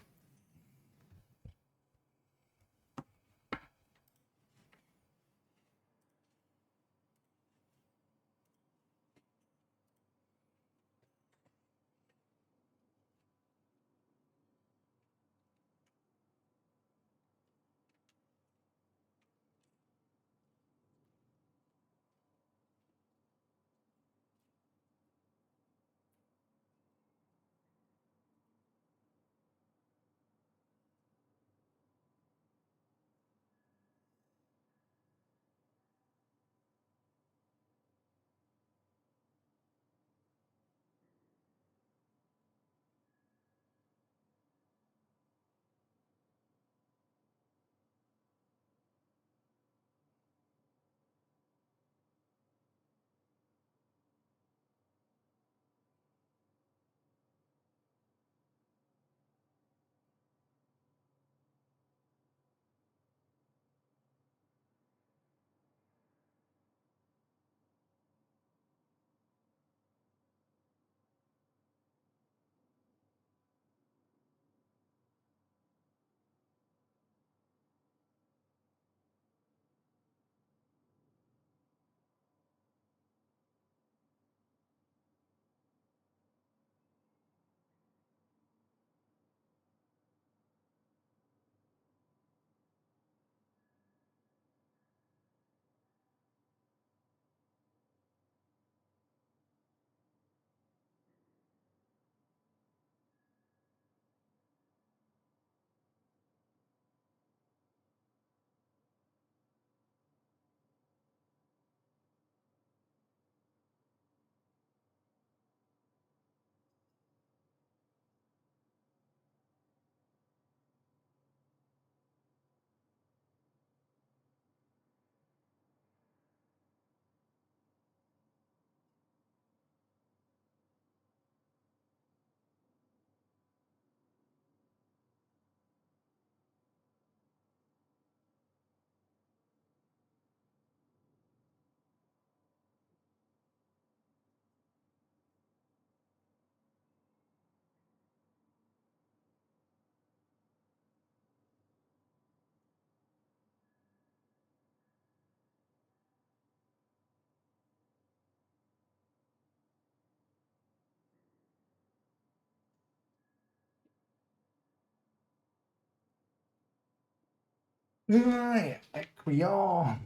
Yeah, like we all.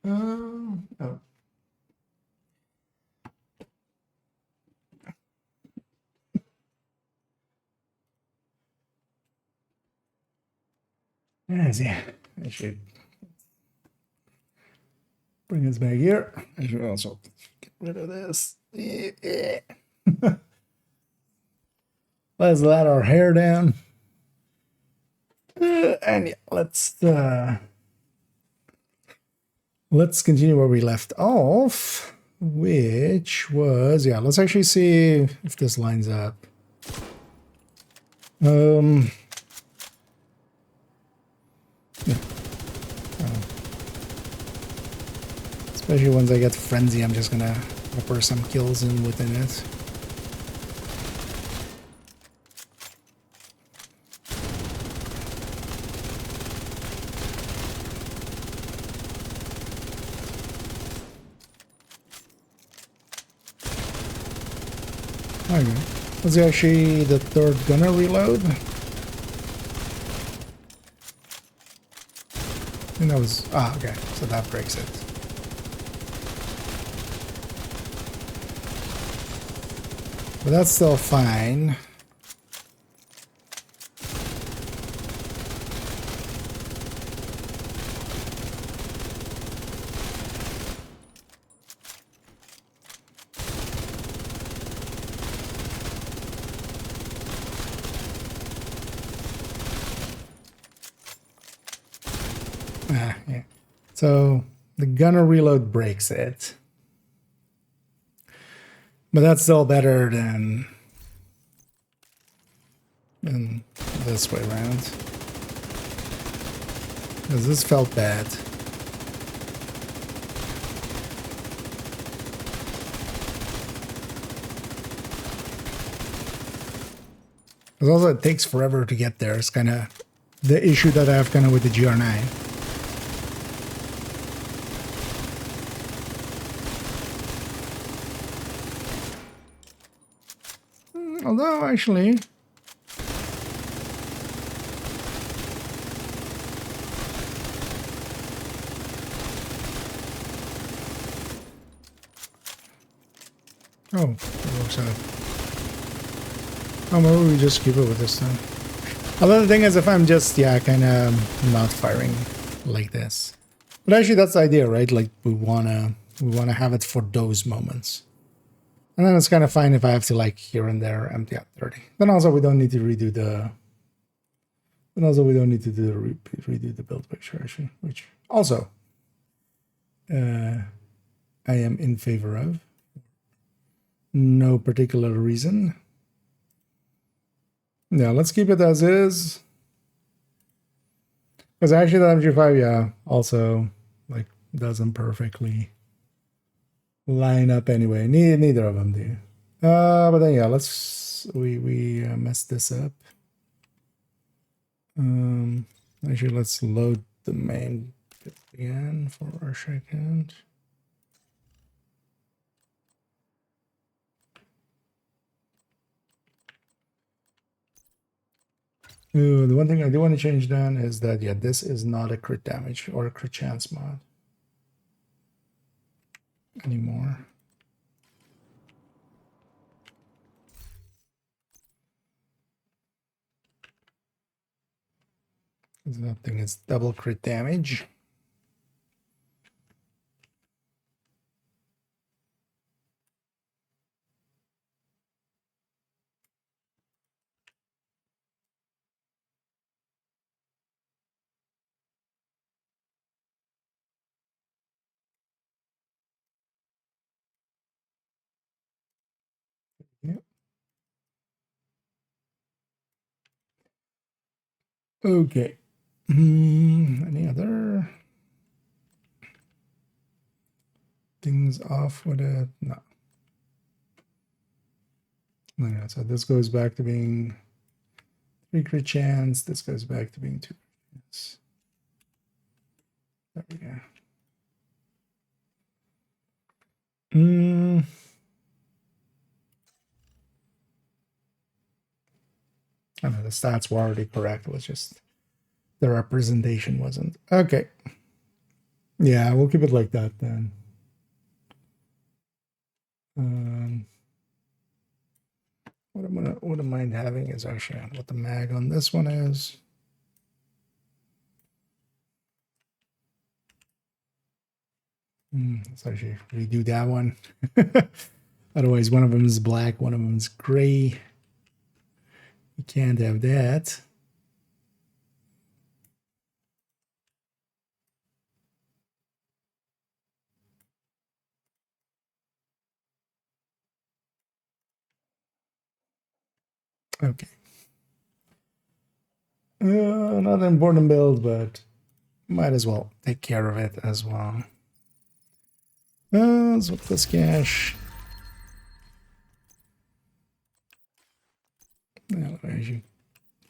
Oh. Yes, yeah. I should bring this back here. I should also get rid of this. Yeah. Let's let our hair down. And yeah, let's continue where we left off, which was, yeah, let's actually see if this lines up. Yeah. Especially once I get frenzy, I'm just gonna pepper some kills in within it. Okay. Was actually the third gunner reload? And that was, okay, so that breaks it. But that's still fine. Yeah. So the gunner reload breaks it. But that's still better than this way around. Because this felt bad. Because also it takes forever to get there. It's kind of the issue that I have kind of with the GR9. Although, actually... Oh, it works out. Oh, maybe we just keep it with this then. Although the thing is, if I'm just, yeah, kind of not firing like this. But actually, that's the idea, right? Like, we wanna have it for those moments. And then it's kind of fine if I have to, like, here and there empty out 30. Then also we don't need to redo the... Then also we don't need to do redo the build picture, actually. Which also I am in favor of. No particular reason. Yeah, let's keep it as is. Because actually the MG5, yeah, also, like, doesn't perfectly line up anyway. Neither of them do. But then yeah, we messed this up. Actually, let's load the main bit again for our second. Ooh, the one thing I do want to change then is that, yeah, this is not a crit damage or a crit chance mod anymore. That thing is double crit damage. Yep. Okay. Any other things off with it? No. Okay, so this goes back to being 3 crit chance. This goes back to being 2 crit chance. There we go. I know the stats were already correct. It was just the representation wasn't. Okay. Yeah, we'll keep it like that then. What I mind having is actually what the mag on this one is. Let's actually redo that one. Otherwise, one of them is black, one of them is gray. You can't have that. Okay. Not an important build, but might as well take care of it as well. Let's look this cache. Now, as you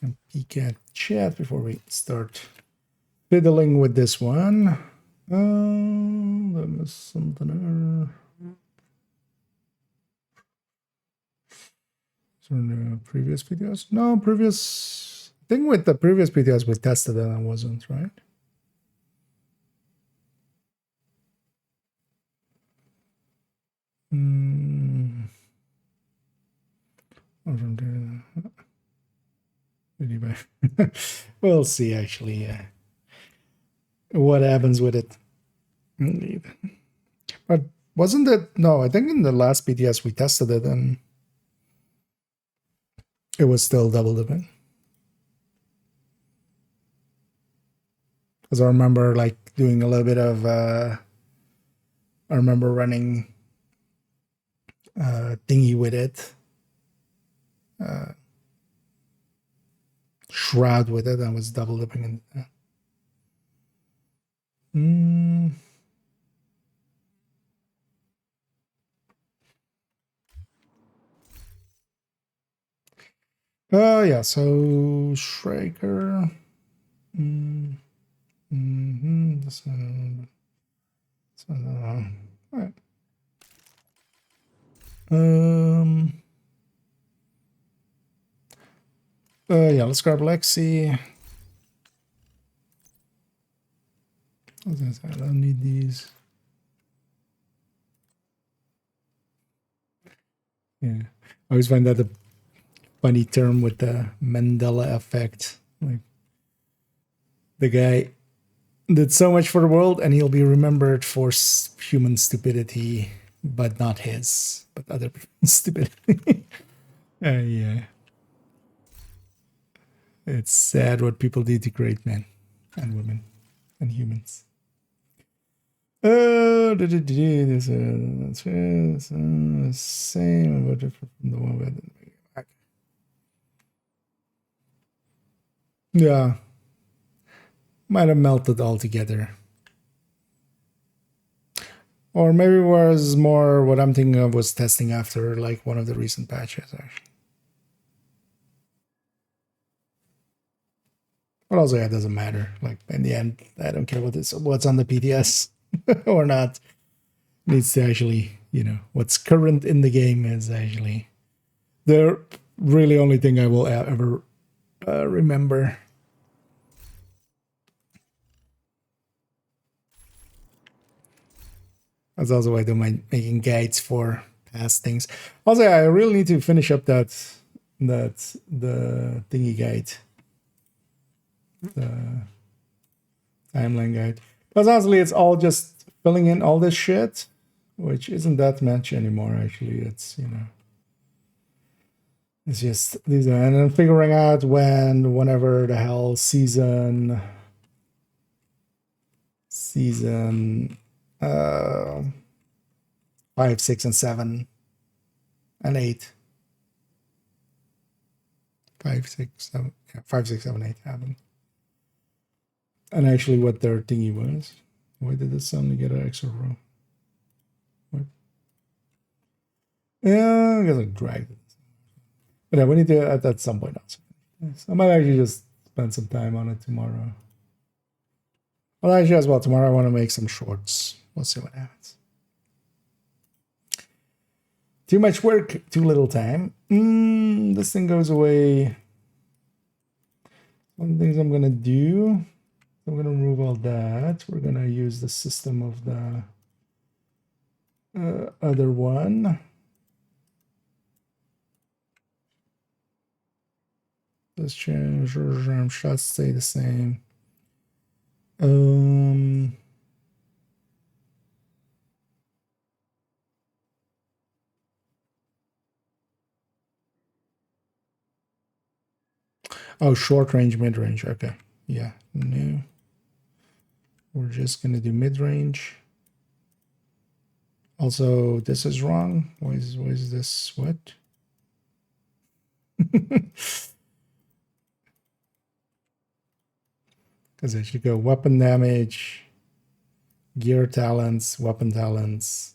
can peek at chat before we start fiddling with this one. That was something. So the previous videos? No, previous. I think with the previous videos we tested and I wasn't, right? We'll see actually what happens with it. Indeed. But wasn't it? No, I think in the last BTS we tested it and it was still double dipping. Because I remember like doing a little bit of I remember running thingy with it. Shroud with it. I was double dipping in that. Oh yeah, so Striker. This one. All right. Yeah, let's grab Lexi. I don't need these. Yeah, I always find that a funny term with the Mandela effect. Like the guy did so much for the world, and he'll be remembered for human stupidity, but not his, but other people's stupidity. Yeah. It's sad what people do to great men and women and humans. This same, but different from the one with. Yeah, might have melted altogether, or maybe it was more what I'm thinking of was testing after like one of the recent patches actually. But also, yeah, it doesn't matter. Like in the end, I don't care what's on the PTS or not. It needs to actually, what's current in the game is actually the really only thing I will ever remember. That's also why I don't mind making guides for past things. Also, I really need to finish up the thingy guide. The timeline guide. Because honestly, it's all just filling in all this shit, which isn't that much anymore, actually. It's, it's just these, and then figuring out whenever the hell season 5, 6, and 7 and 8. 5, 6, 7, 5, 6, 7, 8 happened. And actually what their thingy was. Why did this suddenly get an extra row? What? Yeah, I guess I dragged it. But yeah, we need to at some point also. So I might actually just spend some time on it tomorrow. Well, actually as well, tomorrow I want to make some shorts. We'll see what happens. Too much work, too little time. This thing goes away One of the things I'm gonna do, I'm gonna remove all that. We're gonna use the system of the other one. Let's change shots stay the same. Oh, short range, mid range. Okay, yeah, no. We're just gonna do mid range. Also, this is wrong. Why is this what? Because it should go weapon damage, gear talents, weapon talents.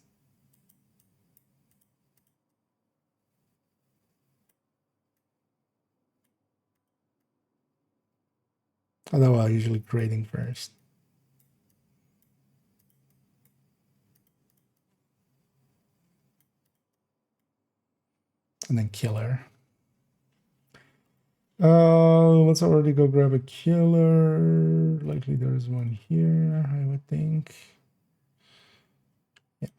Although I'll usually grading first. And then killer. Let's already go grab a killer. Likely there's one here, I would think. Yeah.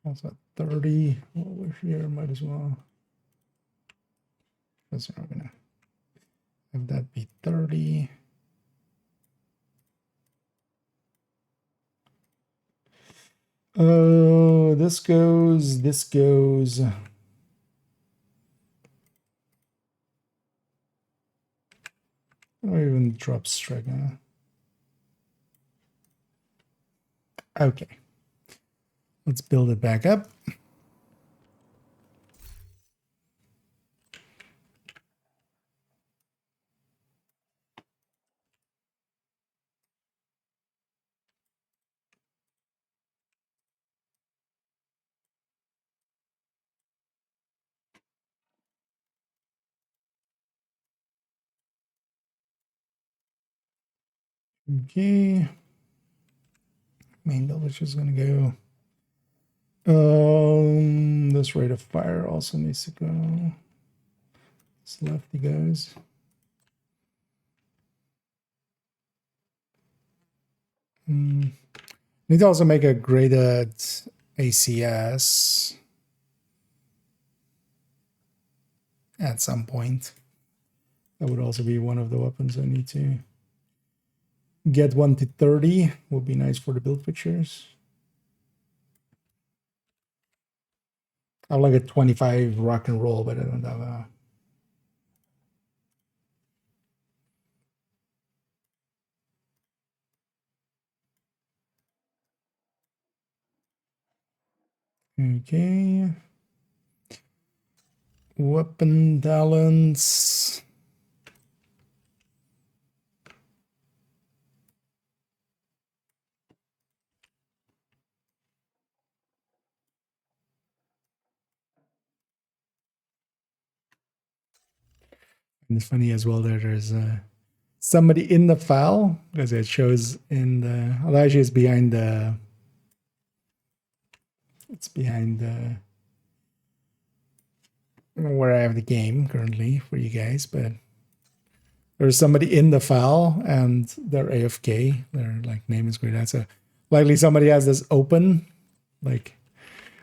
Also 30 over here, might as well. Because I'm gonna have that be 30. This goes, this goes. Or even drop strike. Okay. Let's build it back up. Okay. Main village is gonna go. This rate of fire also needs to go. This lefty goes. Need to also make a graded ACS at some point. That would also be one of the weapons I need to get 1 to 30. Would be nice for the build pictures. I have like a 25 rock and roll, but I don't have a. Okay. Weapon talents. And it's funny as well that there's somebody in the file because it shows in the. Well, actually, it's behind the. It's behind the. I don't know where I have the game currently for you guys, but there's somebody in the file and they're AFK. Their like name is grayed out. So likely somebody has this open, like,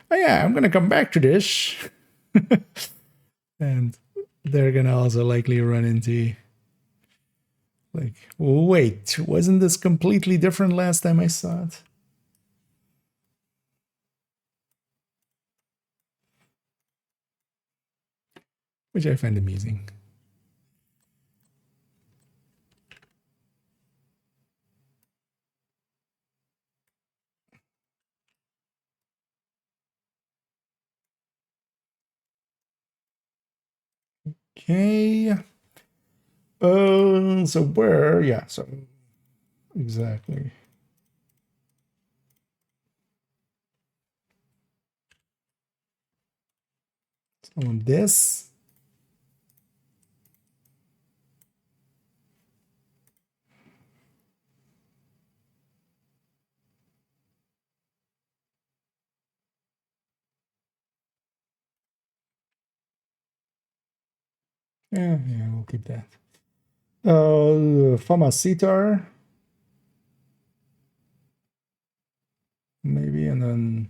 oh yeah, I'm gonna come back to this. And they're gonna also likely run into like, wait, wasn't this completely different last time I saw it? Which I find amusing. Okay. So where? Yeah. So exactly. So on this. Yeah, we'll keep that. Fama Sitar. Maybe, and then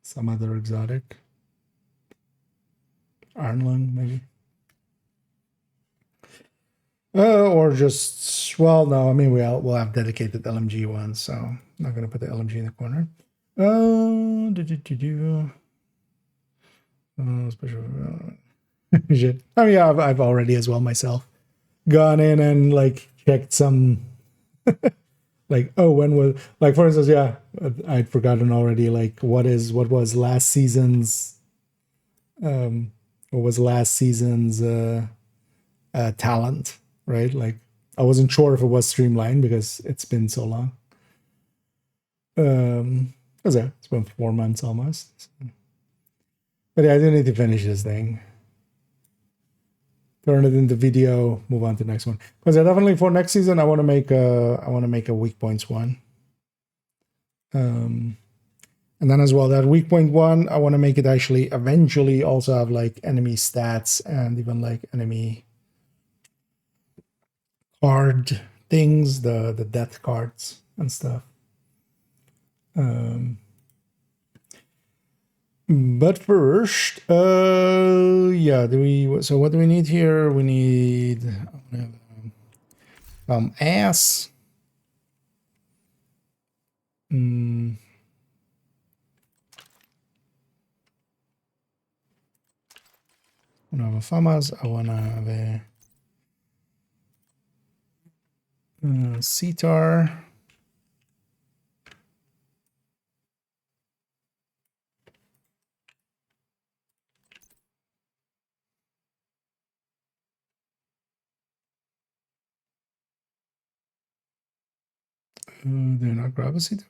some other exotic. Arnlung, maybe. Or just, well, no, I mean, we'll have dedicated LMG ones, so I'm not going to put the LMG in the corner. Special. Shit. I mean, yeah, I've already as well myself gone in and like checked some, like, oh, when was, like, for instance, yeah, I'd forgotten already, like, what was last season's, talent, right? Like, I wasn't sure if it was streamlined because it's been so long. It's been 4 months almost. But yeah, I do need to finish this thing. Turn it into video, move on to the next one. Because yeah, definitely for next season, I want to make a weak points one. And then as well, that weak point one, I want to make it actually eventually also have like enemy stats and even like enemy card things, the death cards and stuff. But first, yeah, so what do we need here? We need ass. I want to have a famas. I want to have a sitar. They're not grab a sitar.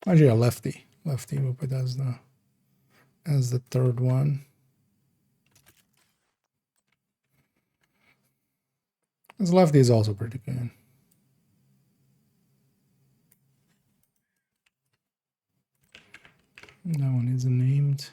Actually, a lefty. Lefty, we'll put as the third one. As lefty is also pretty good. That one isn't named.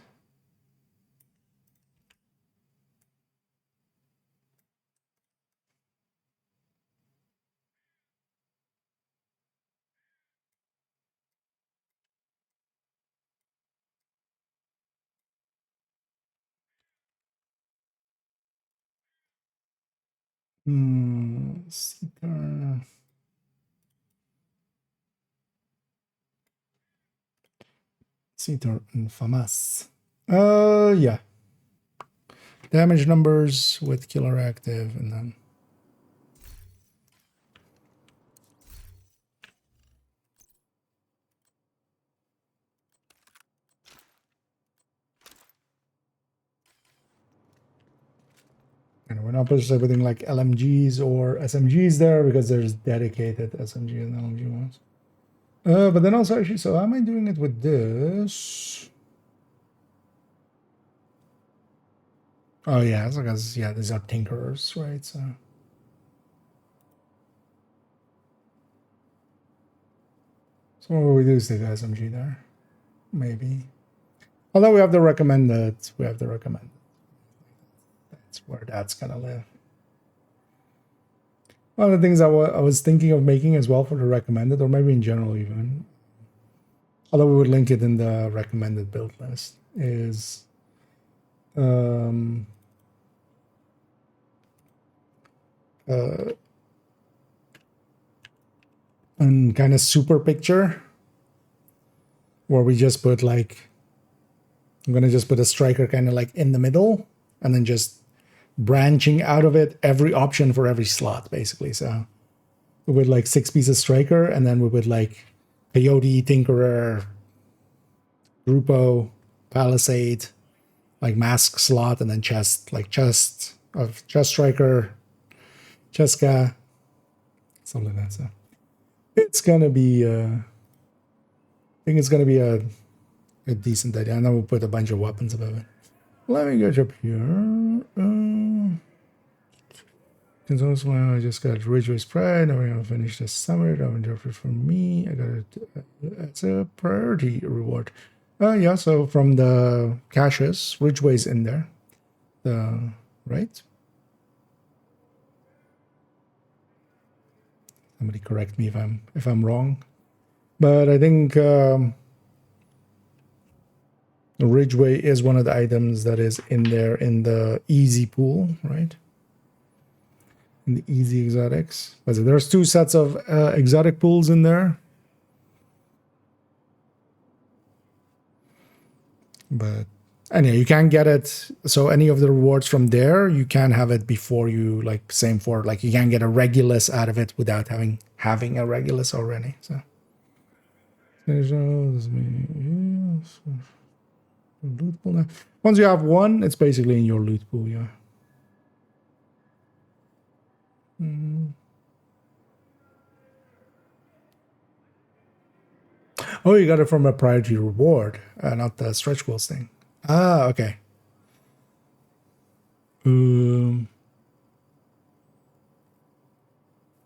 Sitar. Sitar and famas. Yeah. Damage numbers with killer active, and then and we're not pushing everything like LMGs or SMGs there because there's dedicated SMG and LMG ones. But then also actually, so how am I doing it with this? Oh yeah, it's because yeah, these are tinkerers, right? So what will we do is the SMG there, maybe. Although we have the recommended. That's where that's gonna live. One of the things I was thinking of making as well for the recommended, or maybe in general even, although we would link it in the recommended build list, is and kind of super picture where we just put like, I'm gonna just put a striker kind of like in the middle and then just branching out of it every option for every slot basically. So we would like 6 pieces striker, and then we would like Coyote, Tinkerer, Grupo, Palisade, like mask slot, and then chest, like chest striker, Cheska, something like that. So it's gonna be I think it's gonna be a a decent idea. And then we'll put a bunch of weapons above it. Let me get up here. I just got Ridgeway Pride. Now we're gonna finish the summit. I'm gonna drop it for me. I got it. It's a priority reward. Yeah. So from the caches, Ridgeway's in there. Right. Somebody correct me if I'm wrong, but I think Ridgeway is one of the items that is in there in the easy pool, right? In the easy exotics. There's 2 sets of exotic pools in there. But anyway, you can get it. So any of the rewards from there, you can have it before you, like, same for, like, you can get a Regulus out of it without having a Regulus already. So loot pool now. Once you have one, it's basically in your loot pool, yeah. Oh, you got it from a priority reward, not the stretch goals thing. Ah, okay.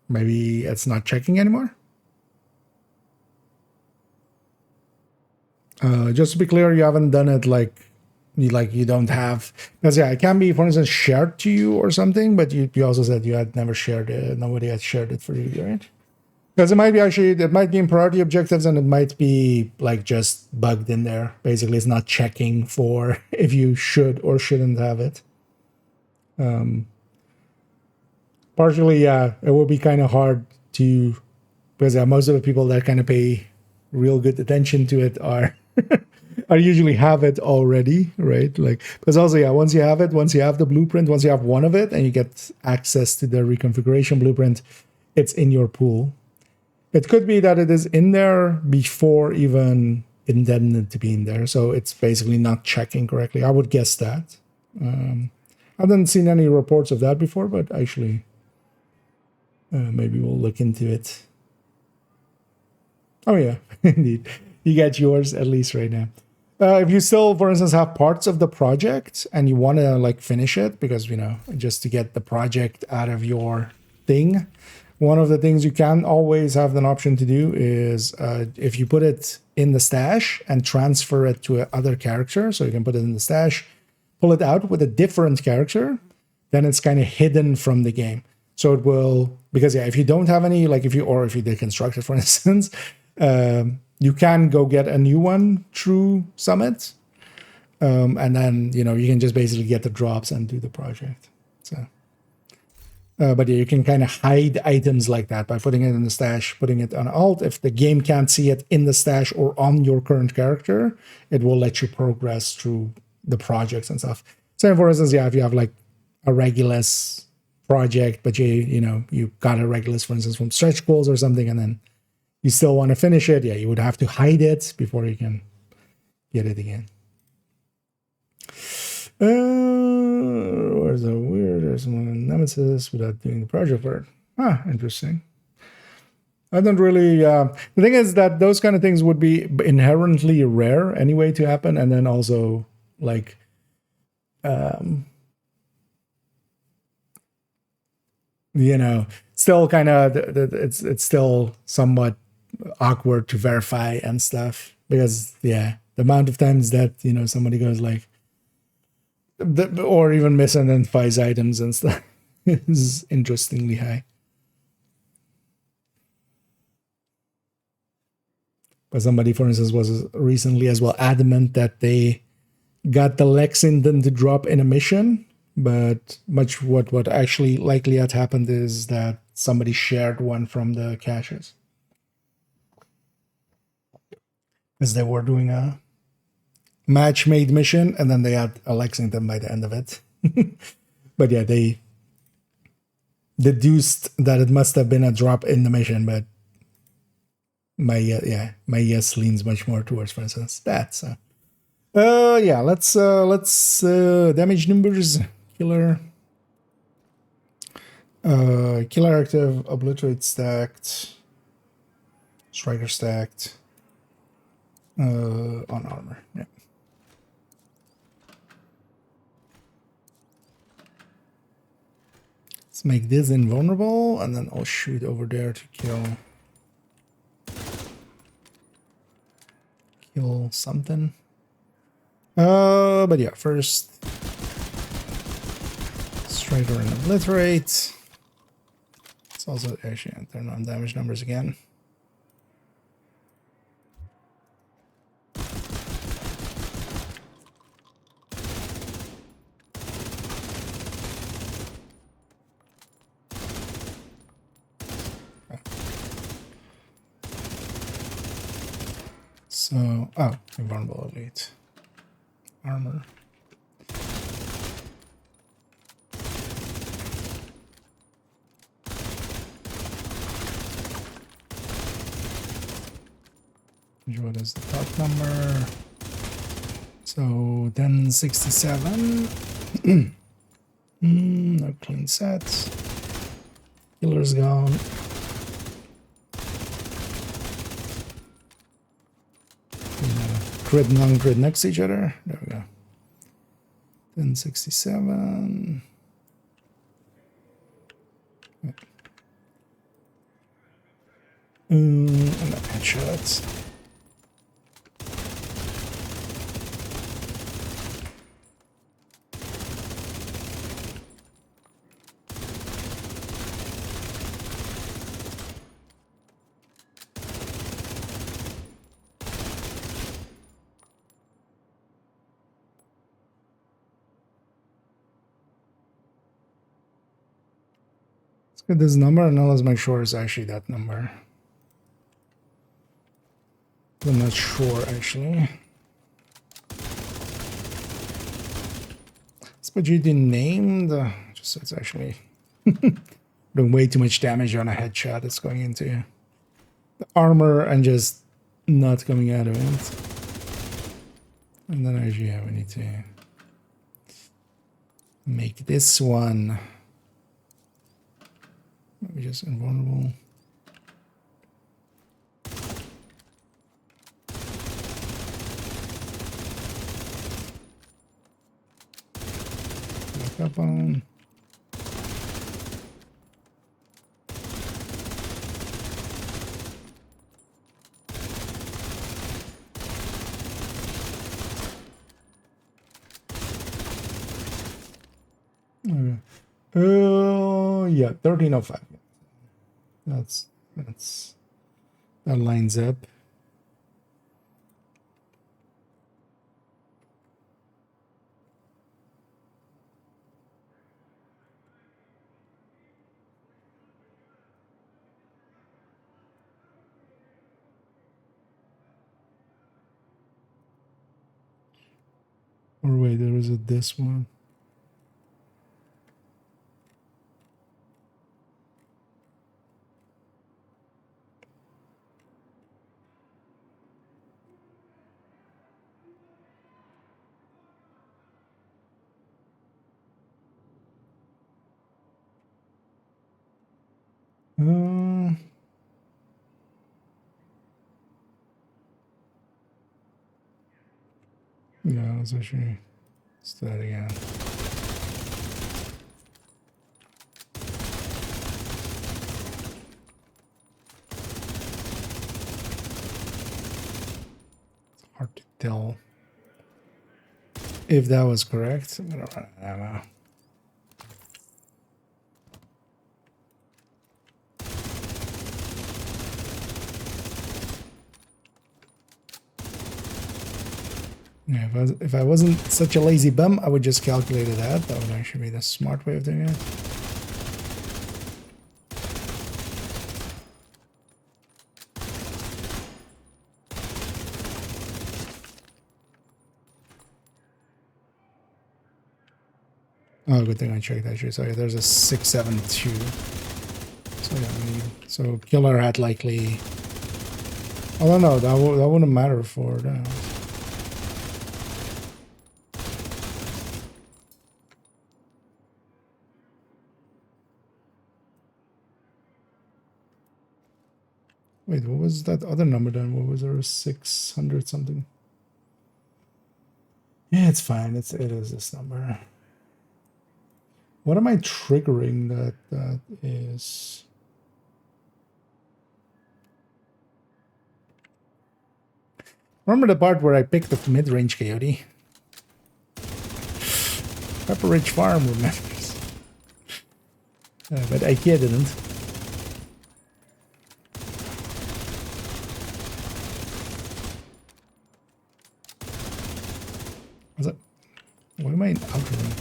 Maybe it's not checking anymore. Just to be clear, you haven't done it like you don't have, because yeah, it can be, for instance, shared to you or something, but you also said you had never shared it. Nobody had shared it for you, right? Because it might be in priority objectives, and it might be like just bugged in there. Basically, it's not checking for if you should or shouldn't have it. Partially, yeah, it will be kind of hard to, because most of the people that kind of pay real good attention to it are usually have it already, right? Like, because also, yeah, once you have the blueprint, once you have one of it and you get access to the reconfiguration blueprint, it's in your pool. It could be that it is in there before even intended to be in there, so it's basically not checking correctly. I would guess that. I haven't seen any reports of that before, but actually, maybe we'll look into it. Oh yeah, indeed. You get yours at least right now. If you still, for instance, have parts of the project and you want to like finish it, because, you know, just to get the project out of your thing, one of the things you can always have an option to do is if you put it in the stash and transfer it to another character, so you can put it in the stash, pull it out with a different character, then it's kind of hidden from the game. So it will, because yeah, if you don't have any, like if you deconstruct it, for instance, you can go get a new one through Summit. And then, you know, you can just basically get the drops and do the project. So, but yeah, you can kind of hide items like that by putting it in the stash, putting it on alt. If the game can't see it in the stash or on your current character, it will let you progress through the projects and stuff. So for instance, yeah, if you have like a Regulus project, but you got a Regulus, for instance, from stretch goals or something, and then you still want to finish it, yeah, you would have to hide it before you can get it again. Where's the weird? There's one nemesis without doing the project work. Interesting. I don't really. The thing is that those kind of things would be inherently rare anyway to happen, and then also like, still kind of it's still somewhat awkward to verify and stuff, because yeah, the amount of times that somebody goes like, or even misidentifies items and stuff is interestingly high. But somebody, for instance, was recently as well adamant that they got the Lexington to drop in a mission, but what actually likely had happened is that somebody shared one from the caches, because they were doing a match-made mission, and then they had a Lexington by the end of it. But yeah, they deduced that it must have been a drop in the mission, but my guess leans much more towards, for instance, that. So yeah, let's damage numbers. Killer active, obliterate stacked, striker stacked. On armor. Yeah. Let's make this invulnerable, and then I'll shoot over there to kill something. But yeah, first striker and obliterate. It's also actually turn on damage numbers again. So, oh, invulnerable elite armor. What is the top number? So 1067. No clean sets. Killer's gone. Crit non-crit next to each other. There we go. 1067. And then headshots. Let's get this number and now let's make sure it's actually that number. I'm not sure actually. Let's put GD named, just so it's actually doing way too much damage on a headshot. It's going into the armor and just not coming out of it. And then actually, yeah, we need to make this one maybe just invulnerable. Up on. Okay. Yeah, 1305. That lines up. Or wait, there was this one. Yeah, let's actually start again. It's hard to tell if that was correct. I'm gonna run out of ammo. Yeah, if I wasn't such a lazy bum, I would just calculate it out. That would actually be the smart way of doing it. Oh, good thing I checked actually. So yeah, there's a 672. So yeah, we need, so killer had likely. I don't know. That wouldn't matter for that. Wait, what was that other number then? What was there? 600 something? Yeah, it's fine. It is this number. What am I triggering that is? Remember the part where I picked the mid-range coyote? Pepper Ridge Farm remembers. But IKEA didn't. Was it? What am I outdoing?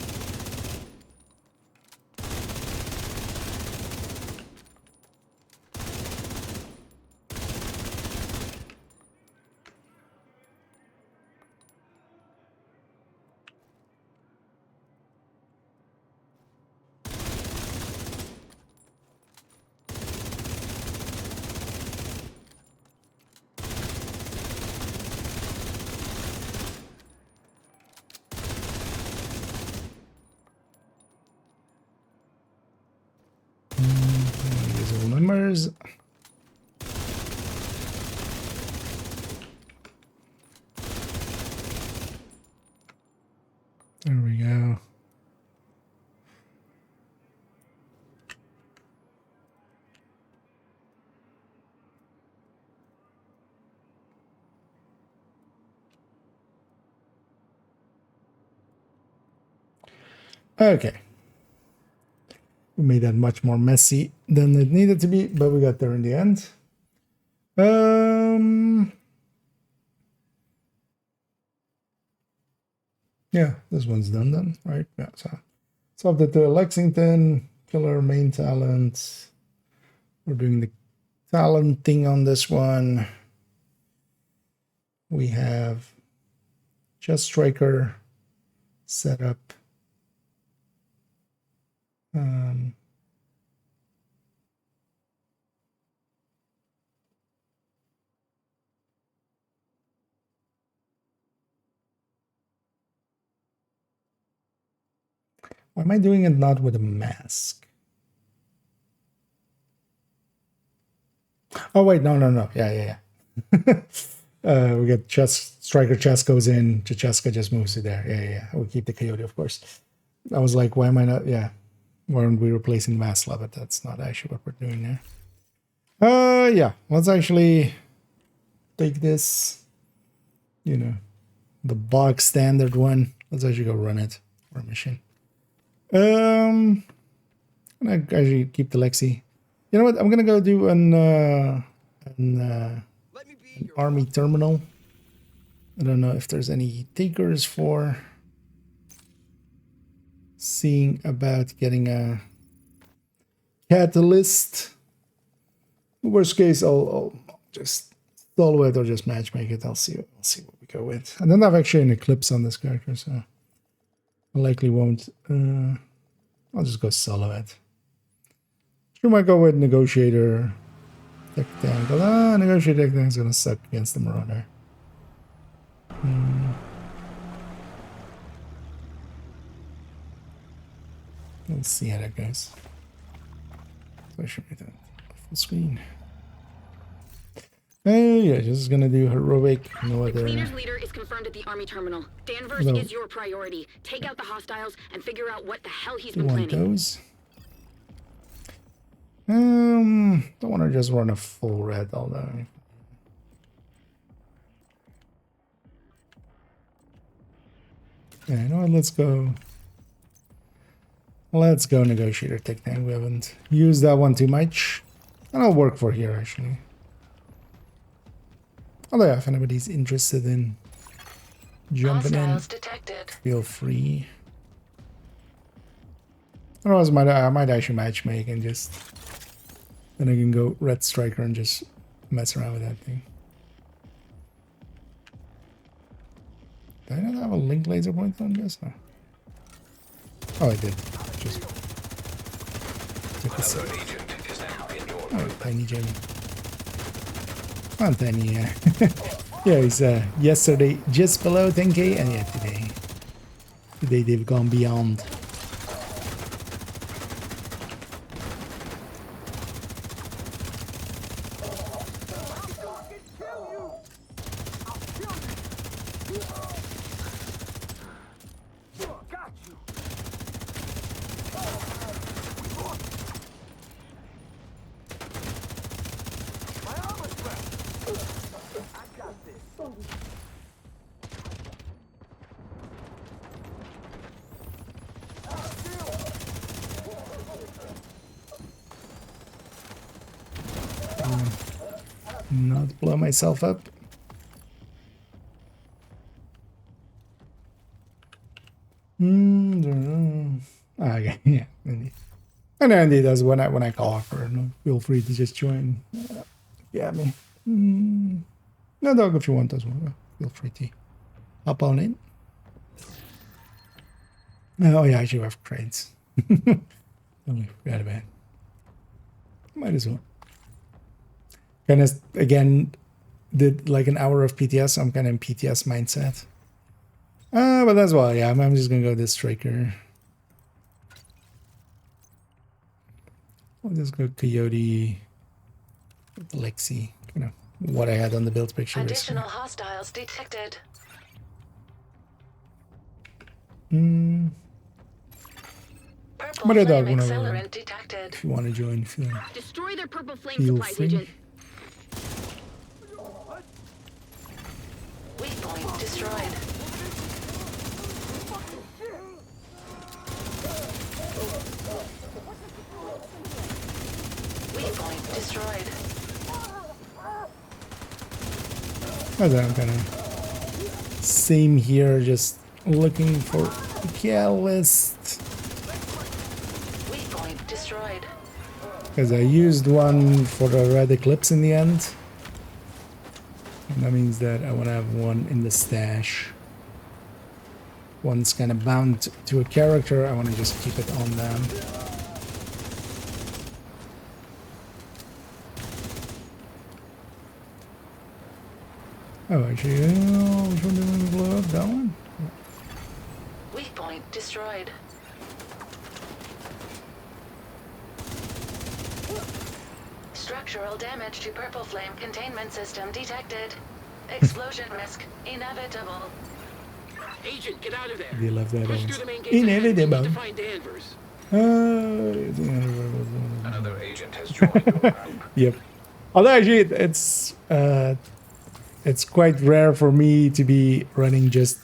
These are numbers. There we go. Okay. We made that much more messy than it needed to be, but we got there in the end. Yeah, this one's done then, right? Yeah, so up to Lexington, killer main talent. We're doing the talent thing on this one. We have just striker set up. Why am I doing it not with a mask? Oh wait, no. Yeah. We get chest striker chest goes in, Chacheska just moves to there. Yeah. We keep the coyote, of course. I was like, why am I not? Yeah, why aren't we replacing the mask slot? But that's not actually what we're doing there. Yeah. Let's actually take this. You know, the bog standard one. Let's actually go run it for a mission. I'm gonna actually keep the Lexi. You know what? I'm gonna go do an army terminal. I don't know if there's any takers for seeing about getting a catalyst. Worst case, I'll just solo it or just matchmake it. I'll see what we go with. I don't have actually an eclipse on this character, so I likely won't. I'll just go solo it. You might go with negotiator. Tech tank. Negotiator tech tank is gonna suck against the marauder. Let's see how that goes. So I should make that full screen. Oh yeah, just gonna do heroic. No The other. cleaner's leader is confirmed at the army terminal. Danvers No. is your priority. Take out the hostiles and figure out what the hell he's You been want planning. those? Don't want to just run a full red although. Yeah, you know what? Let's go. Let's go negotiator tech tank. We haven't used that one too much. And I'll work for here actually. Although yeah, if anybody's interested in jumping in, detected. feel free. Otherwise, I might actually matchmake and just then I can go red striker and just mess around with that thing. Did I not have a link laser point on this? No. Oh, I did. Just took a sec. Agent is now in your Oh, Tiny Jamie. Come on, Tiny. Yeah, he's yesterday just below 10k, and yeah, today they've gone beyond. Got you. My armor's back. I got this. Not blow myself up. Okay, yeah, indeed. And indeed, that's when I call offer. No, feel free to just join. Yeah, me. No, dog, if you want as well. Feel free to hop on in. Oh yeah, I do have crates. Totally forgot about it. Might as well. Kind of again did like an hour of PTS. I'm kind of in PTS mindset. But that's why, yeah, I'm just gonna go this striker. I'll just go Coyote, Lexi, you know, what I had on the build picture. Additional hostiles detected. Purple But I don't flame wanna- accelerant detected. If you want to join, Destroy their purple flame Feel supplies, free. Agent. Weak point destroyed. Weak point destroyed. I'm kind of same here, just looking for a catalyst. Weak point destroyed. Because I used one for the red eclipse in the end. And that means that I want to have one in the stash. One's kind of bound to a character, I want to just keep it on them. Oh, actually, which one did we blow up? That one? Weak point destroyed. Structural damage to purple flame containment system detected. Explosion risk inevitable. Agent, get out of there. They love that. Push through the main gates ahead. We need Inevitable. to find Danvers. Another agent has joined your group. Yep. Although actually it's quite rare for me to be running just.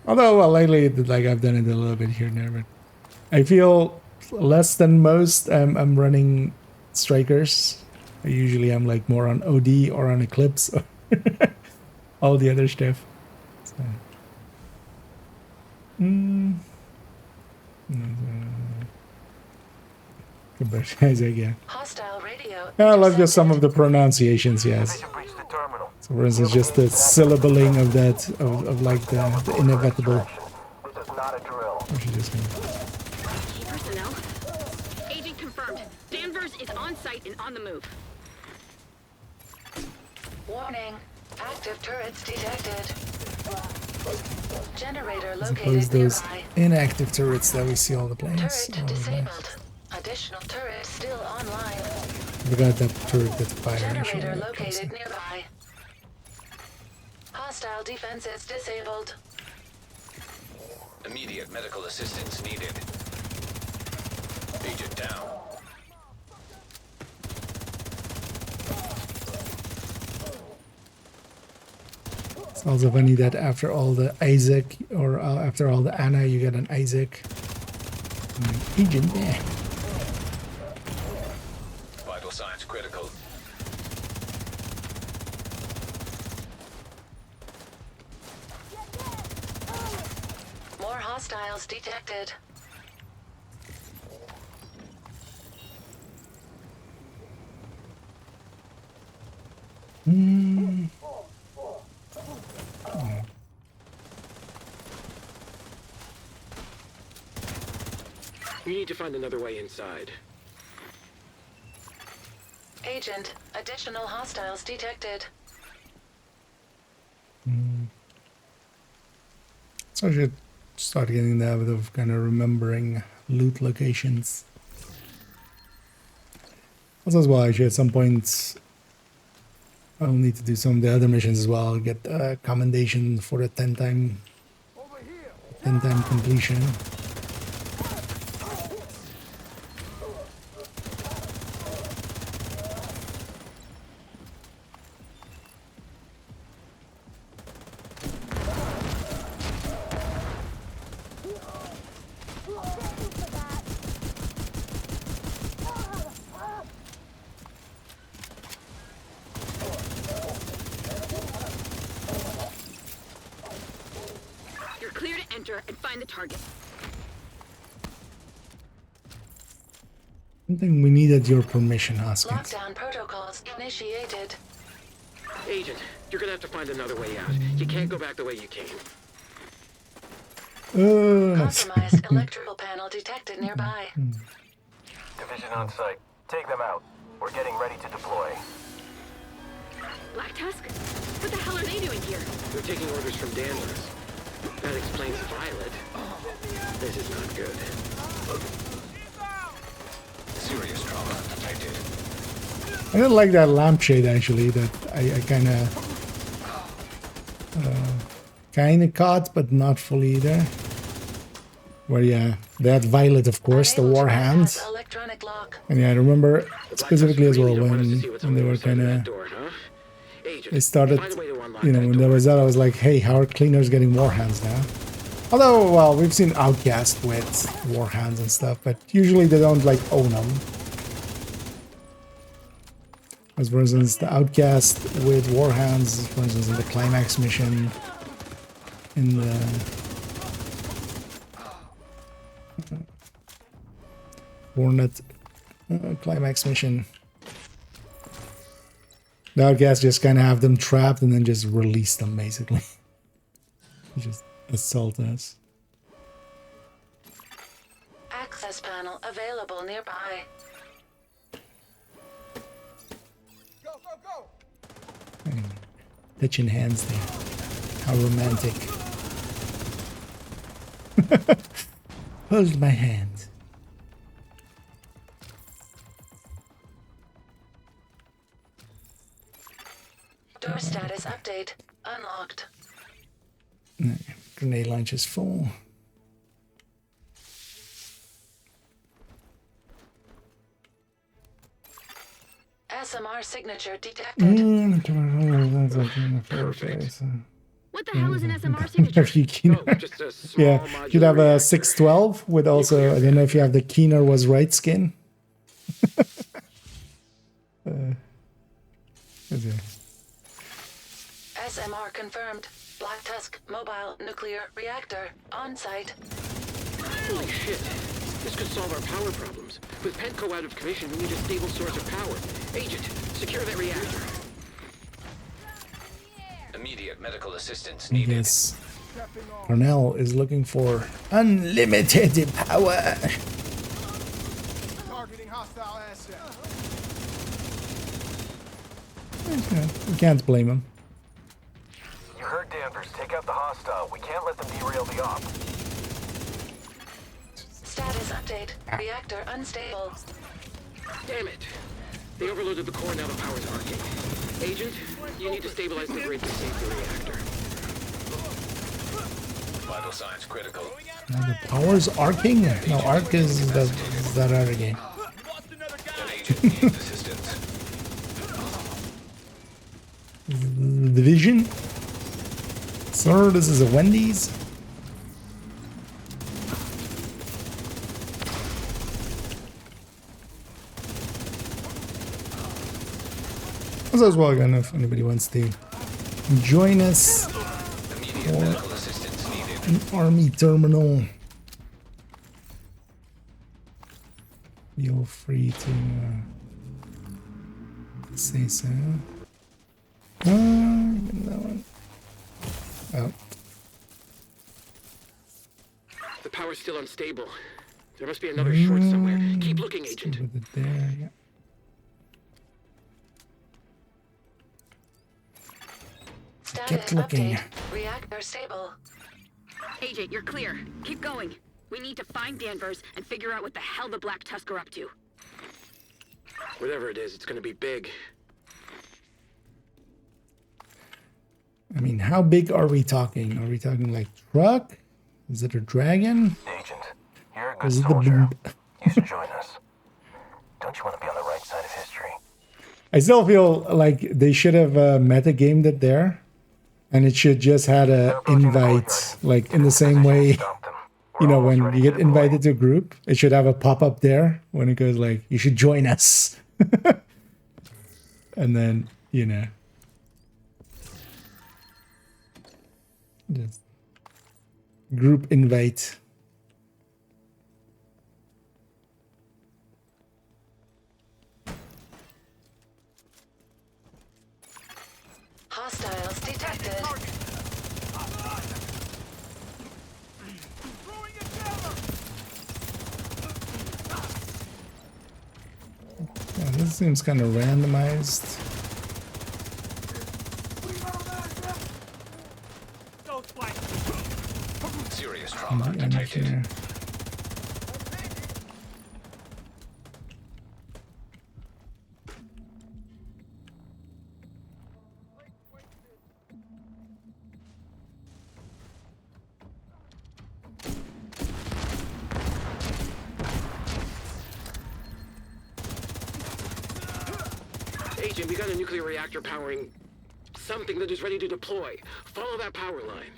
Although well, lately like I've done it a little bit here and there, but I feel less than most. I'm running strikers. Usually I'm like more on OD or on Eclipse or all the other stuff. So. Isaac, yeah. Hostile radio. I love just some intercepted. of the pronunciations, yes. Breach the terminal. So for instance, just the syllabling of that, of like the inevitable. This is not a drill. I should just Key personnel. Agent confirmed. Danvers is on site and on the move. Warning. Active turrets detected. Generator as located opposed those nearby. inactive turrets that we see all the planes. Turret disabled. Additional turret still online. I forgot that turret that's firing. Generator located nearby. Hostile defenses disabled. Immediate medical assistance needed. Agent down. It's also funny that after all the Isaac or after all the Anna, you get an Isaac. Agent there. Vital signs critical. More hostiles detected. We need to find another way inside. Agent, additional hostiles detected. So I should start getting the habit of kind of remembering loot locations. Also as well, actually at some point I'll need to do some of the other missions as well. Get commendation for the 10 time completion. You're clear to enter and find the target. I think we needed your permission, Hoskins. Lockdown protocols initiated. Agent, you're gonna have to find another way out. You can't go back the way you came. Compromised electrical panel detected nearby. Division on site. Take them out. We're getting ready to deploy. Black Tusk? What the hell are they doing here? They're taking orders from Danvers. That explains Violet. This is not good. Serious trauma detected. I don't like that lampshade actually. That I kind of caught, but not fully either. Where yeah, they had Violet, of course, the war hand. Electronic lock. And yeah, I remember specifically as well Really don't want us to see what's when on they the were other side of kind that of. door, huh? Agent, They started, find a way to unlock you know, that when there door. was that, I was like, hey, how are cleaners getting war hands now? Although, well, we've seen Outcast with war hands and stuff, but usually they don't, like, own them. As for instance, the Outcast with war hands, for instance, in the Climax mission, in the Hornet Climax mission, the Outcast just kind of have them trapped and then just release them, basically. Just assault us. Access panel available nearby. Go, go, go! Touching hands there. How romantic. Hold my hand. Door status update. Unlocked. Grenade launch is full. SMR signature detected. What the hell is an SMR signature? Oh, just a small Yeah, modular you'd have a reactor. 612 with also, I don't know if you have the Keener was right skin. Okay. SMR confirmed. Black Tusk mobile nuclear reactor on site. Holy shit. This could solve our power problems. With Penco out of commission, we need a stable source of power. Agent, secure that reactor. Immediate medical assistance needed. Yes. Cornell is looking for unlimited power. Targeting hostile assets. Okay, we can't blame him. You heard Danvers. Take out the hostile. We can't let them derail the op. Status update. Reactor unstable. Damn it. They overloaded the core, now the power's arcing. Agent, you need to stabilize the grid to save the reactor. Vital signs critical. Now the power's arcing? No, arc is that other game. An agent needs assistance. Division? Sir, this is a Wendy's? As well, again, if anybody wants to join us Immediate medical assistance needed. an army terminal, feel free to say so. That one. Oh. The power's still unstable. There must be another short somewhere. Keep looking, Agent. With it there, yeah. Status looking. update. Reactor stable. Agent, you're clear. Keep going. We need to find Danvers and figure out what the hell the Black Tusk are up to. Whatever it is, it's gonna be big. I mean, how big are we talking? Are we talking like truck? Is it a dragon? Agent, you're a Or good is it the soldier. blimp? You should join us. Don't you want to be on the right side of history? I still feel like they should have metagamed it there, and it should just had a invite, like in the same way. Stop them. You We're know, almost when ready you to get deploy. invited to a group, it should have a pop-up there when it goes like, you should join us. And then, you know. Just group invite. Hostiles detected. Yeah, this seems kind of randomized. Ghost flight. Serious in trauma the end detected. here. Agent, we got a nuclear reactor powering something that is ready to deploy. Follow that power line.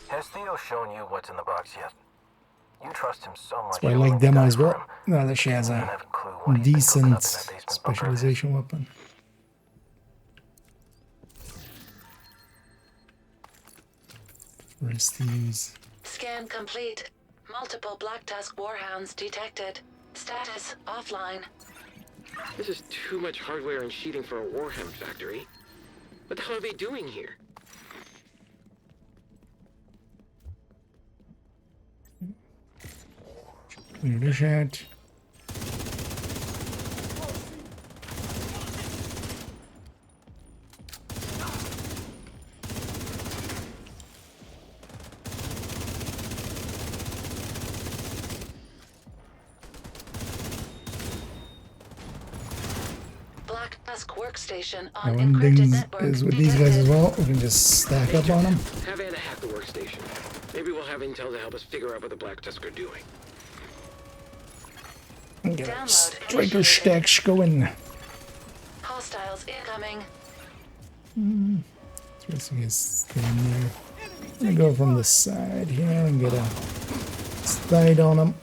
Has Theo shown you what's in the box yet? You trust him so much. That's why I you're like willing to Demo die as for well. him. Now that she has You don't a have a clue what he's been cooking decent up in that basement bunker. specialization weapon. Prestige. Scan complete. Multiple Black Tusk Warhounds detected. Status offline. This is too much hardware and sheeting for a Warhound factory. What the hell are they doing here? Clear the shot. Black Tusk workstation Now on one encrypted thing network is with these guys as detected. well. We can just stack up on them. Have Anna hack the workstation. Maybe we'll have intel to help us figure out what the Black Tusk are doing. And get our Download striker initiated. stacks going. Hostiles incoming. Interesting is staying there. I'm gonna go from the side here and get a sight on them.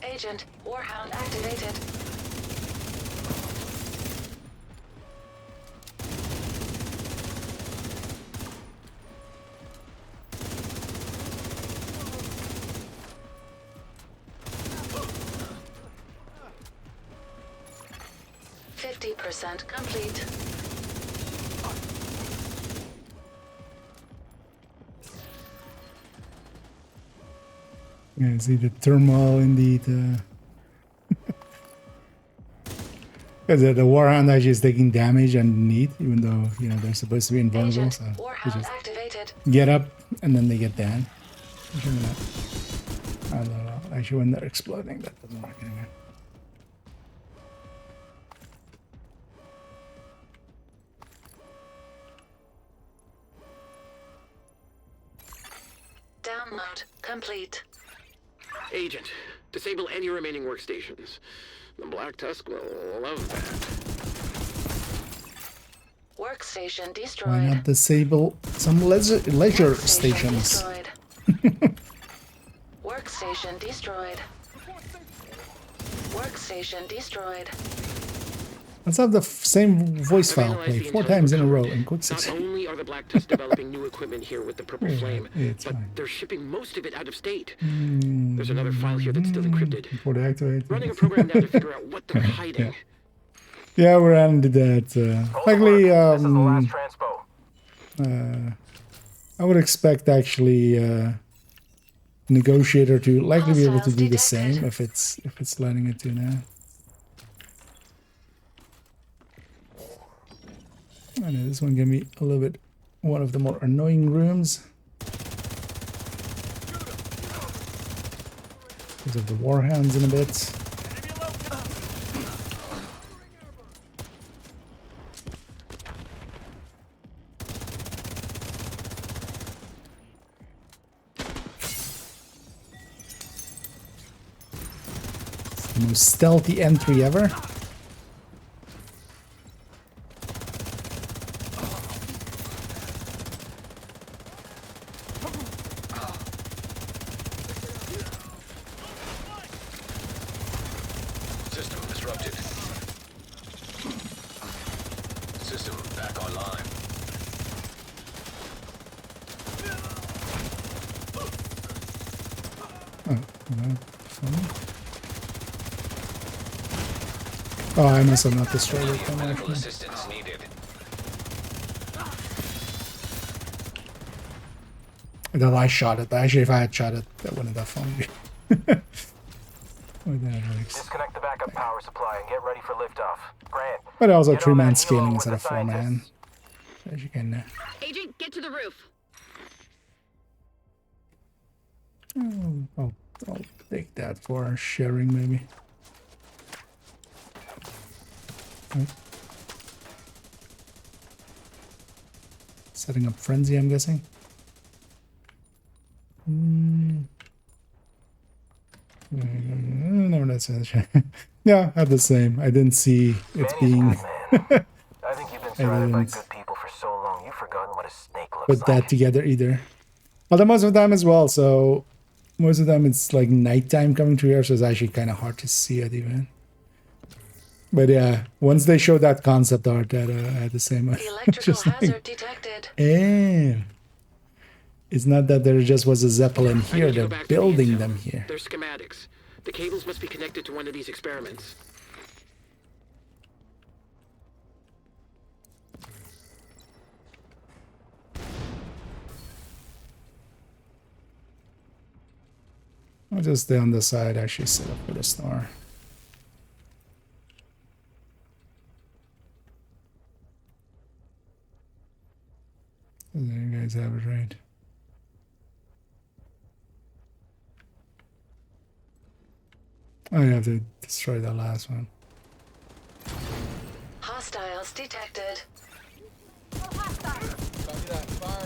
Agent, Warhound activated. %50 complete. Yeah, see the turmoil indeed. Because the Warhound actually is taking damage underneath, even though, you know, they're supposed to be invulnerable. Agent, So they Warhound just activated. get up and then they get down. I don't know. Actually, when they're exploding, that doesn't work anymore. Download complete. Agent, disable any remaining workstations. The Black Tusk will love that. Workstation Why destroyed. not disable some leisure Workstation stations? destroyed. Workstation destroyed. Workstation destroyed. Let's have the same voice I've file analyzed play the 4 intel times in a row recovered. in quick Not succession. only are the Black Tusk developing new equipment here with the Purple Yeah, Flame, it's but fine. they're shipping most of it out of state. There's another file here that's still encrypted. Before they activate. Running a program now to figure out what they're hiding. Yeah, we're on to that. Luckily, This is the last transpo. I would expect actually negotiator to likely be able to do the Hostiles same if it's letting it do now. I know this one can be a little bit one of the more annoying rooms because of the warhounds in a bit. The most stealthy entry ever. System disrupted. System back online. Oh, I must have not destroyed it. Then, Medical actually. assistance needed. That I shot it. Actually, if I had shot it, that wouldn't have found me. Disconnect the backup power supply and get ready for liftoff. Grant. But also get on 3-man that scaling helo instead with of the 4-man. scientists. As you can. Agent, get to the roof. I'll take that for sharing, maybe. Setting up frenzy, I'm guessing. No, that's it. Yeah, I had the same. I didn't see it Manny's being good, man. I think you've been surrounded by didn't good people for so long, you've forgotten what a snake looks put like. that together either. Although most of the time as well, so most of the time it's like nighttime coming through here, so it's actually kind of hard to see it even. But yeah, once they showed that concept art, that I had the same. Electrical just hazard like, detected. it's not that there just was a Zeppelin I here, need to go they're back to the building intel. them here. They're schematics. The cables must be connected to one of these experiments. I'll just stay on the side, actually set up for the star. There you guys have it right. Oh, you have to destroy the last one. Hostiles detected.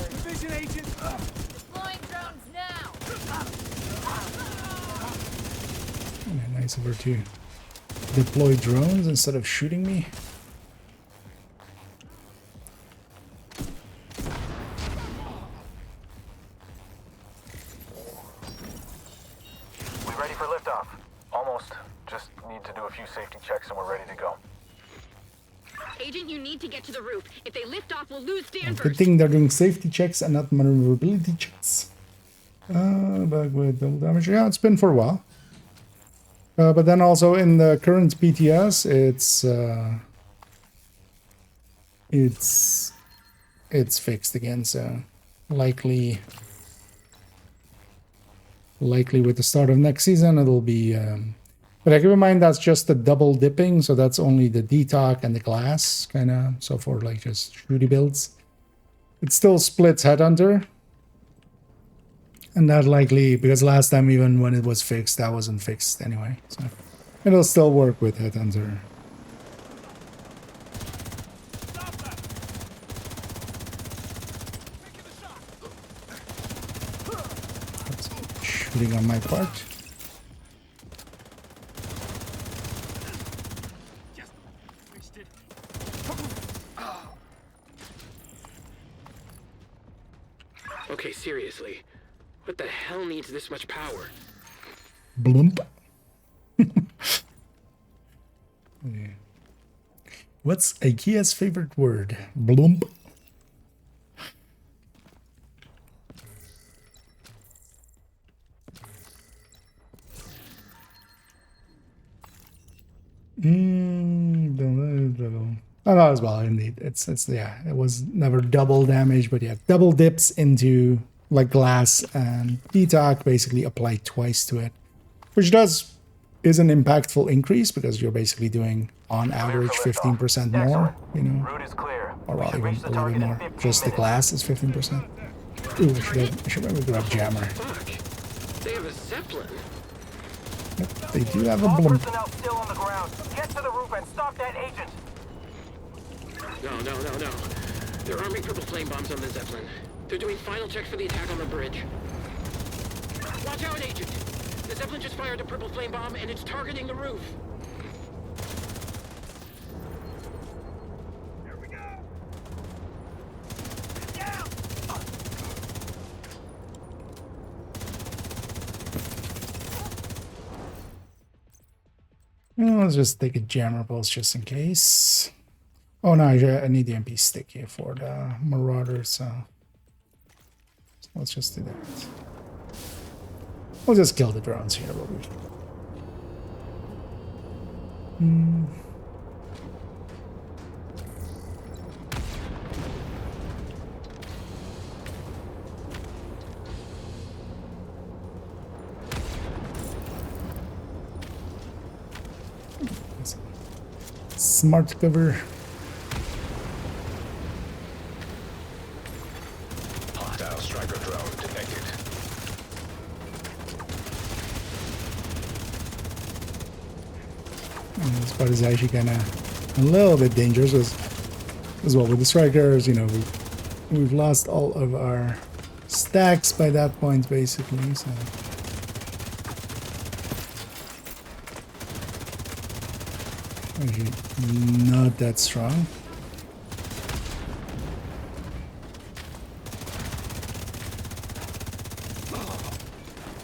Division agent. Deploying drones now. Yeah, nice of her to deploy drones instead of shooting me. We ready for liftoff? Almost. Just need to do a few safety checks and we're ready to go. Agent, you need to get to the roof. If they lift off, we'll lose Danvers. Good thing they're doing safety checks and not maneuverability checks. Back with double damage. Yeah, it's been for a while. But then also in the current PTS, it's fixed again. So likely with the start of next season, it'll be. But keep in mind that's just the double dipping, so that's only the detox and the glass kind of. So for like just shooty builds, it still splits Headhunter. And that likely, because last time even when it was fixed, that wasn't fixed anyway. So it'll still work with Headhunter. Oops, shooting on my part. Okay, seriously. What the hell needs this much power? Blump. Yeah. What's IKEA's favorite word? Blump. Oh, no, as well, indeed. It's yeah, it was never double damage, but yeah, double dips into like glass and detox basically applied twice to it, which is an impactful increase because you're basically doing on average 15% more, you know, Route is clear. or We well, should even reach the a little bit target in more. 15 Just the minutes. glass is 15%. Ooh, I should maybe grab Jammer. Fuck. They have a Zeppelin. Yep, they do have a All blimp. personnel still on the ground. Get to the roof and stop that agent. No. They're arming purple flame bombs on the Zeppelin. They're doing final checks for the attack on the bridge. Watch out, Agent. The Zeppelin just fired a purple flame bomb and it's targeting the roof. Here we go. Down. Let's just take a jammer pulse just in case. Oh no, I need the MP stick here for the Marauder, so let's just do that. We'll just kill the drones here, will we? Smart cover. Hostile striker drone detected. This part is actually kind of a little bit dangerous as well with the strikers. You know, we've lost all of our stacks by that point, basically. So. Actually, not that strong.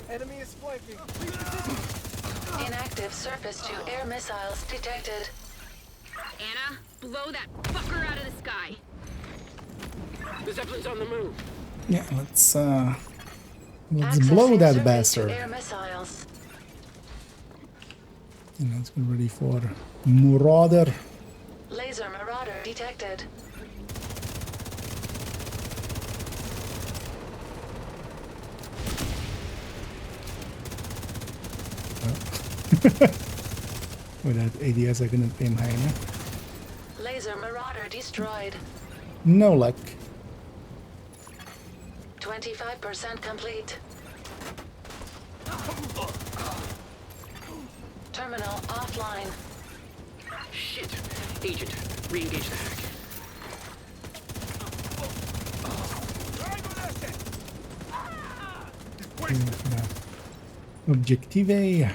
Enemy is flanking. Inactive surface-to-air missiles detected. Anna, blow that fucker out of the sky. The Zeppelin's on the move. Yeah, let's blow Accessing that bastard. surface-to-air missiles. And let's get ready for Marauder. Laser Marauder detected. With that ADS, I couldn't aim high enough. Laser Marauder destroyed. No luck. 25% complete. Terminal offline. Shit. Agent, re-engage the hack. Objective A.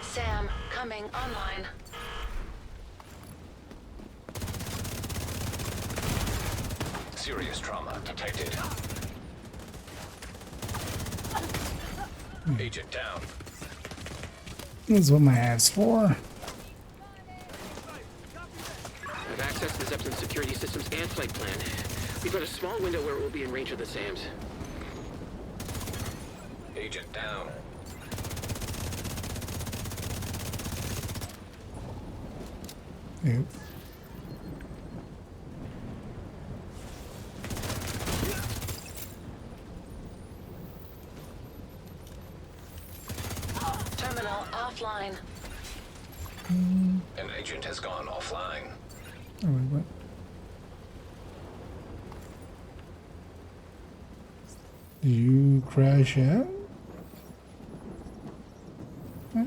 Sam coming online. Serious trauma detected. Agent down. That's what my ass for. I've accessed the Zeppelin security systems and flight plan. We've got a small window where it will be in range of the SAMs. Agent down. Yep. Terminal offline. An agent has gone offline. Oh, wait, what? Did you crash out? Huh?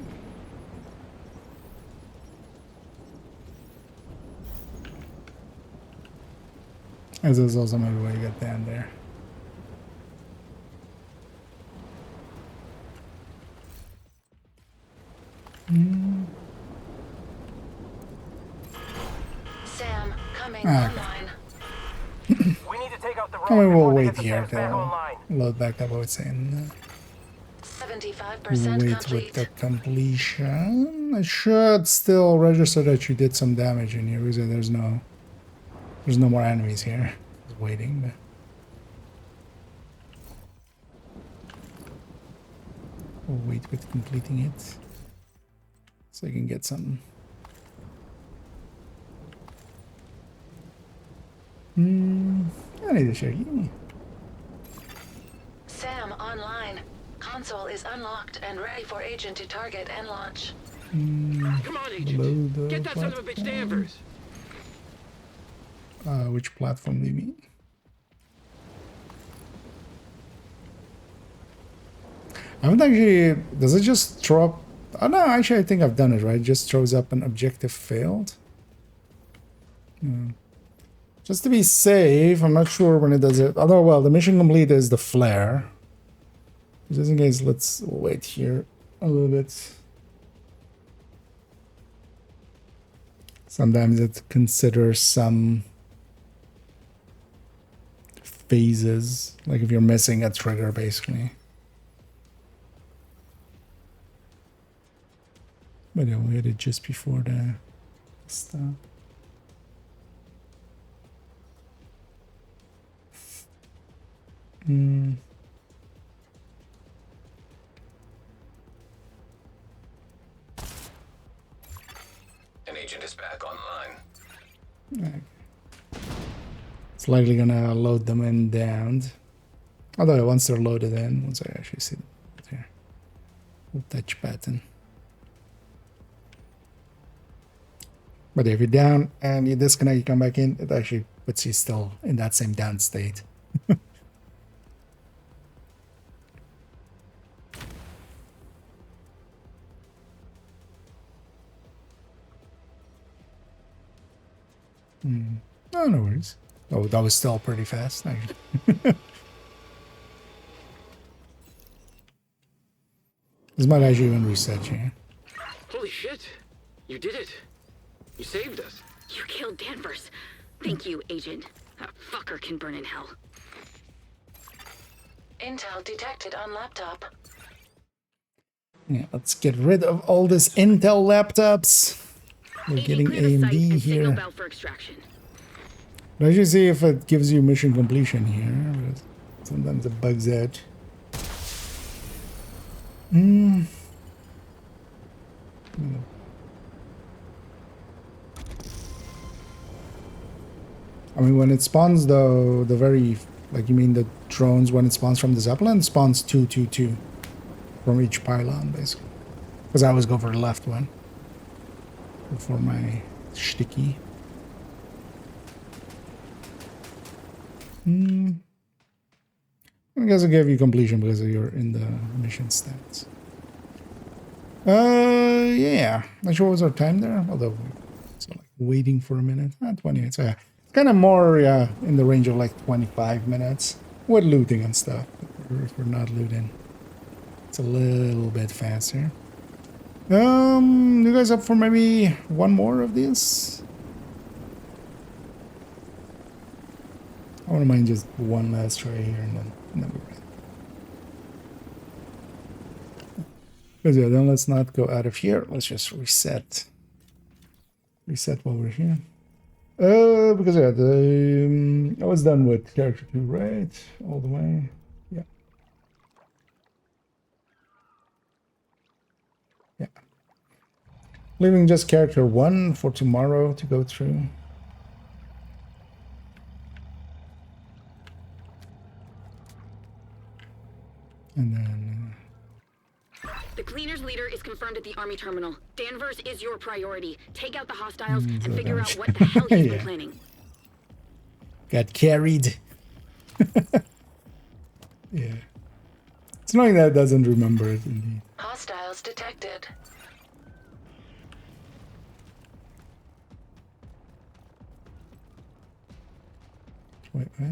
As is also maybe why you got down there. Sam coming Ah. online. We need to take out the road I mean, we'll before they wait get the here tanks back till online. load back up. I would say, and 75% wait with complete. the completion. I should still register that you did some damage in here because there's no more enemies here. Just waiting, but. We'll wait with completing it so I can get something. I need to check you. Sam online. Console is unlocked and ready for agent to target and launch. Come on, Agent. Load the Get that son of a bitch to Danvers. Which platform do you mean? I haven't actually. Does it just throw up? Oh no, actually, I think I've done it right. It just throws up an objective failed. Just to be safe, I'm not sure when it does it. Although, well, the mission complete is the flare. Just in case, let's wait here a little bit. Sometimes it considers some phases, like if you're missing a trigger, basically. But yeah, we hit it just before the stop. An agent is back online. Okay. It's likely gonna load them in down. Although once they're loaded in, once I actually see them here, we'll touch button. But if you're down and you disconnect, you come back in, it actually puts you still in that same down state. Oh, no worries. Oh, that was still pretty fast, actually. This might actually even reset you. Holy shit! You did it! You saved us! You killed Danvers. Thank you, Agent. That fucker can burn in hell. Intel detected on laptop. Yeah, let's get rid of all this Intel laptops. We're getting AMD here. For extraction. Let's just see if it gives you mission completion here. But sometimes it bugs out. I mean, when it spawns, though, the very, like, you mean the drones, when it spawns from the Zeppelin, it spawns 2 from each pylon, basically. Because I always go for the left one before my sticky. I guess I gave you completion because you're in the mission stats. Yeah. Not sure what was our time there, although it's like waiting for a minute. 20 minutes. Yeah. It's kind of more, yeah, in the range of like 25 minutes with looting and stuff. If we're not looting, it's a little bit faster. You guys up for maybe one more of these? I wouldn't mind just one last try here and then we're right. Because yeah, then let's not go out of here. Let's just reset. Reset while we're here. Because yeah, I was done with character 2, right? All the way. Yeah. Yeah. Leaving just character 1 for tomorrow to go through. And then... The cleaner's leader is confirmed at the army terminal. Danvers is your priority. Take out the hostiles and figure out what the hell he's been planning. Got carried. Yeah. It's annoying that it doesn't remember it, indeed. Hostiles detected. Wait, what?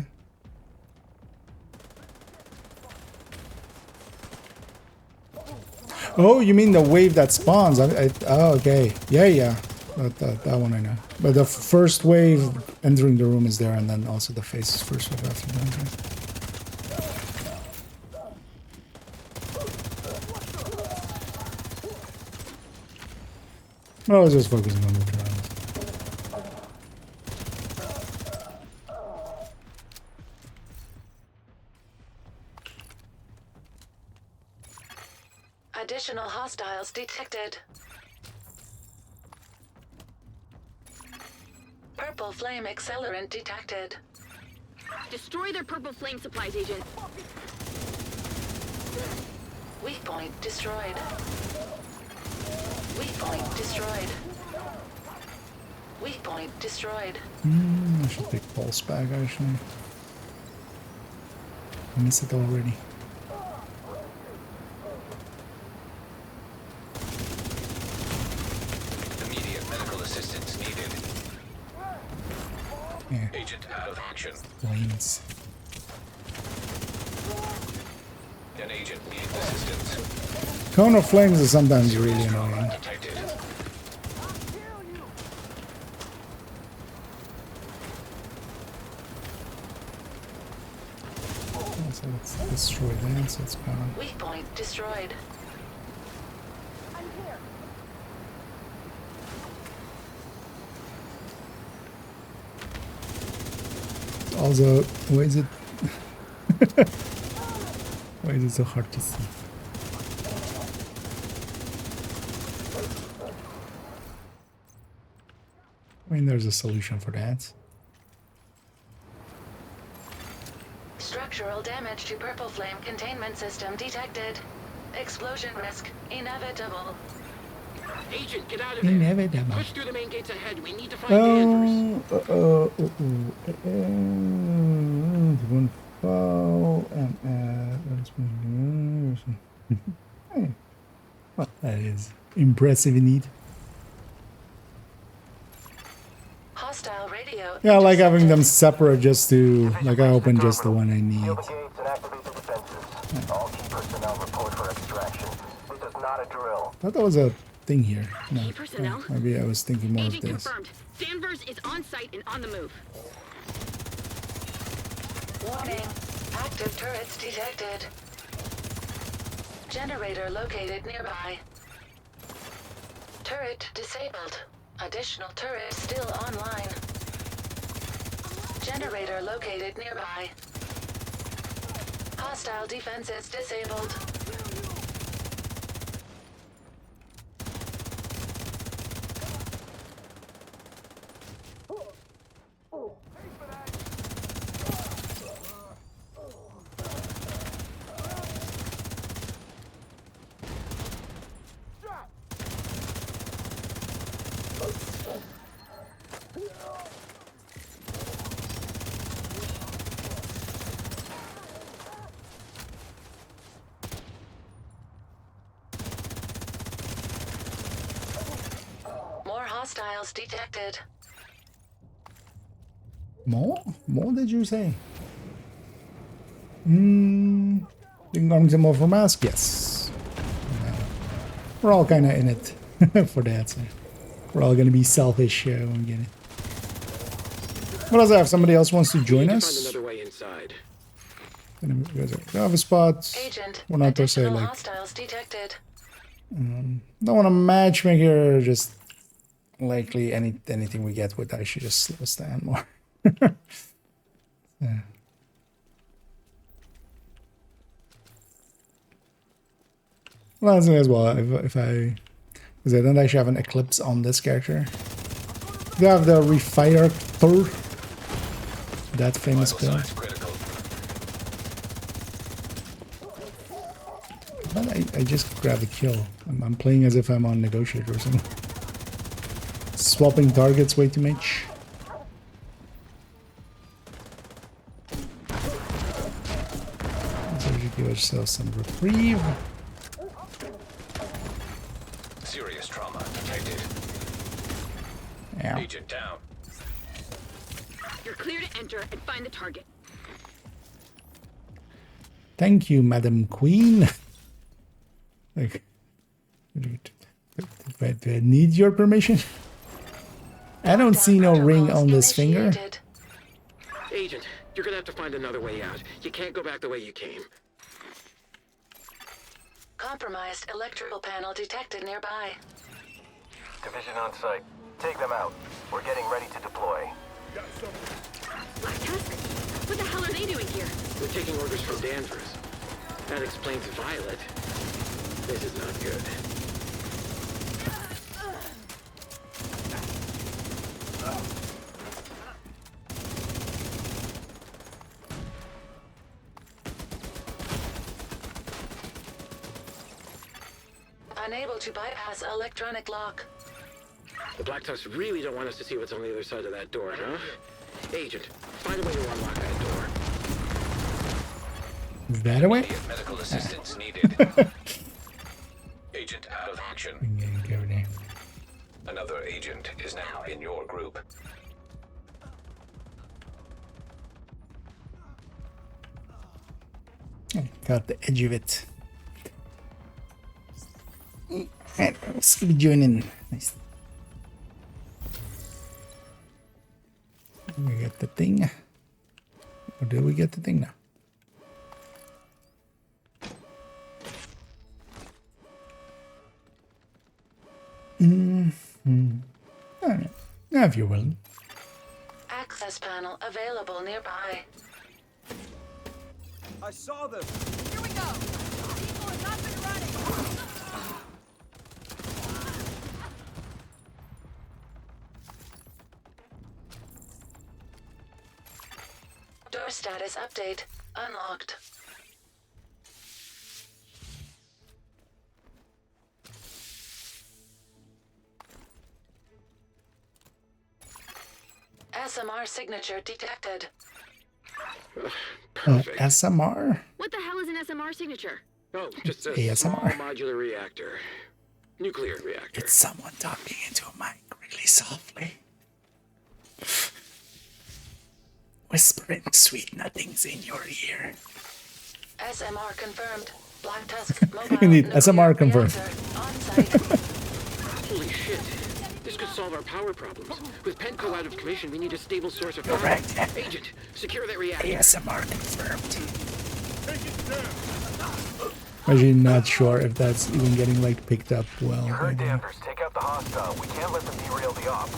Oh, you mean the wave that spawns? Oh, okay. Yeah. That one I know. But the first wave entering the room is there, and then also the face is first wave after that. I was just focusing on the drones. Additional hostiles detected. Purple flame accelerant detected. Destroy their purple flame supplies, Agent. Weak point destroyed. Weak point destroyed. Weak point destroyed. I should take pulse back, actually. I missed it already. Immediate medical assistance needed. Agent needs assistance. Cone of flames is sometimes really annoying. Detected. So let's destroy that, so it's gone. Weak point destroyed. Also, why is it why is it so hard to see? I mean, there's a solution for that. Structural damage to purple flame containment system detected. Explosion risk inevitable. Agent, get out of there. Inevitable. Push through the main gates ahead. We need to find Danvers. One fall and well, that is impressive indeed. Hostile radio. Yeah, I like having them separate just to like I open just the one I need. Seal the gates and activate the defenses. All key personnel report for extraction. This is not a drill. I thought there was a thing here. No, Key personnel? maybe I was thinking more of Agent this. confirmed. Danvers is on site and on the move. Warning. Active turrets detected. Generator located nearby. Turret disabled. Additional turret still online. Generator located nearby. Hostile defenses disabled. More hostiles detected. More? More did you say? You can get some more from us? Yes. We're all kind of in it for that. So we're all going to be selfish when we get it. What else? If somebody else wants to join Find us, another way inside. then we have a spot. Agent. We're not per se Additional like hostiles detected. don't want to matchmake here. Just likely anything we get with, I should just slow us down more. Yeah. Well, that's as well. If I, because I don't actually have an eclipse on this character. They have the refire Thor, that famous Vital build. signs critical. But I just grab a kill. I'm playing as if I'm on negotiator or something. Swapping targets way too much. So we should give ourselves some reprieve. Serious trauma detected. Yeah. Agent down. You're clear to enter and find the target. Thank you, Madam Queen. Like, do I need your permission? I don't see no ring on this finger. Initiated. Agent, you're gonna have to find another way out. You can't go back the way you came. Compromised electrical panel detected nearby. Division on site. Take them out. We're getting ready to deploy. Fantastic. What the hell are they doing here? We're taking orders from Danvers. That explains Violet. This is not good. Unable to bypass electronic lock. The Blacktucks really don't want us to see what's on the other side of that door, huh? Agent, find a way to unlock that door. Is that a way? Immediate medical assistance needed. Agent out of action. Go there. Another agent is now in your group. Got the edge of it. And let's keep joining. Nice. We get the thing. Or did we get the thing now? Alright. Now if you're willing. Access panel available nearby. I saw them. Here we go. People have not been running. Door status update. Unlocked. SMR signature detected. Perfect. SMR? What the hell is an SMR signature? Oh, just a ASMR. small modular reactor. Nuclear reactor. It's someone talking into a mic really softly. Whispering sweet nothings in your ear. SMR confirmed. Black Tusk mobile Indeed, nuclear SMR confirmed. reactor on site. Holy shit. This could solve our power problems. With Penco out of commission, we need a stable source of power. Correct. Agent, secure that reactor. ASMR confirmed. Actually, not sure if that's even getting like picked up well. You heard by the- Danvers. Take out the hostile. We can't let them derail the op.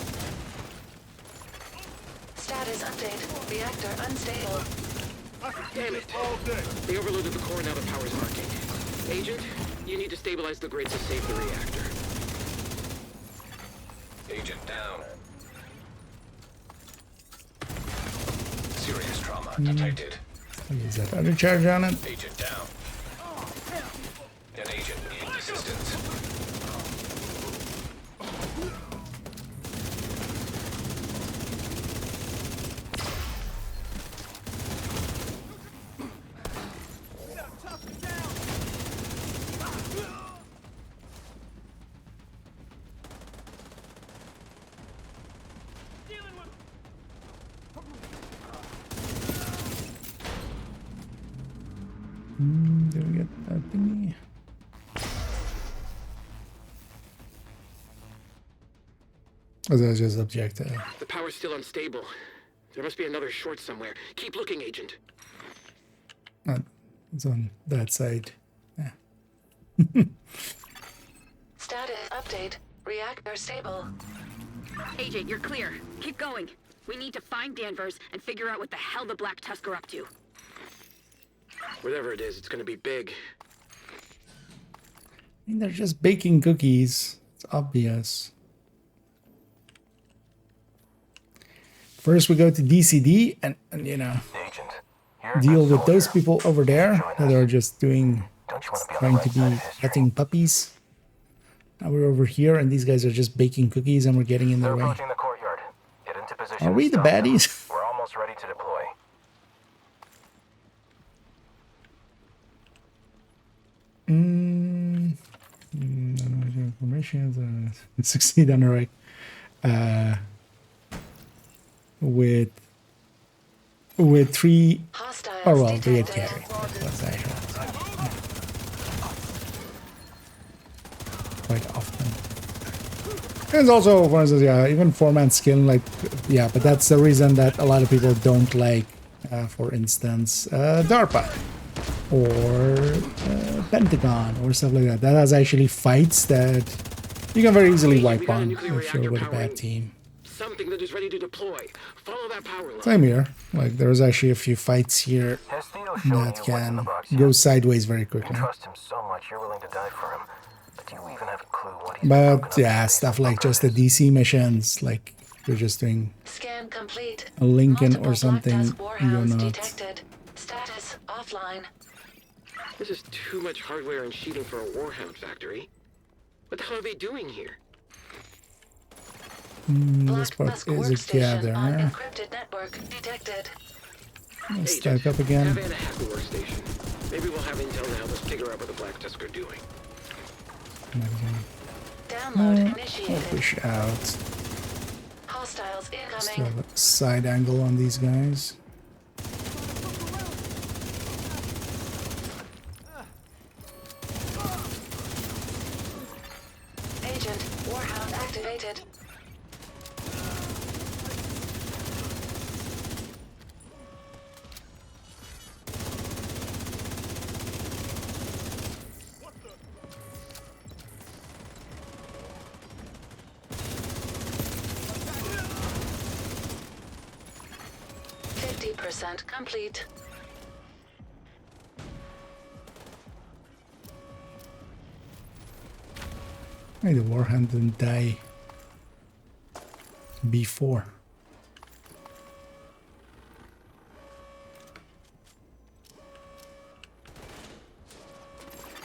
Status update. Reactor unstable. Damn it. They overloaded the core, now the power's arcing. Agent, you need to stabilize the grid to save the reactor. Agent down. Serious trauma detected. Is that other charge on it? Agent down. An agent needs assistance. Did we get that thingy? Oh, that was just objective. The power's still unstable. There must be another short somewhere. Keep looking, Agent. It's on that side. Yeah. Status update. Reactor stable. Agent, you're clear. Keep going. We need to find Danvers and figure out what the hell the Black Tusk are up to. Whatever it is, it's gonna be big. I mean, they're just baking cookies. It's obvious. First, we go to DCD and you know, Agent, you're a deal good with those soldier. people over there that are just doing, Don't you want to be on trying the to right side be of history? petting puppies. Now we're over here, and these guys are just baking cookies, and we're getting in They're their way. approaching the courtyard. Get into position. Are we and the stop them. baddies? We're almost ready to deploy. Information succeed on the right. With three. Hostiles Oh well, they had detected. carry. That's actually quite often. And also, for instance, yeah, even 4-man skill, like, yeah, but that's the reason that a lot of people don't like, for instance, DARPA or Pentagon or stuff like that. That has actually fights that you can very easily wipe on if you're with a bad team. Something that is ready to deploy. Follow that power line. Same here. Like, there's actually a few fights here Has Theo shown that you what's in the can box go yet? sideways very You quickly. trust him so much you're willing to die for him. But do you even have a clue what he's broken But up yeah, to stuff make like just the DC missions, like you're just doing Scan complete. a Lincoln Multiple or something, Black Tusk you're warhounds not. detected. Status offline. This is too much hardware and sheeting for a warhound factory. What the hell are they doing here? This Black part Tusk is a workstation on gather. encrypted network detected. Let's stack up again. Have Anna hack the workstation. Maybe we'll have intel to help us figure out what the Black Tusk are doing. Download We'll initiated. push out. Hostiles Let's incoming. have a side angle on these guys. activated. % complete. Hey, the warhand didn't die before.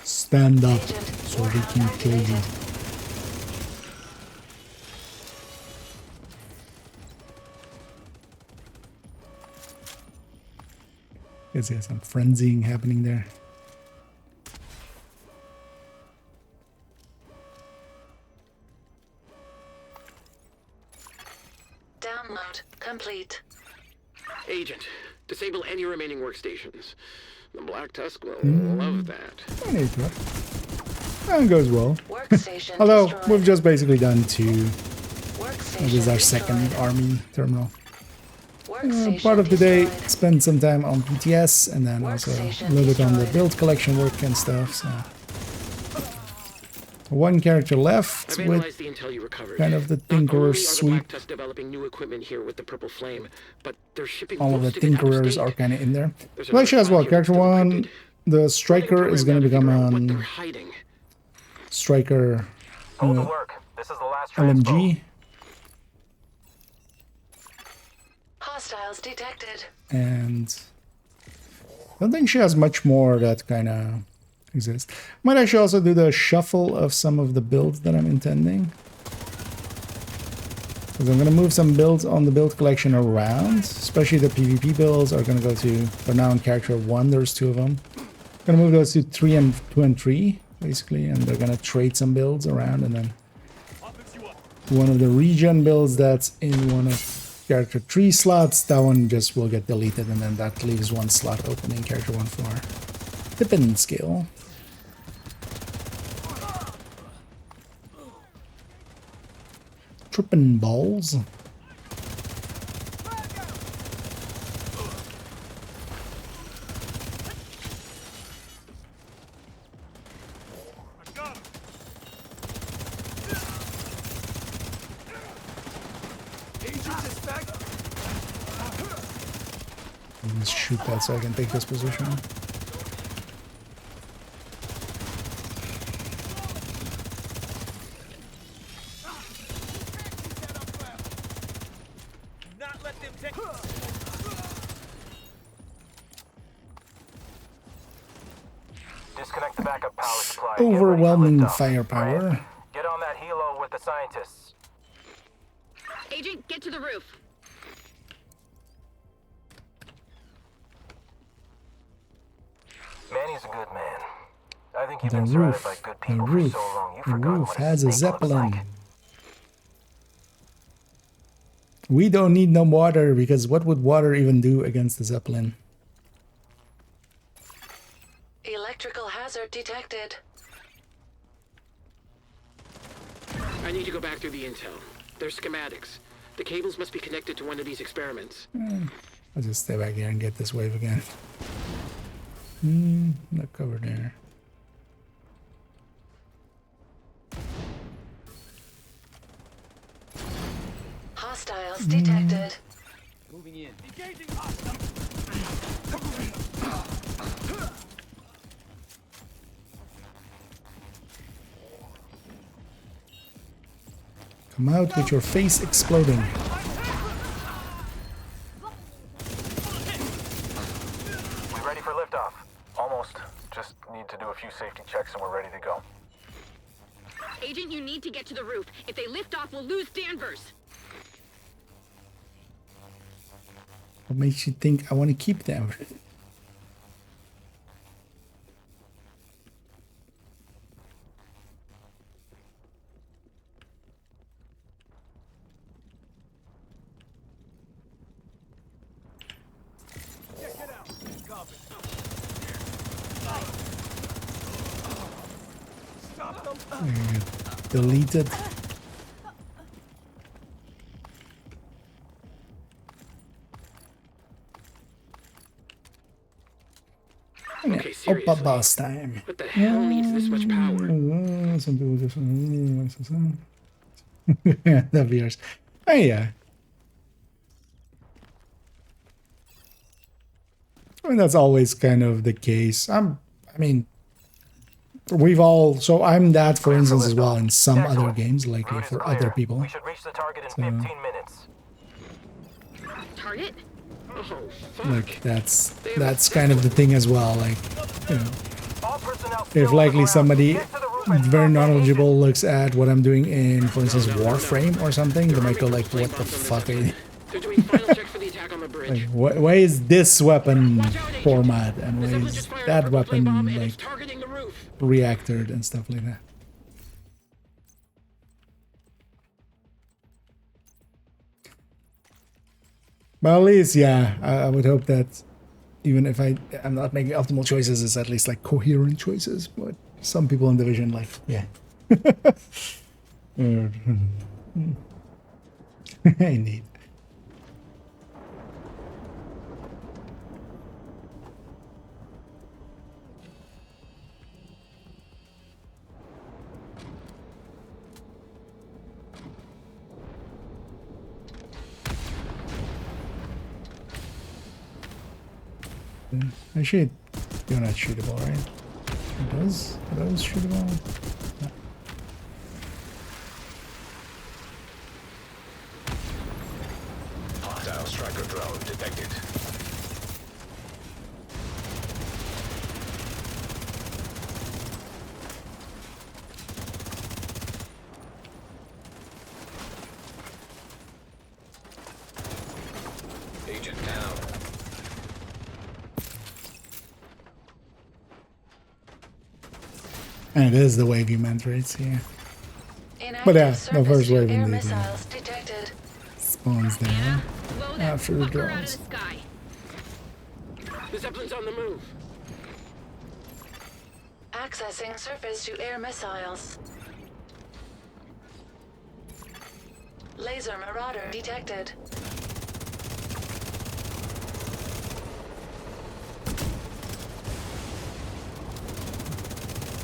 Stand up so we can kill you. Guess there's some frenzying happening there. Download complete. Agent, disable any remaining workstations. The Black Tusk will love that. That goes well. Workstation Although destroyed. we've just basically done 2. Workstation This is our destroyed. second army terminal. Workstation Part of the day, destroyed. spend some time on PTS and then also a little bit on the build collection work and stuff. So 1 character left I've with analyzed the intel you recovered. kind of the Not only are Tinkerer's the sweep. Black Tusk developing new equipment here with the Purple Flame, but they're shipping All of the most of it out of Tinkerers state. are kind of in there. There's Well, actually, as well, another file character here 1, that's the Striker is going to become what they're on hiding. Striker Hold the work. This is the last transpo. LMG. Hostiles detected. And I don't think she has much more that kind of exists. Might actually also do the shuffle of some of the builds that I'm intending. Because I'm going to move some builds on the build collection around. Especially the PvP builds are going to go to, for now in character 1, there's 2 of them. I'm going to move those to 2 and 3, basically. And they're going to trade some builds around. And then one of the regen builds that's in one of character 3 slots, that one just will get deleted, and then that leaves 1 slot open in character 1 for Pippin skill. Trippin' balls. Let's shoot that so I can take this position. Not let them take. Disconnect the backup power supply. and get ready for Overwhelming liftoff. firepower. Brand, get on that helo with the scientists. Agent, get to the roof. Manny's a good man. I think you've The been surrounded roof. by good The people roof. for so long you've The forgotten roof what has a snake looks zeppelin. like. We don't need no water, because what would water even do against the zeppelin? Electrical hazard detected. I need to go back through the intel. There's schematics. The cables must be connected to one of these experiments. I'll just stay back here and get this wave again. Not covered there. Hostiles detected. Moving in. Engaging hostile. Come out with your face exploding. We ready for liftoff? Almost. Just need to do a few safety checks and we're ready to go. Agent, you need to get to the roof. If they lift off, we'll lose Danvers. What makes you think I want to keep them? Check it out. Copy. Stop them. Deleted. boss time. What the hell needs this much power? Some people just yeah, the viewers. Oh yeah. I mean that's always kind of the case. I mean, we've all. So I'm that, for instance, as well in some other games, likely Route is for clear. other people. We should reach the target in 15 minutes. Target? Oh, fuck. Like that's kind of the thing as well. Like, you know, All personnel if still on the likely ground. somebody Get to the roof and very start knowledgeable looks at what I'm doing in, for instance, Warframe or something, they might go like, "What the fuck?" They're doing final checks for the attack on the bridge. Like, why is this weapon Watch out, Agent. format and The why Zeppelin is just fired a that triple plane bomb weapon and it's like targeting the roof. reactored and stuff like that? But at least, yeah, I would hope that even if I'm not making optimal choices, it's at least like coherent choices. But some people in Division, like, yeah. Indeed. Actually, you're not shootable, right? It does? Are those shootable? No. Hostile striker drone detected. Agent down. And it is the wave you meant, right? Yeah. But yeah, the first wave indeed detected. spawns there Blow that after the fucker out of drones. the sky. The Zeppelin's on the move. Accessing surface-to-air missiles. Laser marauder detected.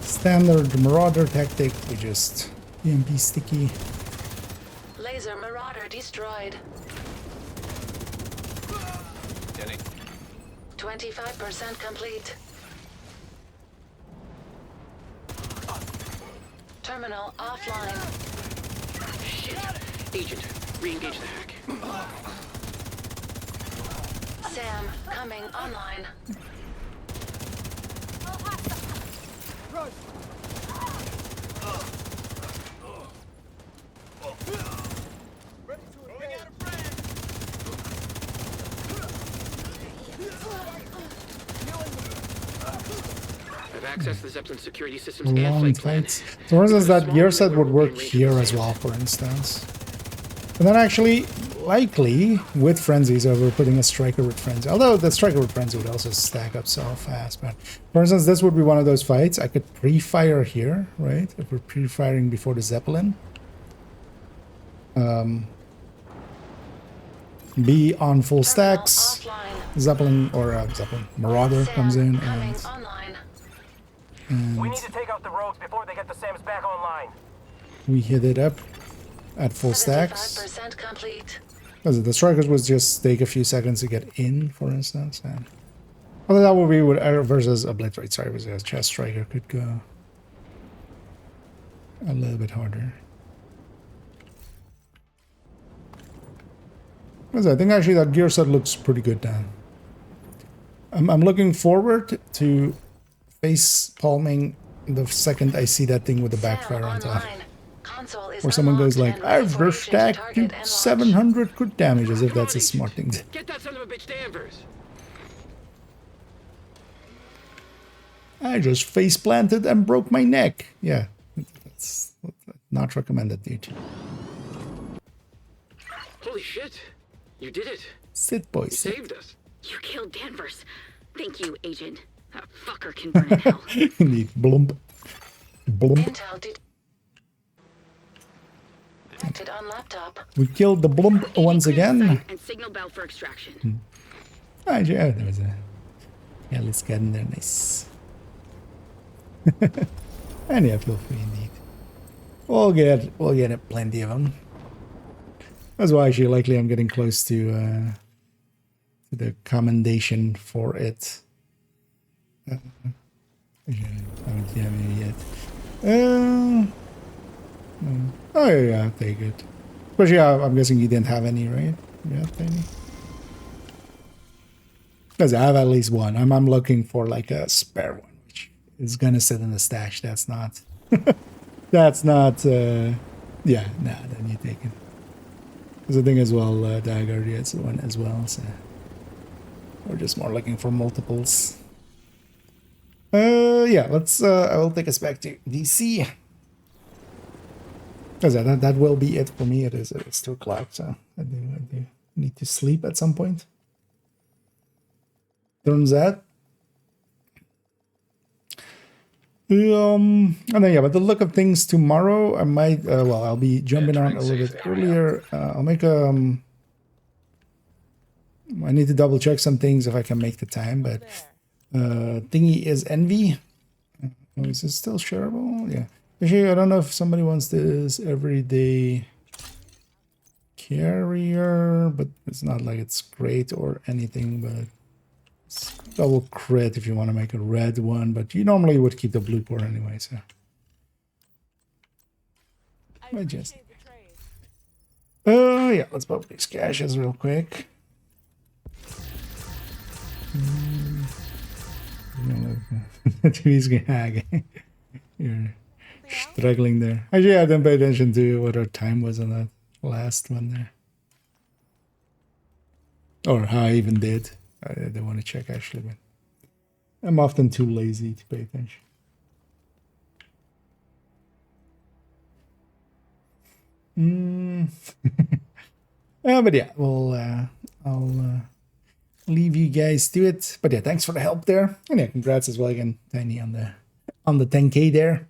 Standard Marauder tactic, we just EMP sticky. Laser marauder destroyed. Denny. 25% complete. Terminal offline. Shit. Agent, re-engage the hack. Sam coming online. I've accessed the Zeppelin security system's Long airflight plan. flights. So for instance, that gear set would work here as well, for instance. And then actually, likely, with Frenzy, so we're putting a Striker with Frenzy. Although the Striker with Frenzy would also stack up so fast. But for instance, this would be one of those fights. I could pre-fire here, right? If we're pre-firing before the Zeppelin. Be on full stacks. Offline. Zeppelin, or Zeppelin, Marauder comes in Coming and online. We need to take out the rogues before they get the SAMs back online. we hit it up at full stacks. 75% complete. Because the Strikers would just take a few seconds to get in, for instance. And although that would be with versus Obliterate, sorry, because a Chest Striker could go a little bit harder. Because I think actually that gear set looks pretty good now. I'm looking forward to face palming the second I see that thing with the backfire on top. Or someone goes like, I've just stacked 700 crit damage, as if that's a smart thing to do. Get that son of a bitch to Danvers. I just face planted and broke my neck. Yeah, that's not recommended, dude. Holy shit. You did it. Sit, boy, You sit. saved us. You killed Danvers. Thank you, Agent. That fucker can burn in hell. Indeed, blump. Blump. Intel detected on laptop. We killed the blump once again. And signal bell for extraction. Ah, yeah, there was a... Yeah, let's get in there, nice. And yeah, feel free indeed. We'll get plenty of them. That's why actually likely I'm getting close to the commendation for it. I haven't seen any yet. Oh yeah, I'll take it. Especially, I'm guessing you didn't have any, right? Yeah, any. Because I have at least one. I'm looking for like a spare one, which is gonna sit in the stash. That's not. That's not. Yeah, nah. Then you take it. Because the thing as well, Dag already has one as well. So we're just more looking for multiples. Yeah. Let's. I will take us back to DC. Because that will be it for me. It's 2 o'clock, so I do need to sleep at some point. Turns out. And then yeah, but the look of things tomorrow, I might. Well, I'll be jumping on a little bit earlier. I'll make I need to double check some things if I can make the time, but thingy is Envy. Oh, is it still shareable? Yeah. Actually, I don't know if somebody wants this everyday carrier, but it's not like it's great or anything, but it's double crit if you want to make a red one, but you normally would keep the blue port anyway, so. I just. Yeah, let's pop these caches real quick. He's gonna You're struggling there. Actually, I didn't pay attention to what our time was on that last one there. Or how I even did. I don't want to check actually, but I'm often too lazy to pay attention. But yeah, I'll leave you guys to it. But yeah, thanks for the help there. And yeah, congrats as well again, Tiny, on the 10K there.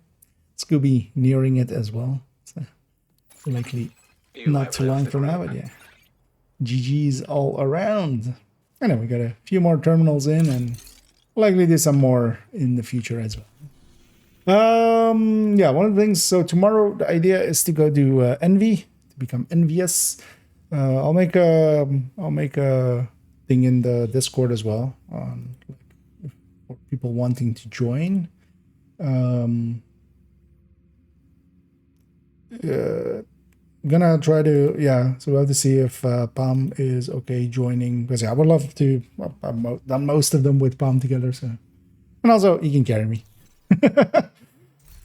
Scooby nearing it as well. So likely not too long from now, but yeah. GG's all around. I know we got a few more terminals in and likely do some more in the future as well. Yeah, one of the things, so tomorrow the idea is to go do Envy, to become envious. I'll make a thing in the Discord as well on for people wanting to join. Gonna try to, yeah, so we'll have to see if Palm is okay joining, because yeah, I would love to. I've done most of them with Palm together, so, and also he can carry me.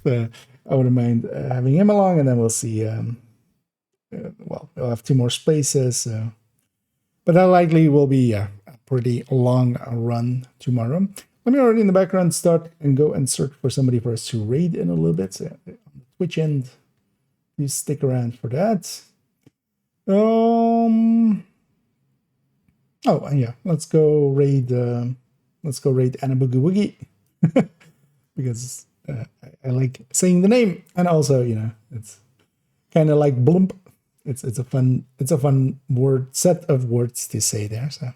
So I wouldn't mind having him along, and then we'll see. Well, we'll have 2 more spaces, so. But that likely will be a pretty long run tomorrow. Let me already in the background start and go and search for somebody for us to raid in a little bit. So on the Twitch end, you stick around for that. Oh, and yeah, let's go raid Anna Boogie Woogie because I like saying the name, and also, you know, it's kind of like Bloomp. It's a fun word set of words to say there. So,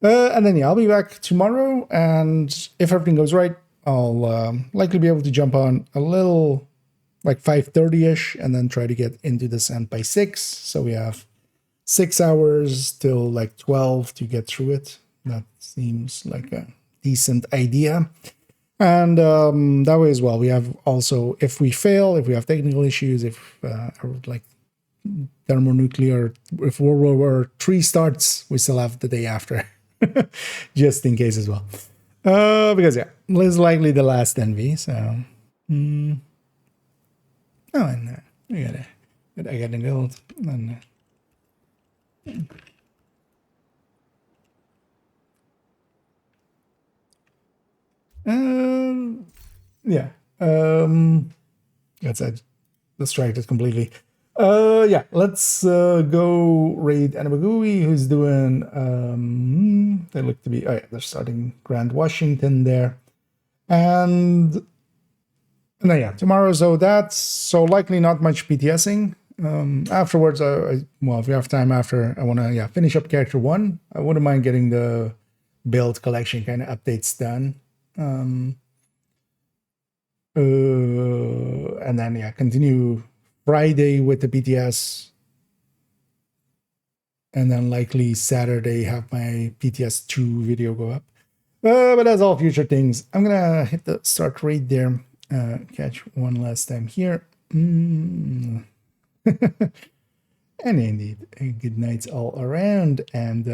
and then yeah, I'll be back tomorrow, and if everything goes right, I'll likely be able to jump on a little like 5:30ish, and then try to get into the sand by 6. So we have 6 hours till like 12 to get through it. That seems like a decent idea. And that way as well, we have also, if we fail, if we have technical issues, if like thermonuclear, if World War III starts, we still have the day after, just in case as well. Because yeah, it's likely the last Envy. So, oh, and I got a gold. And yeah. That's it. Distracted completely. Yeah, let's go raid Anabagui, who's doing they look to be, oh yeah, they're starting Grand Washington there. And then yeah, tomorrow, so that's so likely not much PTSing. Afterwards, well, if we have time after, I want to finish up character 1. I wouldn't mind getting the build collection kind of updates done. And then yeah, continue Friday with the BTS, and then likely Saturday have my BTS 2 video go up. But that's all future things. I'm gonna hit the start rate there. Catch one last time here. And indeed, good nights all around. And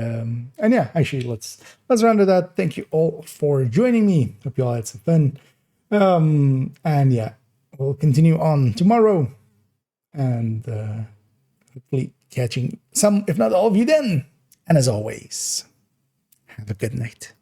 yeah, actually, let's round it out. Thank you all for joining me. Hope you all had some fun. And yeah, we'll continue on tomorrow, and hopefully catching some, if not all of you then. And as always, have a good night.